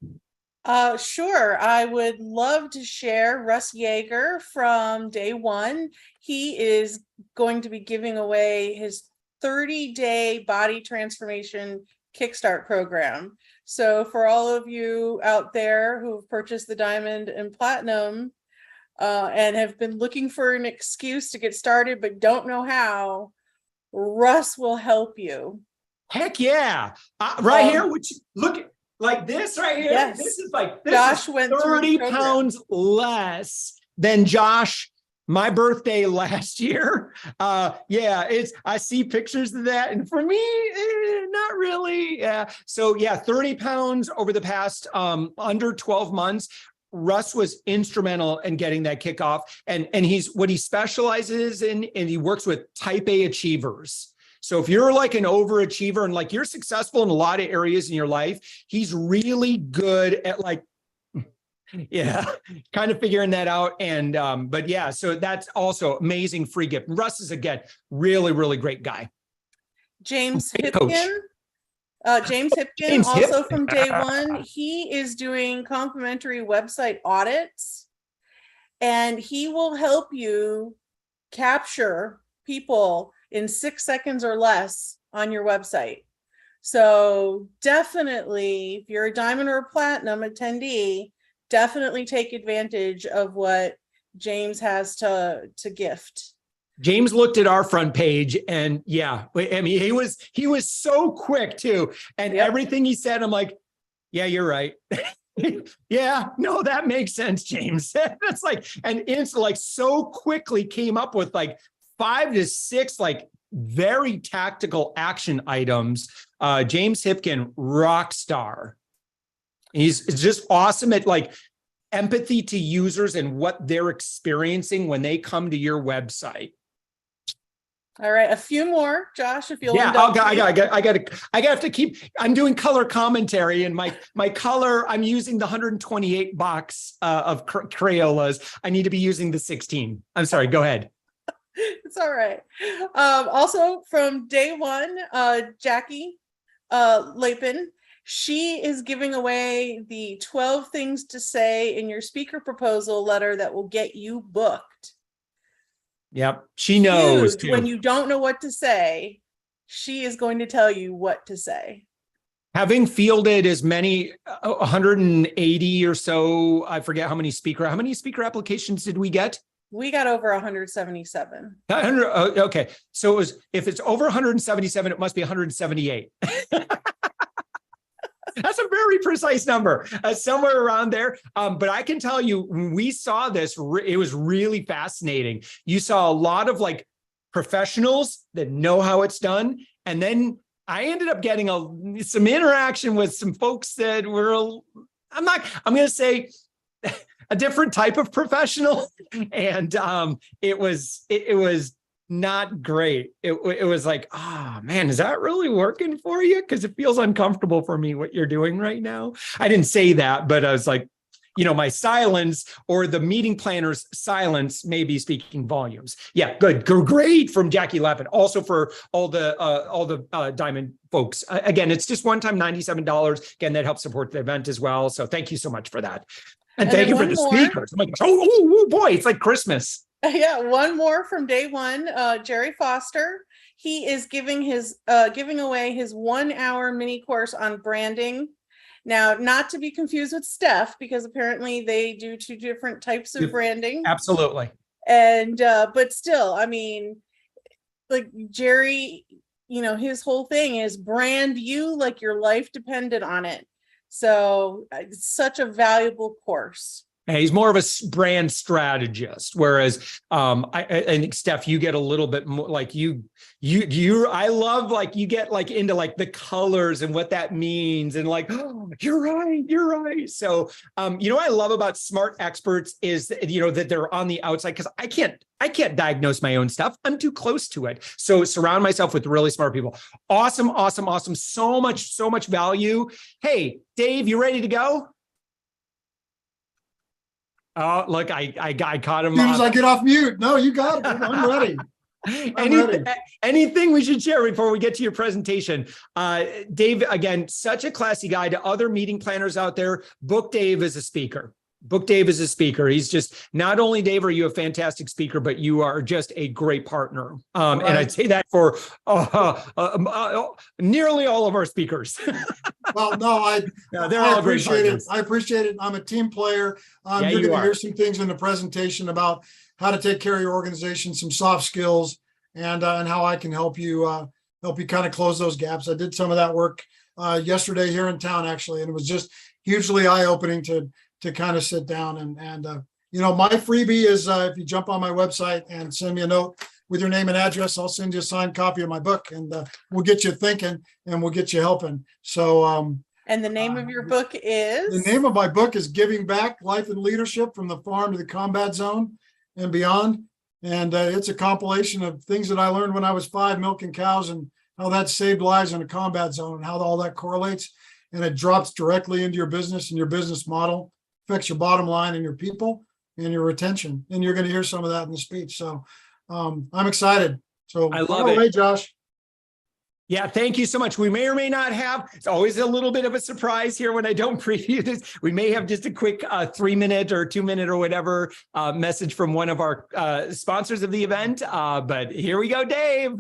Sure. I would love to share Russ Yeager from Day One. He is going to be giving away his 30-day body transformation Kickstart program. So for all of you out there who have purchased the Diamond and Platinum and have been looking for an excuse to get started but don't know how, Russ will help you. Heck yeah. Right here, which look like this right here. Yes. This is Josh went 30 pounds less than Josh, my birthday last year. I see pictures of that. And for me, not really. Yeah. So 30 pounds over the past under 12 months. Russ was instrumental in getting that kickoff. And what he specializes in, and he works with type A achievers. So if you're like an overachiever and you're successful in a lot of areas in your life, he's really good at kind of figuring that out. And, so that's also amazing free gift. Russ is, again, really, really great guy. James Hipkin. James Hipkin, also from Day One. He is doing complimentary website audits, and he will help you capture people in 6 seconds or less on your website. So definitely, if you're a Diamond or a Platinum attendee, definitely take advantage of what James has to gift. James looked at our front page and he was so quick too. And everything he said, I'm like, yeah, you're right. Yeah, no, that makes sense, James. That's and it's so quickly came up with 5 to 6 very tactical action items. James Hipkin, rock star. He's just awesome at empathy to users and what they're experiencing when they come to your website. All right, a few more, Josh, if you'll. I have to keep. I'm doing color commentary, and my color. I'm using the 128 box of Crayolas. I need to be using the 16. I'm sorry. Go ahead. It's all right. Also from Day One, Jackie Lapin, she is giving away the 12 things to say in your speaker proposal letter that will get you booked. Yep, she knows. When you don't know what to say, she is going to tell you what to say. Having fielded as many 180 or so, I forget how many speaker applications did we get? We got over 177. Okay. So if it's over 177, it must be 178. That's a very precise number, somewhere around there. But I can tell you, when we saw this, it was really fascinating. You saw a lot of professionals that know how it's done. And then I ended up getting some interaction with some folks that were, I'm going to say a different type of professional. And it was not great. It was like, oh man, is that really working for you? Because it feels uncomfortable for me what you're doing right now. I didn't say that, but I was like, my silence or the meeting planner's silence may be speaking volumes. Yeah, good, great from Jackie Levin. Also for all the Diamond folks. Again, it's just one time $97. Again, that helps support the event as well. So thank you so much for that. And thank you for the speakers. Oh my gosh. Oh boy, it's like Christmas. Yeah, one more from day one. Jerry Foster. He is giving away his 1 hour mini course on branding. Now, not to be confused with Steph, because apparently they do 2 different types of branding. Absolutely. And but still, I mean, like Jerry, his whole thing is brand you like your life depended on it. So it's such a valuable course. And he's more of a brand strategist, whereas I think Steph, you get a little bit more like I love like you get like into like the colors and what that means and like, oh, you're right. So what I love about smart experts is that they're on the outside, because I can't diagnose my own stuff. I'm too close to it. So surround myself with really smart people. Awesome. So much value. Hey, Dave, you ready to go? Oh, look, I caught him. As soon as I get off mute. No, you got it. I'm ready. Anything we should share before we get to your presentation? Dave, again, such a classy guy. To other meeting planners out there, book Dave as a speaker. He's just, not only, Dave, are you a fantastic speaker, but you are just a great partner. And I'd say that for nearly all of our speakers. Well, no, they're all appreciate it. I appreciate it. I'm a team player. You're going to hear some things in the presentation about how to take care of your organization, some soft skills, and how I can help you kind of close those gaps. I did some of that work yesterday here in town, actually, and it was just hugely eye-opening to kind of sit down and my freebie is if you jump on my website and send me a note with your name and address, I'll send you a signed copy of my book, and we'll get you thinking and we'll get you helping. So and the name of your book is? The name of my book is Giving Back: Life and Leadership from the Farm to the Combat Zone and Beyond. And it's a compilation of things that I learned when I was 5 milking cows, and how that saved lives in a combat zone, and how all that correlates. And it drops directly into your business and your business model, affects your bottom line and your people and your retention. And you're going to hear some of that in the speech. So I'm excited. So I love it. Hey, Josh. Yeah, thank you so much. We may or may not have, it's always a little bit of a surprise here when I don't preview this. We may have just a quick 3-minute or 2-minute or whatever message from one of our sponsors of the event. But here we go, Dave.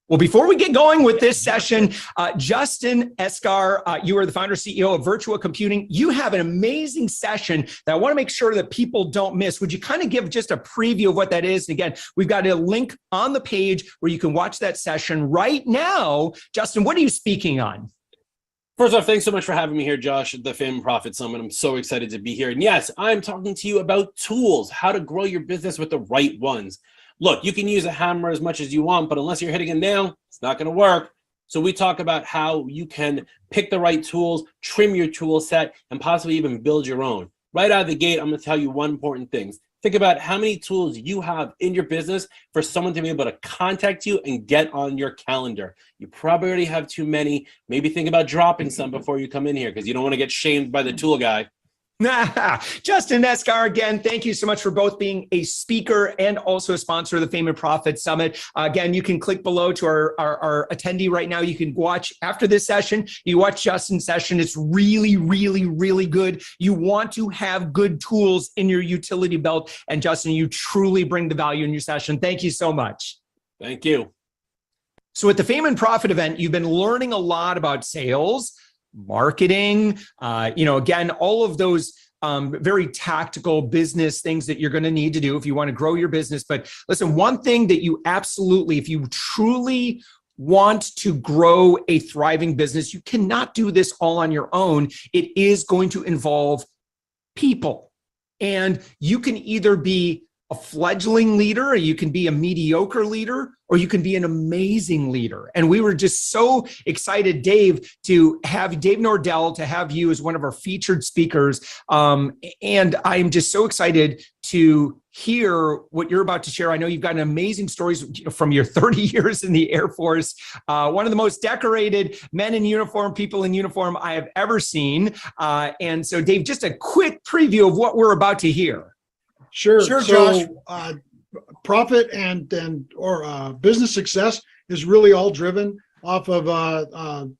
Well, before we get going with this session, Justin Escar, you are the founder CEO of Virtual Computing. You have an amazing session that I want to make sure that people don't miss. Would you kind of give just a preview of what that is? And again, we've got a link on the page where you can watch that session right now. Justin, what are you speaking on? First off, thanks so much for having me here, Josh, at the Fame and Profit Summit. I'm so excited to be here. And yes, I'm talking to you about tools, how to grow your business with the right ones. Look, you can use a hammer as much as you want, but unless you're hitting a nail, it's not going to work. So we talk about how you can pick the right tools, trim your tool set, and possibly even build your own. Right out of the gate, I'm going to tell you one important thing. Think about how many tools you have in your business for someone to be able to contact you and get on your calendar. You probably already have too many. Maybe think about dropping some before you come in here, because you don't want to get shamed by the tool guy. Justin Escar, again, thank you so much for both being a speaker and also a sponsor of the Fame and Profit Summit. Again, you can click below to our attendee right now. You can watch after this session. You watch Justin's session. It's really, really, really good. You want to have good tools in your utility belt. And Justin, you truly bring the value in your session. Thank you so much. Thank you. So at the Fame and Profit event, you've been learning a lot about sales, marketing, again, all of those very tactical business things that you're going to need to do if you want to grow your business. But listen, one thing that you absolutely, if you truly want to grow a thriving business, you cannot do this all on your own. It is going to involve people. And you can either be a fledgling leader, or you can be a mediocre leader, or you can be an amazing leader. And we were just so excited, Dave, to have Dave Nordell, to have you as one of our featured speakers. And I'm just so excited to hear what you're about to share. I know you've got amazing stories from your 30 years in the Air Force, one of the most decorated men in uniform, people in uniform I have ever seen. And so, Dave, just a quick preview of what we're about to hear. Sure, Sure, so, Josh. Profit and business success is really all driven off of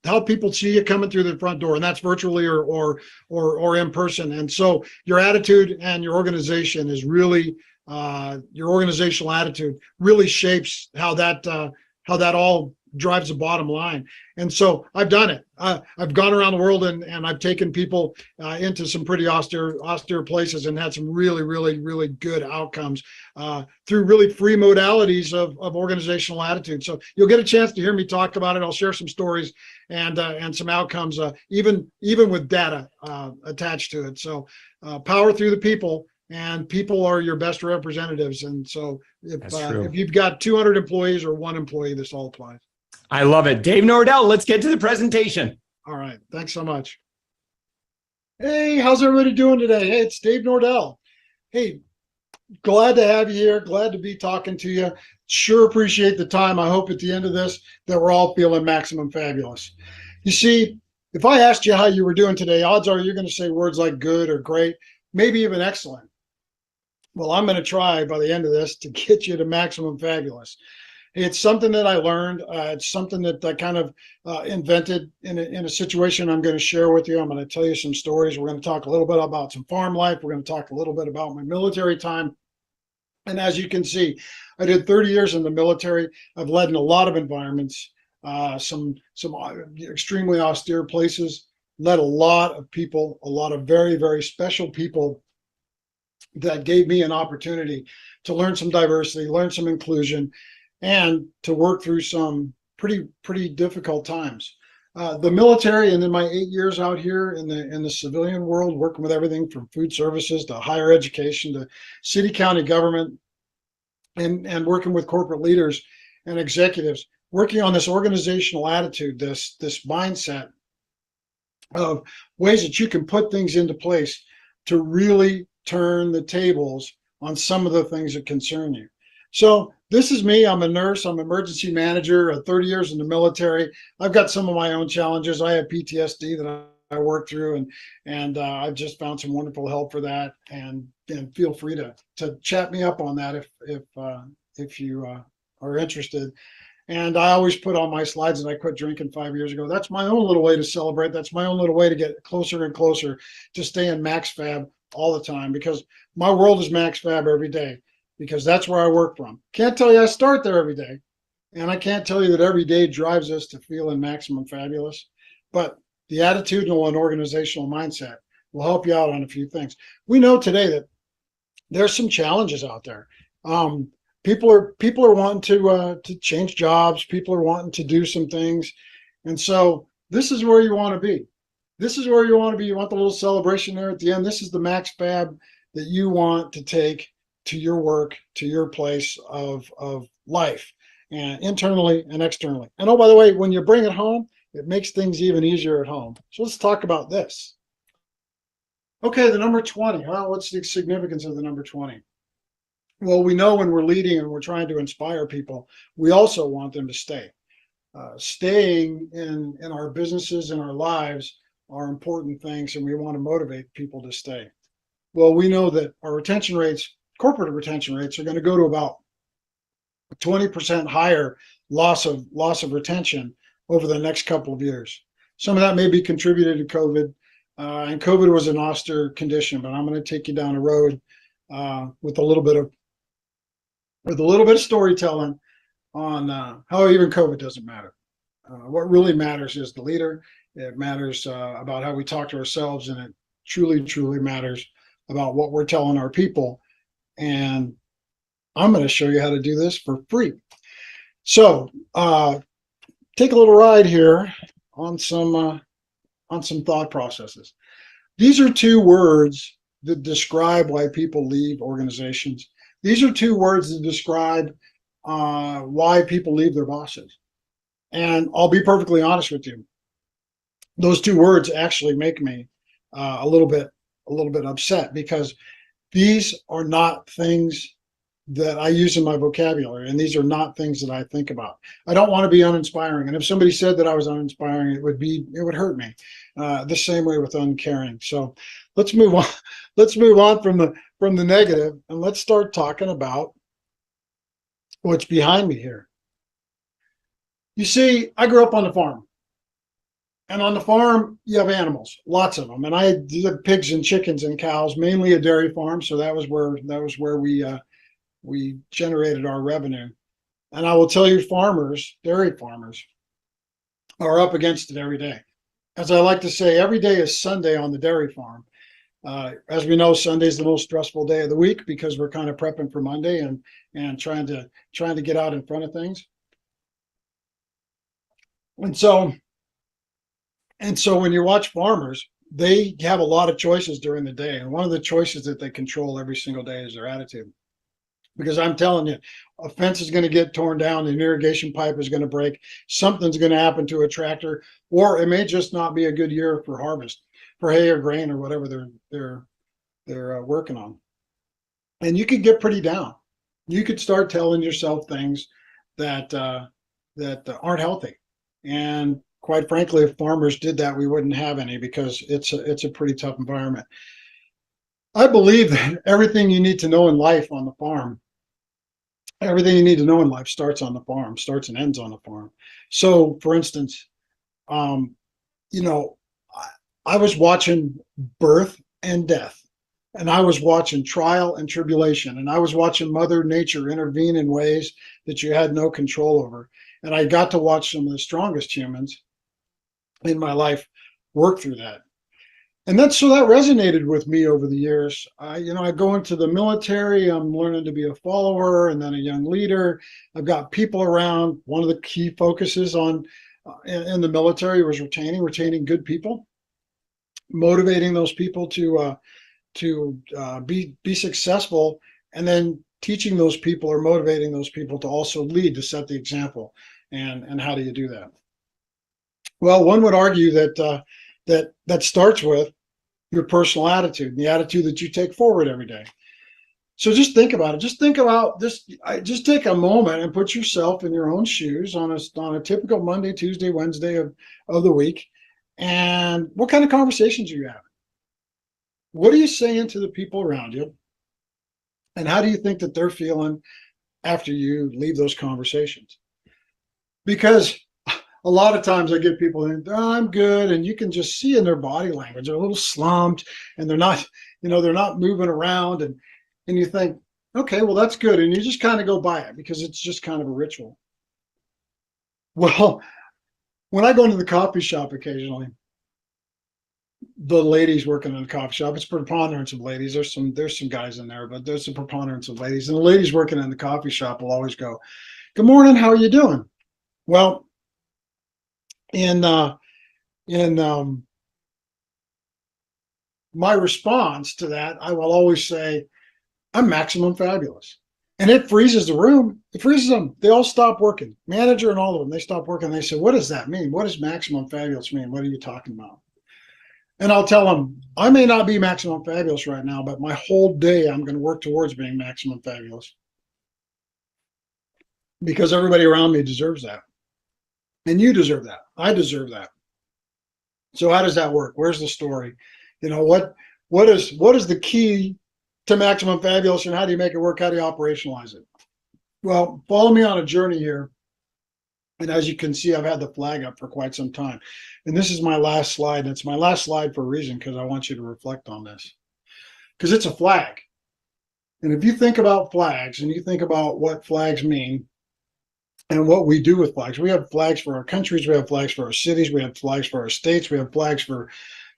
how people see you coming through the front door, and that's virtually or in person. And so your attitude and your organization is really your organizational attitude really shapes how that all drives the bottom line. And so I've done it. I've gone around the world and I've taken people into some pretty austere places and had some really good outcomes through really free modalities of organizational attitude. So you'll get a chance to hear me talk about it. I'll share some stories and some outcomes, even with data attached to it. So power through the people. And people are your best representatives. And so if you've got 200 employees or one employee, this all applies. I love it. Dave Nordell, let's get to the presentation. All right. Thanks so much. Hey, how's everybody doing today? Hey, it's Dave Nordell. Hey, glad to have you here. Glad to be talking to you. Sure appreciate the time. I hope at the end of this that we're all feeling maximum fabulous. You see, if I asked you how you were doing today, odds are you're going to say words like good or great, maybe even excellent. Well, I'm going to try by the end of this to get you to maximum fabulous. It's something that I learned. It's something that I kind of invented in a situation I'm going to share with you. I'm going to tell you some stories. We're going to talk a little bit about some farm life. We're going to talk a little bit about my military time. And as you can see, I did 30 years in the military. I've led in a lot of environments, some extremely austere places, led a lot of people, a lot of very special people that gave me an opportunity to learn some diversity, learn some inclusion, and to work through some pretty difficult times. The military, and then my 8 years out here in the civilian world, working with everything from food services to higher education to city county government, and working with corporate leaders and executives, working on this organizational attitude, this mindset of ways that you can put things into place to really turn the tables on some of the things that concern you. So this is me. I'm a nurse. I'm an emergency manager, 30 years in the military. I've got some of my own challenges. I have PTSD that I work through, and I've just found some wonderful help for that. And feel free to chat me up on that if you are interested. And I always put on my slides that I quit drinking 5 years ago. That's my own little way to celebrate. That's my own little way to get closer and closer to staying max fab all the time, because my world is max fab every day, because that's where I work from. Can't tell you I start there every day, and I can't tell you that every day drives us to feeling maximum fabulous, but the attitudinal and organizational mindset will help you out on a few things. We know today that there's some challenges out there. People are wanting to change jobs. People are wanting to do some things, and so this is where you want to be. This is where you want to be. You want the little celebration there at the end. This is the max fab that you want to take to your work, to your place of life, and internally and externally. And oh, by the way, when you bring it home, it makes things even easier at home. So let's talk about this. Okay, the number 20. Well, what's the significance of the number 20? Well, we know when we're leading and we're trying to inspire people, we also want them to stay. Staying in our businesses and our lives are important things, and we want to motivate people to stay. Well, we know that our retention rates, corporate retention rates, are going to go to about 20% higher loss of retention over the next couple of years. Some of that may be contributed to COVID, and COVID was an austere condition. But I'm going to take you down a road with a little bit of storytelling on how even COVID doesn't matter. What really matters is the leader. It matters about how we talk to ourselves, and it truly matters about what we're telling our people. And I'm going to show you how to do this for free. So take a little ride here on some thought processes. These are two words that describe why people leave organizations. These are two words that describe why people leave their bosses. And I'll be perfectly honest with you. Those two words actually make me a little bit upset, because these are not things that I use in my vocabulary, and these are not things that I think about. I don't want to be uninspiring, and if somebody said that I was uninspiring, it would hurt me. The same way with uncaring. So let's move on. Let's move on from the negative, and let's start talking about what's behind me here. You see, I grew up on the farm. And on the farm, you have animals, lots of them. And I had pigs and chickens and cows, mainly a dairy farm. So that was where we generated our revenue. And I will tell you, dairy farmers, are up against it every day. As I like to say, every day is Sunday on the dairy farm. As we know, Sunday is the most stressful day of the week, because we're kind of prepping for Monday and trying to get out in front of things. And so when you watch farmers, they have a lot of choices during the day. And one of the choices that they control every single day is their attitude. Because I'm telling you, a fence is going to get torn down, an irrigation pipe is going to break, something's going to happen to a tractor, or it may just not be a good year for harvest, for hay or grain or whatever they're working on. And you could get pretty down. You could start telling yourself things that aren't healthy. And quite frankly, if farmers did that, we wouldn't have any, because it's a pretty tough environment. I believe that everything you need to know in life on the farm, everything you need to know in life starts on the farm, starts and ends on the farm. So, for instance, I was watching birth and death, and I was watching trial and tribulation, and I was watching Mother Nature intervene in ways that you had no control over. And I got to watch some of the strongest humans in my life work through that. And that resonated with me over the years. I go into the military, I'm learning to be a follower and then a young leader. I've got people around. One of the key focuses in the military was retaining good people, motivating those people to be successful, and then teaching those people or motivating those people to also lead, to set the example. And how do you do that? Well, one would argue that starts with your personal attitude, and the attitude that you take forward every day. So just think about it. Just take a moment and put yourself in your own shoes on a typical Monday, Tuesday, Wednesday of the week. And what kind of conversations are you having? What are you saying to the people around you? And how do you think that they're feeling after you leave those conversations? Because a lot of times I get people in, oh, I'm good. And you can just see in their body language, they're a little slumped, and they're not moving around. And you think, okay, well, that's good. And you just kind of go by it, because it's just kind of a ritual. Well, when I go into the coffee shop occasionally, the ladies working in the coffee shop, it's a preponderance of ladies. There's some guys in there, but there's a preponderance of ladies. And the ladies working in the coffee shop will always go, good morning, how are you doing? Well, in my response to that, I will always say, I'm maximum fabulous. And it freezes the room. It freezes them. They all stop working. Manager and all of them, they stop working. They say, what does that mean? What does maximum fabulous mean? What are you talking about? And I'll tell them, I may not be maximum fabulous right now, but my whole day I'm going to work towards being maximum fabulous, because everybody around me deserves that. And you deserve that. I deserve that. So how does that work? Where's the story? What is the key to maximum fabulous, and how do you make it work? How do you operationalize it? Well, follow me on a journey here. And as you can see, I've had the flag up for quite some time. And this is my last slide. And it's my last slide for a reason, because I want you to reflect on this. Because it's a flag. And if you think about flags and you think about what flags mean, and what we do with flags. We have flags for our countries, we have flags for our cities, we have flags for our states, we have flags for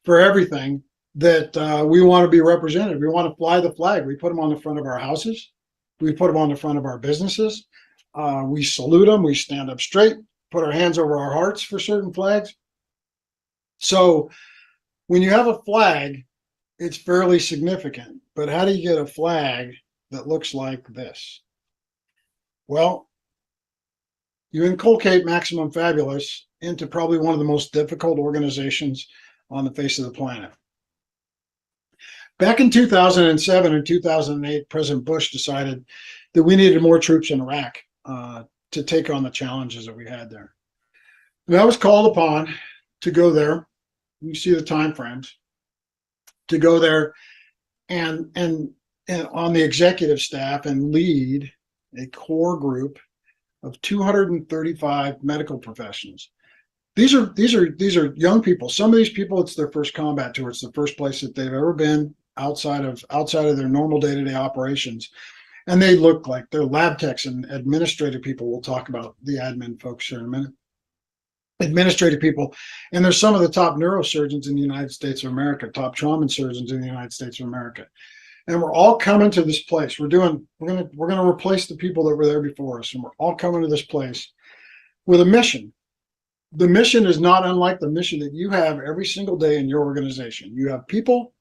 everything that we want to be represented. We want to fly the flag. We put them on the front of our houses. We put them on the front of our businesses. We salute them. We stand up straight, put our hands over our hearts for certain flags. So when you have a flag, it's fairly significant. But how do you get a flag that looks like this? Well, you inculcate Maximum Fabulous into probably one of the most difficult organizations on the face of the planet. Back in 2007 and 2008, President Bush decided that we needed more troops in Iraq to take on the challenges that we had there. And I was called upon to go there. You see the time frames, to go there and on the executive staff and lead a core group of 235 medical professionals. These are young people. Some of these people, it's their first combat tour. It's the first place that they've ever been outside of their normal day-to-day operations. And they look like they're lab techs and administrative people. We'll talk about the admin folks here in a minute. Administrative people. And there's some of the top neurosurgeons in the United States of America, top trauma surgeons in the United States of America. And we're all coming to this place. We're gonna replace the people that were there before us, and we're all coming to this place with a mission. The mission is not unlike the mission that you have every single day in your organization. You have people,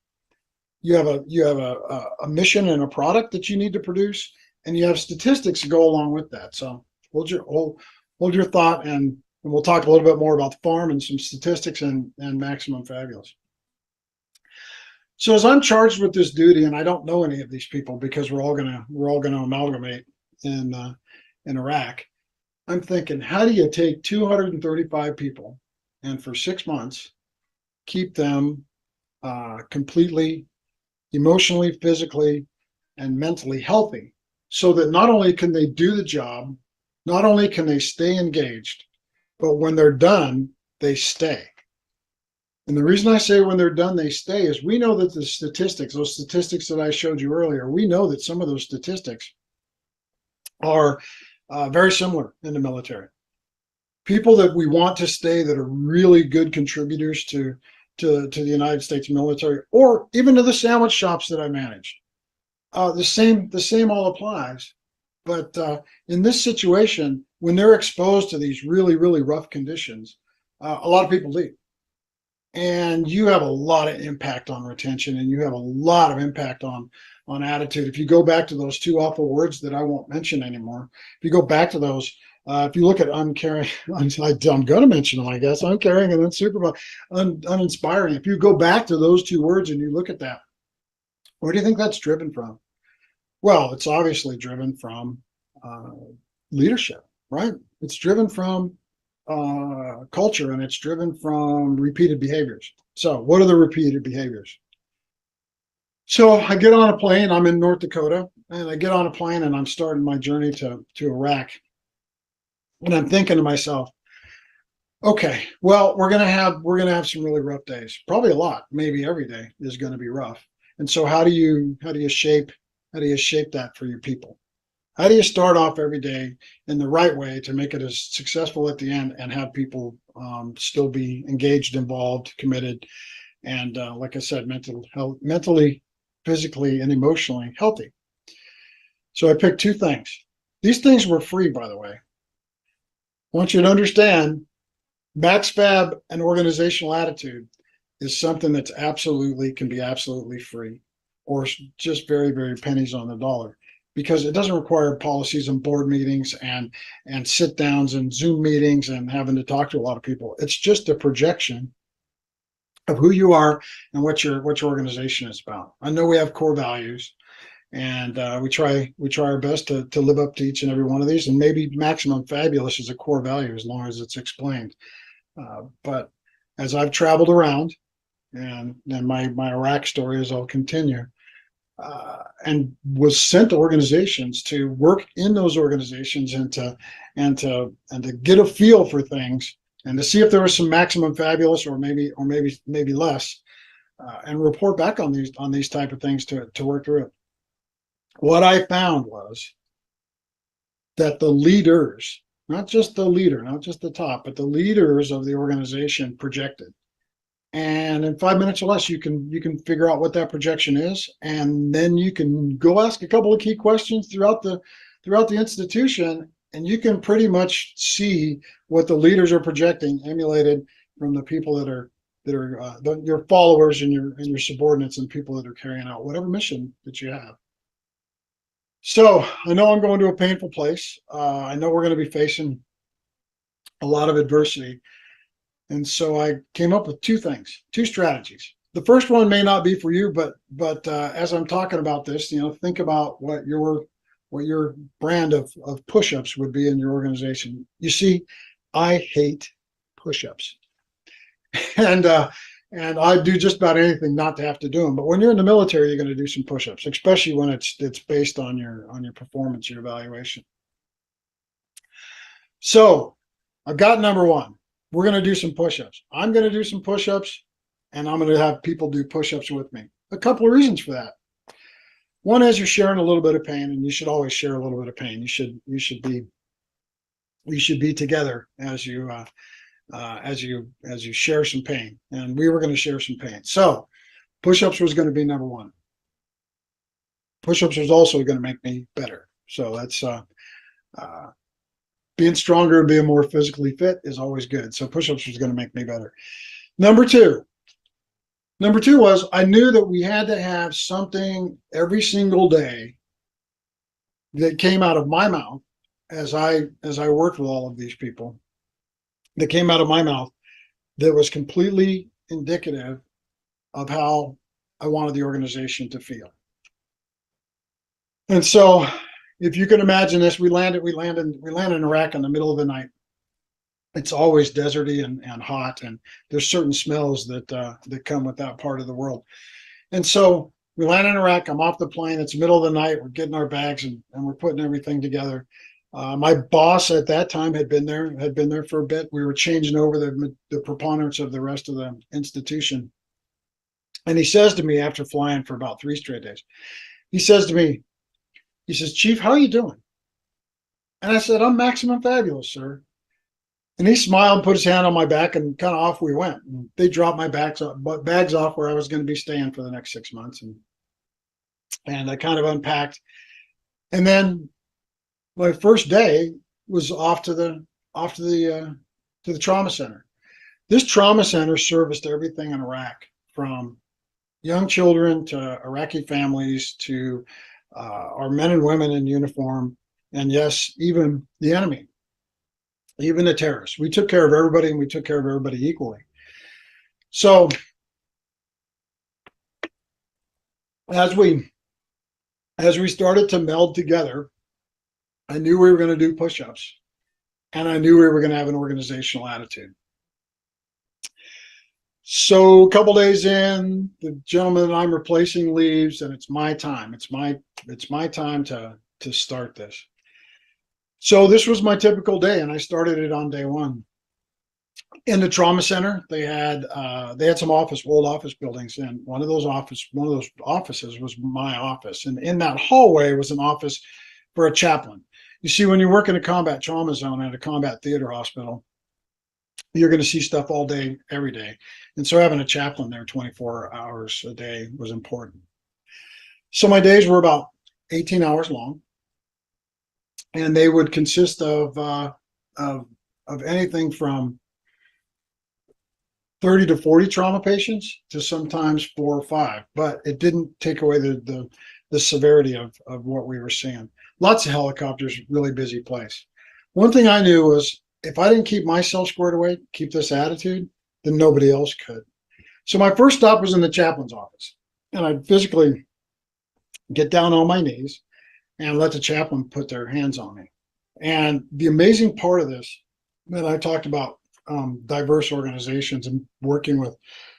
you have a mission and a product that you need to produce, and you have statistics to go along with that. So hold your thought, and we'll talk a little bit more about the farm and some statistics and Maximum Fabulous. So as I'm charged with this duty, and I don't know any of these people because we're all gonna amalgamate in Iraq, I'm thinking, how do you take 235 people and for 6 months keep them completely emotionally, physically, and mentally healthy, so that not only can they do the job, not only can they stay engaged, but when they're done, they stay. And the reason I say when they're done, they stay is we know that the statistics, those statistics that I showed you earlier, we know that some of those statistics are very similar in the military. People that we want to stay that are really good contributors to the United States military, or even to the sandwich shops that I manage. The same all applies. But in this situation, when they're exposed to these really, really rough conditions, a lot of people leave. And you have a lot of impact on retention, and you have a lot of impact on attitude. If you go back to those two awful words that I won't mention anymore, if you go back to those, if you look at uncaring, I'm going to mention them, I guess, uncaring and uninspiring. If you go back to those two words and you look at that, where do you think that's driven from? Well, it's obviously driven from leadership, right? It's driven from culture, and it's driven from repeated behaviors. So what are the repeated behaviors? So I get on a plane, I'm in North Dakota, and I get on a plane and I'm starting my journey to Iraq. And I'm thinking to myself, okay, well, we're gonna have some really rough days. Probably a lot, maybe every day is gonna be rough. And so how do you shape that for your people? How do you start off every day in the right way to make it as successful at the end and have people still be engaged, involved, committed, and like I said, mentally, physically, and emotionally healthy? So I picked two things. These things were free, by the way. I want you to understand, MaxFab and organizational attitude is something that's can be absolutely free, or just very, very pennies on the dollar, because it doesn't require policies and board meetings and sit downs and Zoom meetings and having to talk to a lot of people. It's just a projection of who you are and what your organization is about. I know we have core values, and we try our best to live up to each and every one of these. And maybe Maximum Fabulous is a core value as long as it's explained. But as I've traveled around, and my Iraq story, as I'll continue, and was sent to organizations to work in those organizations and to get a feel for things and to see if there was some Maximum Fabulous or maybe less, and report back on these type of things to work through it. What I found was that the leaders, not just the leader, not just the top, but the leaders of the organization projected. And in 5 minutes or less, you can figure out what that projection is, and then you can go ask a couple of key questions throughout the institution, and you can pretty much see what the leaders are projecting, emulated from the people that are your followers and your subordinates and people that are carrying out whatever mission that you have. So I know I'm going to a painful place. I know we're going to be facing a lot of adversity. And so I came up with two strategies. The first one may not be for you, but as I'm talking about this, think about what your brand of push-ups would be in your organization. You see, I hate push-ups, and I do just about anything not to have to do them. But when you're in the military, you're going to do some push-ups, especially when it's based on your performance, your evaluation. So I've got number one. We're going to do some push-ups. I'm going to do some push-ups, and I'm going to have people do push-ups with me. A couple of reasons for that. One is you're sharing a little bit of pain, and you should always share a little bit of pain. You should be together as you share some pain. And we were going to share some pain. So push-ups was going to be number one. Push-ups was also going to make me better. So that's being stronger and being more physically fit is always good. So push-ups was going to make me better. Number two was I knew that we had to have something every single day that came out of my mouth as I worked with all of these people, that came out of my mouth that was completely indicative of how I wanted the organization to feel. And so if you can imagine this, we land in Iraq in the middle of the night. It's always deserty and hot, and there's certain smells that come with that part of the world. And so we land in Iraq. I'm off the plane. It's the middle of the night. We're getting our bags and we're putting everything together. My boss at that time had been there for a bit. We were changing over the preponderance of the rest of the institution. And he says to me after flying for about 3 straight days, he says, Chief, how are you doing? And I said, I'm maximum fabulous, sir. And he smiled, put his hand on my back, and kind of off we went. And they dropped my bags off where I was going to be staying for the next 6 months. And I kind of unpacked. And then my first day was off to the trauma center. This trauma center serviced everything in Iraq, from young children to Iraqi families to our men and women in uniform, and yes, even the enemy, even the terrorists. We took care of everybody, and we took care of everybody equally. So as we started to meld together, I knew we were going to do push-ups, and I knew we were going to have an organizational attitude. So a couple days in, the gentleman I'm replacing leaves, and it's my time. It's my time to start this. So this was my typical day, and I started it on day one. In the trauma center, they had some old office buildings, and one of those offices was my office, and in that hallway was an office for a chaplain. You see, when you work in a combat trauma zone at a combat theater hospital, you're going to see stuff all day, every day. And so having a chaplain there 24 hours a day was important. So my days were about 18 hours long, and they would consist of anything from 30 to 40 trauma patients to sometimes 4 or 5, but it didn't take away the severity of what we were seeing. Lots of helicopters, really busy place. One thing I knew was if I didn't keep myself squared away, keep this attitude, then nobody else could. So my first stop was in the chaplain's office, and I'd physically get down on my knees and let the chaplain put their hands on me. And the amazing part of this, that I talked about diverse organizations and working with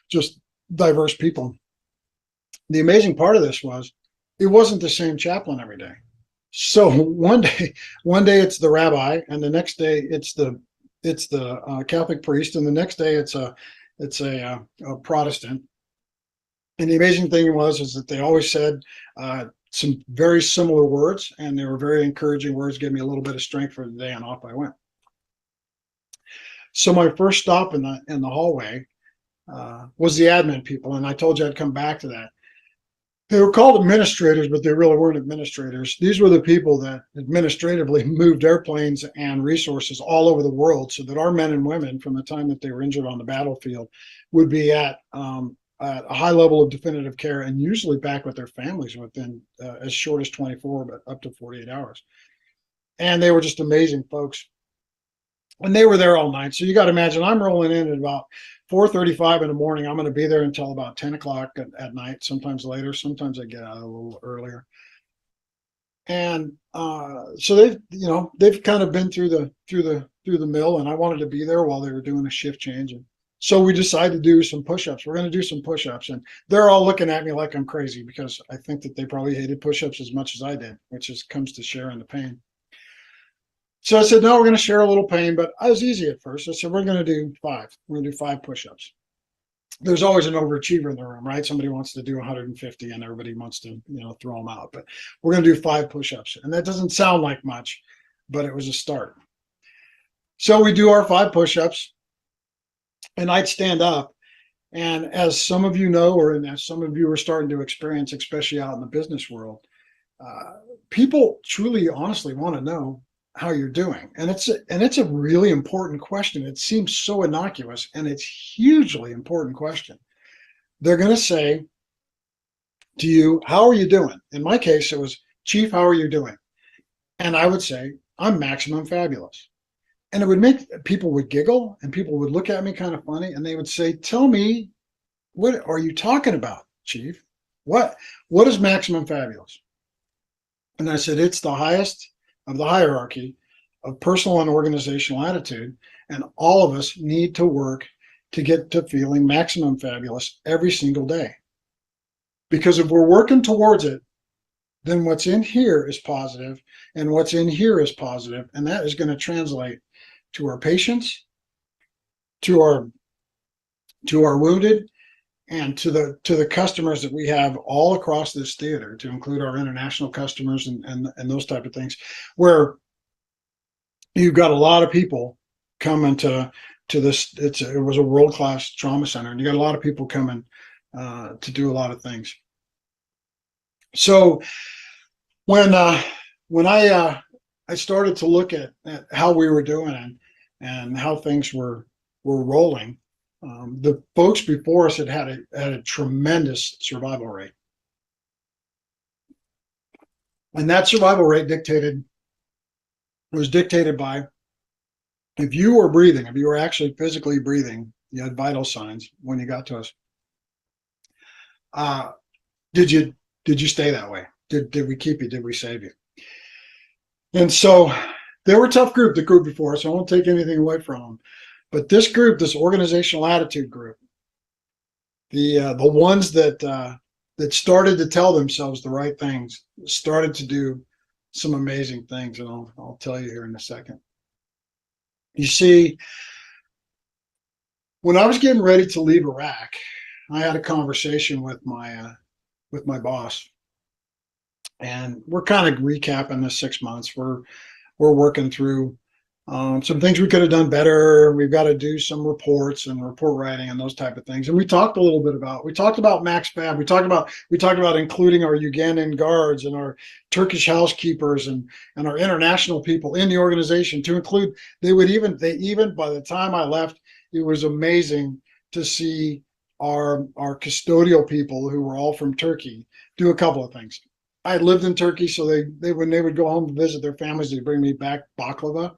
just diverse people. The amazing part of this was it wasn't the same chaplain every day. So one day it's the rabbi, and the next day it's the Catholic priest, and the next day it's a Protestant. And the amazing thing is that they always said some very similar words, and they were very encouraging words, gave me a little bit of strength for the day, and off I went. So my first stop in the hallway was the admin people, and I told you I'd come back to that. They were called administrators, but they really weren't administrators. These were the people that administratively moved airplanes and resources all over the world so that our men and women, from the time that they were injured on the battlefield, would be at a high level of definitive care, and usually back with their families within as short as 24, but up to 48 hours. And they were just amazing folks. And they were there all night. So you got to imagine I'm rolling in at about 4:35 in the morning. I'm going to be there until about 10 o'clock at night, sometimes later. Sometimes I get out a little earlier. And so they've kind of been through the mill, and I wanted to be there while they were doing a shift change. And so we decided to do some push-ups. We're going to do some push-ups, and they're all looking at me like I'm crazy, because I think that they probably hated push-ups as much as I did, which comes to sharing the pain. So I said, no, we're going to share a little pain, but I was easy at first. I said, we're going to do 5. We're going to do 5 push-ups. There's always an overachiever in the room, right? Somebody wants to do 150 and everybody wants to, throw them out. But we're going to do 5 push-ups. And that doesn't sound like much, but it was a start. So we do our 5 push-ups, and I'd stand up. And as some of you know, or as some of you are starting to experience, especially out in the business world, people truly, honestly want to know how you're doing. And it's a really important question. It seems so innocuous, and it's hugely important question. They're going to say to you, how are you doing? In my case, it was, Chief, how are you doing? And I would say, I'm maximum fabulous. And it would make people would giggle, and people would look at me kind of funny, and they would say, tell me, what are you talking about, Chief? What is maximum fabulous? And I said, it's the highest of the hierarchy of personal and organizational attitude. And all of us need to work to get to feeling maximum fabulous every single day. Because if we're working towards it, then what's in here is positive, and what's in here is positive. And that is going to translate to our patients, to our wounded, and to the customers that we have all across this theater, to include our international customers and those type of things, where you've got a lot of people coming to this. It was a world-class trauma center, and you got a lot of people coming to do a lot of things. So when I started to look at how we were doing and how things were rolling, the folks before us had a tremendous survival rate. And that survival rate was dictated by, if you were breathing, if you were actually physically breathing, you had vital signs when you got to us. Did you stay that way? Did we keep you? Did we save you? And so they were a tough group, the group before us. I won't take anything away from them. But this group, this organizational attitude group, the ones that started to tell themselves the right things, started to do some amazing things, and I'll tell you here in a second. You see, when I was getting ready to leave Iraq, I had a conversation with my boss, and we're kind of recapping the 6 months. We're working through some things we could have done better. We've got to do some reports and report writing and those type of things. And we talked about Max Fab. We talked about including our Ugandan guards and our Turkish housekeepers and our international people in the organization to include. They even by the time I left, it was amazing to see our custodial people, who were all from Turkey, do a couple of things. I had lived in Turkey, so they when they would go home to visit their families, they'd bring me back baklava.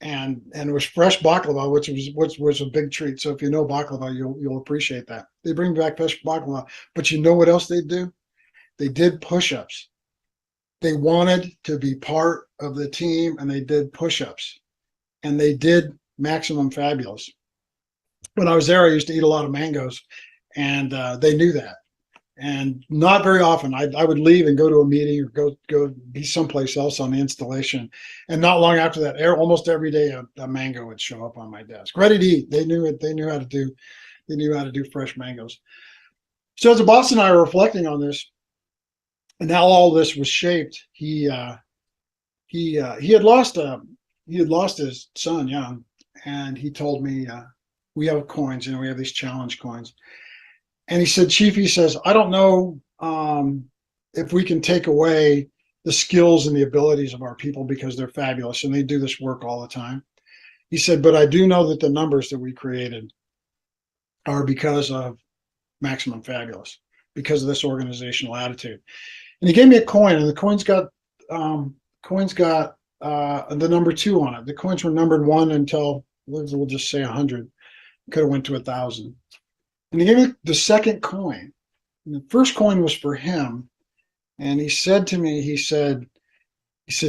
And it was fresh baklava, which was a big treat. So if you know baklava, you'll appreciate that. They bring back fresh baklava, but you know what else they do? They did push-ups. They wanted to be part of the team, and they did push-ups, and they did maximum fabulous. When I was there, I used to eat a lot of mangoes, and they knew that. And not very often, I would leave and go to a meeting or go be someplace else on the installation. And not long after that, almost every day, a mango would show up on my desk, ready to eat. They knew it. They knew how to do fresh mangoes. So as the boss and I were reflecting on this, and how all this was shaped, he had lost his son young, and he told me, we have coins, we have these challenge coins. And he said, Chief, he says, I don't know if we can take away the skills and the abilities of our people, because they're fabulous and they do this work all the time. He said, but I do know that the numbers that we created are because of Maximum Fabulous, because of this organizational attitude. And he gave me a coin, and the coin's got the number 2 on it. The coins were numbered 1 until, we'll just say 100. Could have went to 1,000. And he gave me the second coin. And the first coin was for him. And he said to me, he said,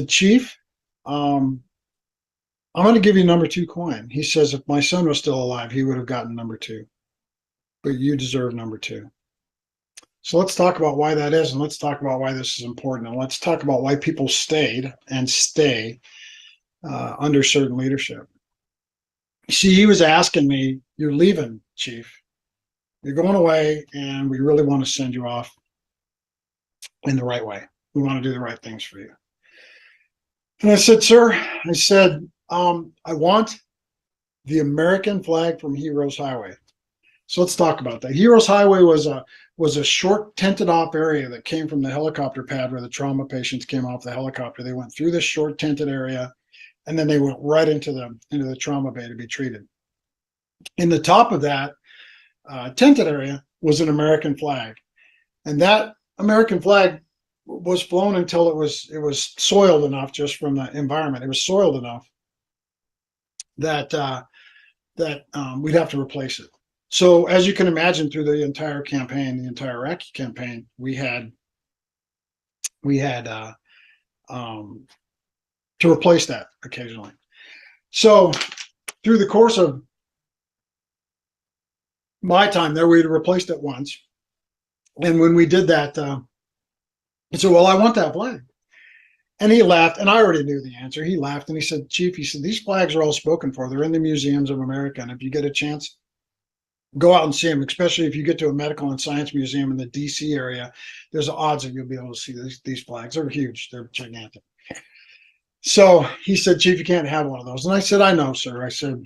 Chief, I'm going to give you number 2 coin. He says, if my son was still alive, he would have gotten number 2. But you deserve number 2. So let's talk about why that is, and let's talk about why this is important, and let's talk about why people stayed and stay under certain leadership. See, he was asking me, you're leaving, Chief. You're going away, and we really want to send you off in the right way. We want to do the right things for you. And I said, sir, I want the American flag from Heroes Highway. So let's talk about that. Heroes Highway was a short tented off area that came from the helicopter pad where the trauma patients came off the helicopter. They went through this short tented area, and then they went right into the trauma bay to be treated. In the top of that tented area was an American flag, and that American flag was flown until it was soiled enough, just from the environment. It was soiled enough that we'd have to replace it. So as you can imagine, through the entire campaign, the entire Iraqi campaign, we had to replace that occasionally. So through the course of my time there, we had replaced it once. And when we did that, he said, well, I want that flag. And he laughed, and I already knew the answer. He laughed and he said, Chief, he said, these flags are all spoken for. They're in the museums of America. And if you get a chance, go out and see them, especially if you get to a medical and science museum in the DC area. There's odds that you'll be able to see these flags. They're huge. They're gigantic. So he said, Chief, you can't have one of those. And I said, I know, sir. I said,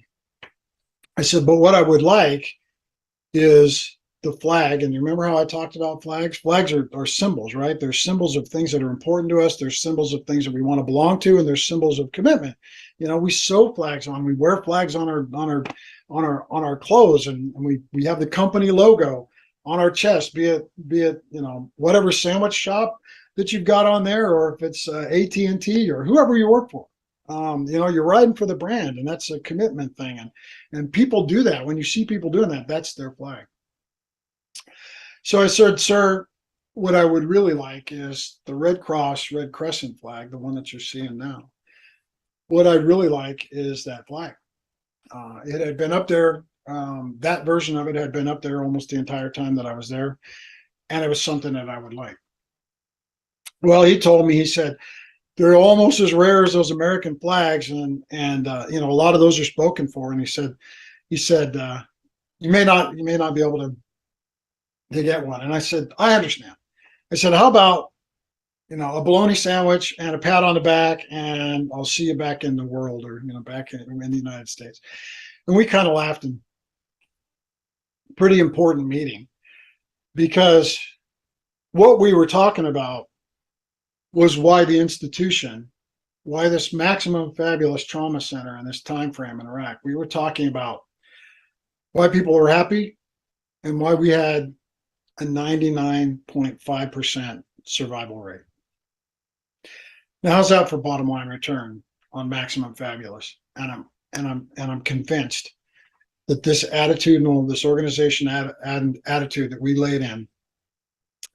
but what I would like is the flag. And you remember how I talked about flags? Flags are symbols, right? They're symbols of things that are important to us. They're symbols of things that we want to belong to, and they're symbols of commitment. You know, we sew flags on, we wear flags on our clothes, and we have the company logo on our chest, be it whatever sandwich shop that you've got on there, or if it's AT&T or whoever you work for. You're riding for the brand, and that's a commitment thing. And people do that. When you see people doing that, that's their flag. So I said, sir, what I would really like is the Red Cross, Red Crescent flag, the one that you're seeing now. What I'd really like is that flag. It had been up there. That version of it had been up there almost the entire time that I was there. And it was something that I would like. Well, he told me, he said, they're almost as rare as those American flags. And a lot of those are spoken for. And he said, you may not be able to get one. And I said, I understand. I said, how about, a bologna sandwich and a pat on the back, and I'll see you back in the world, or, back in the United States. And we kind of laughed. And pretty important meeting, because what we were talking about was why the institution, why this Maximum Fabulous Trauma Center in this time frame in Iraq. We were talking about why people were happy and why we had a 99.5% survival rate. Now, how's that for bottom line return on Maximum Fabulous? And I'm convinced that this attitudinal, this organization attitude that we laid in,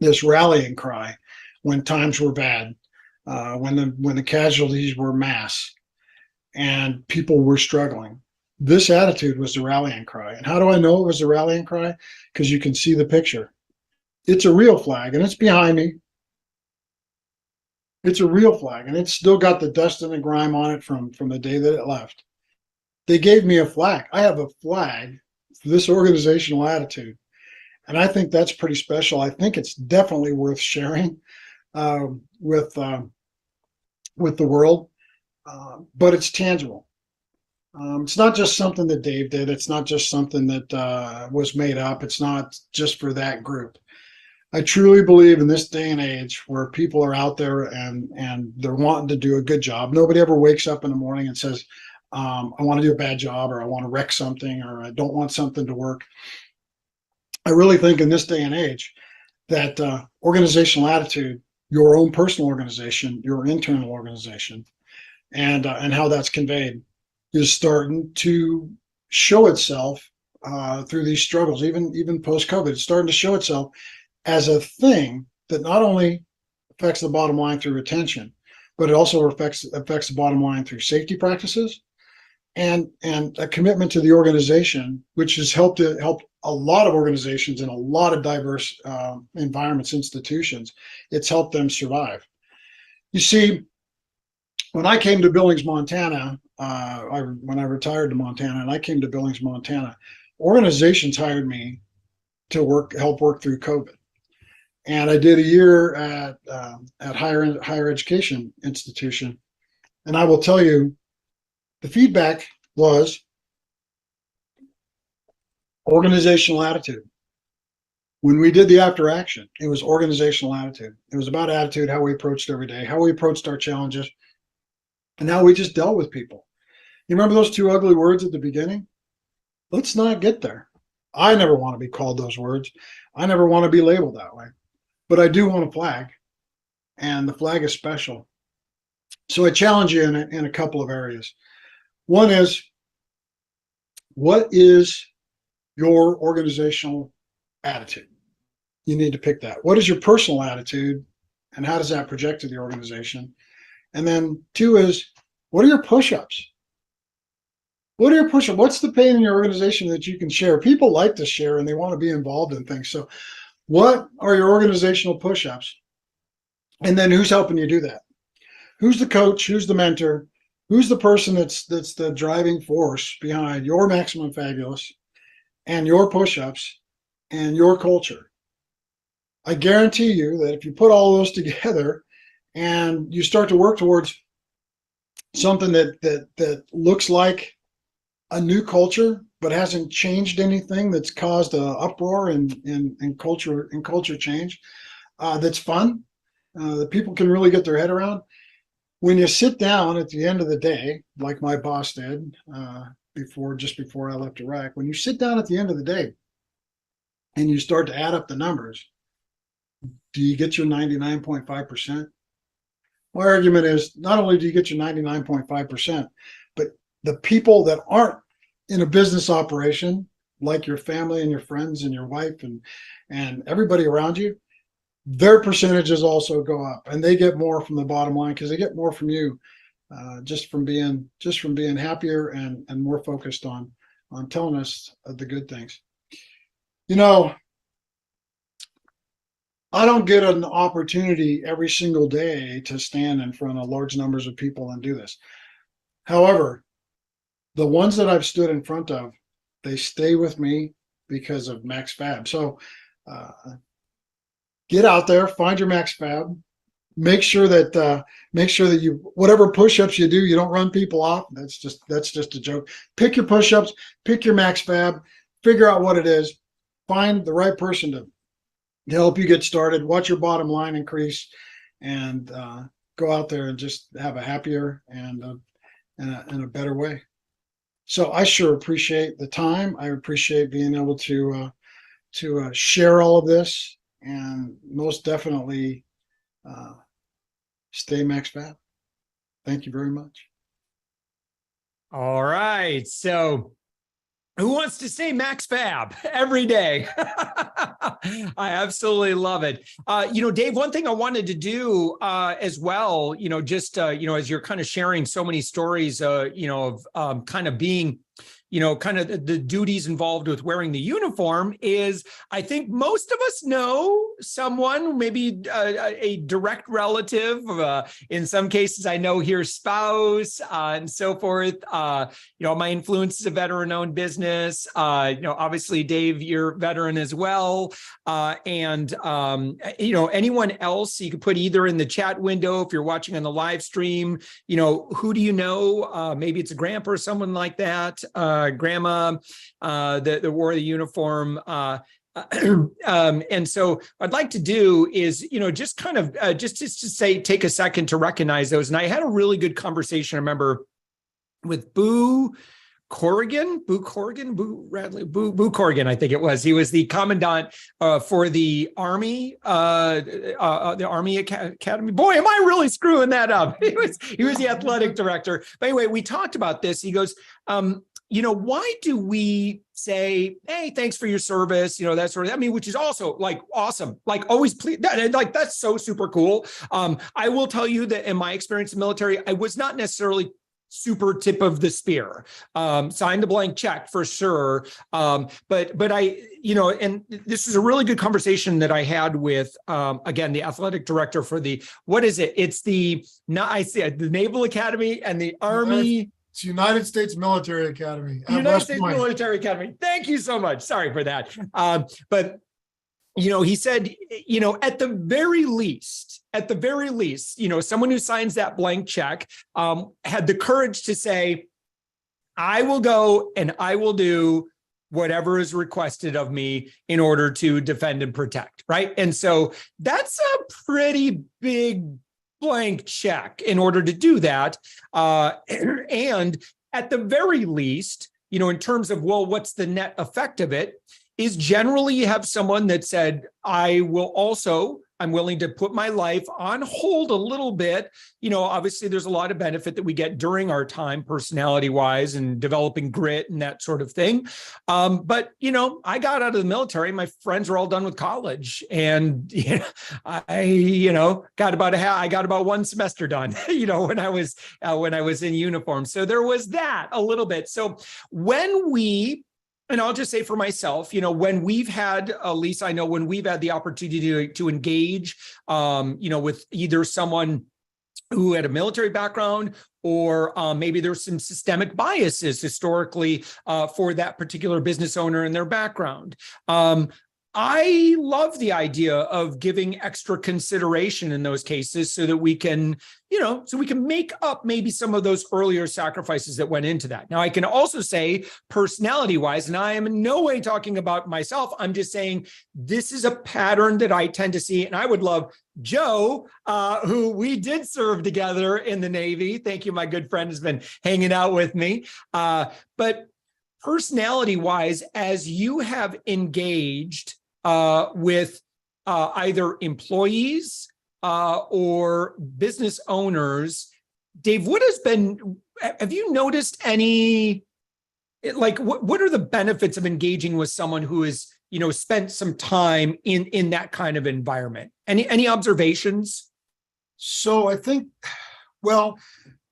this rallying cry when times were bad, when the casualties were mass and people were struggling, this attitude was the rallying cry. And how do I know it was the rallying cry? Because you can see the picture. It's a real flag, and it's behind me. It's a real flag, and it's still got the dust and the grime on it from the day that it left. They gave me a flag. I have a flag for this organizational attitude, and I think that's pretty special. I think it's definitely worth sharing with the world, but it's tangible. It's not just something that Dave did. It's not just something that was made up. It's not just for that group. I truly believe in this day and age where people are out there and they're wanting to do a good job. Nobody ever wakes up in the morning and says, I want to do a bad job, or I want to wreck something, or I don't want something to work. I really think in this day and age that organizational attitude, your own personal organization, your internal organization, and how that's conveyed is starting to show itself through these struggles, even post-COVID. It's starting to show itself as a thing that not only affects the bottom line through retention, but it also affects the bottom line through safety practices and a commitment to the organization, which has helped a lot of organizations in a lot of diverse environments, institutions. It's helped them survive. You see, when I came to Billings, Montana, when I retired to Montana and I came to Billings, Montana, organizations hired me to help work through COVID. And I did a year at higher education institution. And I will tell you, the feedback was organizational attitude. When we did the after action, it was organizational attitude. It was about attitude, how we approached every day, how we approached our challenges, and how we just dealt with people. You remember those two ugly words at the beginning? Let's not get there. I never want to be called those words. I never want to be labeled that way. But I do want a flag, and the flag is special. So I challenge you in a couple of areas. One is, what is your organizational attitude? You need to pick that. What is your personal attitude, and how does that project to the organization? And then two is, what are your push-ups? What are your push-ups? What's the pain in your organization that you can share? People like to share and they want to be involved in things. So what are your organizational push-ups? And then who's helping you do that? Who's the coach? Who's the mentor? Who's the person that's the driving force behind your Maximum Fabulous and your push-ups and your culture? I guarantee you that if you put all those together and you start to work towards something that looks like a new culture but hasn't changed anything, that's caused an uproar in culture change, that's fun, that people can really get their head around. When you sit down at the end of the day, like my boss did just before I left Iraq, when you sit down at the end of the day and you start to add up the numbers, do you get your 99.5%? My argument is, not only do you get your 99.5%, but the people that aren't in a business operation, like your family and your friends and your wife and everybody around you, their percentages also go up, and they get more from the bottom line because they get more from you, just from being happier and more focused on telling us the good things. You know, I don't get an opportunity every single day to stand in front of large numbers of people and do this. However, the ones that I've stood in front of, they stay with me because of Max Fab. So get out there, find your Max Fab, make sure that you, whatever push-ups you do, you don't run people off. That's just a joke. Pick your push-ups, pick your Max Fab, figure out what it is, find the right person to help you get started, watch your bottom line increase, and go out there and just have a happier and a better way. So I sure appreciate the time. I appreciate being able to share all of this, and most definitely stay Max Fab. Thank you very much. All right. So who wants to say Max Fab every day? I absolutely love it. Dave, one thing I wanted to do as well, as you're kind of sharing so many stories, of kind of being, kind of the duties involved with wearing the uniform is, I think most of us know someone, maybe a direct relative, in some cases, I know your spouse and so forth. My influence is a veteran-owned business. Obviously, Dave, you're veteran as well. Anyone else, you could put either in the chat window if you're watching on the live stream, who do you know? Maybe it's a grandpa or someone like that. Grandma that wore the uniform. And so what I'd like to do is, just kind of just to say, take a second to recognize those. And I had a really good conversation, I remember, with Boo Boo Corrigan, I think it was. He was the commandant for the Army, Academy. Boy, am I really screwing that up? He was the athletic director. But anyway, we talked about this. He goes, why do we say, hey, thanks for your service, that sort of, which is also like awesome, like always, please, that's so super cool. I will tell you that in my experience in the military, I was not necessarily super tip of the spear, sign the blank check for sure. But I, and this was a really good conversation that I had with, again, the athletic director for the, what is it? It's the Naval Academy and the Army. It's United States Military Academy. United States Military Academy. Thank you so much. Sorry for that. But he said, at the very least, someone who signs that blank check had the courage to say, I will go and I will do whatever is requested of me in order to defend and protect, right? And so that's a pretty big blank check in order to do that. And at the very least, in terms of, well, what's the net effect of it, is generally you have someone that said, I'm willing to put my life on hold a little bit. Obviously there's a lot of benefit that we get during our time, personality wise, and developing grit and that sort of thing. But I got out of the military, my friends were all done with college, and I got about one semester done, when I was in uniform. So there was that a little bit. So and I'll just say for myself, when we've had, Lisa, I know when we've had the opportunity to engage, with either someone who had a military background or maybe there's some systemic biases historically for that particular business owner and their background. I love the idea of giving extra consideration in those cases so that we can, make up maybe some of those earlier sacrifices that went into that. Now, I can also say personality wise, and I am in no way talking about myself. I'm just saying this is a pattern that I tend to see. And I would love Joe, who we did serve together in the Navy. Thank you. My good friend has been hanging out with me. But personality wise, as you have engaged with either employees or business owners, Dave, have you noticed any, what are the benefits of engaging with someone who is, spent some time in that kind of environment? Any observations? So I think, well,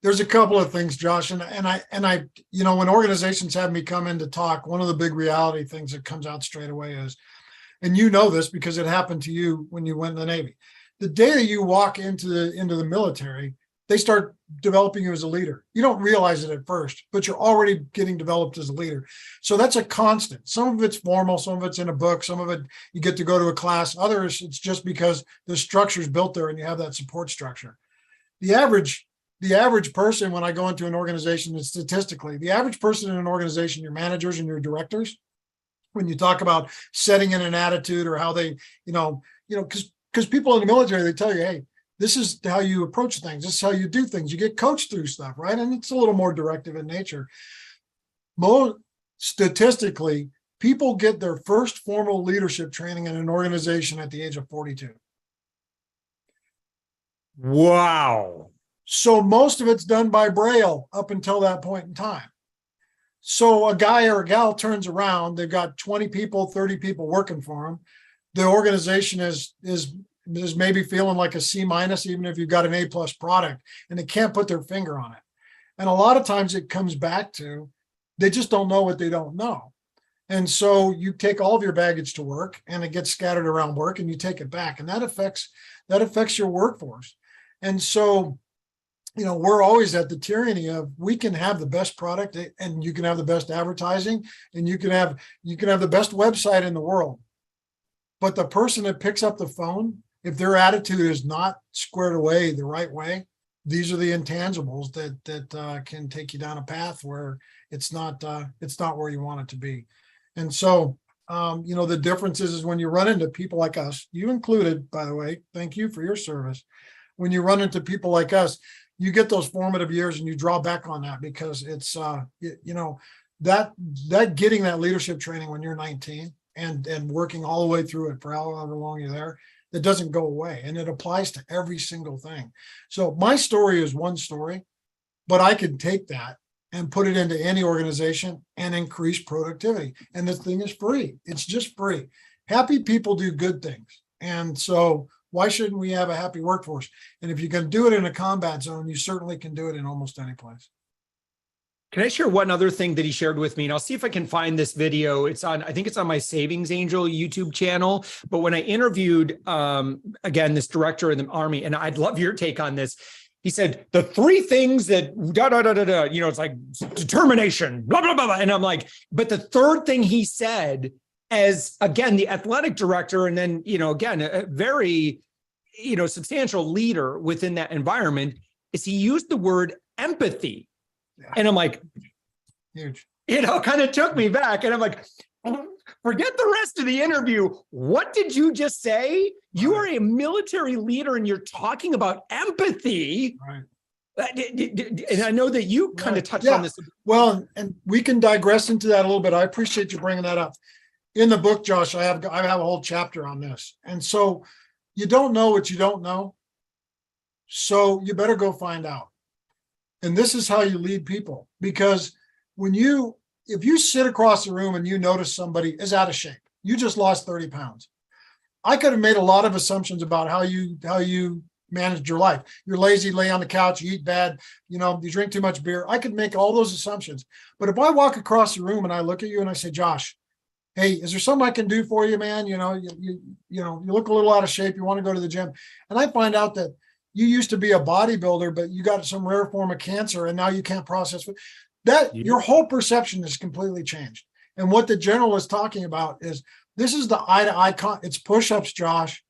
there's a couple of things, Josh, and I, when organizations have me come in to talk, one of the big reality things that comes out straight away is, and this because it happened to you when you went in the Navy. The day that you walk into the military, they start developing you as a leader. You don't realize it at first, but you're already getting developed as a leader. So that's a constant. Some of it's formal, some of it's in a book, some of it you get to go to a class. Others, it's just because the structure's built there and you have that support structure. The average person, when I go into an organization, is statistically, the average person in an organization, your managers and your directors, when you talk about setting in an attitude or how they, because people in the military, they tell you, hey, this is how you approach things. This is how you do things. You get coached through stuff, right? And it's a little more directive in nature. Statistically, people get their first formal leadership training in an organization at the age of 42. Wow. So most of it's done by Braille up until that point in time. So a guy or a gal turns around, they've got 20 people, 30 people working for them. The organization is maybe feeling like a C-, even if you've got an A+ product, and they can't put their finger on it. And a lot of times it comes back to, they just don't know what they don't know. And so you take all of your baggage to work and it gets scattered around work and you take it back, and that affects your workforce. And so, we're always at the tyranny of, we can have the best product and you can have the best advertising and you can have the best website in the world. But the person that picks up the phone, if their attitude is not squared away the right way, these are the intangibles that can take you down a path where it's not where you want it to be. And so, the difference is when you run into people like us, you included, by the way, thank you for your service. When you run into people like us, you get those formative years and you draw back on that because it's, that getting that leadership training when you're 19 and working all the way through it for however long you're there, that doesn't go away. And it applies to every single thing. So my story is one story, but I could take that and put it into any organization and increase productivity. And this thing is free. It's just free. Happy people do good things. And so why shouldn't we have a happy workforce? And if you can do it in a combat zone, you certainly can do it in almost any place. Can I share one other thing that he shared with me? And I'll see if I can find this video. I think it's on my Savings Angel YouTube channel. But when I interviewed, again, this director in the Army, and I'd love your take on this. He said, the three things that it's like determination, blah, blah, blah, blah. And I'm like, but the third thing he said, as again, the athletic director, and then, again, a very, substantial leader within that environment, is he used the word empathy. Yeah. And I'm like, huge, kind of took me back. And I'm like, forget the rest of the interview. What did you just say? You are a military leader and you're talking about empathy. Right. And I know that you kind of touched on this. Well, and we can digress into that a little bit. I appreciate you bringing that up. In the book, Josh, I have a whole chapter on this. And so you don't know what you don't know. So you better go find out. And this is how you lead people, because if you sit across the room and you notice somebody is out of shape, you just lost 30 pounds. I could have made a lot of assumptions about how you managed your life. You're lazy, lay on the couch, you eat bad, you drink too much beer. I could make all those assumptions. But if I walk across the room and I look at you and I say, Josh, hey, is there something I can do for you, man? You look a little out of shape. You want to go to the gym. And I find out that you used to be a bodybuilder, but you got some rare form of cancer and now you can't process food. Your whole perception is completely changed. And what the general is talking about is this is the eye to eye. It's push-ups, Josh.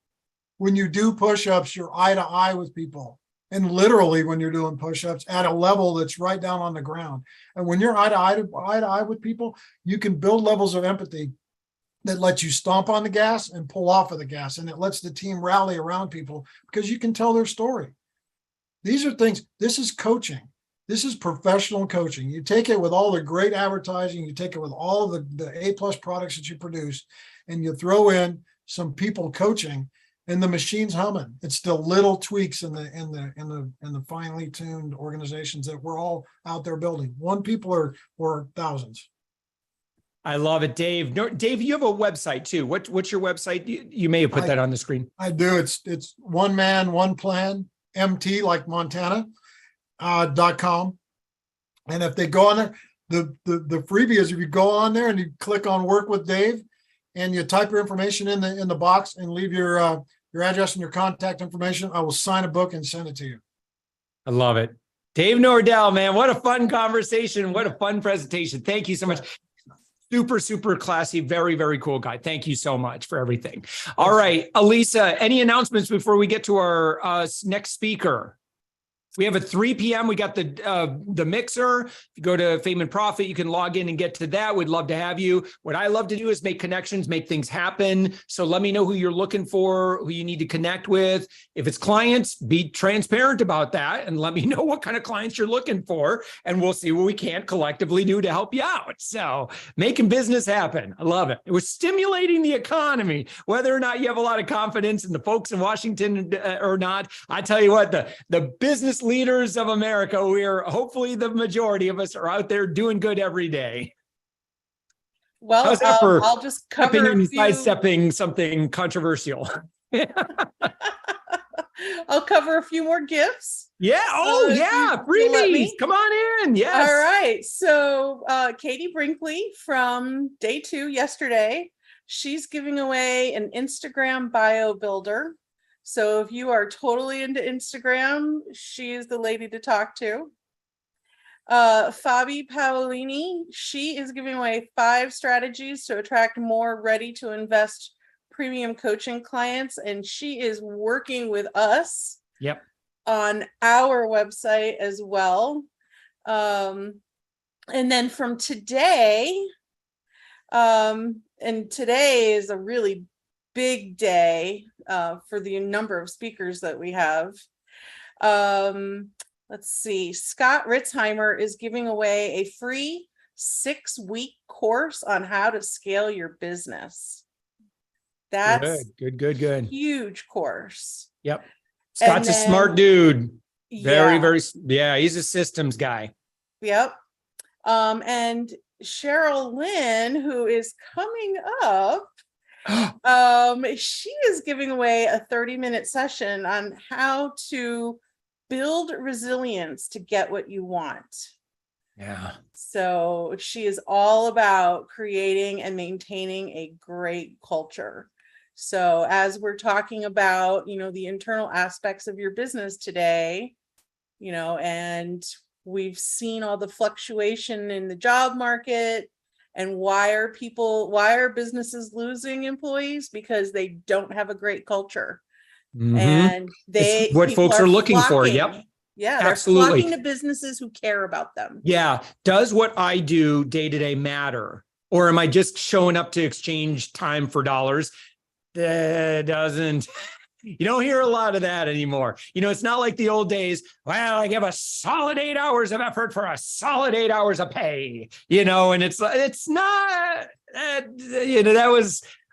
When you do push-ups, you're eye to eye with people. And literally when you're doing push-ups at a level that's right down on the ground. And when you're eye to eye with people, you can build levels of empathy that lets you stomp on the gas and pull off of the gas. And it lets the team rally around people because you can tell their story. These are things, this is coaching. This is professional coaching. You take it with all the great advertising, you take it with all the A+ products that you produce, and you throw in some people coaching, and the machine's humming. It's the little tweaks in the finely tuned organizations that we're all out there building. One people or thousands. I love it, Dave. Dave, you have a website too. What's your website? You may have put that on the screen. I do. It's one man, one plan, MT like Montana. .com. And if they go on there, the freebie is if you go on there and you click on work with Dave and you type your information in the box and leave your address and your contact information, I will sign a book and send it to you. I love it. Dave Nordell, man, what a fun conversation. What a fun presentation. Thank you so much. Super, super classy. Very, very cool guy. Thank you so much for everything. All right, Elisa, any announcements before we get to our next speaker? We have at 3 p.m. We got the mixer. If you go to Fame and Profit, you can log in and get to that. We'd love to have you. What I love to do is make connections, make things happen. So let me know who you're looking for, who you need to connect with. If it's clients, be transparent about that and let me know what kind of clients you're looking for. And we'll see what we can collectively do to help you out. So making business happen. I love it. We're stimulating the economy, whether or not you have a lot of confidence in the folks in Washington or not. I tell you what, the business leaders of America, hopefully the majority of us are out there doing good every day. Well, I'll just cover sidestepping something controversial. I'll cover a few more gifts. Yeah. Oh, yeah. Freebies. Come on in. Yes. All right. So Katie Brinkley from day 2 yesterday, she's giving away an Instagram bio builder. So if you are totally into Instagram, she is the lady to talk to. Fabi Paolini, she is giving away 5 strategies to attract more ready to invest premium coaching clients. And she is working with us on our website as well. And then from today, and today is a really big day for the number of speakers that we have. Let's see, Scott Ritzheimer is giving away a free 6-week course on how to scale your business. That's good. Huge course. Yep. Scott's a smart dude. Very, yeah, he's a systems guy. Yep. And Cheryl Lynn, who is coming up, she is giving away a 30-minute session on how to build resilience to get what you want. Yeah. So she is all about creating and maintaining a great culture. So as we're talking about, the internal aspects of your business today, and we've seen all the fluctuation in the job market, and why are businesses losing employees? Because they don't have a great culture. Mm-hmm. And it's what folks are looking for. Yep. Yeah, absolutely. They're flocking to businesses who care about them. Yeah. Does what I do day to day matter? Or am I just showing up to exchange time for dollars? That doesn't. You don't hear a lot of that anymore. It's not like the old days. Well, I give a solid 8 hours of effort for a solid 8 hours of pay, and it's not,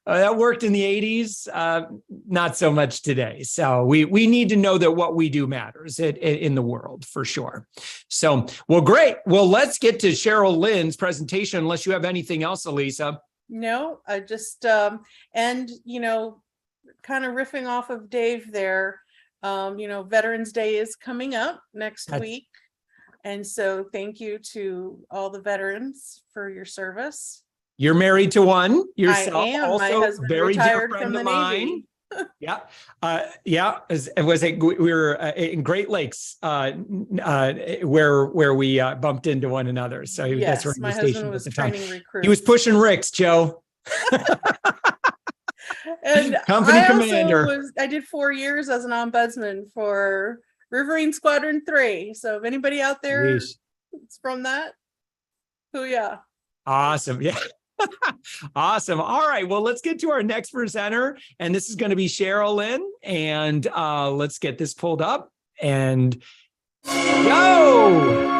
that worked in the 80s, not so much today. So we need to know that what we do matters in the world for sure. So, well, great. Well, let's get to Cheryl Lynn's presentation, unless you have anything else, Elisa. No, I just, kind of riffing off of Dave there, Veterans Day is coming up next week. And so thank you to all the veterans for your service. You're married to one yourself. I am. Also, my husband very retired dear friend from the of mine. Navy. Yeah. We were in Great Lakes, where we bumped into one another. So that's where he was stationed at the time. He was pushing Ricks, Joe. And company commander. I did 4 years as an ombudsman for Riverine Squadron 3. So if anybody out there is from that, yeah. Awesome. Yeah. Awesome. All right. Well, let's get to our next presenter. And this is going to be Cheryl Lynn. And let's get this pulled up and go.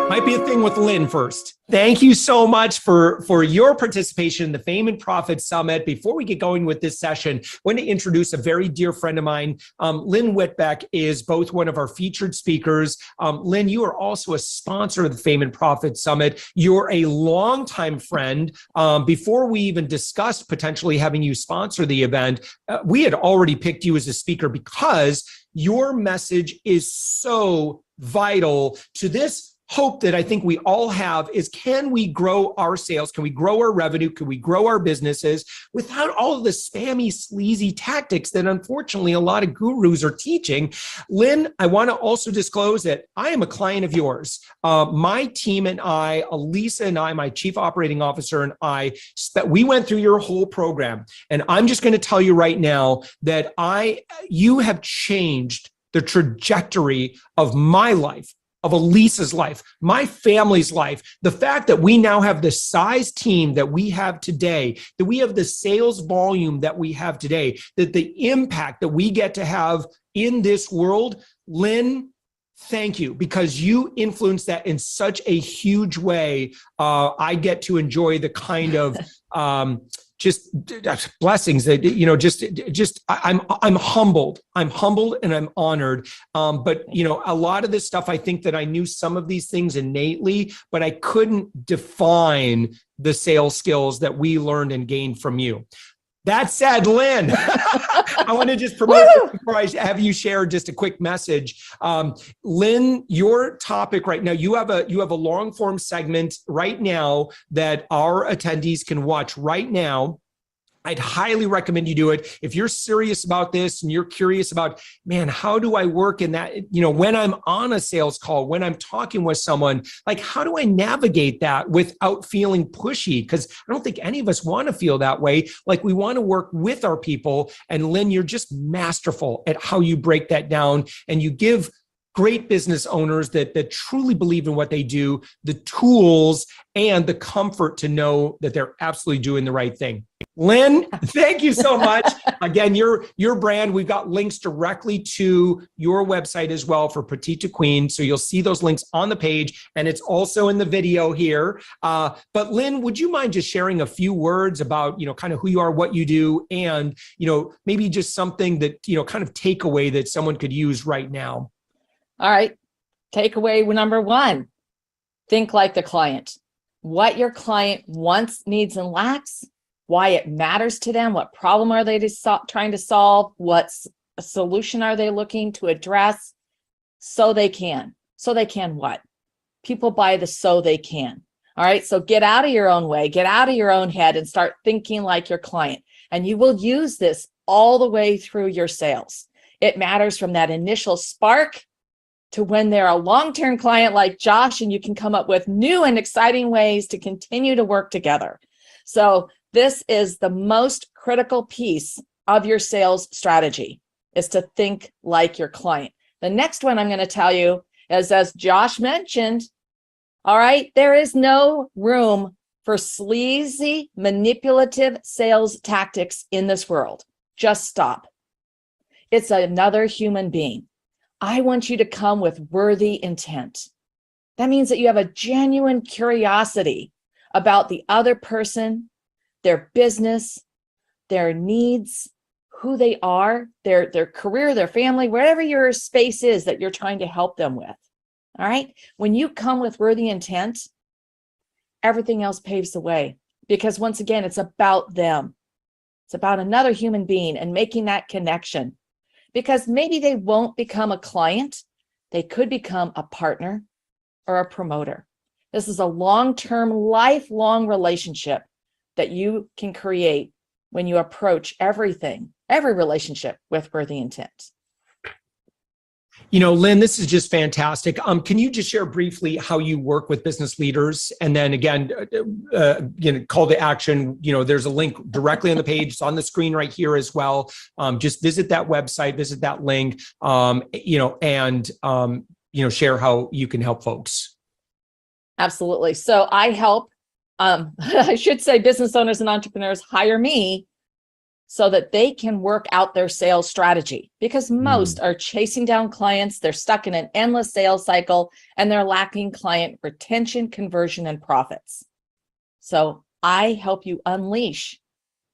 Might be a thing with Lynn first. Thank you so much for your participation in the Fame and Profit Summit. Before we get going with this session, I want to introduce a very dear friend of mine. Lynn Whitbeck is both one of our featured speakers. Lynn, you are also a sponsor of the Fame and Profit Summit. You're a longtime friend. Before we even discussed potentially having you sponsor the event, we had already picked you as a speaker because your message is so vital to this hope that I think we all have is, can we grow our sales? Can we grow our revenue? Can we grow our businesses without all of the spammy, sleazy tactics that unfortunately a lot of gurus are teaching? Lynn, I want to also disclose that I am a client of yours. My team and I, Elisa and I, my chief operating officer and I, we went through your whole program. And I'm just going to tell you right now that you have changed the trajectory of my life, of Elisa's life, my family's life. The fact that we now have the size team that we have today, that we have the sales volume that we have today, that the impact that we get to have in this world, Lynn, thank you, because you influence that in such a huge way. I get to enjoy the kind of just blessings that, I'm humbled and I'm honored. But a lot of this stuff, I think that I knew some of these things innately, but I couldn't define the sales skills that we learned and gained from you. That said, Lynn, I want to just promote before I have you share just a quick message. Lynn, your topic right now, you have a long form segment right now that our attendees can watch right now. I'd highly recommend you do it. If you're serious about this and you're curious about, man, how do I work in that? When I'm on a sales call, when I'm talking with someone, like, how do I navigate that without feeling pushy? Because I don't think any of us want to feel that way. Like, we want to work with our people. And Lynn, you're just masterful at how you break that down. And you give great business owners that truly believe in what they do, the tools and the comfort to know that they're absolutely doing the right thing. Lynn, thank you so much. Again, your brand, we've got links directly to your website as well for Petite to Queen. So you'll see those links on the page, and it's also in the video here. But Lynn, would you mind just sharing a few words about, kind of who you are, what you do, and, maybe just something that, kind of takeaway that someone could use right now? All right. Takeaway number one, think like the client. What your client wants, needs, and lacks, why it matters to them, what problem are they trying to solve, what solution are they looking to address, so they can. So they can what? People buy the so they can. All right. So get out of your own way, get out of your own head and start thinking like your client. And you will use this all the way through your sales. It matters from that initial spark to when they're a long-term client like Josh, and you can come up with new and exciting ways to continue to work together. So this is the most critical piece of your sales strategy, is to think like your client. The next one I'm going to tell you is, as Josh mentioned, all right, there is no room for sleazy, manipulative sales tactics in this world. Just stop. It's another human being. I want you to come with worthy intent. That means that you have a genuine curiosity about the other person, their business, their needs, who they are, their career, their family, wherever your space is that you're trying to help them with. All right. When you come with worthy intent, everything else paves the way, because once again, it's about them. It's about another human being and making that connection, because maybe they won't become a client. They could become a partner or a promoter. This is a long-term, lifelong relationship that you can create when you approach every relationship with worthy intent. Lynn, this is just fantastic. Can you just share briefly how you work with business leaders? And then again, call to action. There's a link directly on the page. It's on the screen right here as well. Just visit that website, visit that link, and share how you can help folks. Absolutely. So I help, I should say, business owners and entrepreneurs hire me so that they can work out their sales strategy, because most are chasing down clients. They're stuck in an endless sales cycle and they're lacking client retention, conversion, and profits. So I help you unleash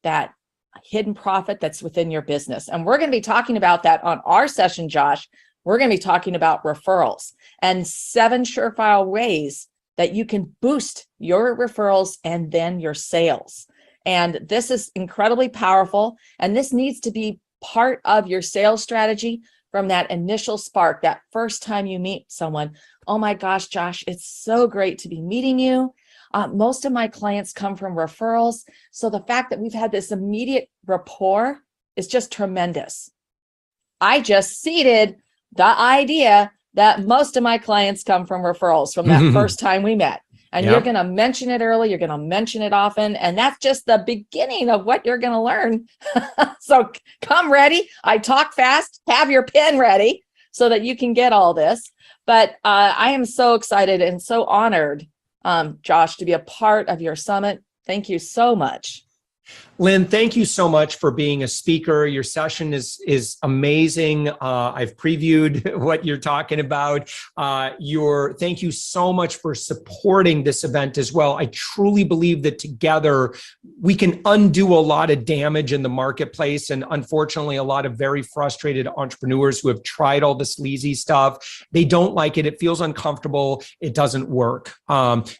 that hidden profit that's within your business. And we're going to be talking about that on our session, Josh. We're going to be talking about referrals and 7 surefire ways that you can boost your referrals and then your sales. And this is incredibly powerful. And this needs to be part of your sales strategy from that initial spark, that first time you meet someone. Oh my gosh, Josh, it's so great to be meeting you. Most of my clients come from referrals. So the fact that we've had this immediate rapport is just tremendous. I just seeded the idea that most of my clients come from referrals from that first time we met. And you're going to mention it early. You're going to mention it often. And that's just the beginning of what you're going to learn. So come ready. I talk fast. Have your pen ready so that you can get all this. But I am so excited and so honored, Josh, to be a part of your summit. Thank you so much. Lynn, thank you so much for being a speaker. Your session is amazing. I've previewed what you're talking about. Thank you so much for supporting this event as well. I truly believe that together we can undo a lot of damage in the marketplace. And unfortunately, a lot of very frustrated entrepreneurs who have tried all the sleazy stuff, they don't like it. It feels uncomfortable. It doesn't work.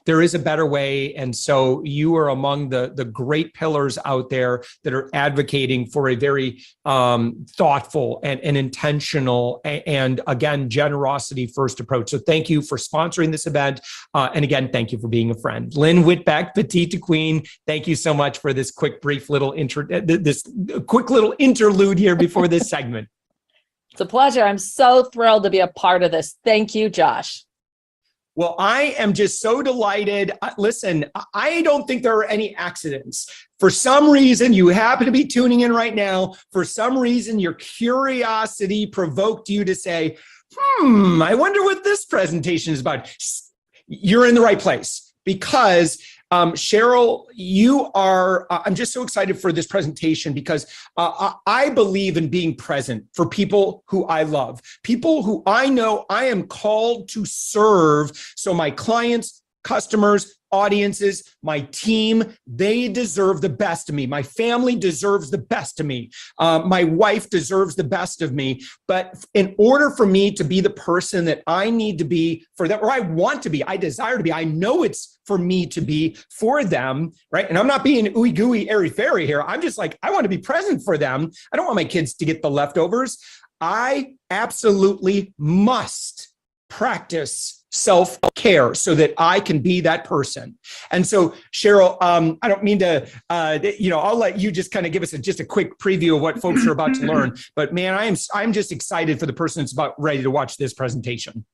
There is a better way. And so you are among the great pillars out there that are advocating for a very thoughtful and intentional and again, generosity first approach. So thank you for sponsoring this event. And again, thank you for being a friend. Lynn Whitbeck, Petite to Queen, thank you so much for this quick little interlude here before this segment. It's a pleasure. I'm so thrilled to be a part of this. Thank you, Josh. Well, I am just so delighted. Listen, I don't think there are any accidents. For some reason, you happen to be tuning in right now. For some reason, your curiosity provoked you to say, I wonder what this presentation is about. You're in the right place because Cheryl, you are, I'm just so excited for this presentation because I believe in being present for people who I love, people who I know I am called to serve. So my clients, customers, audiences, my team, they deserve the best of me. My family deserves the best of me. My wife deserves the best of me. But in order for me to be the person that I need to be for them, or I want to be, I desire to be, I know it's for me to be for them, right? And I'm not being ooey gooey, airy fairy here. I'm just like, I want to be present for them. I don't want my kids to get the leftovers. I absolutely must practice self-care so that I can be that person. And so, Cheryl, I don't mean to, I'll let you just kind of give us just a quick preview of what folks are about to learn. But man, I'm just excited for the person that's about ready to watch this presentation.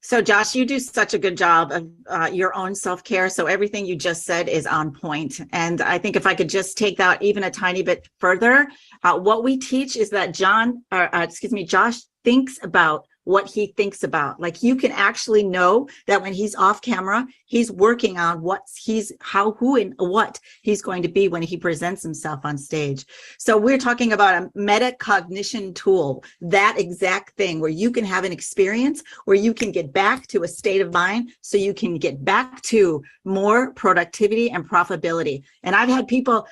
So Josh, you do such a good job of your own self-care. So everything you just said is on point. And I think if I could just take that even a tiny bit further, what we teach is that Josh thinks about what he thinks about. Like you can actually know that when he's off camera, he's working on who and what he's going to be when he presents himself on stage. So we're talking about a metacognition tool, that exact thing where you can have an experience where you can get back to a state of mind so you can get back to more productivity and profitability. And I've had people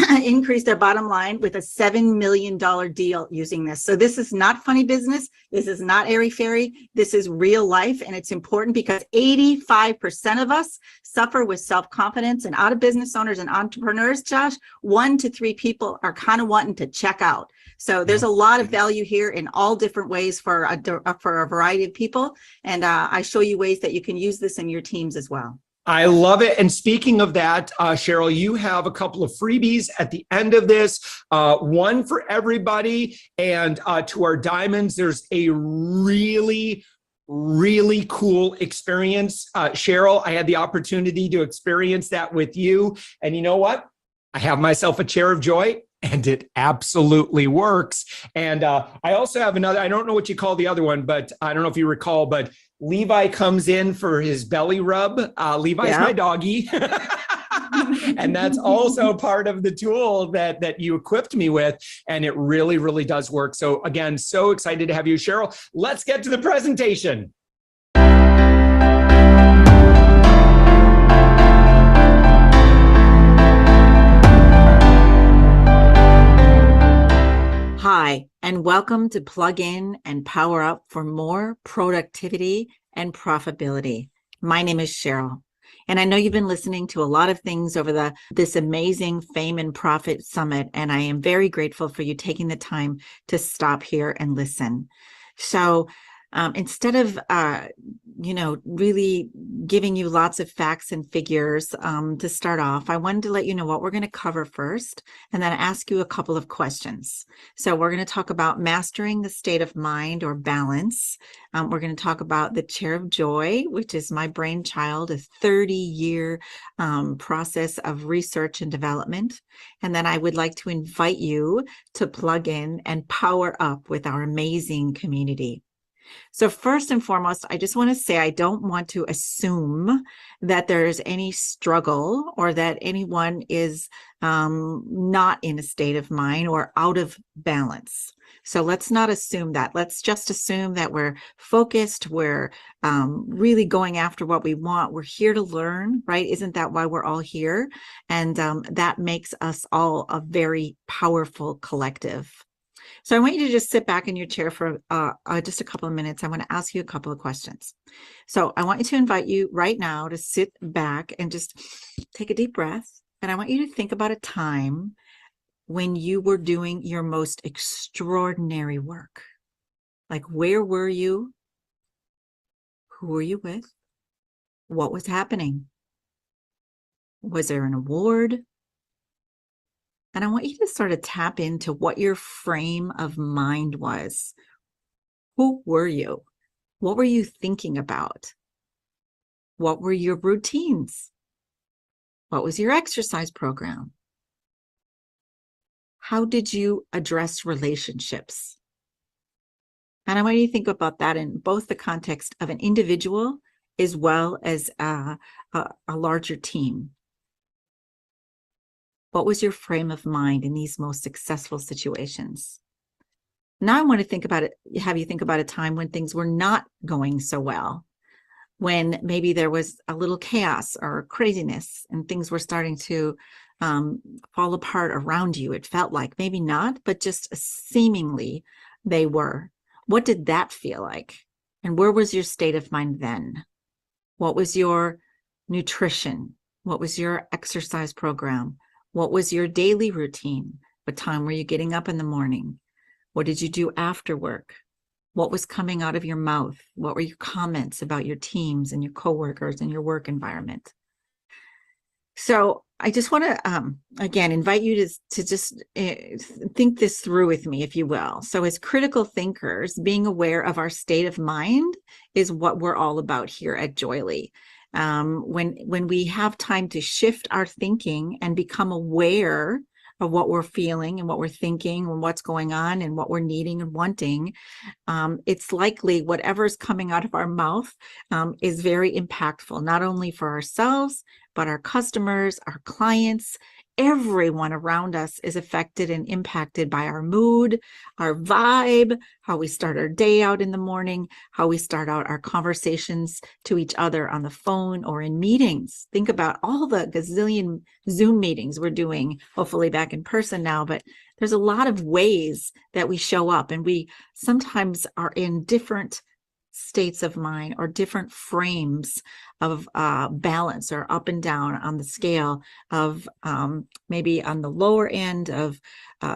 increase their bottom line with a $7 million deal using this. So this is not funny business. This is not airy fairy. This is real life. And it's important because 85% of us suffer with self-confidence, and out of business owners and entrepreneurs, Josh, 1 to 3 people are kind of wanting to check out. So there's a lot of value here in all different ways for a variety of people. And I show you ways that you can use this in your teams as well. I love it. And speaking of that, Cheryl, you have a couple of freebies at the end of this, one for everybody. And to our diamonds, there's a really cool experience. Cheryl, I had the opportunity to experience that with you. And you know what? I have myself a chair of joy. And it absolutely works. And I also have another, I don't know what you call the other one, but I don't know if you recall, but Levi comes in for his belly rub. Levi's my doggy. And that's also part of the tool that you equipped me with. And it really, really does work. So again, so excited to have you, Cheryl. Let's get to the presentation. Hi, and welcome to Plug In and Power Up for more productivity and profitability. My name is Cheryl, and I know you've been listening to a lot of things over this amazing Fame and Profit Summit, and I am very grateful for you taking the time to stop here and listen. So instead of, really giving you lots of facts and figures to start off, I wanted to let you know what we're going to cover first and then ask you a couple of questions. So we're going to talk about mastering the state of mind or balance. We're going to talk about the chair of joy, which is my brainchild, a 30-year process of research and development. And then I would like to invite you to plug in and power up with our amazing community. So first and foremost, I just want to say I don't want to assume that there's any struggle or that anyone is not in a state of mind or out of balance. So let's not assume that. Let's just assume that we're focused, we're really going after what we want. We're here to learn, right? Isn't that why we're all here? And that makes us all a very powerful collective. So I want you to just sit back in your chair for just a couple of minutes. I want to ask you a couple of questions. So I want you to invite you right now to sit back and just take a deep breath. And I want you to think about a time when you were doing your most extraordinary work. Like, where were you? Who were you with? What was happening? Was there an award? And I want you to sort of tap into what your frame of mind was. Who were you? What were you thinking about? What were your routines? What was your exercise program? How did you address relationships? And I want you to think about that in both the context of an individual as well as a larger team. What was your frame of mind in these most successful situations? Now I want to think about it, have you think about a time when things were not going so well, when maybe there was a little chaos or craziness and things were starting to fall apart around you. It felt like, maybe not, but just seemingly they were. What did that feel like? And where was your state of mind then? What was your nutrition? What was your exercise program? What was your daily routine? What time were you getting up in the morning? What did you do after work? What was coming out of your mouth? What were your comments about your teams and your coworkers and your work environment? So I just want to, again, invite you to just think this through with me, if you will. So as critical thinkers, being aware of our state of mind is what we're all about here at Joyly. When we have time to shift our thinking and become aware of what we're feeling and what we're thinking and what's going on and what we're needing and wanting, it's likely whatever's coming out of our mouth is very impactful, not only for ourselves, but our customers, our clients, everyone around us is affected and impacted by our mood, our vibe, how we start our day out in the morning, how we start out our conversations to each other on the phone or in meetings. Think about all the gazillion Zoom meetings we're doing, hopefully back in person now, but there's a lot of ways that we show up, and we sometimes are in different states of mind or different frames of balance, or up and down on the scale of maybe on the lower end of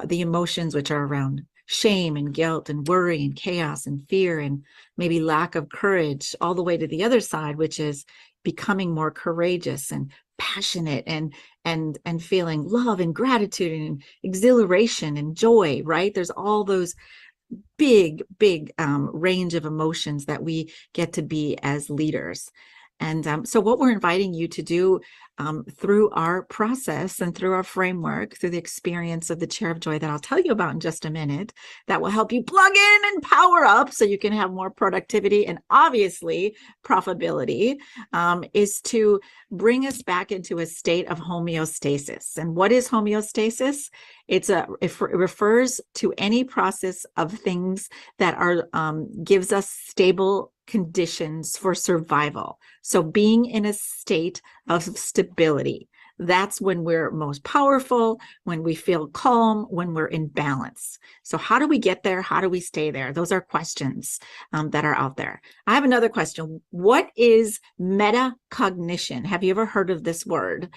the emotions, which are around shame and guilt and worry and chaos and fear and maybe lack of courage, all the way to the other side, which is becoming more courageous and passionate and feeling love and gratitude and exhilaration and joy, right? There's all those big range of emotions that we get to be as leaders. And so what we're inviting you to do through our process and through our framework, through the experience of the Chair of Joy that I'll tell you about in just a minute, that will help you plug in and power up so you can have more productivity and obviously profitability, is to bring us back into a state of homeostasis. And what is homeostasis? It refers to any process of things that are gives us stable conditions for survival. So being in a state of stability, that's when we're most powerful, when we feel calm, when we're in balance. So how do we get there? How do we stay there? Those are questions that are out there. I have another question. What is metacognition? Have you ever heard of this word?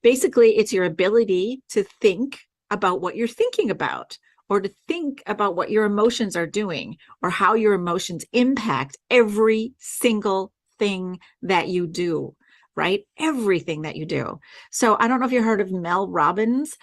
Basically, it's your ability to think about what you're thinking about, or to think about what your emotions are doing, or how your emotions impact every single thing that you do, right? Everything that you do. So I don't know if you heard of Mel Robbins.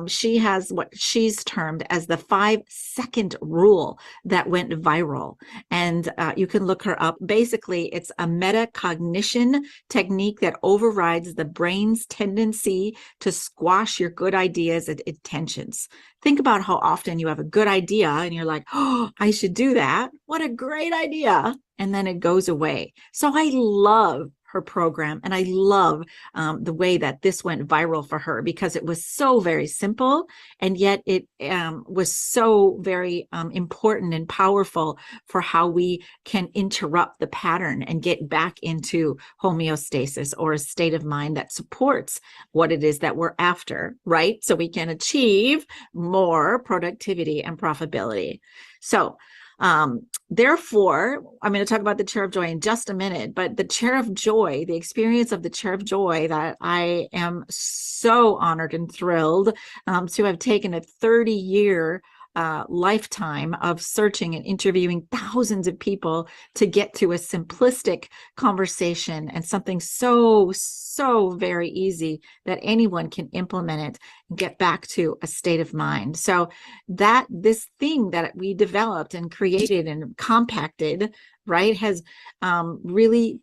She has what she's termed as the 5-second rule that went viral. And you can look her up. Basically, it's a metacognition technique that overrides the brain's tendency to squash your good ideas and intentions. Think about how often you have a good idea and you're like, oh, I should do that. What a great idea. And then it goes away. So I love her program, and I love the way that this went viral for her, because it was so very simple, and yet it was so very important and powerful for how we can interrupt the pattern and get back into homeostasis, or a state of mind that supports what it is that we're after, right? So we can achieve more productivity and profitability. So therefore, I'm going to talk about the Chair of Joy in just a minute, but the Chair of Joy, the experience of the Chair of Joy that I am so honored and thrilled to have taken a 30-year lifetime of searching and interviewing thousands of people to get to a simplistic conversation and something so very easy that anyone can implement it and get back to a state of mind. So that this thing that we developed and created and compacted, right, has really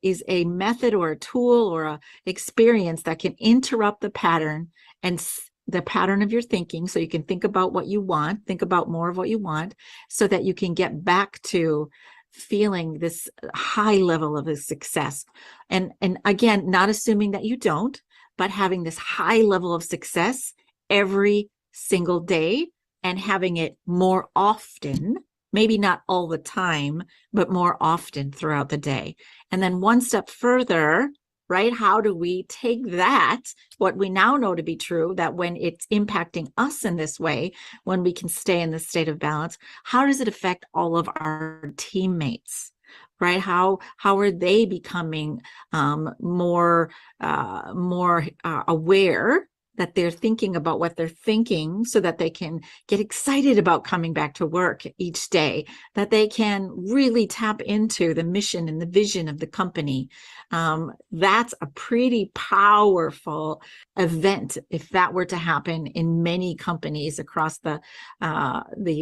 is a method or a tool or a experience that can interrupt the pattern and the pattern of your thinking so you can think about what you want, think about more of what you want, so that you can get back to feeling this high level of a success. And again, not assuming that you don't, but having this high level of success every single day and having it more often, maybe not all the time, but more often throughout the day. And then one step further, right? How do we take that, what we now know to be true, that when it's impacting us in this way, when we can stay in this state of balance, how does it affect all of our teammates? Right? How are they becoming more aware that they're thinking about what they're thinking, so that they can get excited about coming back to work each day, that they can really tap into the mission and the vision of the company. That's a pretty powerful event if that were to happen in many companies across the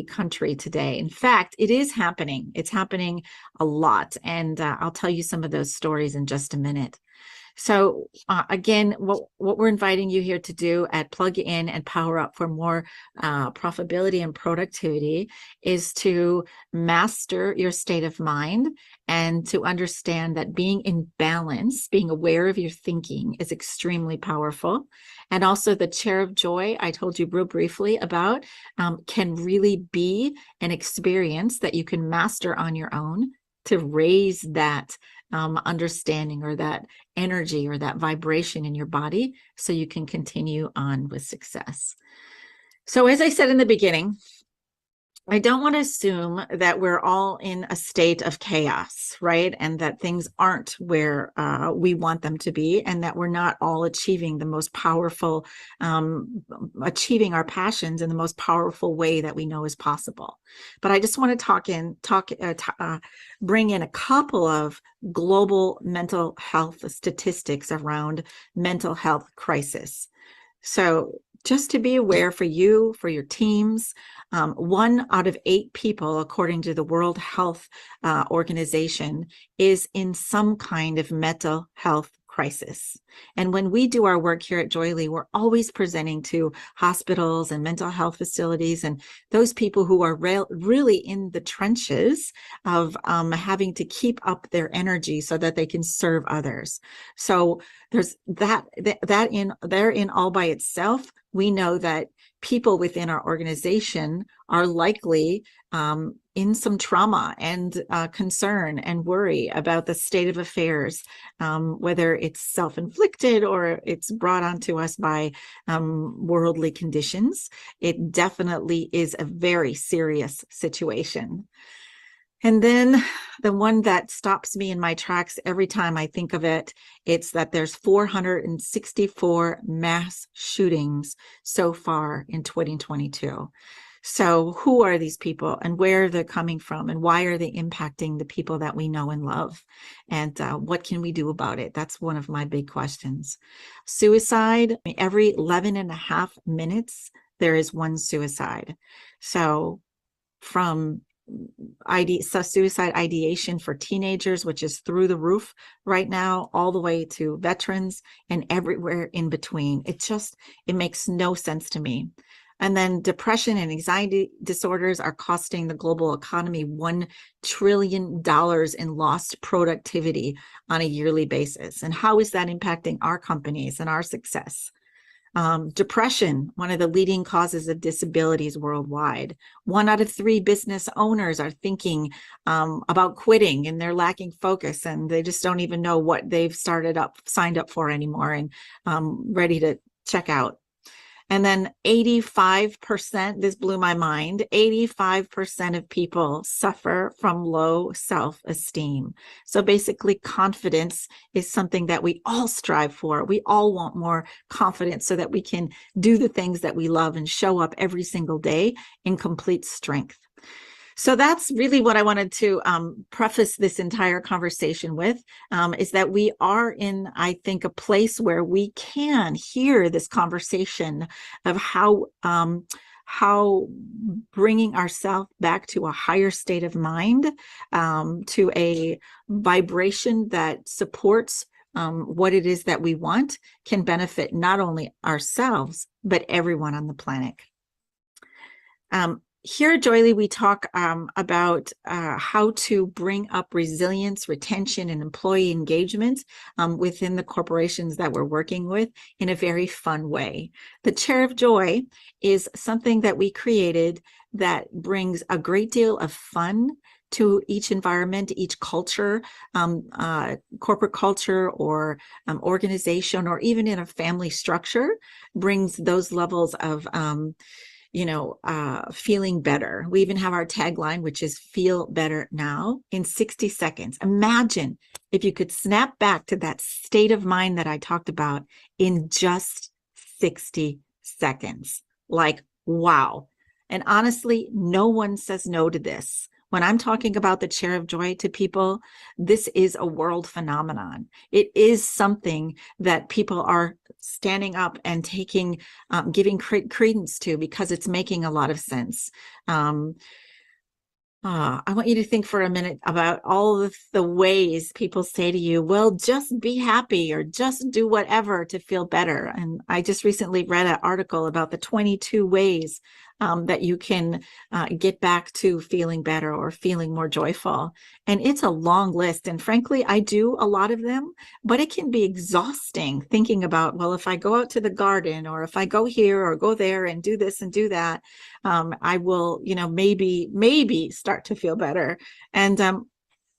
country today. In fact, it is happening. It's happening a lot. And I'll tell you some of those stories in just a minute. So again, what we're inviting you here to do at Plug In and Power Up for more profitability and productivity is to master your state of mind and to understand that being in balance, being aware of your thinking is extremely powerful. And also the chair of joy I told you real briefly about can really be an experience that you can master on your own to raise that understanding or that energy or that vibration in your body so you can continue on with success. So as I said in the beginning, I don't want to assume that we're all in a state of chaos, right? And that things aren't where we want them to be, and that we're not all achieving the most powerful, achieving our passions in the most powerful way that we know is possible. But I just want to bring in a couple of global mental health statistics around mental health crisis. So just to be aware for you, for your teams, 1 out of 8 people, according to the World Health Organization, is in some kind of mental health crisis. And when we do our work here at Joyly, we're always presenting to hospitals and mental health facilities and those people who are really in the trenches of having to keep up their energy so that they can serve others. So there's therein all by itself. We know that people within our organization are likely in some trauma and concern and worry about the state of affairs, whether it's self-inflicted or it's brought onto us by worldly conditions. It definitely is a very serious situation. And then the one that stops me in my tracks every time I think of it, it's that there's 464 mass shootings so far in 2022. So who are these people and where they're coming from and why are they impacting the people that we know and love? And what can we do about it? That's one of my big questions. Suicide, every 11 and a half minutes, there is one suicide. So from suicide ideation for teenagers, which is through the roof right now, all the way to veterans and everywhere in between. It makes no sense to me. And then depression and anxiety disorders are costing the global economy $1 trillion in lost productivity on a yearly basis. And how is that impacting our companies and our success? Depression, one of the leading causes of disabilities worldwide. 1 out of 3 business owners are thinking about quitting, and they're lacking focus, and they just don't even know what they've signed up for anymore, and ready to check out. And then 85%, this blew my mind, 85% of people suffer from low self-esteem. So basically confidence is something that we all strive for. We all want more confidence so that we can do the things that we love and show up every single day in complete strength. So that's really what I wanted to preface this entire conversation with, is that we are in, I think, a place where we can hear this conversation of how bringing ourselves back to a higher state of mind, to a vibration that supports what it is that we want can benefit not only ourselves, but everyone on the planet. Here at Joyly, we talk about how to bring up resilience, retention, and employee engagement within the corporations that we're working with in a very fun way. The Chair of Joy is something that we created that brings a great deal of fun to each environment, each culture, corporate culture or organization, or even in a family structure, brings those levels of feeling better. We even have our tagline, which is feel better now in 60 seconds. Imagine if you could snap back to that state of mind that I talked about in just 60 seconds. Like, wow. And honestly, no one says no to this. When I'm talking about the Chair of Joy to people, this is a world phenomenon. It is something that people are standing up and giving credence to because it's making a lot of sense. I want you to think for a minute about all of the ways people say to you, well, just be happy or just do whatever to feel better. And I just recently read an article about the 22 ways that you can get back to feeling better or feeling more joyful. And it's a long list. And frankly, I do a lot of them, but it can be exhausting thinking about, well, if I go out to the garden or if I go here or go there and do this and do that, I will, maybe start to feel better. And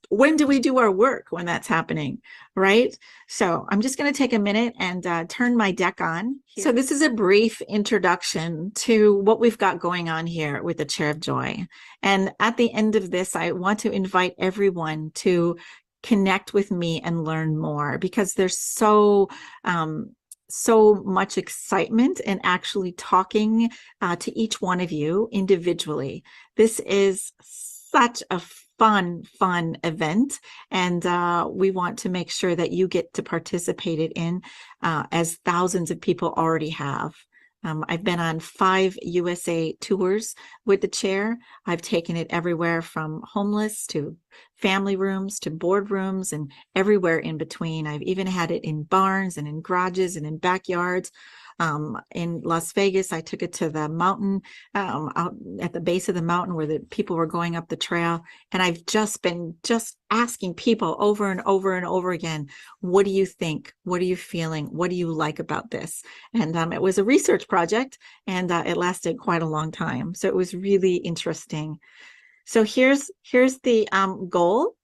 when do we do our work when that's happening, right? So I'm just going to take a minute and turn my deck on. So this is a brief introduction to what we've got going on here with the Chair of Joy. And at the end of this, I want to invite everyone to connect with me and learn more, because there's so much excitement in actually talking to each one of you individually. This is such a fun event, and we want to make sure that you get to participate in as thousands of people already have. I've been on 5 USA tours with the Chair. I've taken it everywhere from homeless to family rooms to boardrooms and everywhere in between. I've even had it in barns and in garages and in backyards. In Las Vegas, I took it to the mountain, out at the base of the mountain where the people were going up the trail. And I've just been asking people over and over and over again, what do you think? What are you feeling? What do you like about this? And it was a research project, and it lasted quite a long time. So it was really interesting. So here's the goal.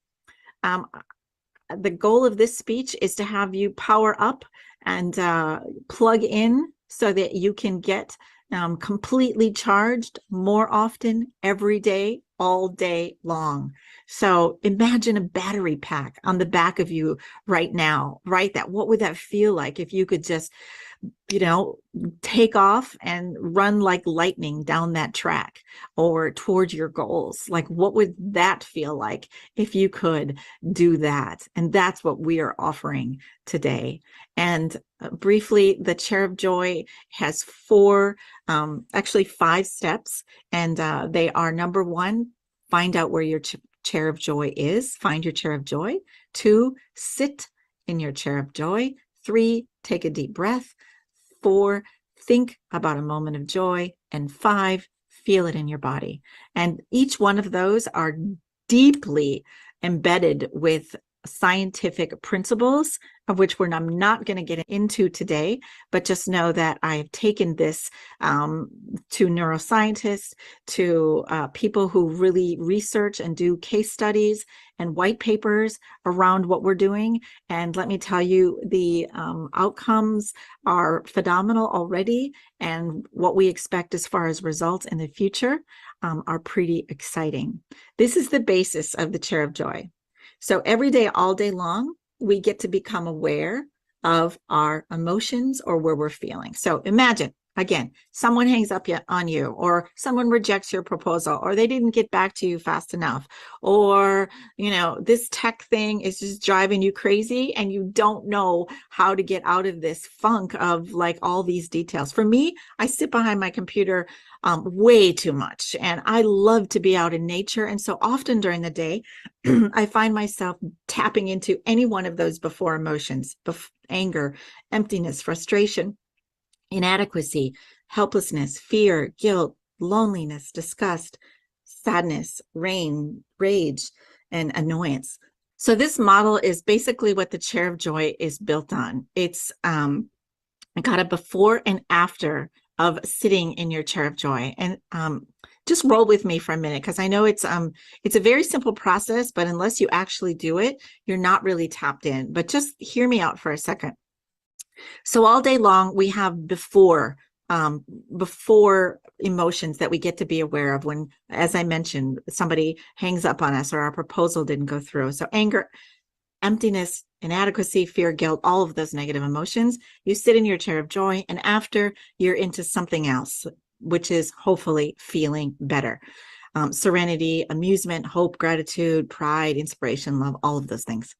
The goal of this speech is to have you power up and plug in so that you can get completely charged more often every day, all day long. So imagine a battery pack on the back of you right now, right? What would that feel like if you could just, take off and run like lightning down that track or towards your goals? Like, what would that feel like if you could do that? And that's what we are offering today. And briefly, the Chair of Joy has 5 steps, and they are: number 1, find out where your Chair of Joy is. Find your Chair of Joy. 2, sit in your Chair of Joy. 3, take a deep breath. 4, think about a moment of joy. And 5, feel it in your body. And each one of those are deeply embedded with scientific principles, of which I'm not going to get into today, but just know that I've taken this to neuroscientists, to people who really research and do case studies and white papers around what we're doing. And let me tell you, the outcomes are phenomenal already. And what we expect as far as results in the future are pretty exciting. This is the basis of the Chair of Joy. So every day, all day long, we get to become aware of our emotions or where we're feeling. So imagine Again, someone hangs up on you, or someone rejects your proposal, or they didn't get back to you fast enough, or, this tech thing is just driving you crazy and you don't know how to get out of this funk of like all these details. For me, I sit behind my computer way too much, and I love to be out in nature. And so often during the day, I find myself tapping into any one of those before emotions: anger, emptiness, frustration, inadequacy, helplessness, fear, guilt, loneliness, disgust, sadness, rage, and annoyance. So this model is basically what the Chair of Joy is built on. It's I got a before and after of sitting in your Chair of Joy. And just roll with me for a minute, because I know it's a very simple process, but unless you actually do it, you're not really tapped in. But just hear me out for a second. So all day long, we have before emotions that we get to be aware of when, as I mentioned, somebody hangs up on us or our proposal didn't go through. So anger, emptiness, inadequacy, fear, guilt, all of those negative emotions. You sit in your Chair of Joy, and after, you're into something else, which is hopefully feeling better. Serenity, amusement, hope, gratitude, pride, inspiration, love, all of those things.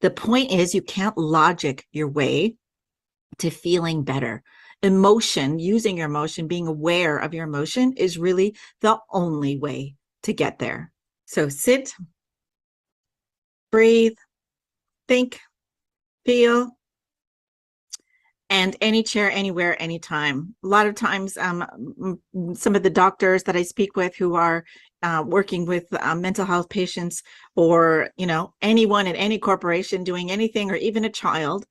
The point is, you can't logic your way to feeling better. Emotion, using your emotion, being aware of your emotion is really the only way to get there. So sit, breathe, think, feel, and any chair, anywhere, anytime. A lot of times, some of the doctors that I speak with who are working with mental health patients, or anyone at any corporation doing anything, or even a child,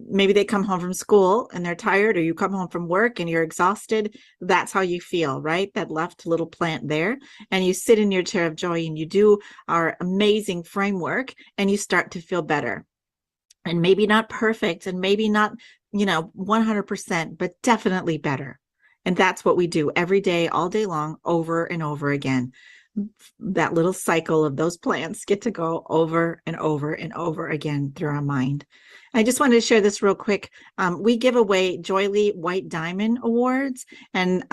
maybe they come home from school and they're tired, or you come home from work and you're exhausted. That's how you feel, right? That left little plant there. And you sit in your Chair of Joy and you do our amazing framework, and you start to feel better. And maybe not perfect, and maybe not 100%, but definitely better. And that's what we do every day, all day long, over and over again. That little cycle of those plants get to go over and over and over again through our mind. I just wanted to share this real quick. We give away Joyly White Diamond Awards, and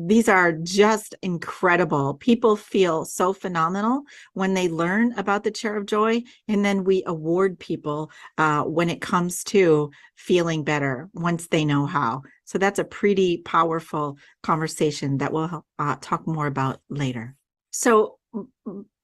these are just incredible. People feel so phenomenal when they learn about the Chair of Joy, and then we award people when it comes to feeling better once they know how. So that's a pretty powerful conversation that we'll talk more about later. So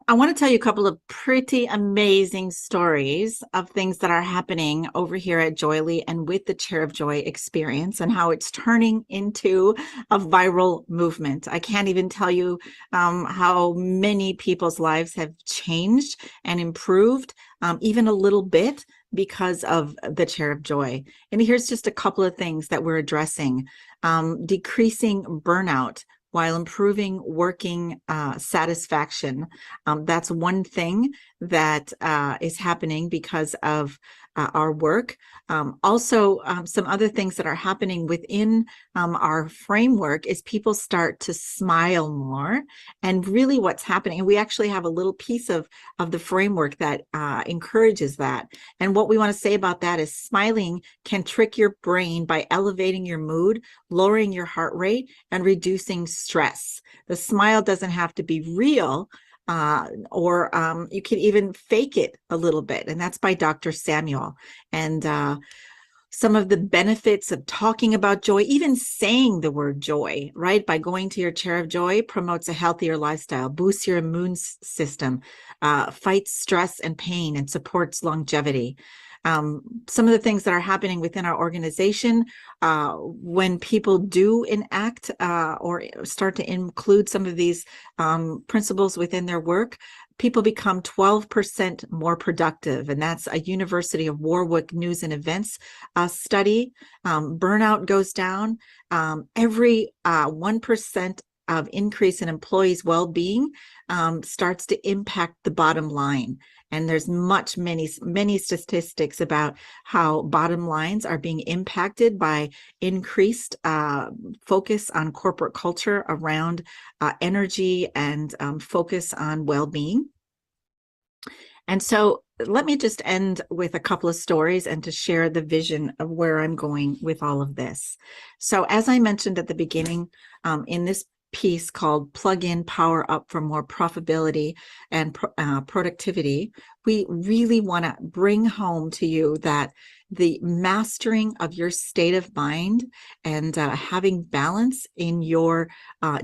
I want to tell you a couple of pretty amazing stories of things that are happening over here at Joyly and with the Chair of Joy experience, and how it's turning into a viral movement. I can't even tell you how many people's lives have changed and improved, even a little bit, because of the Chair of Joy. And here's just a couple of things that we're addressing. Decreasing burnout while improving working satisfaction. That's one thing that is happening because of our work. Also, some other things that are happening within our framework is people start to smile more. And really what's happening, and we actually have a little piece of the framework that encourages that. And what we want to say about that is smiling can trick your brain by elevating your mood, lowering your heart rate, and reducing stress. The smile doesn't have to be real, or you can even fake it a little bit. And that's by Dr. Samuel. And some of the benefits of talking about joy, even saying the word joy, right? By going to your Chair of Joy, promotes a healthier lifestyle, boosts your immune system, fights stress and pain, and supports longevity. Some of the things that are happening within our organization, when people do enact or start to include some of these principles within their work, people become 12% more productive. And that's a University of Warwick News and Events study. Burnout goes down. Every 1% of increase in employees' well-being starts to impact the bottom line. And there's many statistics about how bottom lines are being impacted by increased focus on corporate culture around energy and focus on well-being. And so let me just end with a couple of stories and to share the vision of where I'm going with all of this. So as I mentioned at the beginning, in this piece called Plug In, Power Up for More Profitability and Productivity, we really want to bring home to you that the mastering of your state of mind and having balance in your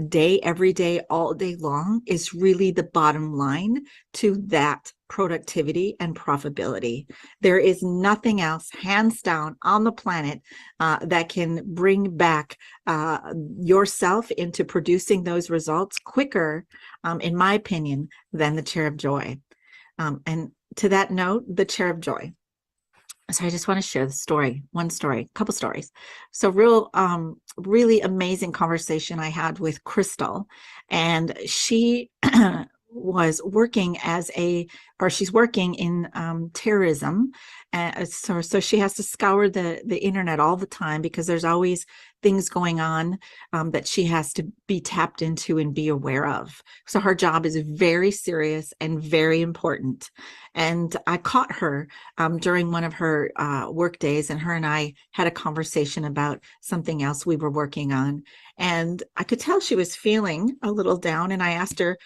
day, every day, all day long is really the bottom line to that productivity and profitability. There is nothing else, hands down, on the planet that can bring back yourself into producing those results quicker, in my opinion, than the Chair of Joy. And to that note, the Chair of Joy. So I just want to share the story, couple stories. So really amazing conversation I had with Crystal, and she was working she's working in terrorism. So she has to scour the internet all the time because there's always things going on that she has to be tapped into and be aware of. So her job is very serious and very important. And I caught her during one of her work days, and her and I had a conversation about something else we were working on. And I could tell she was feeling a little down, and I asked her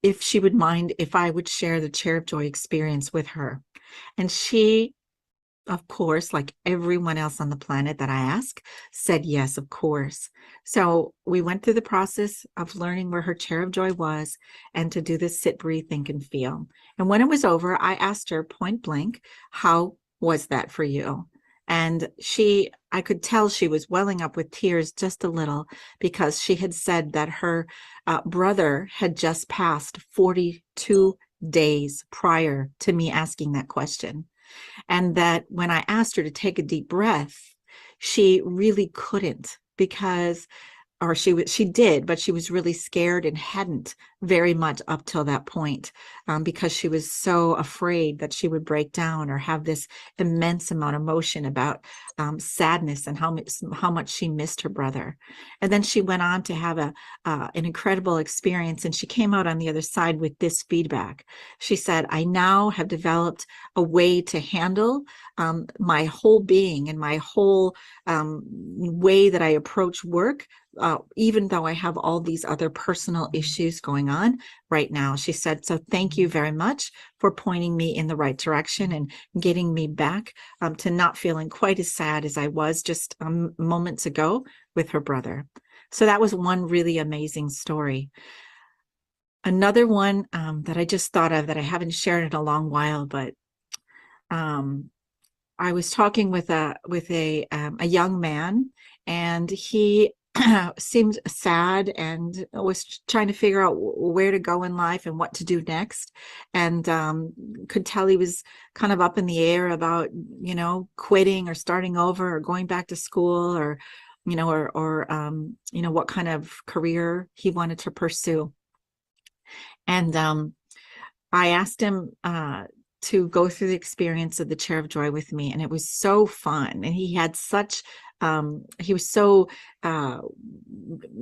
if she would mind if I would share the Chair of Joy experience with her. And she, of course, like everyone else on the planet that I asked, said yes, of course. So we went through the process of learning where her Chair of Joy was and to do this sit, breathe, think, and feel. And when it was over, I asked her point blank, how was that for you? And I could tell she was welling up with tears just a little, because she had said that her brother had just passed 42 days prior to me asking that question. And that when I asked her to take a deep breath, she really couldn't, she did, but she was really scared and hadn't very much up till that point, because she was so afraid that she would break down or have this immense amount of emotion about sadness and how much she missed her brother. And then she went on to have an incredible experience, and she came out on the other side with this feedback. She said, I now have developed a way to handle my whole being and my whole way that I approach work, even though I have all these other personal issues going on right now. She said, so thank you very much for pointing me in the right direction and getting me back to not feeling quite as sad as I was just moments ago with her brother. So that was one really amazing story. Another one that I just thought of that I haven't shared in a long while, but I was talking with a young man, and he seemed sad and was trying to figure out where to go in life and what to do next, and could tell he was kind of up in the air about, quitting or starting over or going back to school, or what kind of career he wanted to pursue. And I asked him to go through the experience of the Chair of Joy with me, and it was so fun. And he had he was so, had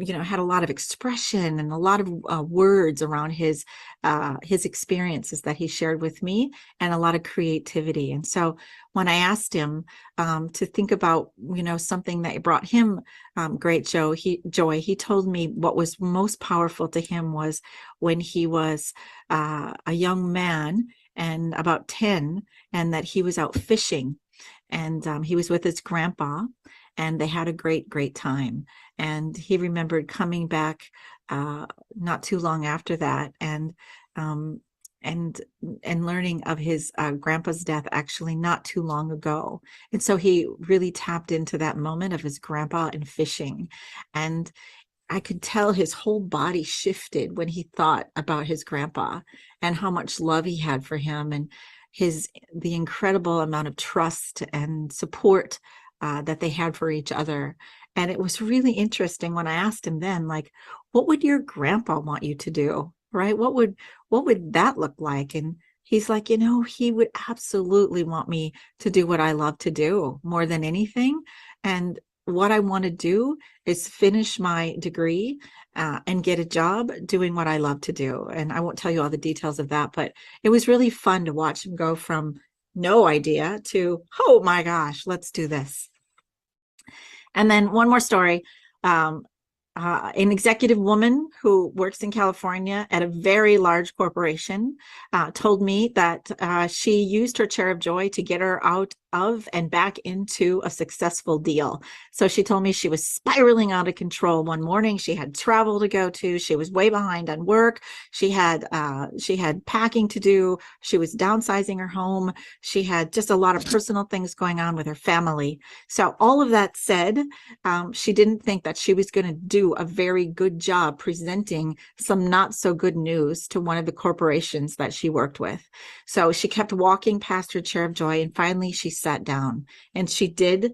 a lot of expression and a lot of words around his experiences that he shared with me, and a lot of creativity. And so when I asked him to think about, something that brought him great joy, he told me what was most powerful to him was when he was a young man and about 10, and that he was out fishing, and he was with his grandpa, and they had a great time. And he remembered coming back not too long after that, and learning of his grandpa's death actually not too long ago. And so he really tapped into that moment of his grandpa and fishing. And I could tell his whole body shifted when he thought about his grandpa and how much love he had for him, and the incredible amount of trust and support that they had for each other. And it was really interesting when I asked him then, like, what would your grandpa want you to do? Right? What would that look like? And he's like, he would absolutely want me to do what I love to do more than anything. And what I want to do is finish my degree and get a job doing what I love to do. And I won't tell you all the details of that, but it was really fun to watch him go from no idea to, oh my gosh, let's do this. And then one more story. An executive woman who works in California at a very large corporation told me that she used her chair of joy to get her out of and back into a successful deal. So she told me she was spiraling out of control one morning. She had travel to go to. She was way behind on work. She had packing to do. She was downsizing her home. She had just a lot of personal things going on with her family. So all of that said, she didn't think that she was going to do a very good job presenting some not so good news to one of the corporations that she worked with. So she kept walking past her chair of joy, and finally she sat down and she did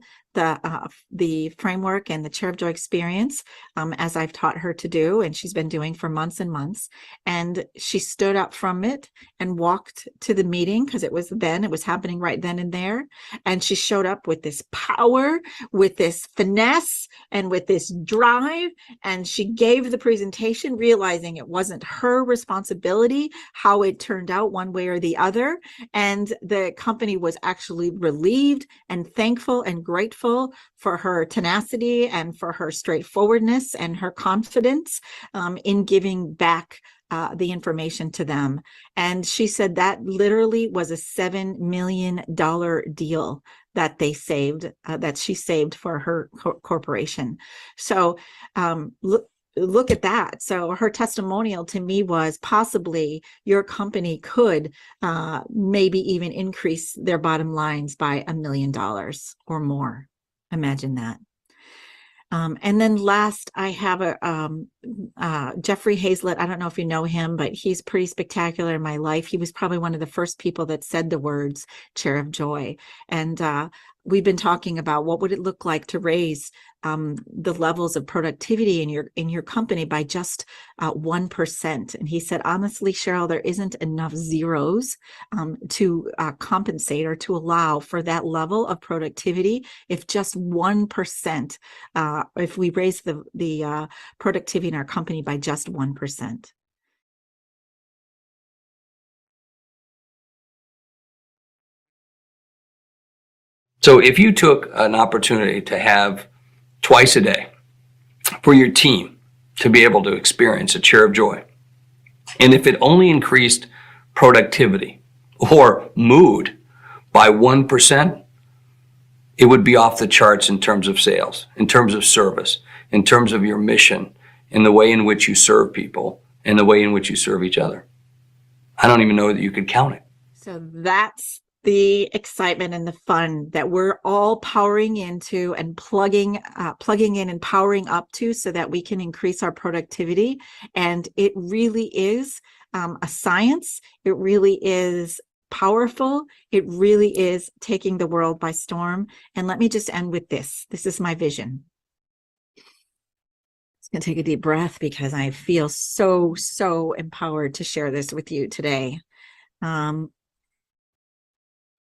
the framework and the chair of joy experience as I've taught her to do, and she's been doing for months and months. And she stood up from it and walked to the meeting, because it was happening right then and there. And she showed up with this power, with this finesse, and with this drive. And she gave the presentation, realizing it wasn't her responsibility how it turned out one way or the other. And the company was actually relieved and thankful and grateful for her tenacity and for her straightforwardness and her confidence in giving back the information to them. And she said that literally was a $7 million deal that they saved, that she saved for her corporation. So look at that. So her testimonial to me was, possibly your company could maybe even increase their bottom lines by $1 million or more. Imagine that. And then last, I have Jeffrey Hazlett. I don't know if you know him, but he's pretty spectacular in my life. He was probably one of the first people that said the words chair of joy. And we've been talking about what would it look like to raise the levels of productivity in your company by just 1%. And he said, honestly, Cheryl, there isn't enough zeros to compensate or to allow for that level of productivity. If just 1%, if we raise the productivity in our company by just 1%. So if you took an opportunity to have twice a day for your team to be able to experience a chair of joy, and if it only increased productivity or mood by 1%, it would be off the charts in terms of sales, in terms of service, in terms of your mission, in the way in which you serve people, and the way in which you serve each other. I don't even know that you could count it. So that's the excitement and the fun that we're all powering into and plugging in and powering up to, so that we can increase our productivity. And it really is a science. It really is powerful. It really is taking the world by storm. And let me just end with this. This is my vision. It's going to take a deep breath because I feel so empowered to share this with you today.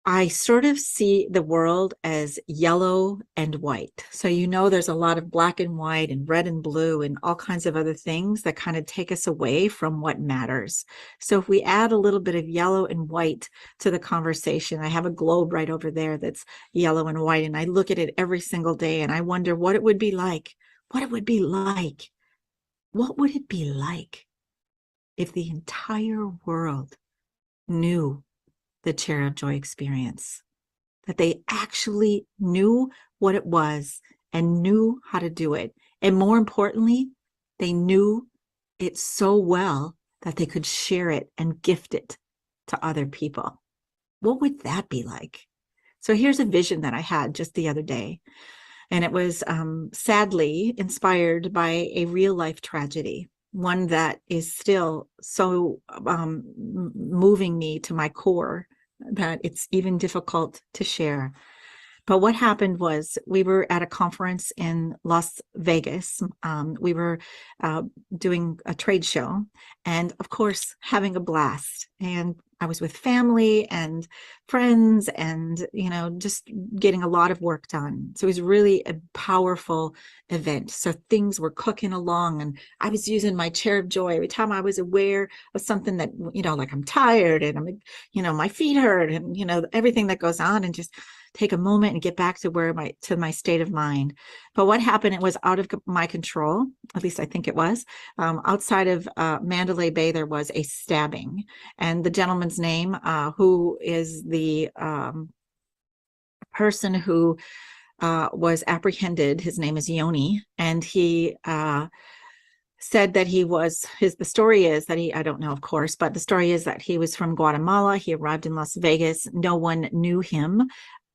I sort of see the world as yellow and white. So, there's a lot of black and white and red and blue and all kinds of other things that kind of take us away from what matters. So if we add a little bit of yellow and white to the conversation, I have a globe right over there that's yellow and white, and I look at it every single day and I wonder what it would be like, what would it be like if the entire world knew the chair of joy experience, that they actually knew what it was and knew how to do it. And more importantly, they knew it so well that they could share it and gift it to other people. What would that be like? So here's a vision that I had just the other day. And it was sadly inspired by a real life tragedy, one that is still so moving me to my core that it's even difficult to share. But what happened was, we were at a conference in Las Vegas. We were doing a trade show and, of course, having a blast. And I was with family and friends and, just getting a lot of work done. So it was really a powerful event. So things were cooking along and I was using my chair of joy every time I was aware of something that, like I'm tired and I'm, my feet hurt and, everything that goes on, and just take a moment and get back to my state of mind. But what happened, it was out of my control. At least I think it was. Outside of Mandalay Bay, there was a stabbing, and the gentleman's name, who is the person who was apprehended, his name is Yoni, and he said that the story is that I don't know, of course, but the story is that he was from Guatemala. He arrived in Las Vegas. No one knew him.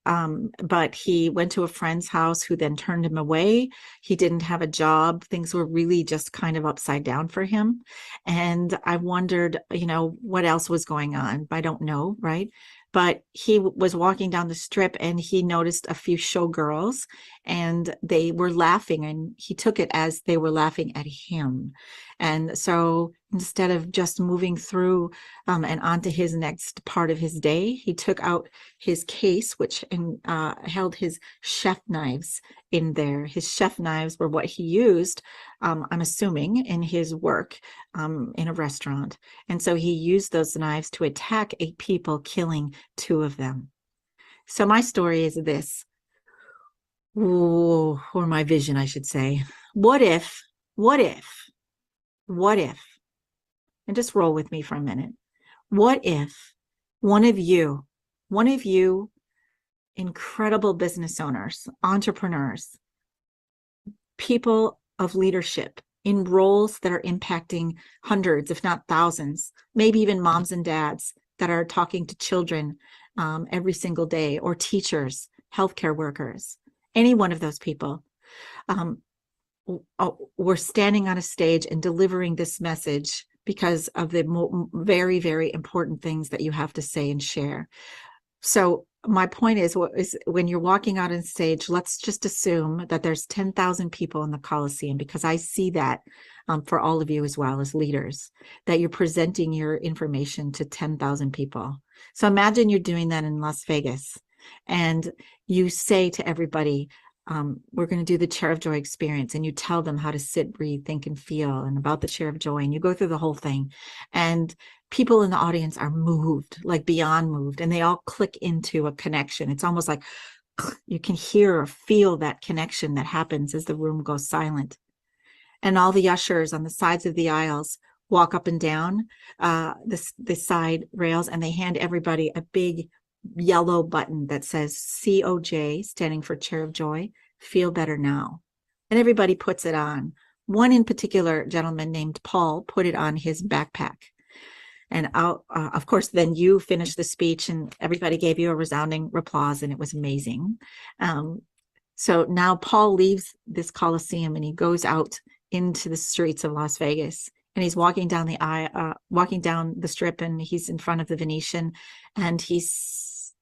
But he went to a friend's house who then turned him away. He didn't have a job. Things were really just kind of upside down for him. And I wondered, what else was going on? I don't know, right? But he was walking down the strip and he noticed a few showgirls and they were laughing, and he took it as they were laughing at him. And so instead of just moving through and onto his next part of his day, he took out his case, which held his chef knives in there. His chef knives were what he used, I'm assuming, in his work in a restaurant. And so he used those knives to attack 8 people, killing 2 of them. So my story is this, or my vision, I should say. What if, and just roll with me for a minute. What if one of you incredible business owners, entrepreneurs, people of leadership in roles that are impacting hundreds, if not thousands, maybe even moms and dads that are talking to children every single day, or teachers, healthcare workers, any one of those people, we're standing on a stage and delivering this message because of the very, very important things that you have to say and share. So my point is when you're walking out on stage, let's just assume that there's 10,000 people in the Coliseum, because I see that for all of you as well as leaders, that you're presenting your information to 10,000 people. So imagine you're doing that in Las Vegas and you say to everybody, we're going to do the Chair of Joy experience, and you tell them how to sit, breathe, think, and feel, and about the Chair of Joy, and you go through the whole thing. And people in the audience are moved, like beyond moved, and they all click into a connection. It's almost like you can hear or feel that connection that happens as the room goes silent. And all the ushers on the sides of the aisles walk up and down the side rails, and they hand everybody a big yellow button that says COJ, standing for Chair of Joy, feel better now. And everybody puts it on. One in particular, gentleman named Paul, put it on his backpack. And of course, then you finished the speech and everybody gave you a resounding applause, and it was amazing. So now Paul leaves this Coliseum and he goes out into the streets of Las Vegas. And he's walking down the strip, and he's in front of the Venetian, and he's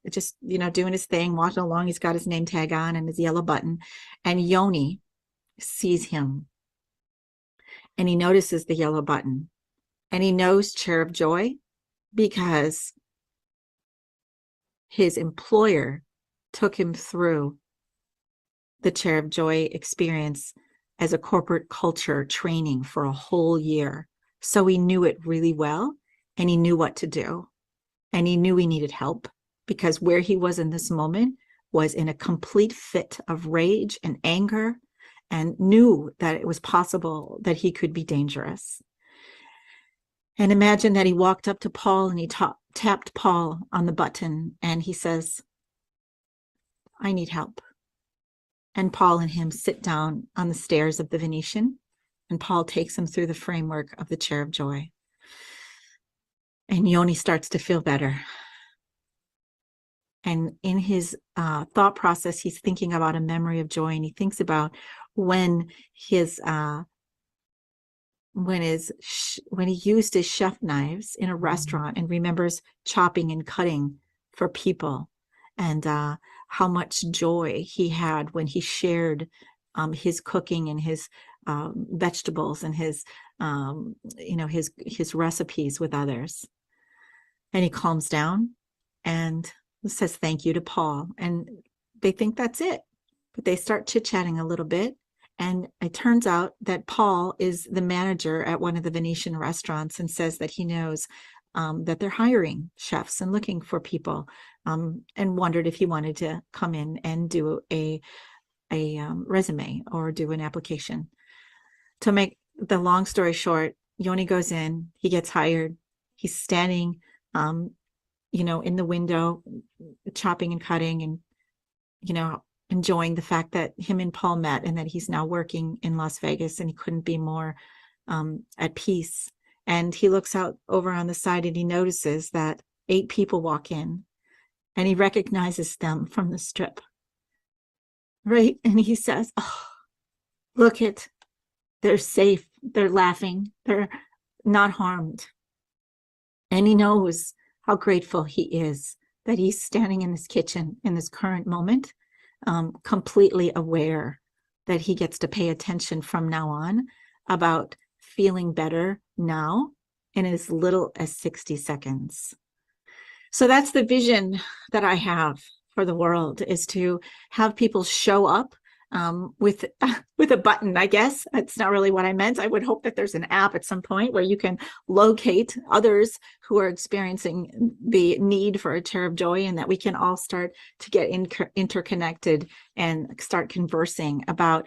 just, doing his thing, walking along. He's got his name tag on and his yellow button. And Yoni sees him, and he notices the yellow button, and he knows Chair of Joy because his employer took him through the Chair of Joy experience as a corporate culture training for a whole year. So he knew it really well, and he knew what to do, and he knew he needed help, because where he was in this moment was in a complete fit of rage and anger, and knew that it was possible that he could be dangerous. And imagine that he walked up to Paul and he tapped Paul on the button, and he says, I need help. And Paul and him sit down on the stairs of the Venetian, and Paul takes him through the framework of the Chair of Joy. And Yoni starts to feel better. And in his thought process, he's thinking about a memory of joy, and he thinks about when he used his chef knives in a restaurant, and remembers chopping and cutting for people, and how much joy he had when he shared his cooking and his vegetables and his his recipes with others. And he calms down and says thank you to Paul. And they think that's it. But they start chit-chatting a little bit. And it turns out that Paul is the manager at one of the Venetian restaurants and says that he knows that they're hiring chefs and looking for people, and wondered if he wanted to come in and do a resume or do an application. To make the long story short, Yoni goes in, he gets hired. He's standing, in the window, chopping and cutting and, enjoying the fact that him and Paul met and that he's now working in Las Vegas and he couldn't be more at peace. And he looks out over on the side and he notices that 8 people walk in and he recognizes them from the strip. Right. And he says, oh, look it, they're safe. They're laughing. They're not harmed. And he knows how grateful he is that he's standing in this kitchen in this current moment, completely aware that he gets to pay attention from now on about feeling better now in as little as 60 seconds. So that's the vision that I have for the world, is to have people show up with a button. I guess that's not really what I meant. I would hope that there's an app at some point where you can locate others who are experiencing the need for a chair of joy, and that we can all start to get interconnected and start conversing about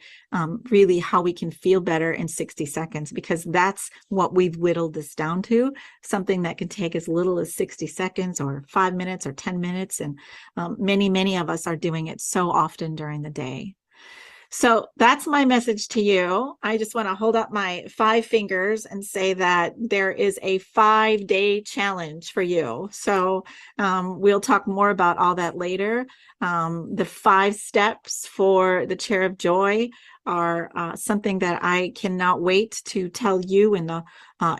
really how we can feel better in 60 seconds, because that's what we've whittled this down to, something that can take as little as 60 seconds or 5 minutes or 10 minutes. And many of us are doing it so often during the day. So that's my message to you. I just want to hold up my 5 fingers and say that there is a 5-day challenge for you. So we'll talk more about all that later. The 5 steps for the Chair of Joy are something that I cannot wait to tell you and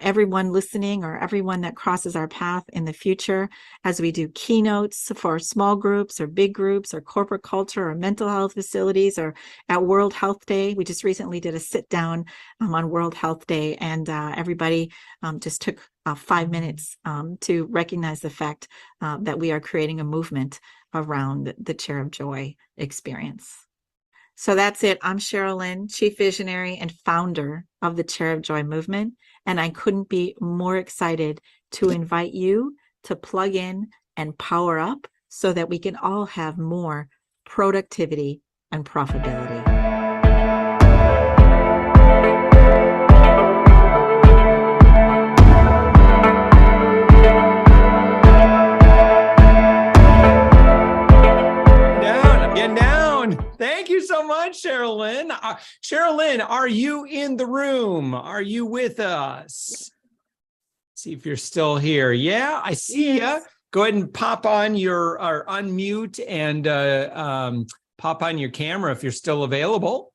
everyone listening, or everyone that crosses our path in the future, as we do keynotes for small groups or big groups or corporate culture or mental health facilities, or at World Health Day. We just recently did a sit down on World Health Day, and everybody just took 5 minutes to recognize the fact that we are creating a movement around the Chair of Joy experience. So that's it. I'm Cheryl Lynn, Chief Visionary and founder of the Chair of Joy movement. And I couldn't be more excited to invite you to plug in and power up so that we can all have more productivity and profitability. Thank you so much, Cheryl Lynn. Cheryl Lynn, are you in the room? Are you with us? See if you're still here. Yeah, I see you. Go ahead and pop on your, or unmute and pop on your camera if you're still available.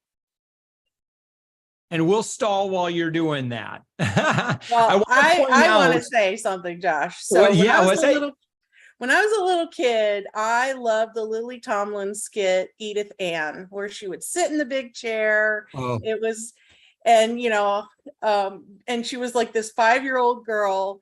And we'll stall while you're doing that. Well, I want to say something, Josh. So when I was a little kid, I loved the Lily Tomlin skit, Edith Ann, where she would sit in the big chair. Oh. It was, and and she was like this 5-year-old girl.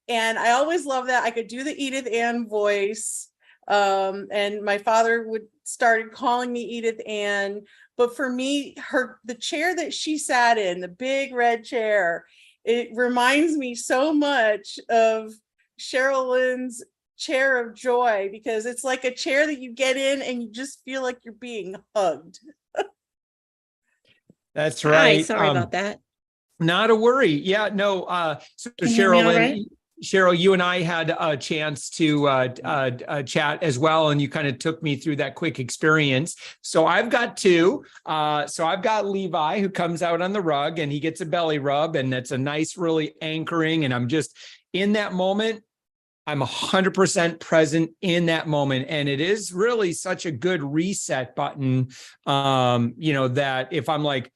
And I always loved that. I could do the Edith Ann voice. And my father started calling me Edith Ann. But for me, the chair that she sat in, the big red chair, it reminds me so much of Cheryl Lynn's Chair of Joy, because it's like a chair that you get in and you just feel like you're being hugged. That's right. Hi, sorry about that. Not a worry. Yeah, no. So Cheryl, you and I had a chance to chat as well, and you kind of took me through that quick experience. So I've got 2. So I've got Levi, who comes out on the rug and he gets a belly rub, and that's a nice, really anchoring. And I'm just in that moment. I'm 100% present in that moment. And it is really such a good reset button, that if I'm like,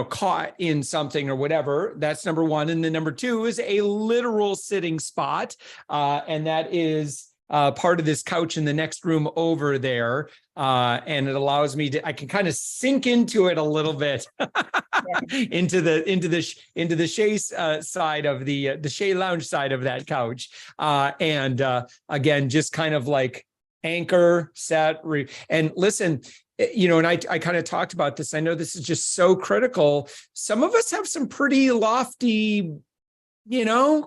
caught in something or whatever, that's number 1. And then number 2 is a literal sitting spot. And that is part of this couch in the next room over there. And it allows me to, I can kind of sink into it a little bit into the Shea side of the Shea Lounge side of that couch. And again, just kind of like anchor, set, and listen, and I kind of talked about this. I know this is just so critical. Some of us have some pretty lofty,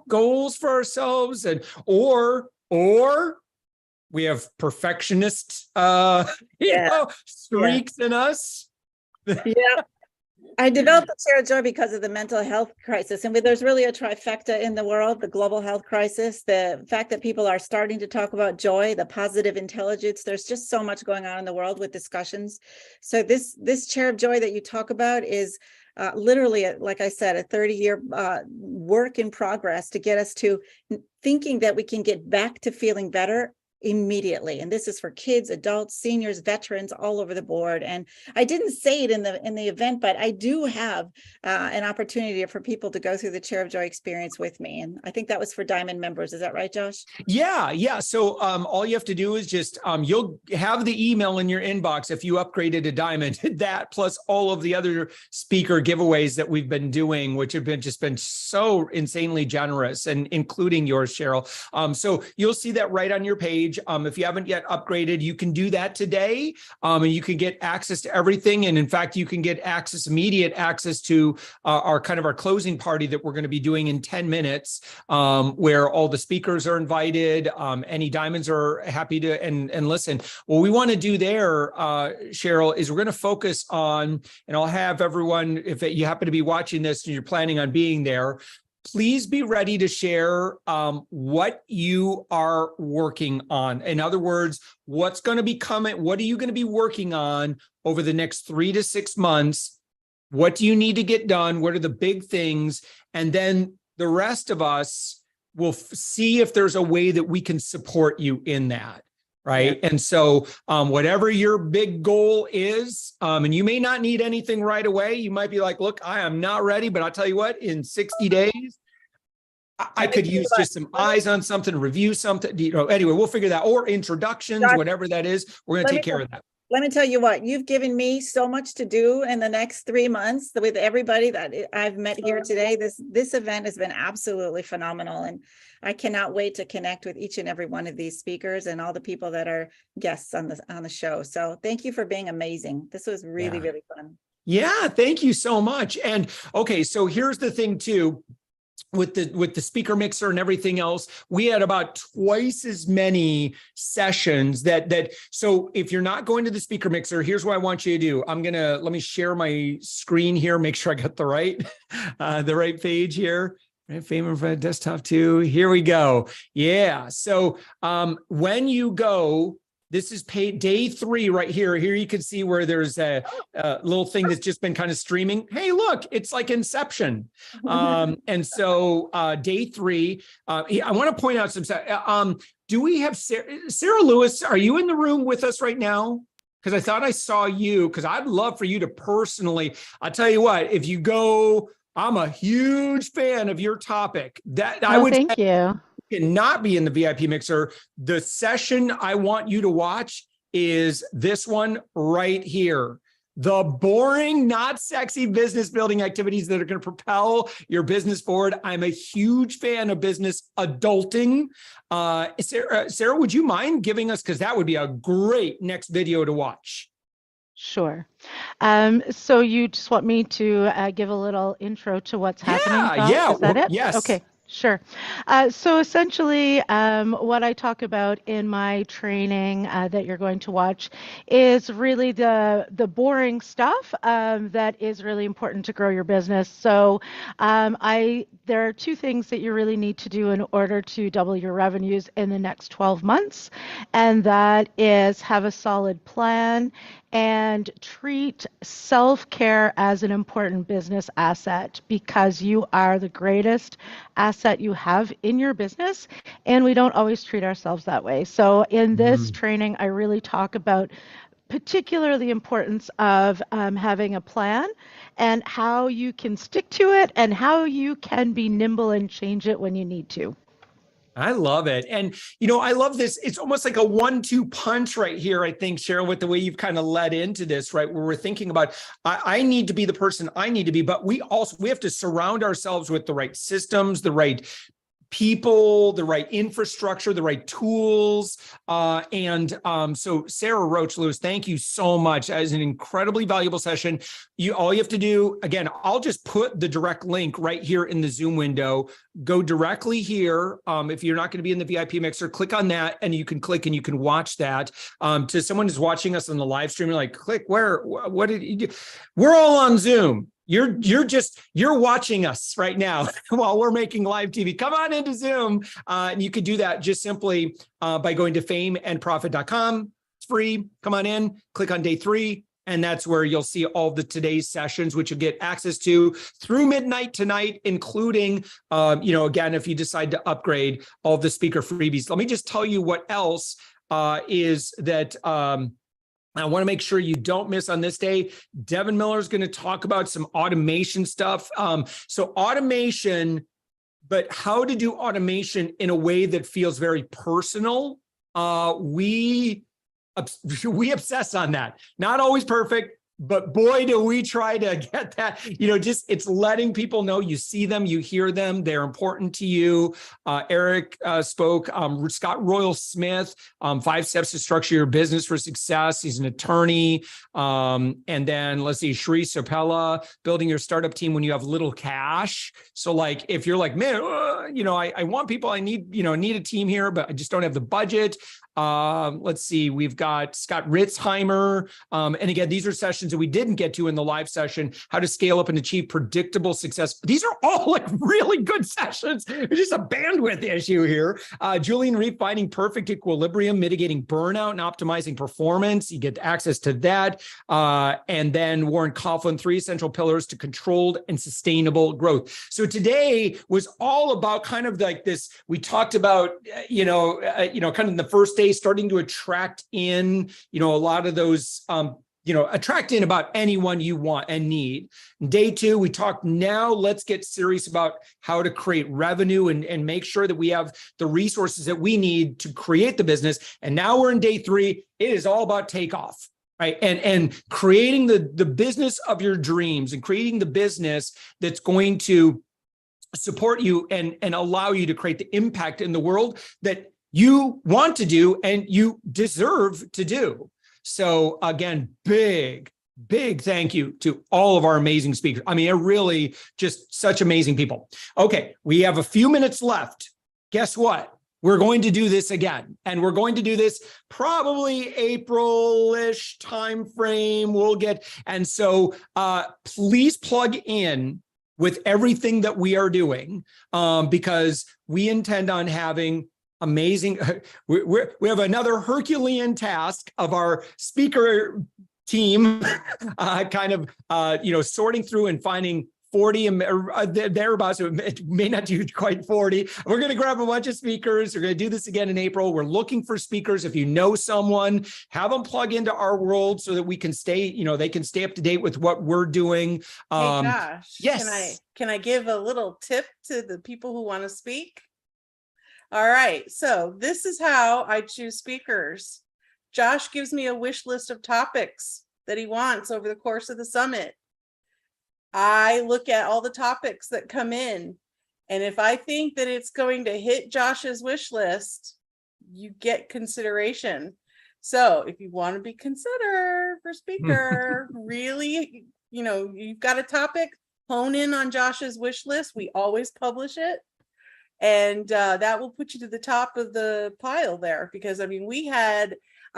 goals for ourselves, and or we have perfectionist, streaks in us. Yeah. I developed the Chair of Joy because of the mental health crisis. And there's really a trifecta in the world, the global health crisis, the fact that people are starting to talk about joy, the positive intelligence. There's just so much going on in the world with discussions. So this Chair of Joy that you talk about is literally, like I said, a 30-year work in progress to get us to thinking that we can get back to feeling better immediately. And this is for kids, adults, seniors, veterans, all over the board. And I didn't say it in the event, but I do have an opportunity for people to go through the Chair of Joy experience with me. And I think that was for Diamond members. Is that right, Josh? Yeah. So all you have to do is just, you'll have the email in your inbox if you upgraded to Diamond, that plus all of the other speaker giveaways that we've been doing, which have been so insanely generous, and including yours, Cheryl. So you'll see that right on your page. If you haven't yet upgraded, you can do that today, and you can get access to everything. And in fact, you can get immediate access to our closing party that we're going to be doing in 10 minutes, where all the speakers are invited. Any Diamonds are happy to and listen. What we want to do there, Cheryl, is we're going to focus on, and I'll have everyone, if you happen to be watching this and you're planning on being there, please be ready to share what you are working on. In other words, what's going to be coming? What are you going to be working on over the next 3 to 6 months? What do you need to get done? What are the big things? And then the rest of us will see if there's a way that we can support you in that. Right. Yeah. And so whatever your big goal is, and you may not need anything right away. You might be like, look, I am not ready, but I'll tell you what, in 60 days, I could use just some eyes on something, review something, anyway, we'll figure that, or introductions, whatever that is, we're going to take care of that. Let me tell you what, you've given me so much to do in the next 3 months with everybody that I've met here today. This event has been absolutely phenomenal. And I cannot wait to connect with each and every one of these speakers and all the people that are guests on the show. So thank you for being amazing. This was really, really fun. Yeah, thank you so much. And okay, so here's the thing too. With the speaker mixer and everything else, we had about twice as many sessions so if you're not going to the speaker mixer, here's what I want you to do. Let me share my screen here, make sure I got the right page here. Right, FameandProfit desktop 2. Here we go. Yeah. So when you go, this is day 3 right here. Here you can see where there's a little thing that's just been kind of streaming. Hey, look, it's like Inception. And so day 3, I want to point out some. Do we have Sarah Lewis? Are you in the room with us right now? Because I thought I saw you, because I'd love for you to personally, I'll tell you what, if you go, I'm a huge fan of your topic. Thank you. Cannot be in the VIP mixer. The session I want you to watch is this one right here. The boring, not sexy business building activities that are going to propel your business forward. I'm a huge fan of business adulting. Sarah, would you mind giving us, because that would be a great next video to watch. Sure. So you just want me to give a little intro to what's happening? Yeah. Is that it? Yes. Okay. Sure. So essentially, what I talk about in my training that you're going to watch is really the boring stuff that is really important to grow your business. So there are 2 things that you really need to do in order to double your revenues in the next 12 months. And that is have a solid plan and treat self-care as an important business asset, because you are the greatest asset you have in your business, and we don't always treat ourselves that way. So in this training, I really talk about particularly the importance of having a plan and how you can stick to it and how you can be nimble and change it when you need to. I love it. And, I love this. It's almost like a 1-2 punch right here, I think, Cheryl, with the way you've kind of led into this, right? Where we're thinking about, I need to be the person I need to be, but we have to surround ourselves with the right systems, the right people, the right infrastructure, the right tools. So Sarah Roach Lewis, thank you so much. That is an incredibly valuable session. All you have to do, again, I'll just put the direct link right here in the Zoom window. Go directly here. If you're not going to be in the VIP mixer, click on that and you can click and you can watch that. To someone who's watching us on the live stream, you're like, click where, what did you do? We're all on Zoom. You're watching us right now while we're making live TV. Come on into Zoom. And you could do that just simply by going to FameandProfit .com. It's free. Come on in, click on day 3. And that's where you'll see all the today's sessions, which you'll get access to through midnight tonight, including, again, if you decide to upgrade, all the speaker freebies. Let me just tell you what else is that I want to make sure you don't miss on this day. Devin Miller is going to talk about some automation stuff. So automation, but how to do automation in a way that feels very personal. We obsess on that. Not always perfect, but boy, do we try to get that, it's letting people know you see them, you hear them, they're important to you. Eric spoke, Scott Royal Smith, 5 steps to structure your business for success. He's an attorney. And then let's see, Shri Sopella, building your startup team when you have little cash. So like, if you're like, man, I want people, I need a team here, but I just don't have the budget. Let's see, we've got Scott Ritzheimer. And again, these are sessions that we didn't get to in the live session, how to scale up and achieve predictable success. These are all like really good sessions. It's just a bandwidth issue here. Julian Reed, finding perfect equilibrium, mitigating burnout and optimizing performance. You get access to that. And then Warren Coughlin, 3 essential pillars to controlled and sustainable growth. So today was all about kind of like this, we talked about, kind of in the first day, starting to attract in, a lot of those, attract in about anyone you want and need. Day 2, we talked, now let's get serious about how to create revenue and make sure that we have the resources that we need to create the business. And now we're in day 3. It is all about takeoff. Right. And creating the business of your dreams and creating the business that's going to support you and allow you to create the impact in the world that you want to do and you deserve to do. So again, big thank you to all of our amazing speakers. I mean, they're really just such amazing people. Okay, we have a few minutes left. Guess what? We're going to do this again, and we're going to do this probably April-ish timeframe. And so please plug in with everything that we are doing, because we intend on having amazing. We have another Herculean task of our speaker team, sorting through and finding 40 thereabouts. It may not do quite 40. We're going to grab a bunch of speakers. We're going to do this again in April. We're looking for speakers. If you know someone, have them plug into our world so that we can stay, they can stay up to date with what we're doing. Hey, Josh, yes. Can I give a little tip to the people who want to speak? All right. So this is how I choose speakers. Josh gives me a wish list of topics that he wants over the course of the summit. I look at all the topics that come in, and if I think that it's going to hit Josh's wish list, you get consideration. So if you want to be considered for speaker, really, you've got a topic, hone in on Josh's wish list. We always publish it. And that will put you to the top of the pile there, because I mean,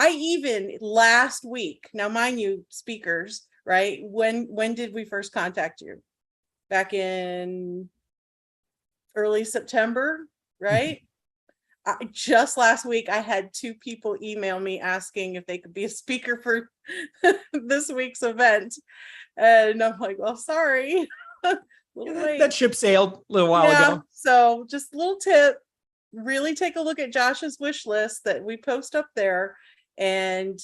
I even last week, now mind you, speakers, right? When did we first contact you? Back early September, right? Just last week, I had 2 people email me asking if they could be a speaker for this week's event. And I'm like, well, sorry. That ship sailed a little while ago. So just a little tip, really take a look at Josh's wish list that we post up there, and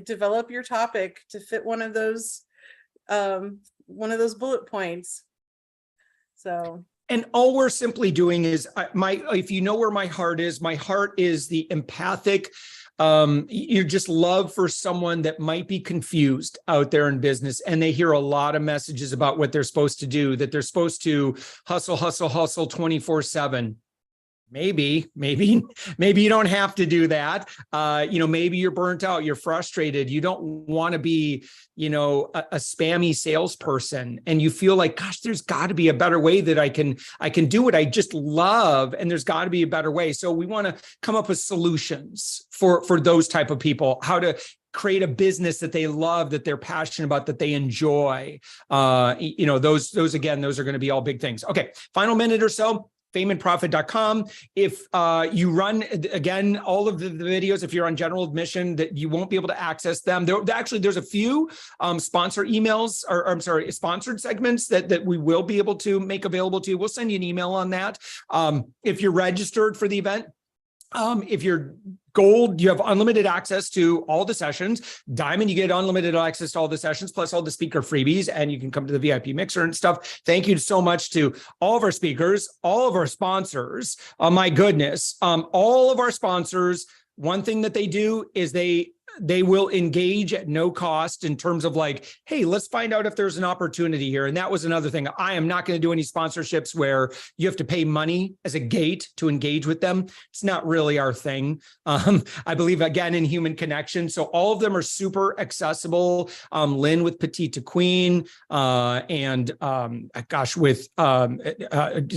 develop your topic to fit one of those bullet points. So And all we're simply doing is if you know where my heart is the empathic, you just love for someone that might be confused out there in business, and they hear a lot of messages about what they're supposed to do, that they're supposed to hustle 24/7. Maybe you don't have to do that. Maybe you're burnt out, you're frustrated, you don't want to be, a spammy salesperson, and you feel like, gosh, there's got to be a better way that I can do what I just love, and there's got to be a better way. So we want to come up with solutions for those type of people, how to create a business that they love, that they're passionate about, that they enjoy. Those again, those are going to be all big things. Okay, final minute or so. FameandProfit.com. If you run, again, all of the videos, if you're on general admission, that you won't be able to access them. There's a few sponsor emails, sponsored segments that we will be able to make available to you. We'll send you an email on that. If you're registered for the event, if you're Gold, you have unlimited access to all the sessions. Diamond, you get unlimited access to all the sessions, plus all the speaker freebies, and you can come to the VIP mixer and stuff. Thank you so much to all of our speakers, all of our sponsors. My goodness, all of our sponsors, one thing that they do is they will engage at no cost in terms of like, hey, let's find out if there's an opportunity here. And that was another thing. I am not going to do any sponsorships where you have to pay money as a gate to engage with them. It's not really our thing. I believe, again, in human connection. So all of them are super accessible. Lynn with Petite to Queen.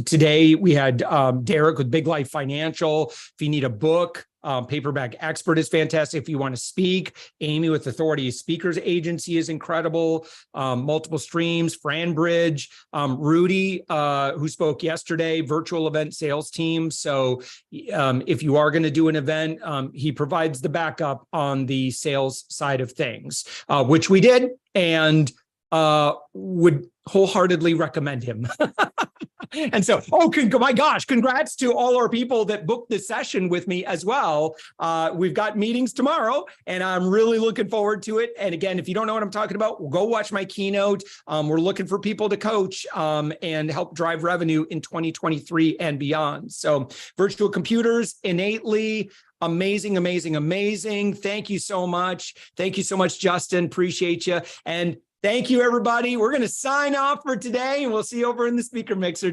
Today we had Derek with Big Life Financial. If you need a book, Paperback Expert is fantastic. If you want to speak, Amy with Authority Speakers Agency is incredible. Multiple Streams, Fran Bridge, Rudy, who spoke yesterday, virtual event sales team. So if you are going to do an event, he provides the backup on the sales side of things, which we did, and would wholeheartedly recommend him. And so, my gosh, congrats to all our people that booked this session with me as well. We've got meetings tomorrow, and I'm really looking forward to it. And again, if you don't know what I'm talking about, go watch my keynote. We're looking for people to coach and help drive revenue in 2023 and beyond. So virtual computers, innately, amazing, amazing, amazing. Thank you so much. Thank you so much, Justin. Appreciate you. And thank you, everybody. We're going to sign off for today, and we'll see you over in the speaker mixer.